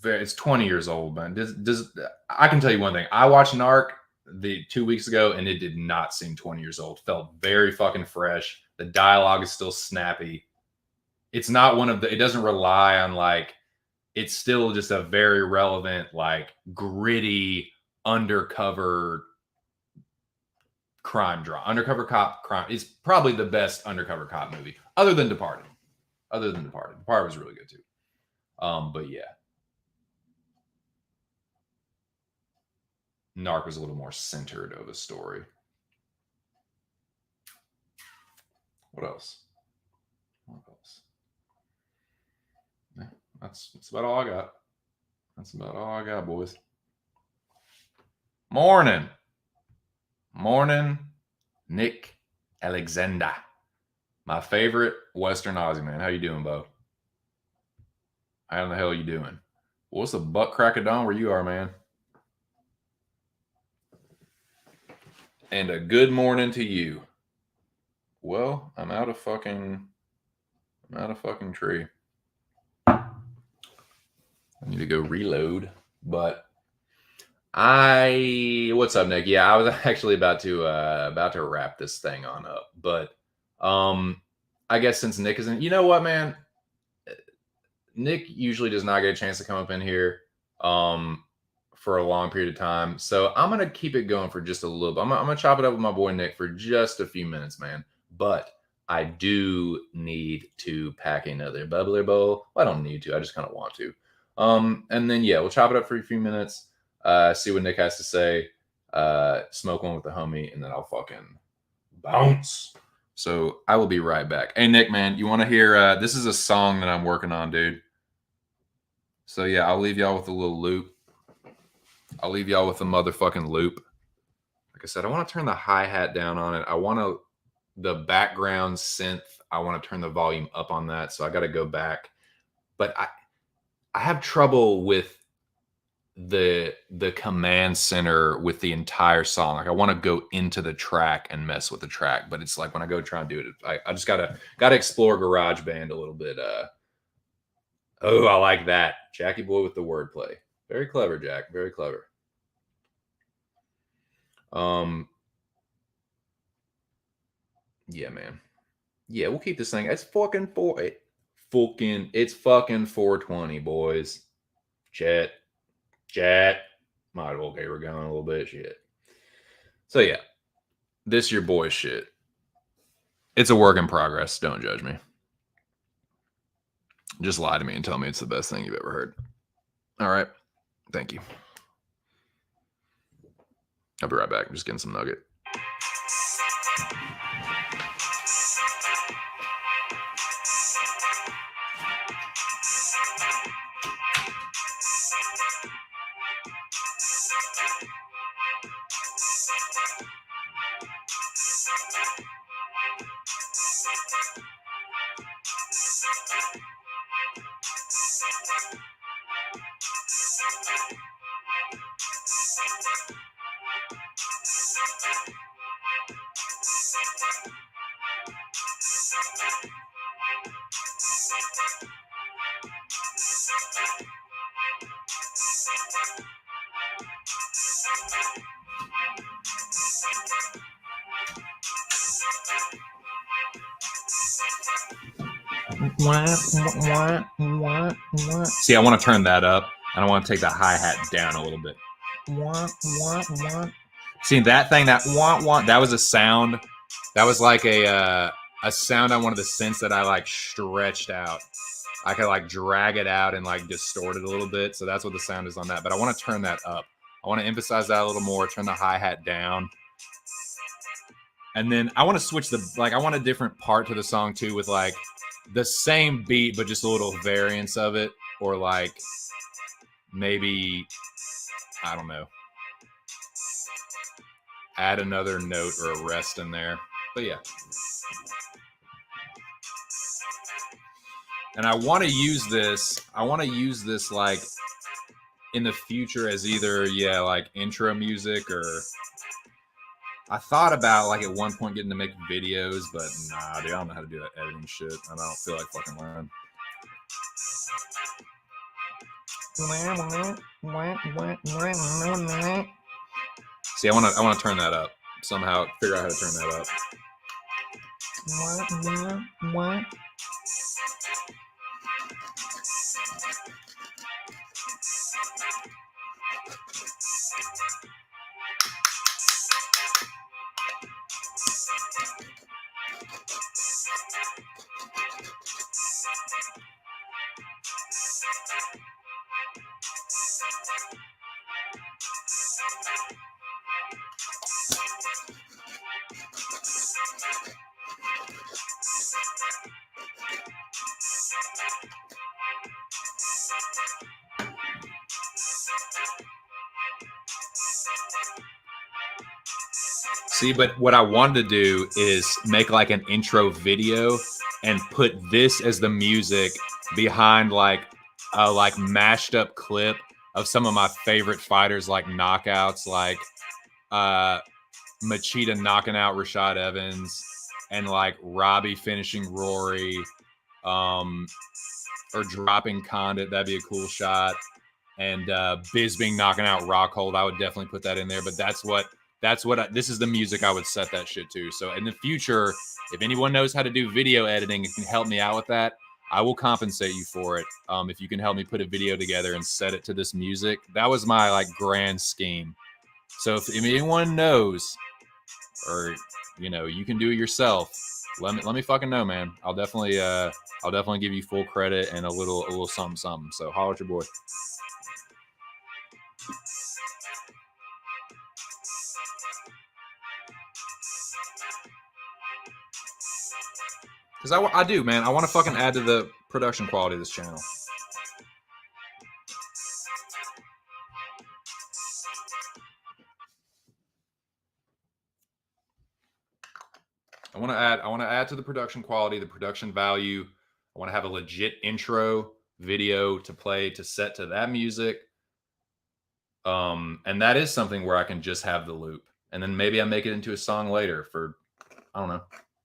Speaker 1: It's 20 years old, man. I can tell you one thing. I watched Narc 2 weeks ago, and it did not seem 20 years old. Felt very fucking fresh. The dialogue is still snappy. It's not one of the. It doesn't rely on like. It's still just a very relevant, like gritty, undercover crime drama. Undercover cop crime. It's probably the best undercover cop movie, other than Departed. Departed was really good too. But yeah. Narc was a little more centered of a story. What else? Yeah, that's about all I got. That's about all I got, boys. Morning, Nick Alexander. My favorite Western Aussie, man. How you doing, Bo? How in the hell are you doing? What's the butt crack of dawn where you are, man? And a good morning to you. Well, I'm out of fucking tree. I need to go reload. But what's up, Nick? Yeah, I was actually about to wrap this thing on up. But I guess since Nick isn't, you know what, man? Nick usually does not get a chance to come up in here for a long period of time. So I'm gonna keep it going for just a little bit. I'm gonna chop it up with my boy Nick for just a few minutes, man. But I do need to pack another bubbler bowl. Well, I don't need to, I just kind of want to. And then yeah, we'll chop it up for a few minutes, see what Nick has to say, smoke one with the homie, and then I'll fucking bounce. So I will be right back. Hey Nick, man, you want to hear this is a song that I'm working on, dude. So yeah, I'll leave y'all with a little loop. I'll leave y'all with a motherfucking loop. Like I said, I want to turn the hi-hat down on it. I want the background synth, I want to turn the volume up on that. So I got to go back. But I have trouble with the command center with the entire song. Like I want to go into the track and mess with the track, but it's like when I go try and do it, I just gotta explore GarageBand a little bit. Oh, I like that. Jackie boy with the wordplay. Very clever, Jack. Very clever. Yeah, man. Yeah, we'll keep this thing. It's fucking 420, boys. Chat. Might well okay, we're going a little bit. Shit. So yeah. This your boy shit. It's a work in progress. Don't judge me. Just lie to me and tell me it's the best thing you've ever heard. All right. Thank you. I'll be right back. I'm just getting some nugget. See, I want to turn that up, and I want to take the hi-hat down a little bit. See, that thing, that that was a sound. That was like a sound on one of the synths that I like stretched out. I could like drag it out and like distort it a little bit. So that's what the sound is on that. But I want to turn that up. I want to emphasize that a little more, turn the hi-hat down. And then I want to switch I want a different part to the song too, with like the same beat, but just a little variance of it. Or like maybe, I don't know, add another note or a rest in there. But yeah. And I want to use this. Like in the future as either, yeah, like intro music, or I thought about like at one point getting to make videos, but nah, dude, I don't know how to do that editing shit. And I don't feel like fucking learning. See, I want to turn that up somehow. Figure out how to turn that up. See, but what I wanted to do is make like an intro video and put this as the music behind like a like mashed up clip of some of my favorite fighters, like knockouts, like Machida knocking out Rashad Evans, and like Robbie finishing Rory, or dropping Condit. That'd be a cool shot. And Bisping knocking out Rockhold. I would definitely put that in there. But this is the music I would set that shit to. So in the future, if anyone knows how to do video editing and can help me out with that, I will compensate you for it. If you can help me put a video together and set it to this music. That was my like grand scheme. So if anyone knows, or you can do it yourself, let me fucking know, man. I'll definitely give you full credit and a little something. So holler at your boy. Because I do, man. I want to fucking add to the production quality of this channel. I want to add to the production quality, the production value. I want to have a legit intro video to play to set to that music. And that is something where I can just have the loop. And then maybe I make it into a song later for, I don't know,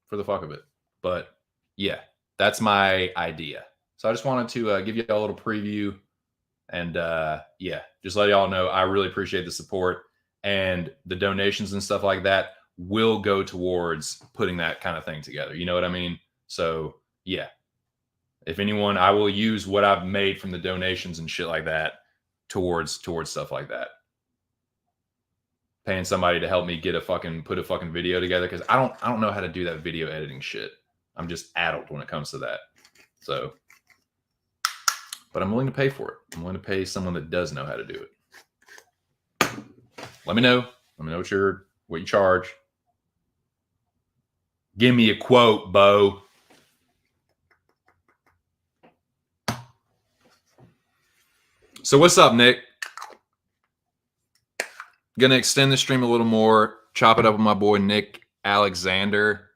Speaker 1: for the fuck of it. But yeah, that's my idea. So I just wanted to give you a little preview. And yeah, just let y'all know I really appreciate the support. And the donations and stuff like that will go towards putting that kind of thing together. You know what I mean? So yeah, if anyone, I will use what I've made from the donations and shit like that towards stuff like that. Paying somebody to help me put a fucking video together, because I don't know how to do that video editing shit. I'm just addled when it comes to that. So, but I'm willing to pay for it. I'm willing to pay someone that does know how to do it. Let me know. Let me know what you charge. Give me a quote, Bo. So what's up, Nick? Gonna extend the stream a little more. Chop it up with my boy Nick Alexander,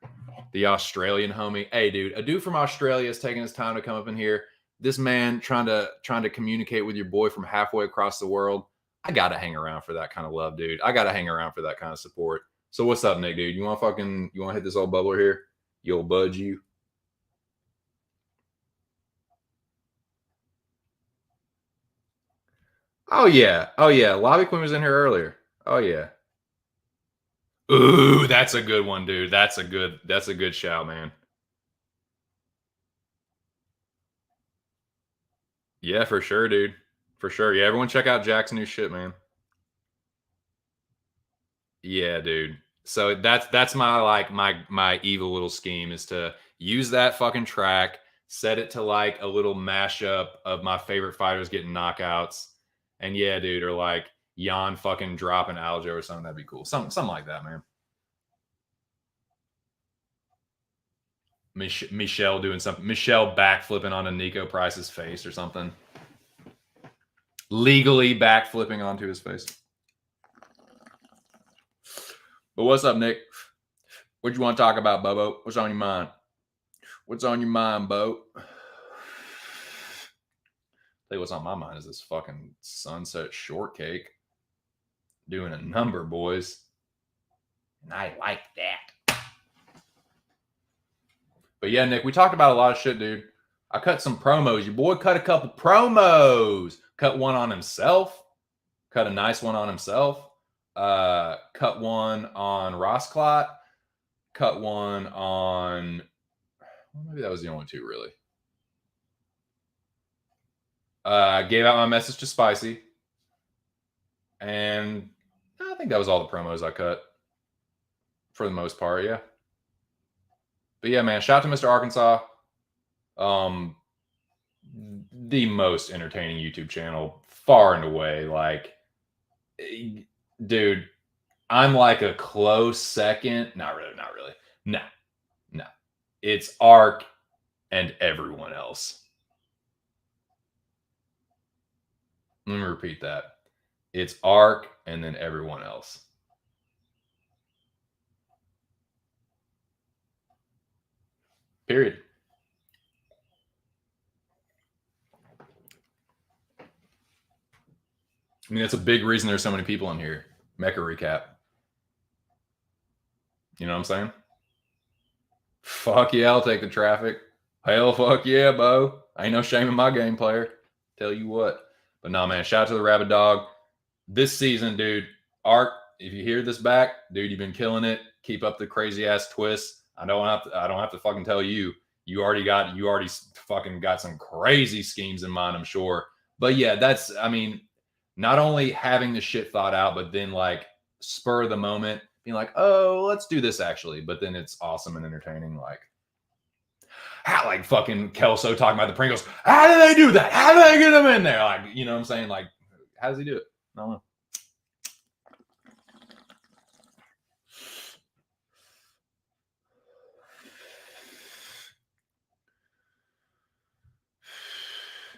Speaker 1: the Australian homie. Hey, dude, a dude from Australia is taking his time to come up in here. This man trying to communicate with your boy from halfway across the world. I gotta hang around for that kind of love, dude. I gotta hang around for that kind of support. So what's up, Nick, dude? You want to hit this old bubbler here? You old bud, you. Oh yeah. Lobby Queen was in here earlier. Oh yeah. Ooh, that's a good one, dude. That's a good shout, man. Yeah, for sure, dude. For sure. Yeah, everyone check out Jack's new shit, man. Yeah, dude. So that's my evil little scheme is to use that fucking track, set it to like a little mashup of my favorite fighters getting knockouts. And yeah, dude, or like Jan fucking dropping Aljo or something. That'd be cool. Something like that, man. Michelle doing something. Michelle backflipping onto Nico Price's face or something. Legally backflipping onto his face. But what's up, Nick? What you want to talk about, Bobo? What's on your mind? What's on your mind, Bo? Tell you what's on my mind is this fucking sunset shortcake doing a number, boys. And I like that. But yeah, Nick, we talked about a lot of shit, dude. I cut some promos. Your boy cut a couple promos. Cut one on himself. Cut a nice one on himself. Cut one on Rossclot. Cut one on... Well, maybe that was the only two, really. Gave out my message to Spicy. And I think that was all the promos I cut. For the most part, yeah. But yeah, man, shout out to Mr. Arkansas. The most entertaining YouTube channel, far and away. Like, dude, I'm like a close second. Not really. No. It's ARK and everyone else. Let me repeat that. It's ARK and then everyone else. Period. I mean, that's a big reason there's so many people in here. Mecca recap. You know what I'm saying? Fuck yeah, I'll take the traffic. Hell, fuck yeah, Bo. Ain't no shame in my game, player. Tell you what. But no, man, shout out to the Rabbit Dog. This season, dude, ARK, if you hear this back, dude, you've been killing it. Keep up the crazy ass twists. I don't have to fucking tell you. You already fucking got some crazy schemes in mind, I'm sure. But yeah, that's, I mean, not only having the shit thought out, but then like spur of the moment, being like, oh, let's do this actually. But then it's awesome and entertaining. Like fucking Kelso talking about the Pringles. How do they do that? How do they get them in there? Like, you know what I'm saying? Like, how does he do it? I don't know.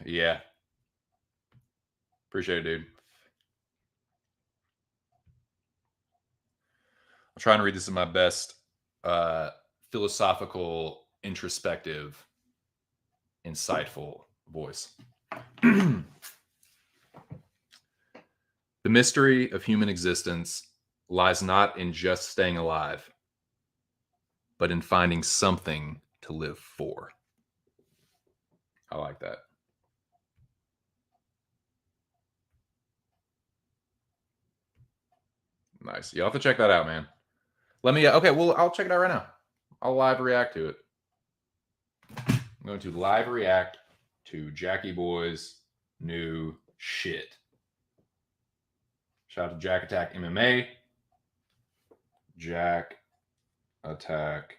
Speaker 1: Yeah. Appreciate it, dude. I'll try and read this in my best philosophical, introspective, insightful voice. The mystery of human existence lies not in just staying alive, but in finding something to live for. I like that. Nice. You'll have to check that out, man. Let me, okay, well, I'll check it out right now. I'll live react to it. I'm going to live react to Jackie Boy's new shit. Shout out to Jack Attack MMA. Jack Attack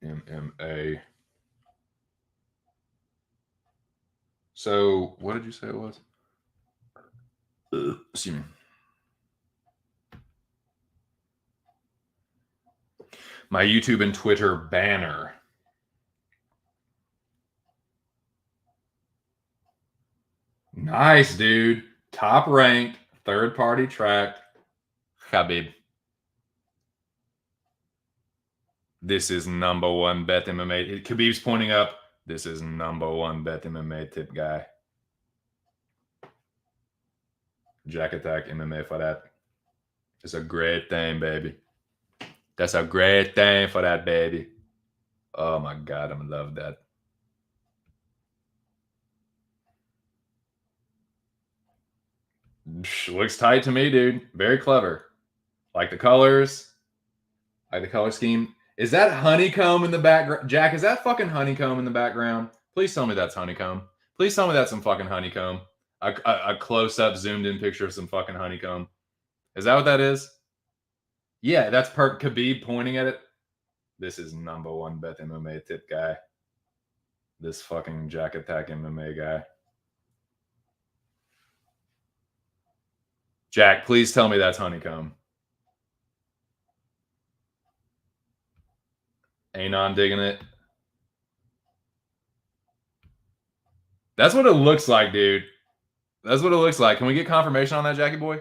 Speaker 1: MMA. So, what did you say it was? Excuse me. My YouTube and Twitter banner. Nice, dude. Top ranked, third party tracked. Khabib. This is number one bet MMA. Khabib's pointing up. This is number one bet MMA tip guy. Jack Attack MMA for that. It's a great thing, baby. That's a great thing for that, baby. Oh my God, I'm in love with that. Looks tight to me, dude. Very clever. Like the colors. Like the color scheme. Is that honeycomb in the background? Jack, is that fucking honeycomb in the background? Please tell me that's honeycomb. Please tell me that's some fucking honeycomb. A close-up, zoomed-in picture of some fucking honeycomb. Is that what that is? Yeah, that's Khabib pointing at it. This is number one bet MMA tip guy. This fucking Jack Attack MMA guy. Jack, please tell me that's honeycomb. Anon digging it. That's what it looks like, dude. That's what it looks like. Can we get confirmation on that, Jackie boy?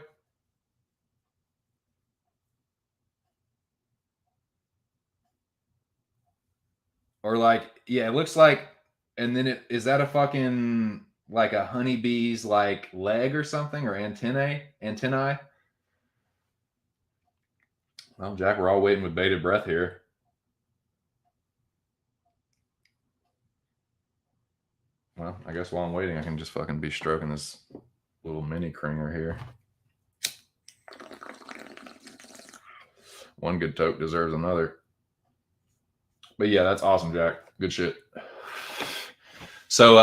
Speaker 1: Or like, yeah, it looks like, and then is that a fucking, like a honeybee's like leg or something, or antennae? Well, Jack, we're all waiting with bated breath here. Well, I guess while I'm waiting, I can just fucking be stroking this little mini cringer here. One good toke deserves another. But yeah, that's awesome, Jack. Good shit. So,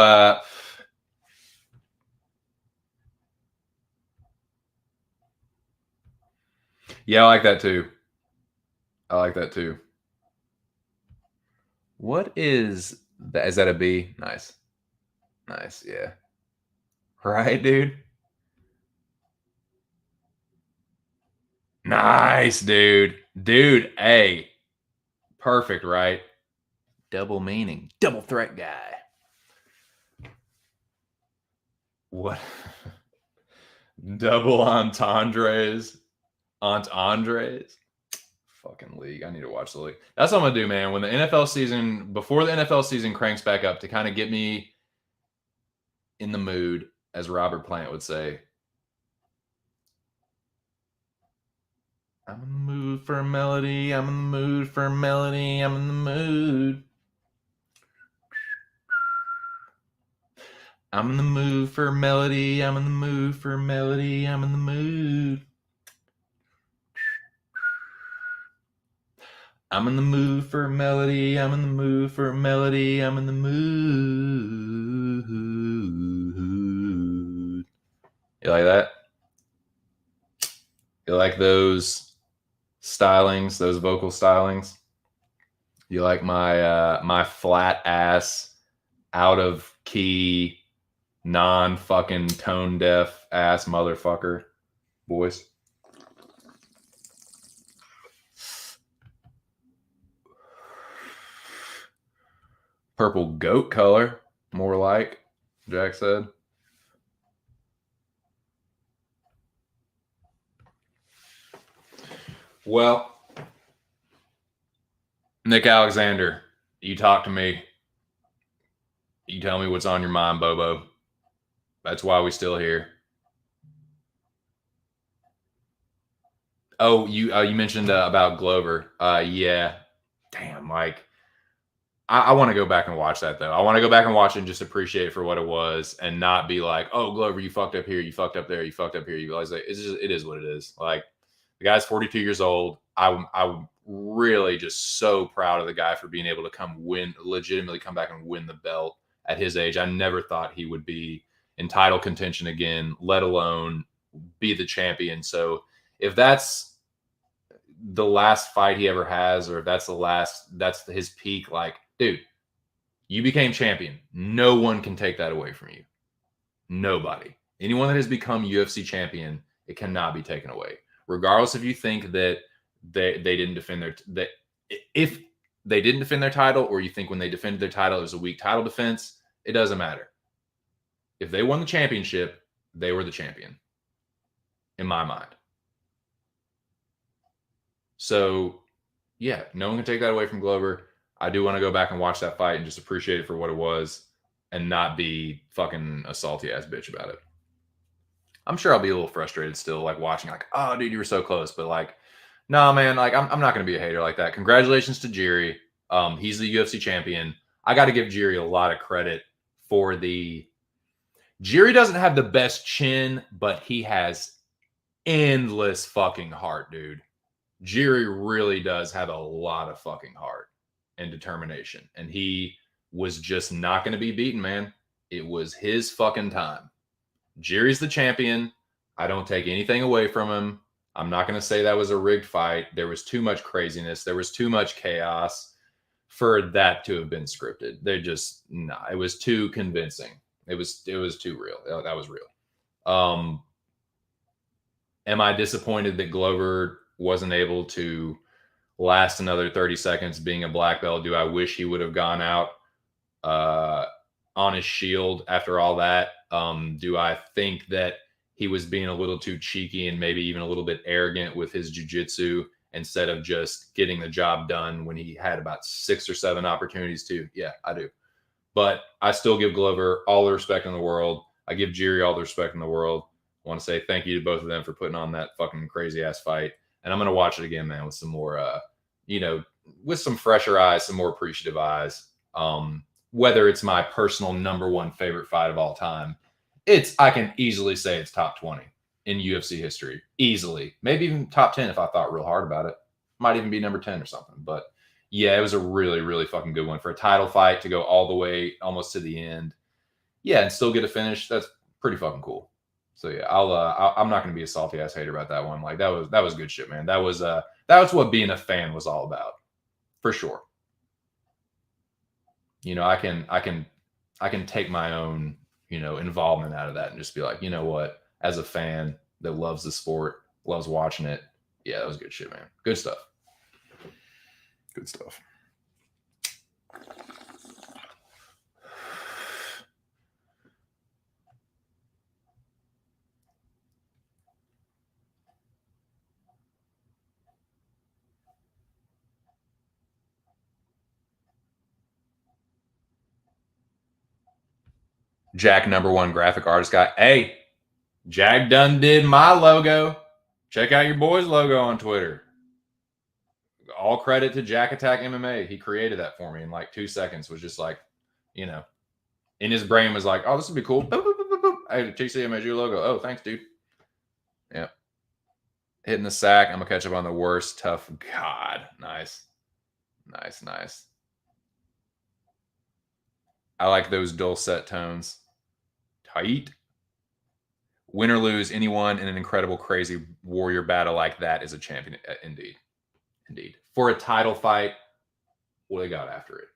Speaker 1: yeah, I like that too. I like that too. What is that? Is that a B? Nice. Nice, yeah. Right, dude? Nice, dude. Dude, A. Perfect, right? Double meaning. Double threat guy. What? Double entendres. Entendres? Fucking league. I need to watch the league. That's what I'm going to do, man. When the NFL season, before the NFL season cranks back up to kind of get me in the mood, as Robert Plant would say. I'm in the mood for a melody. I'm in the mood for a melody. I'm in the mood. I'm in the mood for melody. I'm in the mood for melody. I'm in the mood. I'm in the mood for melody. I'm in the mood for melody. I'm in the mood. You like that? You like those stylings, those vocal stylings? You like my my flat ass, out of key, non fucking tone deaf ass motherfucker voice? Purple goat color, more like, Jack said. Well, Nick Alexander, you talk to me. You tell me what's on your mind, Bobo. That's why we still here. Oh, you mentioned about Glover. Yeah. Damn, like I want to go back and watch that though. I want to go back and watch it and just appreciate it for what it was, and not be like, "Oh, Glover, you fucked up here, you fucked up there, you fucked up here." You realize like it is what it is. Like the guy's 42 years old. I'm really just so proud of the guy for being able to legitimately come back and win the belt at his age. I never thought he would be in title contention again, let alone be the champion. So if that's the last fight he ever has, or if that's his peak, like, dude, you became champion. No one can take that away from you. Nobody. Anyone that has become UFC champion, it cannot be taken away. Regardless if you think that they didn't defend if they didn't defend their title, or you think when they defended their title it was a weak title defense, it doesn't matter. If they won the championship, they were the champion. In my mind. So, yeah, no one can take that away from Glover. I do want to go back and watch that fight and just appreciate it for what it was, and not be fucking a salty ass bitch about it. I'm sure I'll be a little frustrated still, like watching, like, oh, dude, you were so close. But like, no, man, like I'm not going to be a hater like that. Congratulations to Jiri. He's the UFC champion. I got to give Jiri a lot of credit for Jiri doesn't have the best chin, but he has endless fucking heart, dude. Jiri really does have a lot of fucking heart and determination. And he was just not going to be beaten, man. It was his fucking time. Jiri's the champion. I don't take anything away from him. I'm not going to say that was a rigged fight. There was too much craziness. There was too much chaos for that to have been scripted. It was too convincing. It was too real. That was real. Am I disappointed that Glover wasn't able to last another 30 seconds being a black belt? Do I wish he would have gone out on his shield after all that? Do I think that he was being a little too cheeky and maybe even a little bit arrogant with his jiu-jitsu instead of just getting the job done when he had about 6 or 7 opportunities to? Yeah, I do. But I still give Glover all the respect in the world. I give Jiri all the respect in the world. I want to say thank you to both of them for putting on that fucking crazy ass fight. And I'm going to watch it again, man, with some more, with some fresher eyes, some more appreciative eyes. Whether it's my personal #1 favorite fight of all time, I can easily say it's top 20 in UFC history. Easily. Maybe even top 10 if I thought real hard about it. Might even be number 10 or something. But yeah, it was a really, really fucking good one for a title fight to go all the way almost to the end. Yeah, and still get a finish. That's pretty fucking cool. So yeah, I'm not going to be a salty ass hater about that one. Like that was good shit, man. That was what being a fan was all about, for sure. I can take my own, involvement out of that and just be like, you know what, as a fan that loves the sport, loves watching it. Yeah, that was good shit, man. Good stuff. Good stuff. Jack #1 graphic artist guy. Hey, Jack done did my logo. Check out your boy's logo on Twitter. All credit to Jack Attack MMA. He created that for me in like 2 seconds. Was just like, in his brain was like, oh, this would be cool. Boop, boop, boop, boop, boop. Hey, TC, I made you a logo. Oh, thanks, dude. Yeah. Hitting the sack. I'm going to catch up on the worst. Tough. God. Nice. Nice, nice. I like those dulcet tones. Tight. Win or lose, anyone in an incredible, crazy warrior battle like that is a champion. Indeed. Indeed. For a title fight, well, they got after it.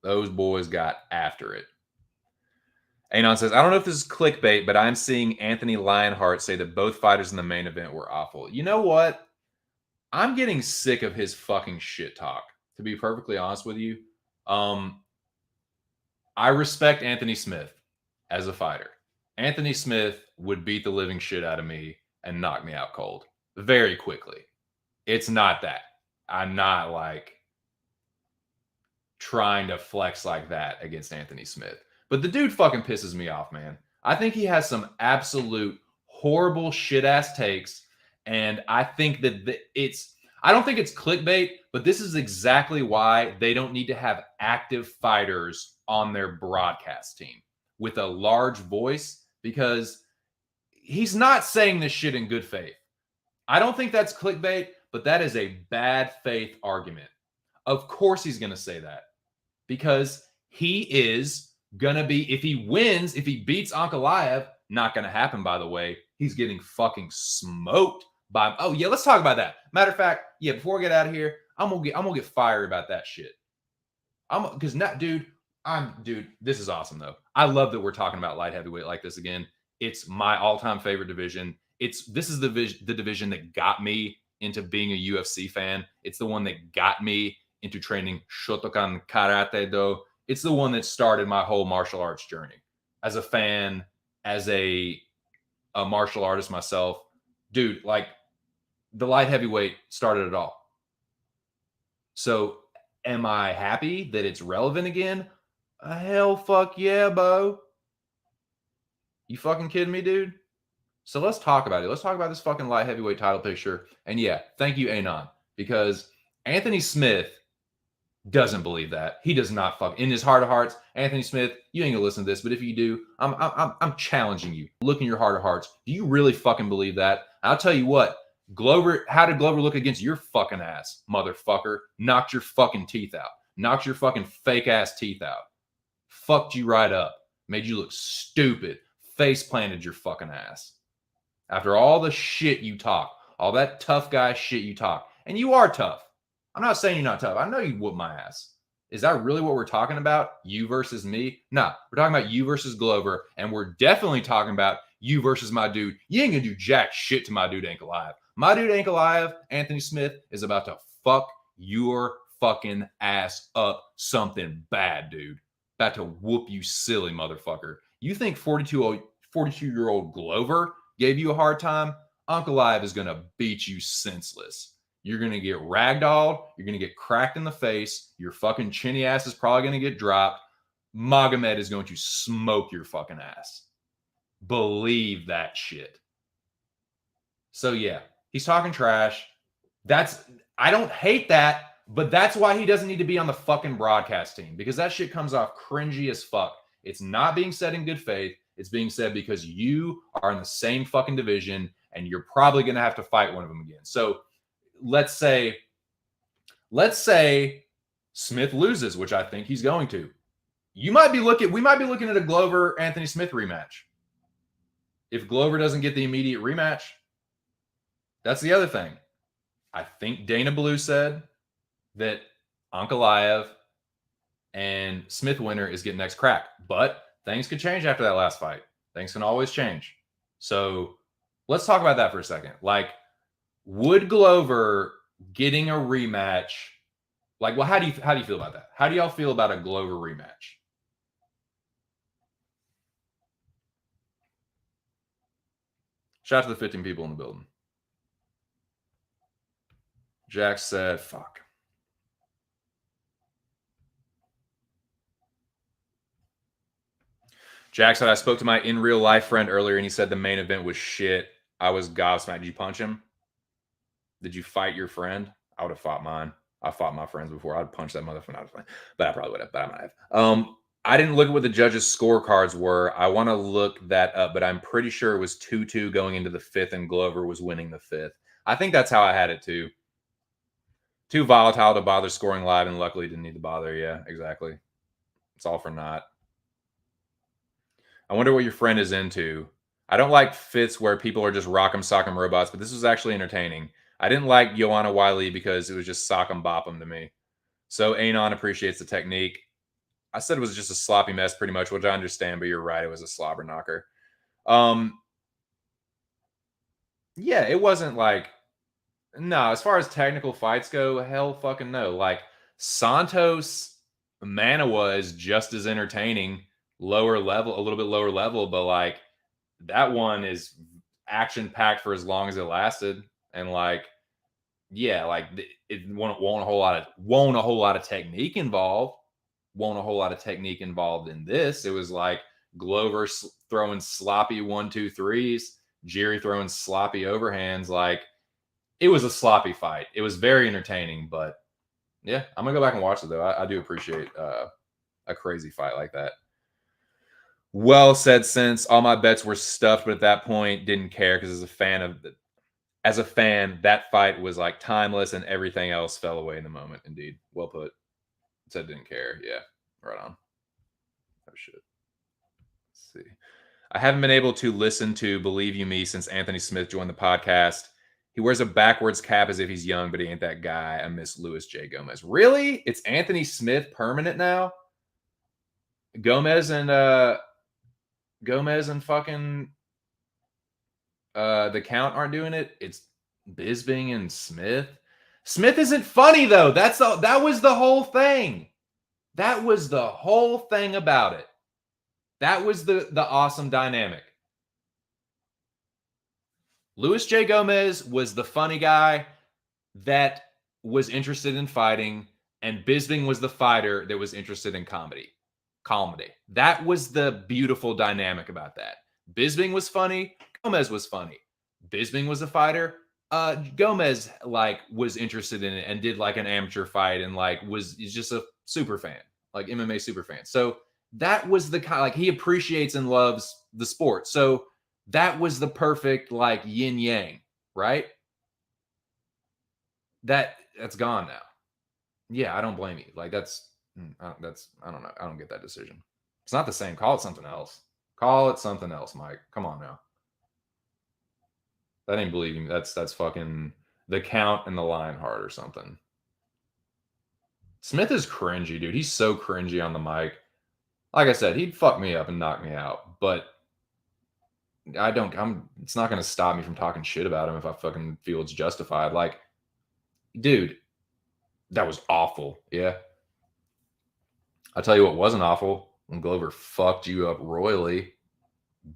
Speaker 1: Those boys got after it. Anon says, I don't know if this is clickbait, but I'm seeing Anthony Lionheart say that both fighters in the main event were awful. You know what? I'm getting sick of his fucking shit talk, to be perfectly honest with you. I respect Anthony Smith as a fighter. Anthony Smith would beat the living shit out of me and knock me out cold very quickly. It's not that. I'm not like trying to flex like that against Anthony Smith. But the dude fucking pisses me off, man. I think he has some absolute horrible shit ass takes. And I think that I don't think it's clickbait, but this is exactly why they don't need to have active fighters on their broadcast team with a large voice, because he's not saying this shit in good faith. I don't think that's clickbait, but that is a bad faith argument. Of course he's going to say that, because he is going to be, if he wins, if he beats Ankalaev, not going to happen, by the way. He's getting fucking smoked by, oh yeah, let's talk about that. Matter of fact, yeah, before we get out of here, I'm going to get fired about that shit. Because not, dude, this is awesome though. I love that we're talking about light heavyweight like this again. It's my all-time favorite division. This is the division that got me into being a UFC fan. It's the one that got me into training Shotokan Karate Do. It's the one that started my whole martial arts journey. As a fan, as a martial artist myself, dude, like the light heavyweight started it all. So am I happy that it's relevant again? Hell fuck yeah, Bo. You fucking kidding me, dude? So let's talk about it. Let's talk about this fucking light heavyweight title picture. And yeah, thank you, Anon, because Anthony Smith doesn't believe that. He does not fuck in his heart of hearts. Anthony Smith, you ain't gonna listen to this, but if you do, I'm challenging you. Look in your heart of hearts. Do you really fucking believe that? I'll tell you what, Glover. How did Glover look against your fucking ass, motherfucker? Knocked your fucking teeth out. Knocked your fucking fake ass teeth out. Fucked you right up. Made you look stupid. Face planted your fucking ass. After all the shit you talk, all that tough guy shit you talk, and you are tough. I'm not saying you're not tough. I know you whoop my ass. Is that really what we're talking about? You versus me? Nah, we're talking about you versus Glover, and we're definitely talking about you versus my dude. You ain't gonna do jack shit to my dude Ankalaev. My dude Ankalaev, Anthony Smith, is about to fuck your fucking ass up something bad, dude. About to whoop you silly motherfucker. You think 42-year-old Glover gave you a hard time? Ankalaev is going to beat you senseless. You're going to get ragdolled. You're going to get cracked in the face. Your fucking chinny ass is probably going to get dropped. Magomed is going to smoke your fucking ass. Believe that shit. So yeah, he's talking trash. I don't hate that, but that's why he doesn't need to be on the fucking broadcast team, because that shit comes off cringy as fuck. It's not being said in good faith. It's being said because you are in the same fucking division and you're probably going to have to fight one of them again. So let's say Smith loses, which I think he's going to. We might be looking at a Glover Anthony Smith rematch. If Glover doesn't get the immediate rematch, that's the other thing. I think Dana Blue said that Ankalaev and Smith winner is getting next crack, but things could change after that last fight. Things can always change. So let's talk about that for a second. Like, would Glover getting a rematch, like, well, how do you feel about that? How do y'all feel about a Glover rematch? Shout out to the 15 people in the building. Jack said, fuck. Jack said, I spoke to my in real life friend earlier and he said the main event was shit. I was gobsmacked. Did you punch him? Did you fight your friend? I would have fought mine. I fought my friends before. I'd punch that motherfucker. But I probably would have. But I might have. I didn't look at what the judges' scorecards were. I want to look that up, but I'm pretty sure it was 2-2 going into the 5th, and Glover was winning the 5th. I think that's how I had it too. Too volatile to bother scoring live, and luckily didn't need to bother. Yeah, exactly. It's all for naught. I wonder what your friend is into. I don't like fits where people are just rock'em sock'em robots, but this was actually entertaining. I didn't like Joanna Wiley because it was just sock'em bop'em to me. So Anon appreciates the technique. I said it was just a sloppy mess pretty much, which I understand, but you're right. It was a slobber knocker. Yeah, it wasn't like, no, as far as technical fights go, hell fucking no. Like Santos Manawa is just as entertaining, lower level, a little bit lower level, but like that one is action packed for as long as it lasted. And like, yeah, like it won't a whole lot of technique involved. Won't a whole lot of technique involved in this. It was like Glover throwing sloppy 1-2-3s, Jerry throwing sloppy overhands. Like it was a sloppy fight. It was very entertaining, but yeah, I'm gonna go back and watch it though. I do appreciate a crazy fight like that. Well said, since all my bets were stuffed, but at that point didn't care because as a fan, that fight was like timeless and everything else fell away in the moment. Indeed. Well put. Said didn't care. Yeah. Right on. Oh shit. Let's see. I haven't been able to listen to Believe You Me since Anthony Smith joined the podcast. He wears a backwards cap as if he's young, but he ain't that guy. I miss Louis J. Gomez. Really? It's Anthony Smith permanent now? Gomez and fucking the Count aren't doing it. It's Bisbing and Smith. Smith isn't funny though. That was the whole thing. That was the whole thing about it. That was the awesome dynamic. Louis J. Gomez was the funny guy that was interested in fighting, and Bisbing was the fighter that was interested in comedy. That was the beautiful dynamic about that. Bisbing was funny. Gomez was funny. Bisbing was a fighter. Gomez like was interested in it and did like an amateur fight and like is just a super fan, like MMA super fan. So that was the kind, like he appreciates and loves the sport. So that was the perfect like yin yang, right? That's gone now. Yeah, I don't blame you. Like that's I don't know. I don't get that decision. It's not the same. Call it something else. Call it something else, Mike. Come on now. That ain't believing. That's fucking the Count and the Lionheart or something. Smith is cringy, dude. He's so cringy on the mic. Like I said, he'd fuck me up and knock me out, but it's not going to stop me from talking shit about him if I fucking feel it's justified. Like, dude, that was awful. Yeah. I'll tell you what wasn't awful when Glover fucked you up royally,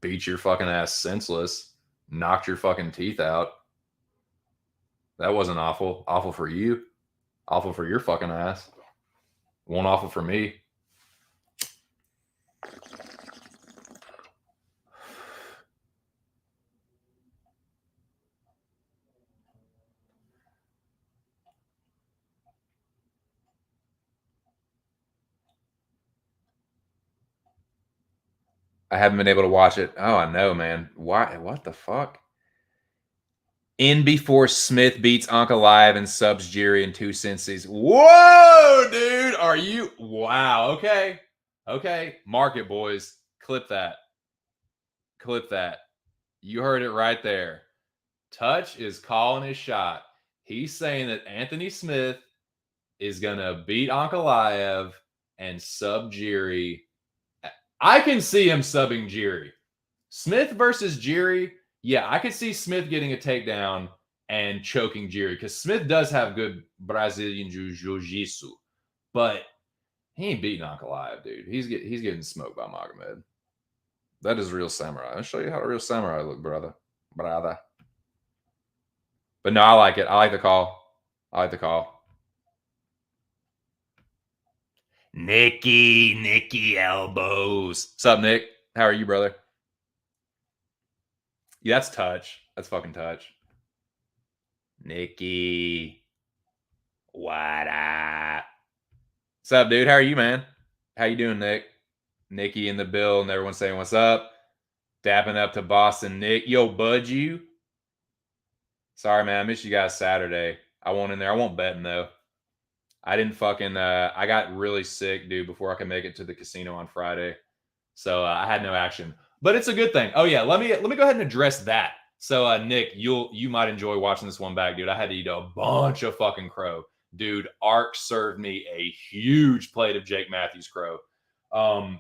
Speaker 1: beat your fucking ass senseless, knocked your fucking teeth out. That wasn't awful. Awful for you. Awful for your fucking ass. Won't awful for me. I haven't been able to watch it. Oh, I know, man. Why? What the fuck? In before Smith beats Ankalaev and subs Jiri in 2 senses. Whoa, dude. Are you? Wow. Okay. Okay. Mark it, boys. Clip that. Clip that. You heard it right there. Touch is calling his shot. He's saying that Anthony Smith is going to beat Ankalaev and sub Jiri. I can see him subbing Jiri. Smith versus Jiri. Yeah, I could see Smith getting a takedown and choking Jiri because Smith does have good Brazilian jiu-jitsu, but he ain't beating Ankalaev, dude. He's getting smoked by Magomed. That is real samurai. I'll show you how a real samurai look, brother. But no, I like it. I like the call. Nicky elbows. What's up, Nick? How are you, brother? Yeah, that's touch. That's fucking touch. Nicky. What up? What's up, dude? How are you, man? How you doing, Nick?
Speaker 4: Nikki in the building. Everyone saying what's up. Dapping up to Boston Nick. Yo, bud, you. Sorry, man. I missed you guys Saturday. I won't in there. I won't betting though. I didn't fucking. I got really sick, dude, before I could make it to the casino on Friday, so I had no action. But it's a good thing. Oh yeah, let me go ahead and address that. So Nick, you might enjoy watching this one back, dude. I had to eat a bunch of fucking crow, dude. ARK served me a huge plate of Jake Matthews crow. But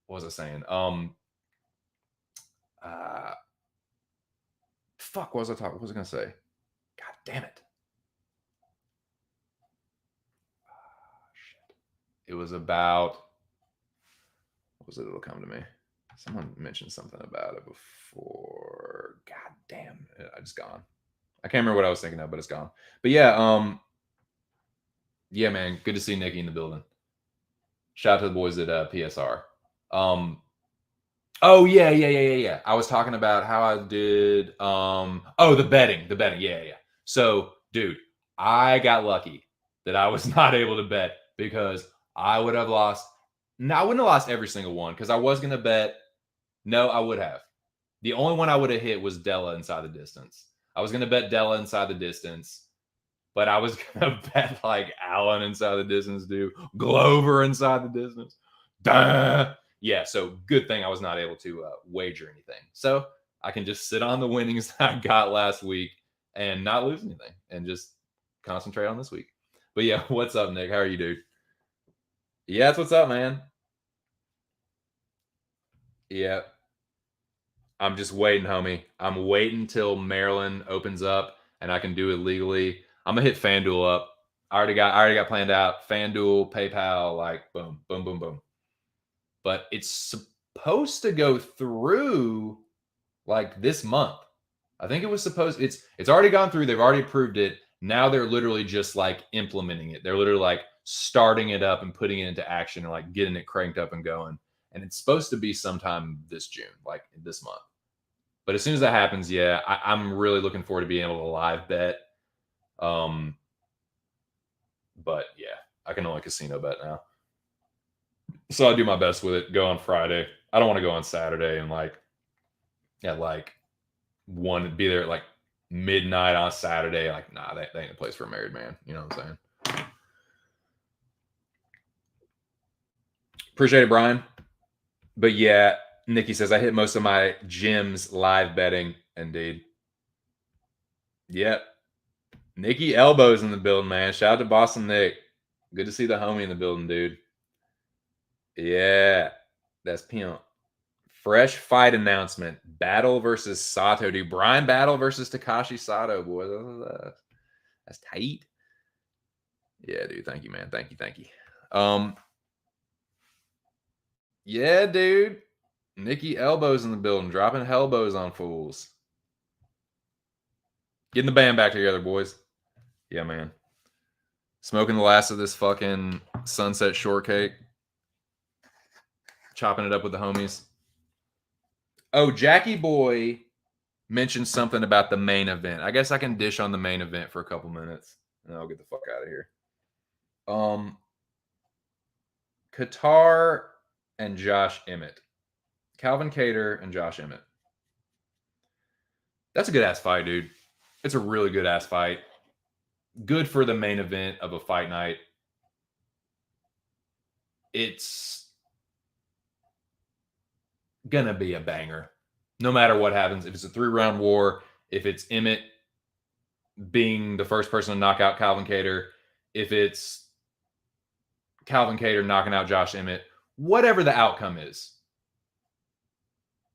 Speaker 4: what was I saying? Fuck, what was I talking? What was I gonna say? God damn it. It was about, what was it? It'll come to me. Someone mentioned something about it before. God damn, I just gone. I can't remember what I was thinking of, but it's gone. But yeah, yeah, man, good to see Nikki in the building. Shout out to the boys at PSR. Oh yeah. I was talking about how I did. The betting. Yeah. So, dude, I got lucky that I was not able to bet because I would have lost. No, I wouldn't have lost every single one because I was going to bet. No, I would have. The only one I would have hit was Della inside the distance. I was going to bet Della inside the distance, but I was going to bet like Allen inside the distance, dude. Glover inside the distance. Duh. Yeah, so good thing I was not able to wager anything. So I can just sit on the winnings I got last week and not lose anything and just concentrate on this week. But yeah, what's up, Nick? How are you, dude? Yeah, that's what's up, man. Yeah. I'm just waiting, homie. I'm waiting till Maryland opens up and I can do it legally. I'm gonna hit FanDuel up. I already got planned out. FanDuel, PayPal, like boom, boom, boom, boom. But it's supposed to go through like this month. I think it was supposed. It's already gone through. They've already approved it. Now they're literally just like implementing it. They're literally like starting it up and putting it into action and like getting it cranked up and going. And it's supposed to be sometime this June, like this month. But as soon as that happens, yeah, I'm really looking forward to being able to live bet. But yeah, I can only casino bet now. So I do my best with it. Go on Friday. I don't want to go on Saturday and like at like be there at like midnight on Saturday. Like, nah, that ain't a place for a married man. You know what I'm saying? Appreciate it, Brian. But yeah, Nikki says I hit most of my gyms live betting. Indeed. Yep. Nikki Elbows in the building, man. Shout out to Boston Nick. Good to see the homie in the building, dude. Yeah, that's pimp. Fresh fight announcement. Battle versus Sato. Dude, Brian Battle versus Takashi Sato, boys. That's tight. Yeah, dude. Thank you, man. Thank you. Yeah, dude. Nikki Elbows in the building. Dropping elbows on fools. Getting the band back together, boys. Yeah, man. Smoking the last of this fucking sunset shortcake. Chopping it up with the homies. Oh, Jackie Boy mentioned something about the main event. I guess I can dish on the main event for a couple minutes, and I'll get the fuck out of here. Qatar and Josh Emmett. Calvin Cater and Josh Emmett. That's a good-ass fight, dude. It's a really good-ass fight. Good for the main event of a fight night. It's gonna be a banger. No matter what happens. If it's a 3-round war, if it's Emmett being the first person to knock out Calvin Cater, if it's Calvin Cater knocking out Josh Emmett, whatever the outcome is,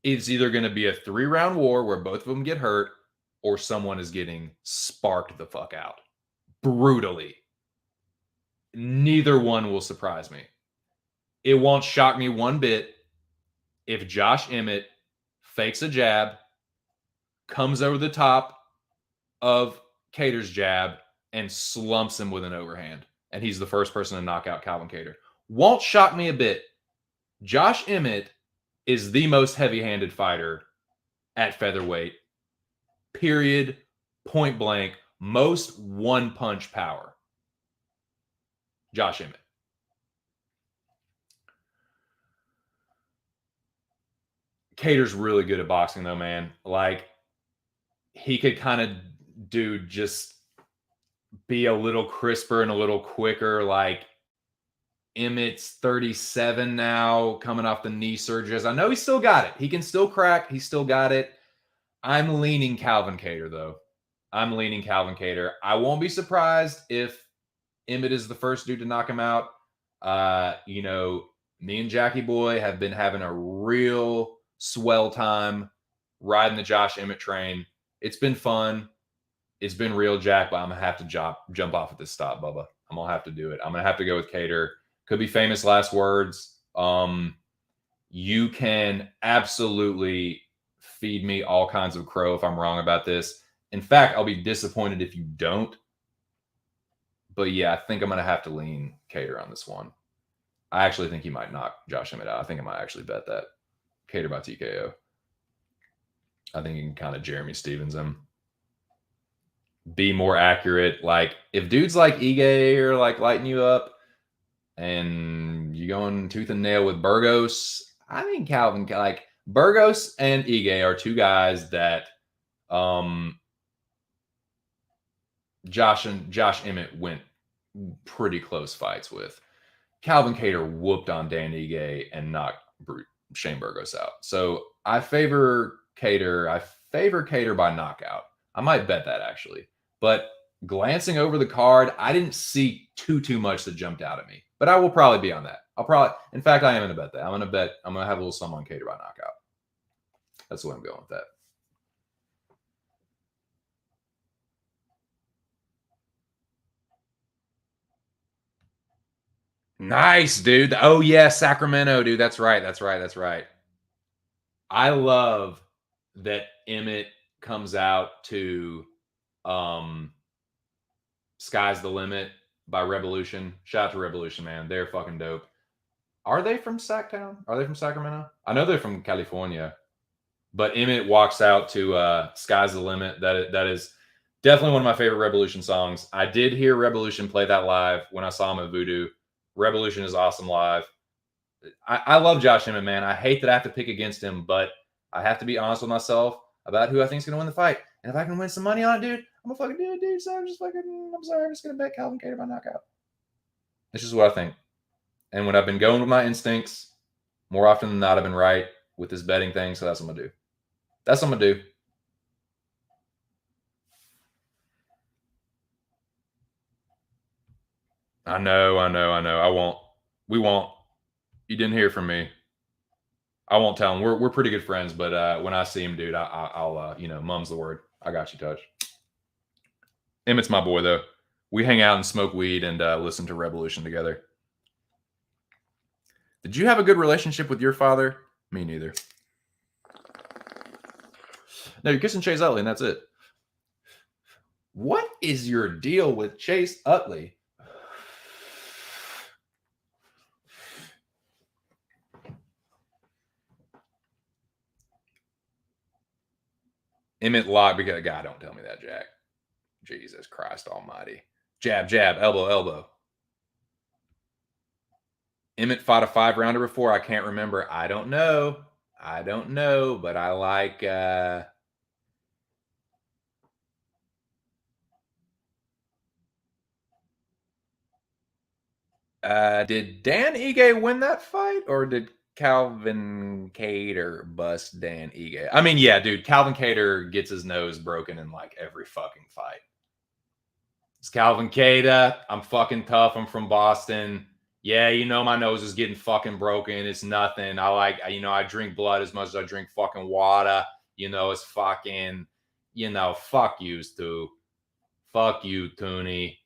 Speaker 4: it's either going to be a 3-round war where both of them get hurt or someone is getting sparked the fuck out brutally. Neither one will surprise me. It won't shock me one bit if Josh Emmett fakes a jab, comes over the top of Cater's jab, and slumps him with an overhand. And he's the first person to knock out Calvin Cater. Won't shock me a bit. Josh Emmett is the most heavy-handed fighter at featherweight. Period. Point blank. Most one-punch power. Josh Emmett. Cater's really good at boxing, though, man. Like, he could kind of just be a little crisper and a little quicker. Like, Emmett's 37 now, coming off the knee surgeries. I know he's still got it. He can still crack. He's still got it. I'm leaning Calvin Cater, though. I'm leaning Calvin Cater. I won't be surprised if Emmett is the first dude to knock him out. You know, me and Jackie Boy have been having a real swell time riding the Josh Emmett train. It's been fun. It's been real, Jack, but I'm going to have to jump off at this stop, Bubba. I'm going to have to do it. I'm going to have to go with Cater. Could be famous last words. You can absolutely feed me all kinds of crow if I'm wrong about this. In fact, I'll be disappointed if you don't. But yeah, I think I'm going to have to lean Cater on this one. I actually think he might knock Josh Emmett out. I think I might actually bet that. Cater by TKO. I think you can kind of Jeremy Stevens him. Be more accurate. Like, if dudes like Ige are like lighting you up and you going tooth and nail with Burgos, I think Calvin, like, Burgos and Ige are two guys that Josh Emmett went pretty close fights with. Calvin Cater whooped on Dan Ige and knocked Shane Burgos out. So I favor Cater. I favor Cater by knockout. I might bet that, actually. But glancing over the card, I didn't see too much that jumped out at me. But I will probably be on that. In fact, I am going to bet that. I'm going to have a little sum on Cater by knockout. That's what I'm going with that. Nice, dude. Oh, yeah, Sacramento, dude. That's right. I love that Emmett comes out to Sky's the Limit by Revolution. Shout out to Revolution, man. They're fucking dope. Are they from Sacktown? Are they from Sacramento? I know they're from California. But Emmett walks out to Sky's the Limit. That is definitely one of my favorite Revolution songs. I did hear Revolution play that live when I saw him at Voodoo. Revolution is awesome live. I love Josh Emmett, man. I hate that I have to pick against him, but I have to be honest with myself about who I think is going to win the fight. And if I can win some money on it, dude, I'm going to fucking do it, dude. So I'm sorry. I'm just going to bet Calvin Cater by knockout. It's just what I think. And when I've been going with my instincts, more often than not, I've been right with this betting thing. So that's what I'm going to do. That's what I'm going to do. I know. I won't. We won't. You didn't hear from me. I won't tell him. We're pretty good friends, but when I see him, dude, I'll mum's the word. I got you, Touch. Emmett's my boy, though. We hang out and smoke weed and listen to Revolution together. Did you have a good relationship with your father? Me neither. No, you're kissing Chase Utley, and that's it. What is your deal with Chase Utley? Emmett locked because God, don't tell me that, Jack. Jesus Christ Almighty. Jab, elbow, elbow. Emmett fought a 5-rounder before. I can't remember. I don't know, but I like did Dan Ige win that fight, or did Calvin Cater bust Dan Ige? I mean, yeah, dude, Calvin Cater gets his nose broken in like every fucking fight. It's Calvin Cater. I'm fucking tough. I'm from Boston. Yeah, my nose is getting fucking broken. It's nothing. I drink blood as much as I drink fucking water. It's fucking, fuck you, Stu. Fuck you, Toonie.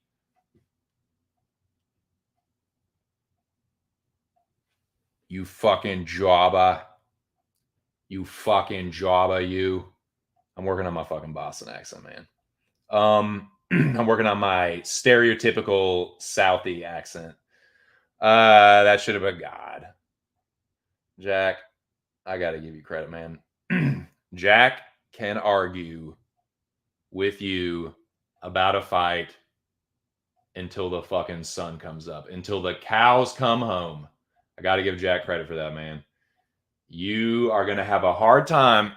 Speaker 4: You fucking jobber. You fucking jobber, you. I'm working on my fucking Boston accent, man. I'm working on my stereotypical Southie accent. That should have been God. Jack, I got to give you credit, man. Jack can argue with you about a fight until the fucking sun comes up, until the cows come home. I got to give Jack credit for that, man. you are going to have a hard time.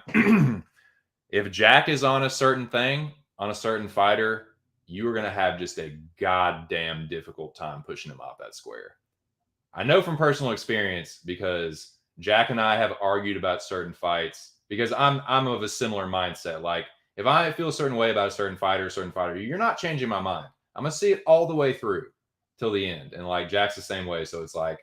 Speaker 4: If Jack is on a certain thing, on a certain fighter, you are going to have just a goddamn difficult time pushing him off that square. I know from personal experience because Jack and I have argued about certain fights because I'm of a similar mindset. Like if I feel a certain way about a certain fighter, you're not changing my mind. I'm gonna see it all the way through till the end. And like Jack's the same way. So it's like,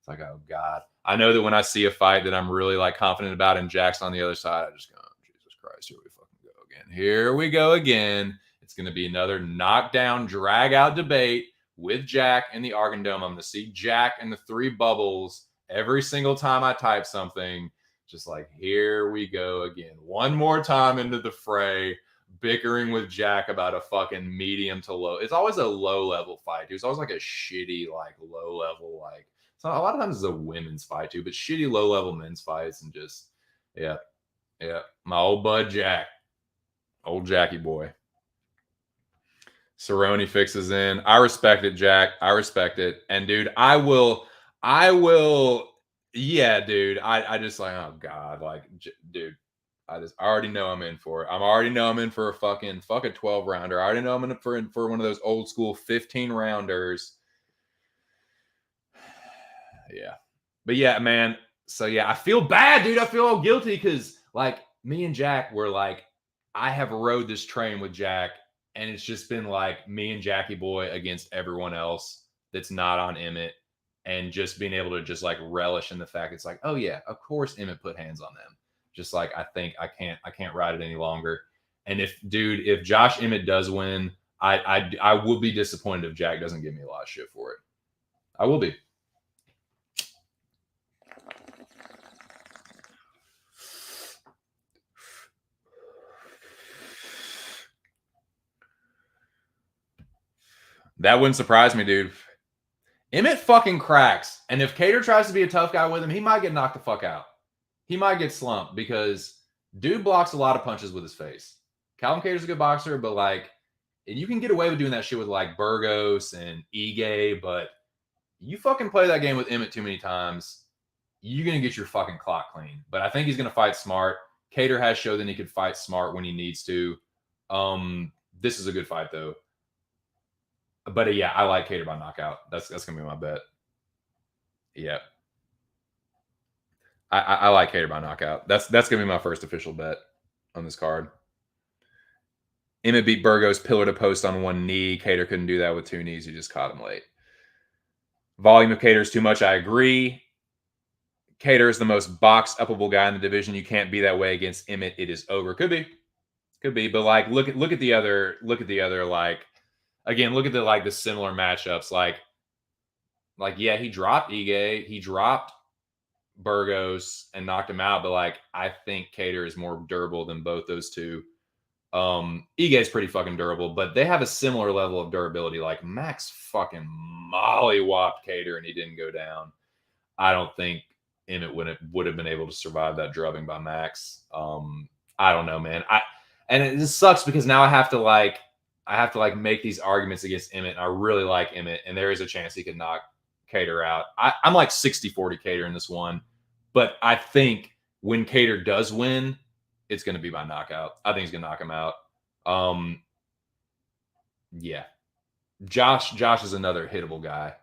Speaker 4: oh God. I know that when I see a fight that I'm really like confident about and Jack's on the other side, I just go, oh, Jesus Christ, here we fucking go again. Here we go again. It's gonna be another knockdown, drag out debate with Jack in the Argon Dome. I'm going to see Jack and the three bubbles every single time I type something. Just like, here we go again. One more time into the fray, bickering with Jack about a fucking medium to low. It's always a low level fight, dude. It's always like a shitty, like low level, like, so a lot of times it's a women's fight too, but shitty low level men's fights and just, yeah. My old bud Jack, old Jackie boy. Cerrone fixes in. I respect it, Jack. I respect it. And dude, I will, yeah, dude. I just like, oh God, like, dude, I already know I'm in for it. I already know I'm in for a fucking 12 rounder. I already know I'm in for one of those old school 15 rounders. Yeah. But yeah, man. So yeah, I feel bad, dude. I feel all guilty because like me and Jack were like, I have rode this train with Jack. And it's just been like me and Jackie Boy against everyone else that's not on Emmett. And just being able to just like relish in the fact it's like, oh yeah, of course Emmett put hands on them. Just like I think I can't ride it any longer. And if Josh Emmett does win, I will be disappointed if Jack doesn't give me a lot of shit for it. I will be. That wouldn't surprise me, dude. Emmett fucking cracks. And if Cater tries to be a tough guy with him, he might get knocked the fuck out. He might get slumped because dude blocks a lot of punches with his face. Calvin Cater's a good boxer, but like, and you can get away with doing that shit with like Burgos and Ige, but you fucking play that game with Emmett too many times, you're going to get your fucking clock clean. But I think he's going to fight smart. Cater has showed that he can fight smart when he needs to. This is a good fight, though. But yeah, I like Cater by knockout. That's gonna be my bet. Yeah, I like Cater by knockout. That's gonna be my first official bet on this card. Emmett beat Burgos pillar to post on one knee. Cater couldn't do that with two knees. He just caught him late. Volume of Cater is too much. I agree. Cater is the most boxed upable guy in the division. You can't be that way against Emmett. It is over. Could be. But like, look at the other like. Again, look at the similar matchups. Like yeah, he dropped Ige, he dropped Burgos and knocked him out. But like, I think Cater is more durable than both those two. Ige is pretty fucking durable, but they have a similar level of durability. Like Max fucking mollywopped Cater and he didn't go down. I don't think Emmett would have been able to survive that drubbing by Max. I don't know, man. And it just sucks because now I have to make these arguments against Emmett, and I really like Emmett, and there is a chance he could knock Cater out. I'm like 60-40 Cater in this one, but I think when Cater does win, it's going to be by knockout. I think he's going to knock him out. Yeah. Josh is another hittable guy,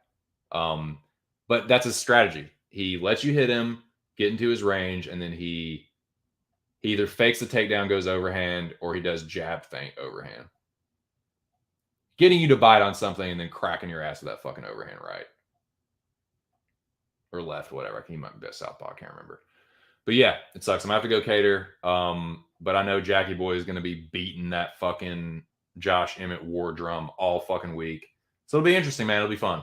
Speaker 4: but that's his strategy. He lets you hit him, get into his range, and then he either fakes the takedown, goes overhand, or he does jab feint overhand. Getting you to bite on something and then cracking your ass with that fucking overhand right. Or left, whatever. He might be a southpaw, I can't remember. But yeah, it sucks. I'm going to have to go Cater. But I know Jackie Boy is going to be beating that fucking Josh Emmett war drum all fucking week. So it'll be interesting, man. It'll be fun.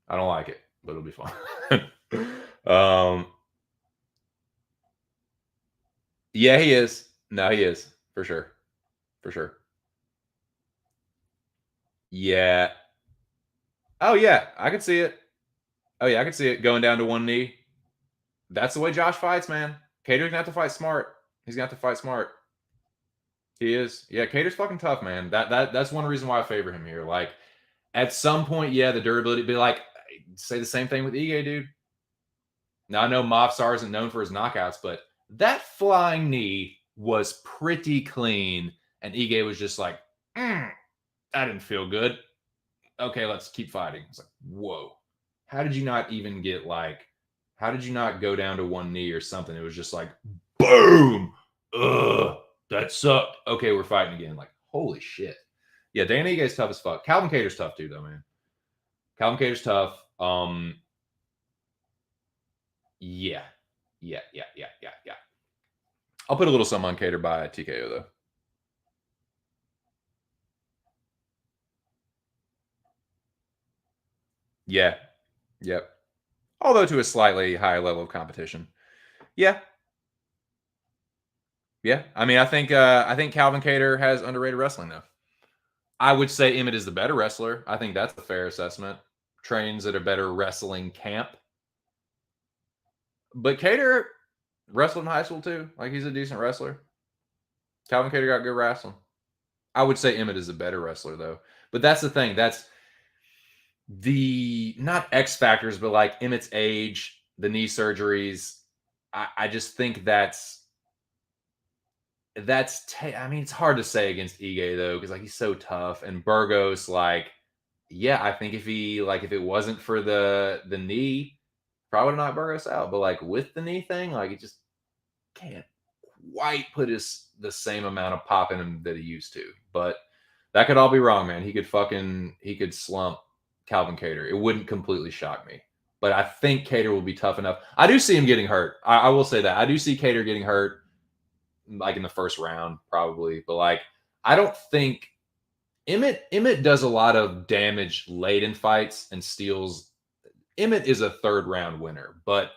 Speaker 4: I don't like it, but it'll be fun. Yeah, he is. No, he is. For sure. Yeah. Oh, yeah. I can see it. Going down to one knee. That's the way Josh fights, man. Cater's gonna have to fight smart. He's gonna have to fight smart. He is. Yeah, Cater's fucking tough, man. That's one reason why I favor him here. Like, at some point, yeah, the durability, be like, say the same thing with Ige, dude. Now, I know Mofsar isn't known for his knockouts, but that flying knee was pretty clean. And Ige was just like, that didn't feel good. Okay, let's keep fighting. It's like, whoa. How did you not even get like, how did you not go down to one knee or something? It was just like, boom. Ugh, that sucked. Okay, we're fighting again. Like, holy shit. Yeah, Dana Ige's tough as fuck. Calvin Kattar's tough too, though, man. Calvin Kattar's tough. Yeah. I'll put a little something on Kattar by TKO, though. Yeah. Yep. Although to a slightly higher level of competition. Yeah. Yeah. I mean, I think Calvin Kattar has underrated wrestling, though. I would say Emmett is the better wrestler. I think that's a fair assessment. Trains at a better wrestling camp. But Kattar wrestled in high school, too. Like, he's a decent wrestler. Calvin Kattar got good wrestling. I would say Emmett is a better wrestler, though. But that's the thing. That's the, not X factors, but like Emmett's age, the knee surgeries. I just think that's I mean, it's hard to say against Ige, though, because like he's so tough. And Burgos, like, yeah, I think if it wasn't for the knee, probably would have knocked Burgos out. But like with the knee thing, like it just can't quite put the same amount of pop in him that he used to. But that could all be wrong, man. He could slump Calvin Kattar. It wouldn't completely shock me. But I think Kattar will be tough enough. I do see him getting hurt. I will say that. I do see Kattar getting hurt, like in the first round, probably. But like, I don't think Emmett does a lot of damage late in fights and steals. Emmett is a third round winner, but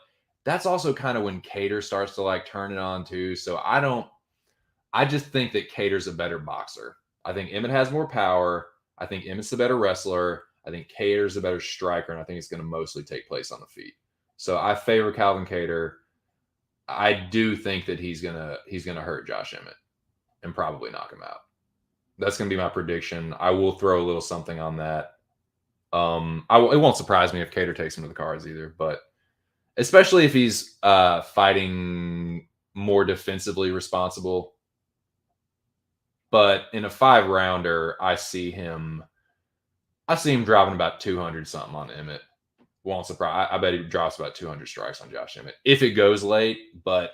Speaker 4: that's also kind of when Kattar starts to like turn it on too. So I just think that Cater's a better boxer. I think Emmett has more power. I think Emmett's the better wrestler. I think Cater's the better striker, and I think it's going to mostly take place on the feet. So I favor Calvin Kattar. I do think that he's gonna hurt Josh Emmett and probably knock him out. That's gonna be my prediction. I will throw a little something on that. It won't surprise me if Kattar takes him to the cards either, but especially if he's fighting more defensively responsible. But in a 5-rounder, I see him dropping about 200 something on Emmett. Won't surprise. I bet he drops about 200 strikes on Josh Emmett if it goes late. But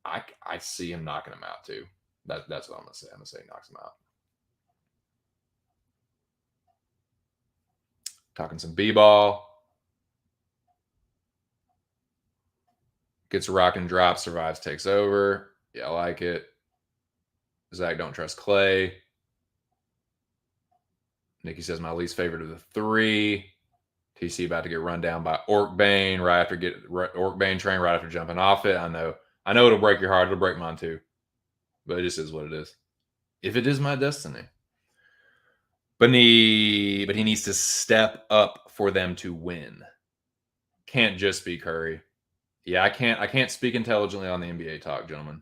Speaker 4: I see him knocking him out too. That's what I'm gonna say. I'm gonna say he knocks him out. Talking some b-ball. Gets a rock and drop, survives, takes over. Yeah, I like it. Zach don't trust Clay. Nikki says my least favorite of the 3. TC about to get run down by Orc Bane Orc Bane train right after jumping off it. I know it'll break your heart. It'll break mine too. But it just is what it is. If it is my destiny. But he needs to step up for them to win. Can't just be Curry. Yeah, I can't speak intelligently on the NBA talk, gentlemen.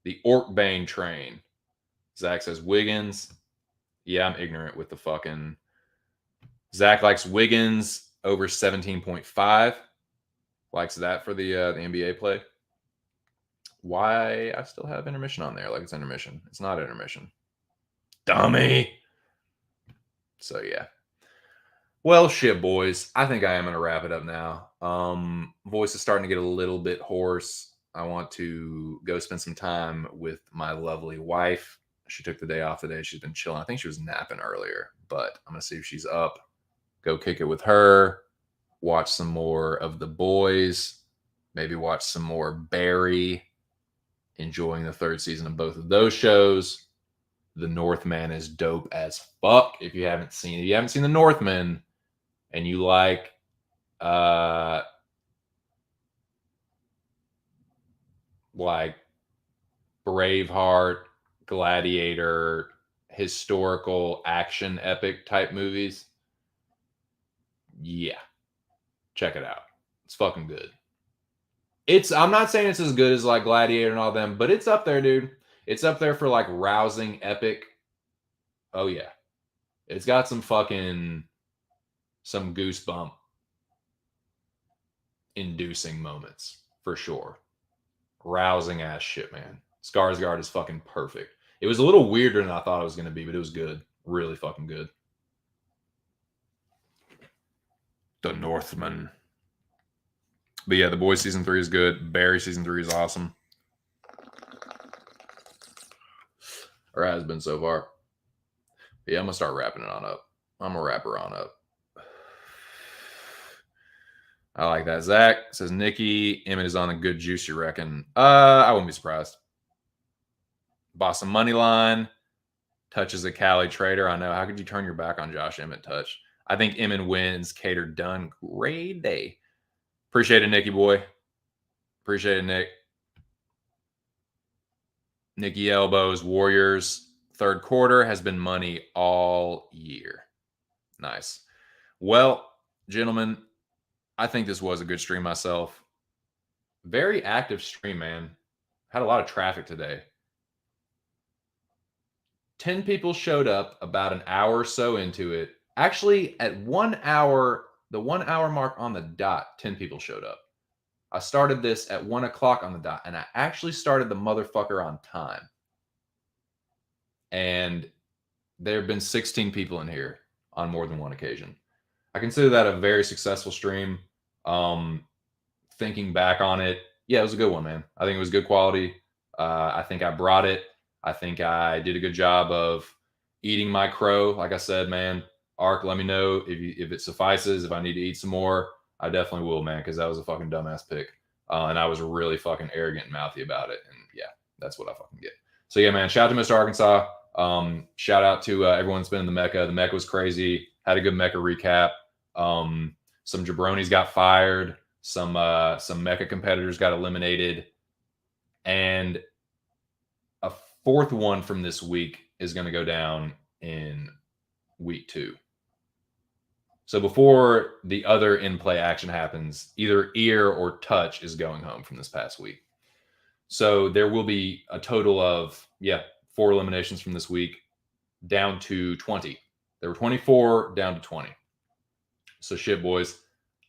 Speaker 4: The Orc Bane train. Zach says Wiggins. Yeah, I'm ignorant with the fucking. Zach likes Wiggins over 17.5. Likes that for the NBA play. Why I still have intermission on there? Like it's intermission. It's not intermission. Dummy. So yeah. Well, shit, boys. I think I am gonna wrap it up now. Voice is starting to get a little bit hoarse. I want to go spend some time with my lovely wife. She took the day off today. She's been chilling. I think she was napping earlier, but I'm gonna see if she's up. Go kick it with her. Watch some more of The Boys. Maybe watch some more Barry. Enjoying the 3rd season of both of those shows. The Northman is dope as fuck. If you haven't seen The Northman, and you like Braveheart, Gladiator, historical action epic type movies, yeah, check it out. It's fucking good. I'm not saying it's as good as like Gladiator and all them, but it's up there, dude. It's up there for like rousing epic. Oh yeah. It's got some goosebump inducing moments. for sure. Rousing ass shit, man. Skarsgård is fucking perfect. It was a little weirder than I thought it was going to be, but it was good. Really fucking good. The Northman. But yeah, The Boys season 3 is good. Barry season 3 is awesome. Or has been so far. But yeah, I'm going to start wrapping it on up. I'm going to wrap her on up. I like that. Zach says, Nikki, Emmett is on a good juice, you reckon? I wouldn't be surprised. Boston money line. Touch is a Cali trader. I know. How could you turn your back on Josh Emmett Touch? I think Emmett wins. Cater done. Great day. Appreciate it, Nicky boy. Appreciate it, Nick. Nikki Elbows, Warriors. Third quarter has been money all year. Nice. Well, gentlemen, I think this was a good stream myself. Very active stream, man. Had a lot of traffic today. 10 people showed up about an hour or so into it. Actually, at 1 hour, the 1 hour mark on the dot, 10 people showed up. I started this at 1 o'clock on the dot, and I actually started the motherfucker on time. And there have been 16 people in here on more than one occasion. I consider that a very successful stream. Thinking back on it, yeah, it was a good one, man. I think it was good quality. I think I brought it. I think I did a good job of eating my crow. Like I said, man, ARK, let me know if it suffices. If I need to eat some more, I definitely will, man, because that was a fucking dumbass pick. And I was really fucking arrogant and mouthy about it. And yeah, that's what I fucking get. So yeah, man, shout out to Mr. Arkansas. Shout out to everyone that's been in the Mecca. The Mecca was crazy. Had a good Mecca recap. Some jabronis got fired. Some Mecca competitors got eliminated. And a fourth one from this week is going to go down in week 2. So before the other in-play action happens, either ear or touch is going home from this past week. So there will be a total of, 4 eliminations from this week down to 20. There were 24 down to 20. So shit, boys.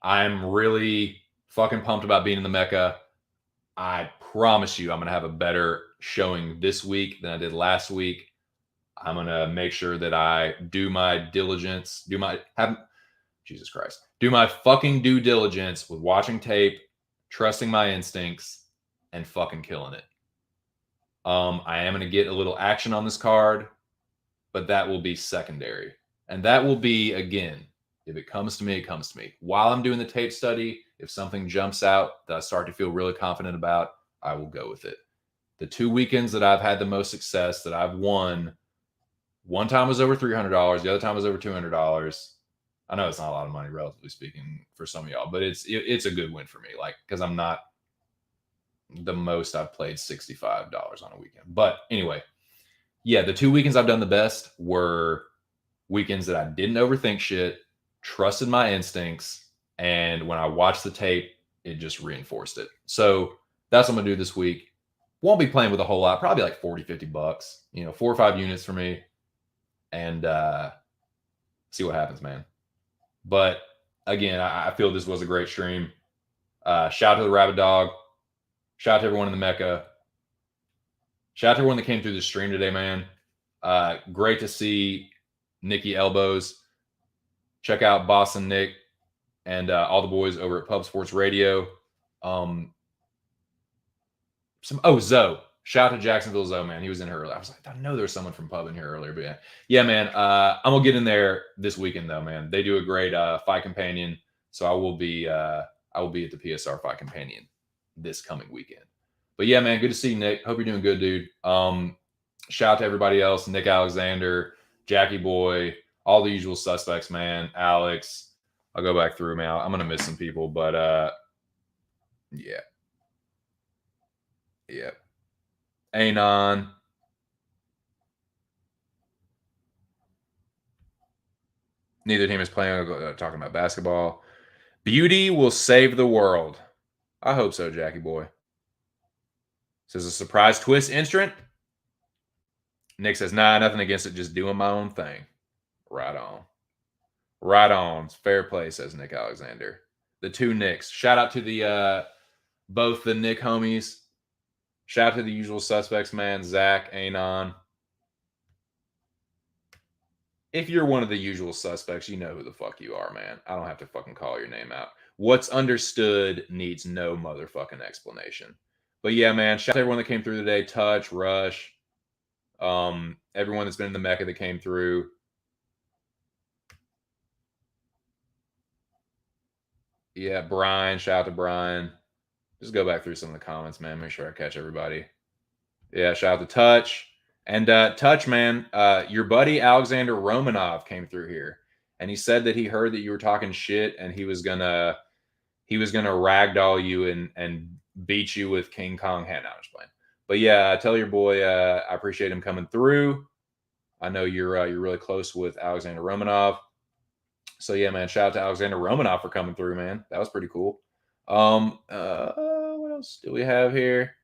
Speaker 4: I'm really fucking pumped about being in the Mecca. I promise you I'm going to have a better showing this week than I did last week. I'm going to make sure that I do my diligence, do my fucking due diligence with watching tape, trusting my instincts, and fucking killing it. I am going to get a little action on this card, but that will be secondary. And that will be, again, if it comes to me, it comes to me. While I'm doing the tape study, if something jumps out that I start to feel really confident about, I will go with it. The 2 weekends that I've had the most success, that I've won, one time was over $300. The other time was over $200. I know it's not a lot of money, relatively speaking, for some of y'all, but it's a good win for me. Like, because I'm not the most I've played $65 on a weekend. But anyway, yeah, the 2 weekends I've done the best were weekends that I didn't overthink shit, trusted my instincts, and when I watched the tape, it just reinforced it. So that's what I'm going to do this week. Won't be playing with a whole lot, probably like $40-$50, 4 or 5 units for me, and see what happens, man. But again, I feel this was a great stream. Shout out to the Rabbit Dog. Shout out to everyone in the Mecca. Shout out to everyone that came through the stream today, man. Great to see Nikki Elbows. Check out Boston Nick and all the boys over at Pub Sports Radio. Zoe. Shout out to Jacksonville Zoe, man. He was in here earlier. I was like, I know there was someone from Pub in here earlier, but yeah, man. I'm gonna get in there this weekend though, man. They do a great fight companion, so I will be at the PSR Fight Companion this coming weekend. But yeah, man, good to see you, Nick. Hope you're doing good, dude. Shout out to everybody else, Nick Alexander, Jackie Boy, all the usual suspects, man. Alex. I'll go back through, man. I'm gonna miss some people, but yeah. Anon. Neither team is playing. Talking about basketball. Beauty will save the world. I hope so, Jackie Boy. Says a surprise twist entrant. Nick says, nah, nothing against it. Just doing my own thing. Right on. Right on. Fair play, says Nick Alexander. The two Nicks. Shout out to the both the Nick homies. Shout out to the usual suspects, man. Zach, Anon. If you're one of the usual suspects, you know who the fuck you are, man. I don't have to fucking call your name out. What's understood needs no motherfucking explanation. But yeah, man, shout out to everyone that came through today. Touch, Rush, everyone that's been in the Mecca that came through. Yeah, Brian, shout out to Brian. Just go back through some of the comments, man. Make sure I catch everybody. Yeah, shout out to Touch. And Touch, man, your buddy Alexander Romanov came through here, and he said that he heard that you were talking shit, and he was gonna ragdoll you and beat you with King Kong hand. I'm just playing. But yeah, tell your boy I appreciate him coming through. I know you're really close with Alexander Romanov. So yeah, man, shout out to Alexander Romanov for coming through, man. That was pretty cool. What else do we have here?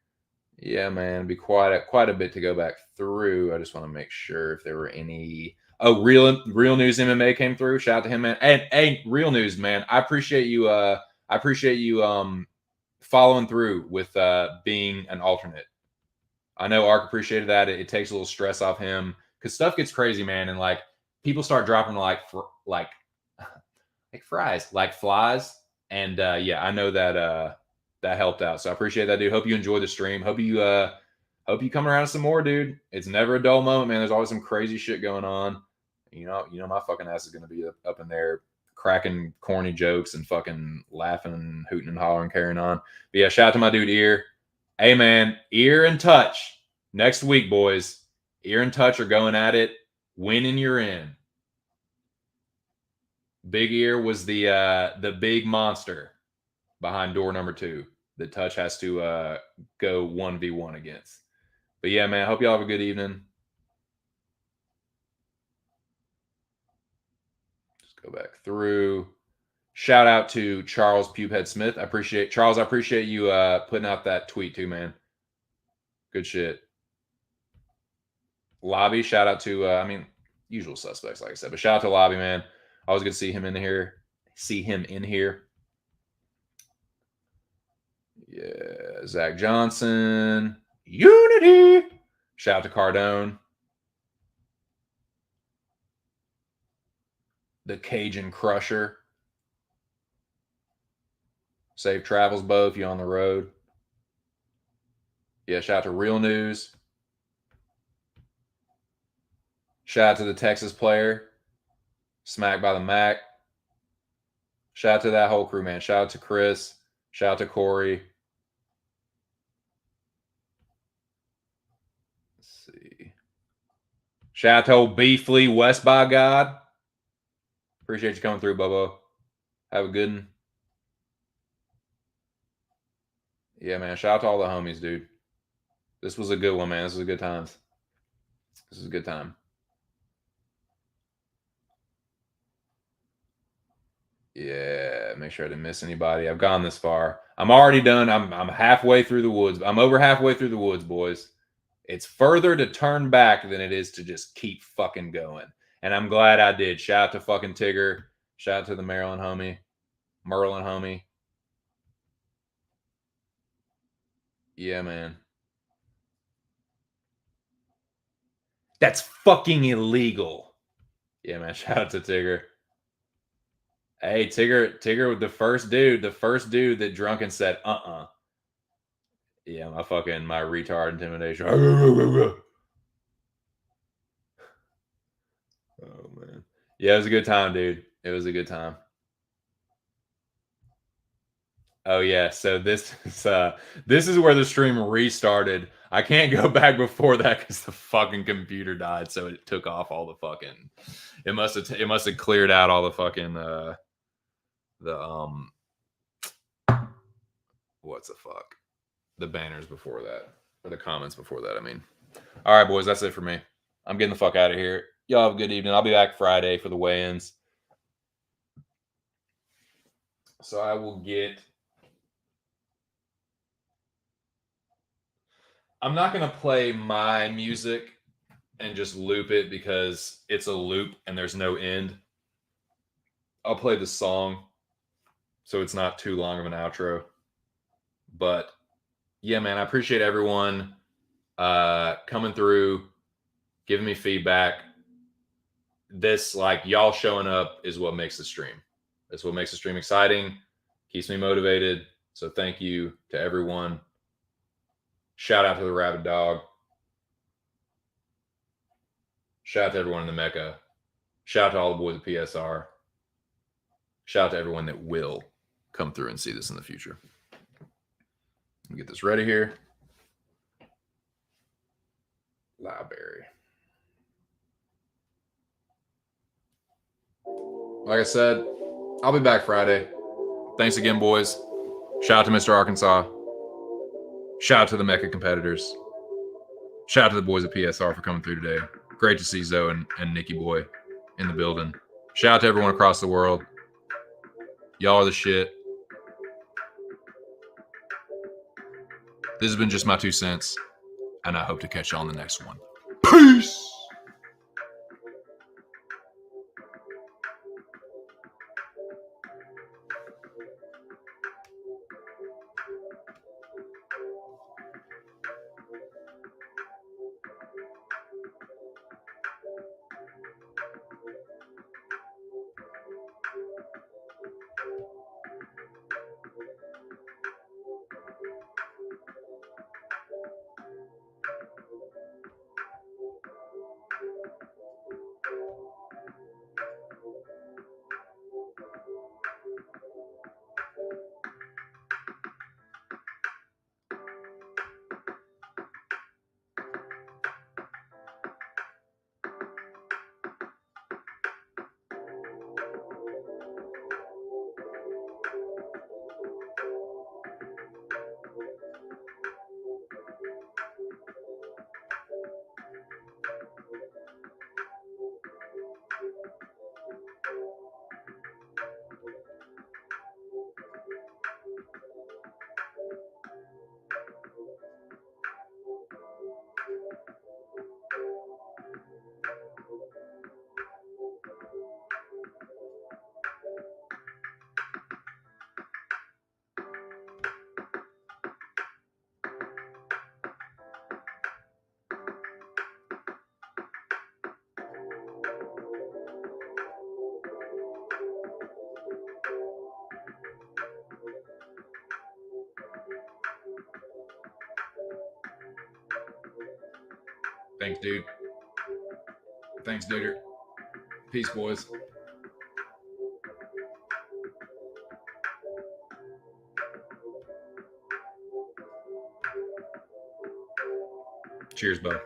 Speaker 4: Yeah, man, it'd be quite a bit to go back through. I just want to make sure if there were any. Oh, real news MMA came through. Shout out to him, man. And hey, real news, man. I appreciate you. Following through with being an alternate. I know ARK appreciated that. It takes a little stress off him because stuff gets crazy, man, and like people start dropping like fries, like flies, and yeah, I know that that helped out. So I appreciate that, dude. Hope you enjoyed the stream. Hope you come around some more, dude. It's never a dull moment, man. There's always some crazy shit going on. You know, my fucking ass is gonna be up in there cracking corny jokes and fucking laughing and hooting and hollering, carrying on. But yeah, shout out to my dude Ear. Hey man, Ear and Touch next week, boys. Ear and Touch are going at it. Winning, you're in. Big Ear was the big monster behind door number 2 that Touch has to go 1v1 against. But yeah, man, hope y'all have a good evening. Just go back through. Shout out to Charles Pubehead Smith. I appreciate you putting out that tweet too, man. Good shit. Lobby, shout out to usual suspects, like I said, but shout out to Lobby, man. Always good to see him in here. Yeah, Zach Johnson. Unity. Shout out to Cardone. The Cajun Crusher. Safe travels, Bo, if you're on the road. Yeah, shout out to Real News. Shout out to the Texas player. Smack by the Mac. Shout out to that whole crew, man. Shout out to Chris. Shout out to Corey. Let's see. Shout out to old Beefly West by God. Appreciate you coming through, Bobo. Have a good one. Yeah, man. Shout out to all the homies, dude. This was a good one, man. This was a good time. This is a good time. Yeah, make sure I didn't miss anybody. I've gone this far. I'm already done. I'm halfway through the woods. I'm over halfway through the woods, boys. It's further to turn back than it is to just keep fucking going. And I'm glad I did. Shout out to fucking Tigger. Shout out to the Merlin homie. Yeah, man. That's fucking illegal. Yeah, man. Shout out to Tigger. Hey, Tigger, the first dude that drunk and said, Yeah, my retard intimidation. Oh, man. Yeah, it was a good time, dude. It was a good time. Oh, yeah. So this is where the stream restarted. I can't go back before that because the fucking computer died. So it took off all the fucking. It must have cleared out all the fucking what's the fuck? The banners before that. Or the comments before that, I mean. All right, boys, that's it for me. I'm getting the fuck out of here. Y'all have a good evening. I'll be back Friday for the weigh-ins. So I will get... I'm not going to play my music and just loop it because it's a loop and there's no end. I'll play the song so it's not too long of an outro. But yeah, man, I appreciate everyone coming through, giving me feedback. This, like, y'all showing up is what makes the stream. That's what makes the stream exciting, keeps me motivated. So thank you to everyone. Shout out to the Rabid Dog. Shout out to everyone in the Mecca. Shout out to all the boys at PSR. Shout out to everyone that will come through and see this in the future. Let me get this ready here. Library. Like I said, I'll be back Friday. Thanks again, boys. Shout out to Mr. Arkansas. Shout out to the Mecca competitors. Shout out to the boys at PSR for coming through today. Great to see Zoe and Nikki Boy in the building. Shout out to everyone across the world. Y'all are the shit. This has been just my 2 cents, and I hope to catch y'all on the next one. Peace! Thanks, dude. Thanks, dude. Peace, boys. Cheers, bud.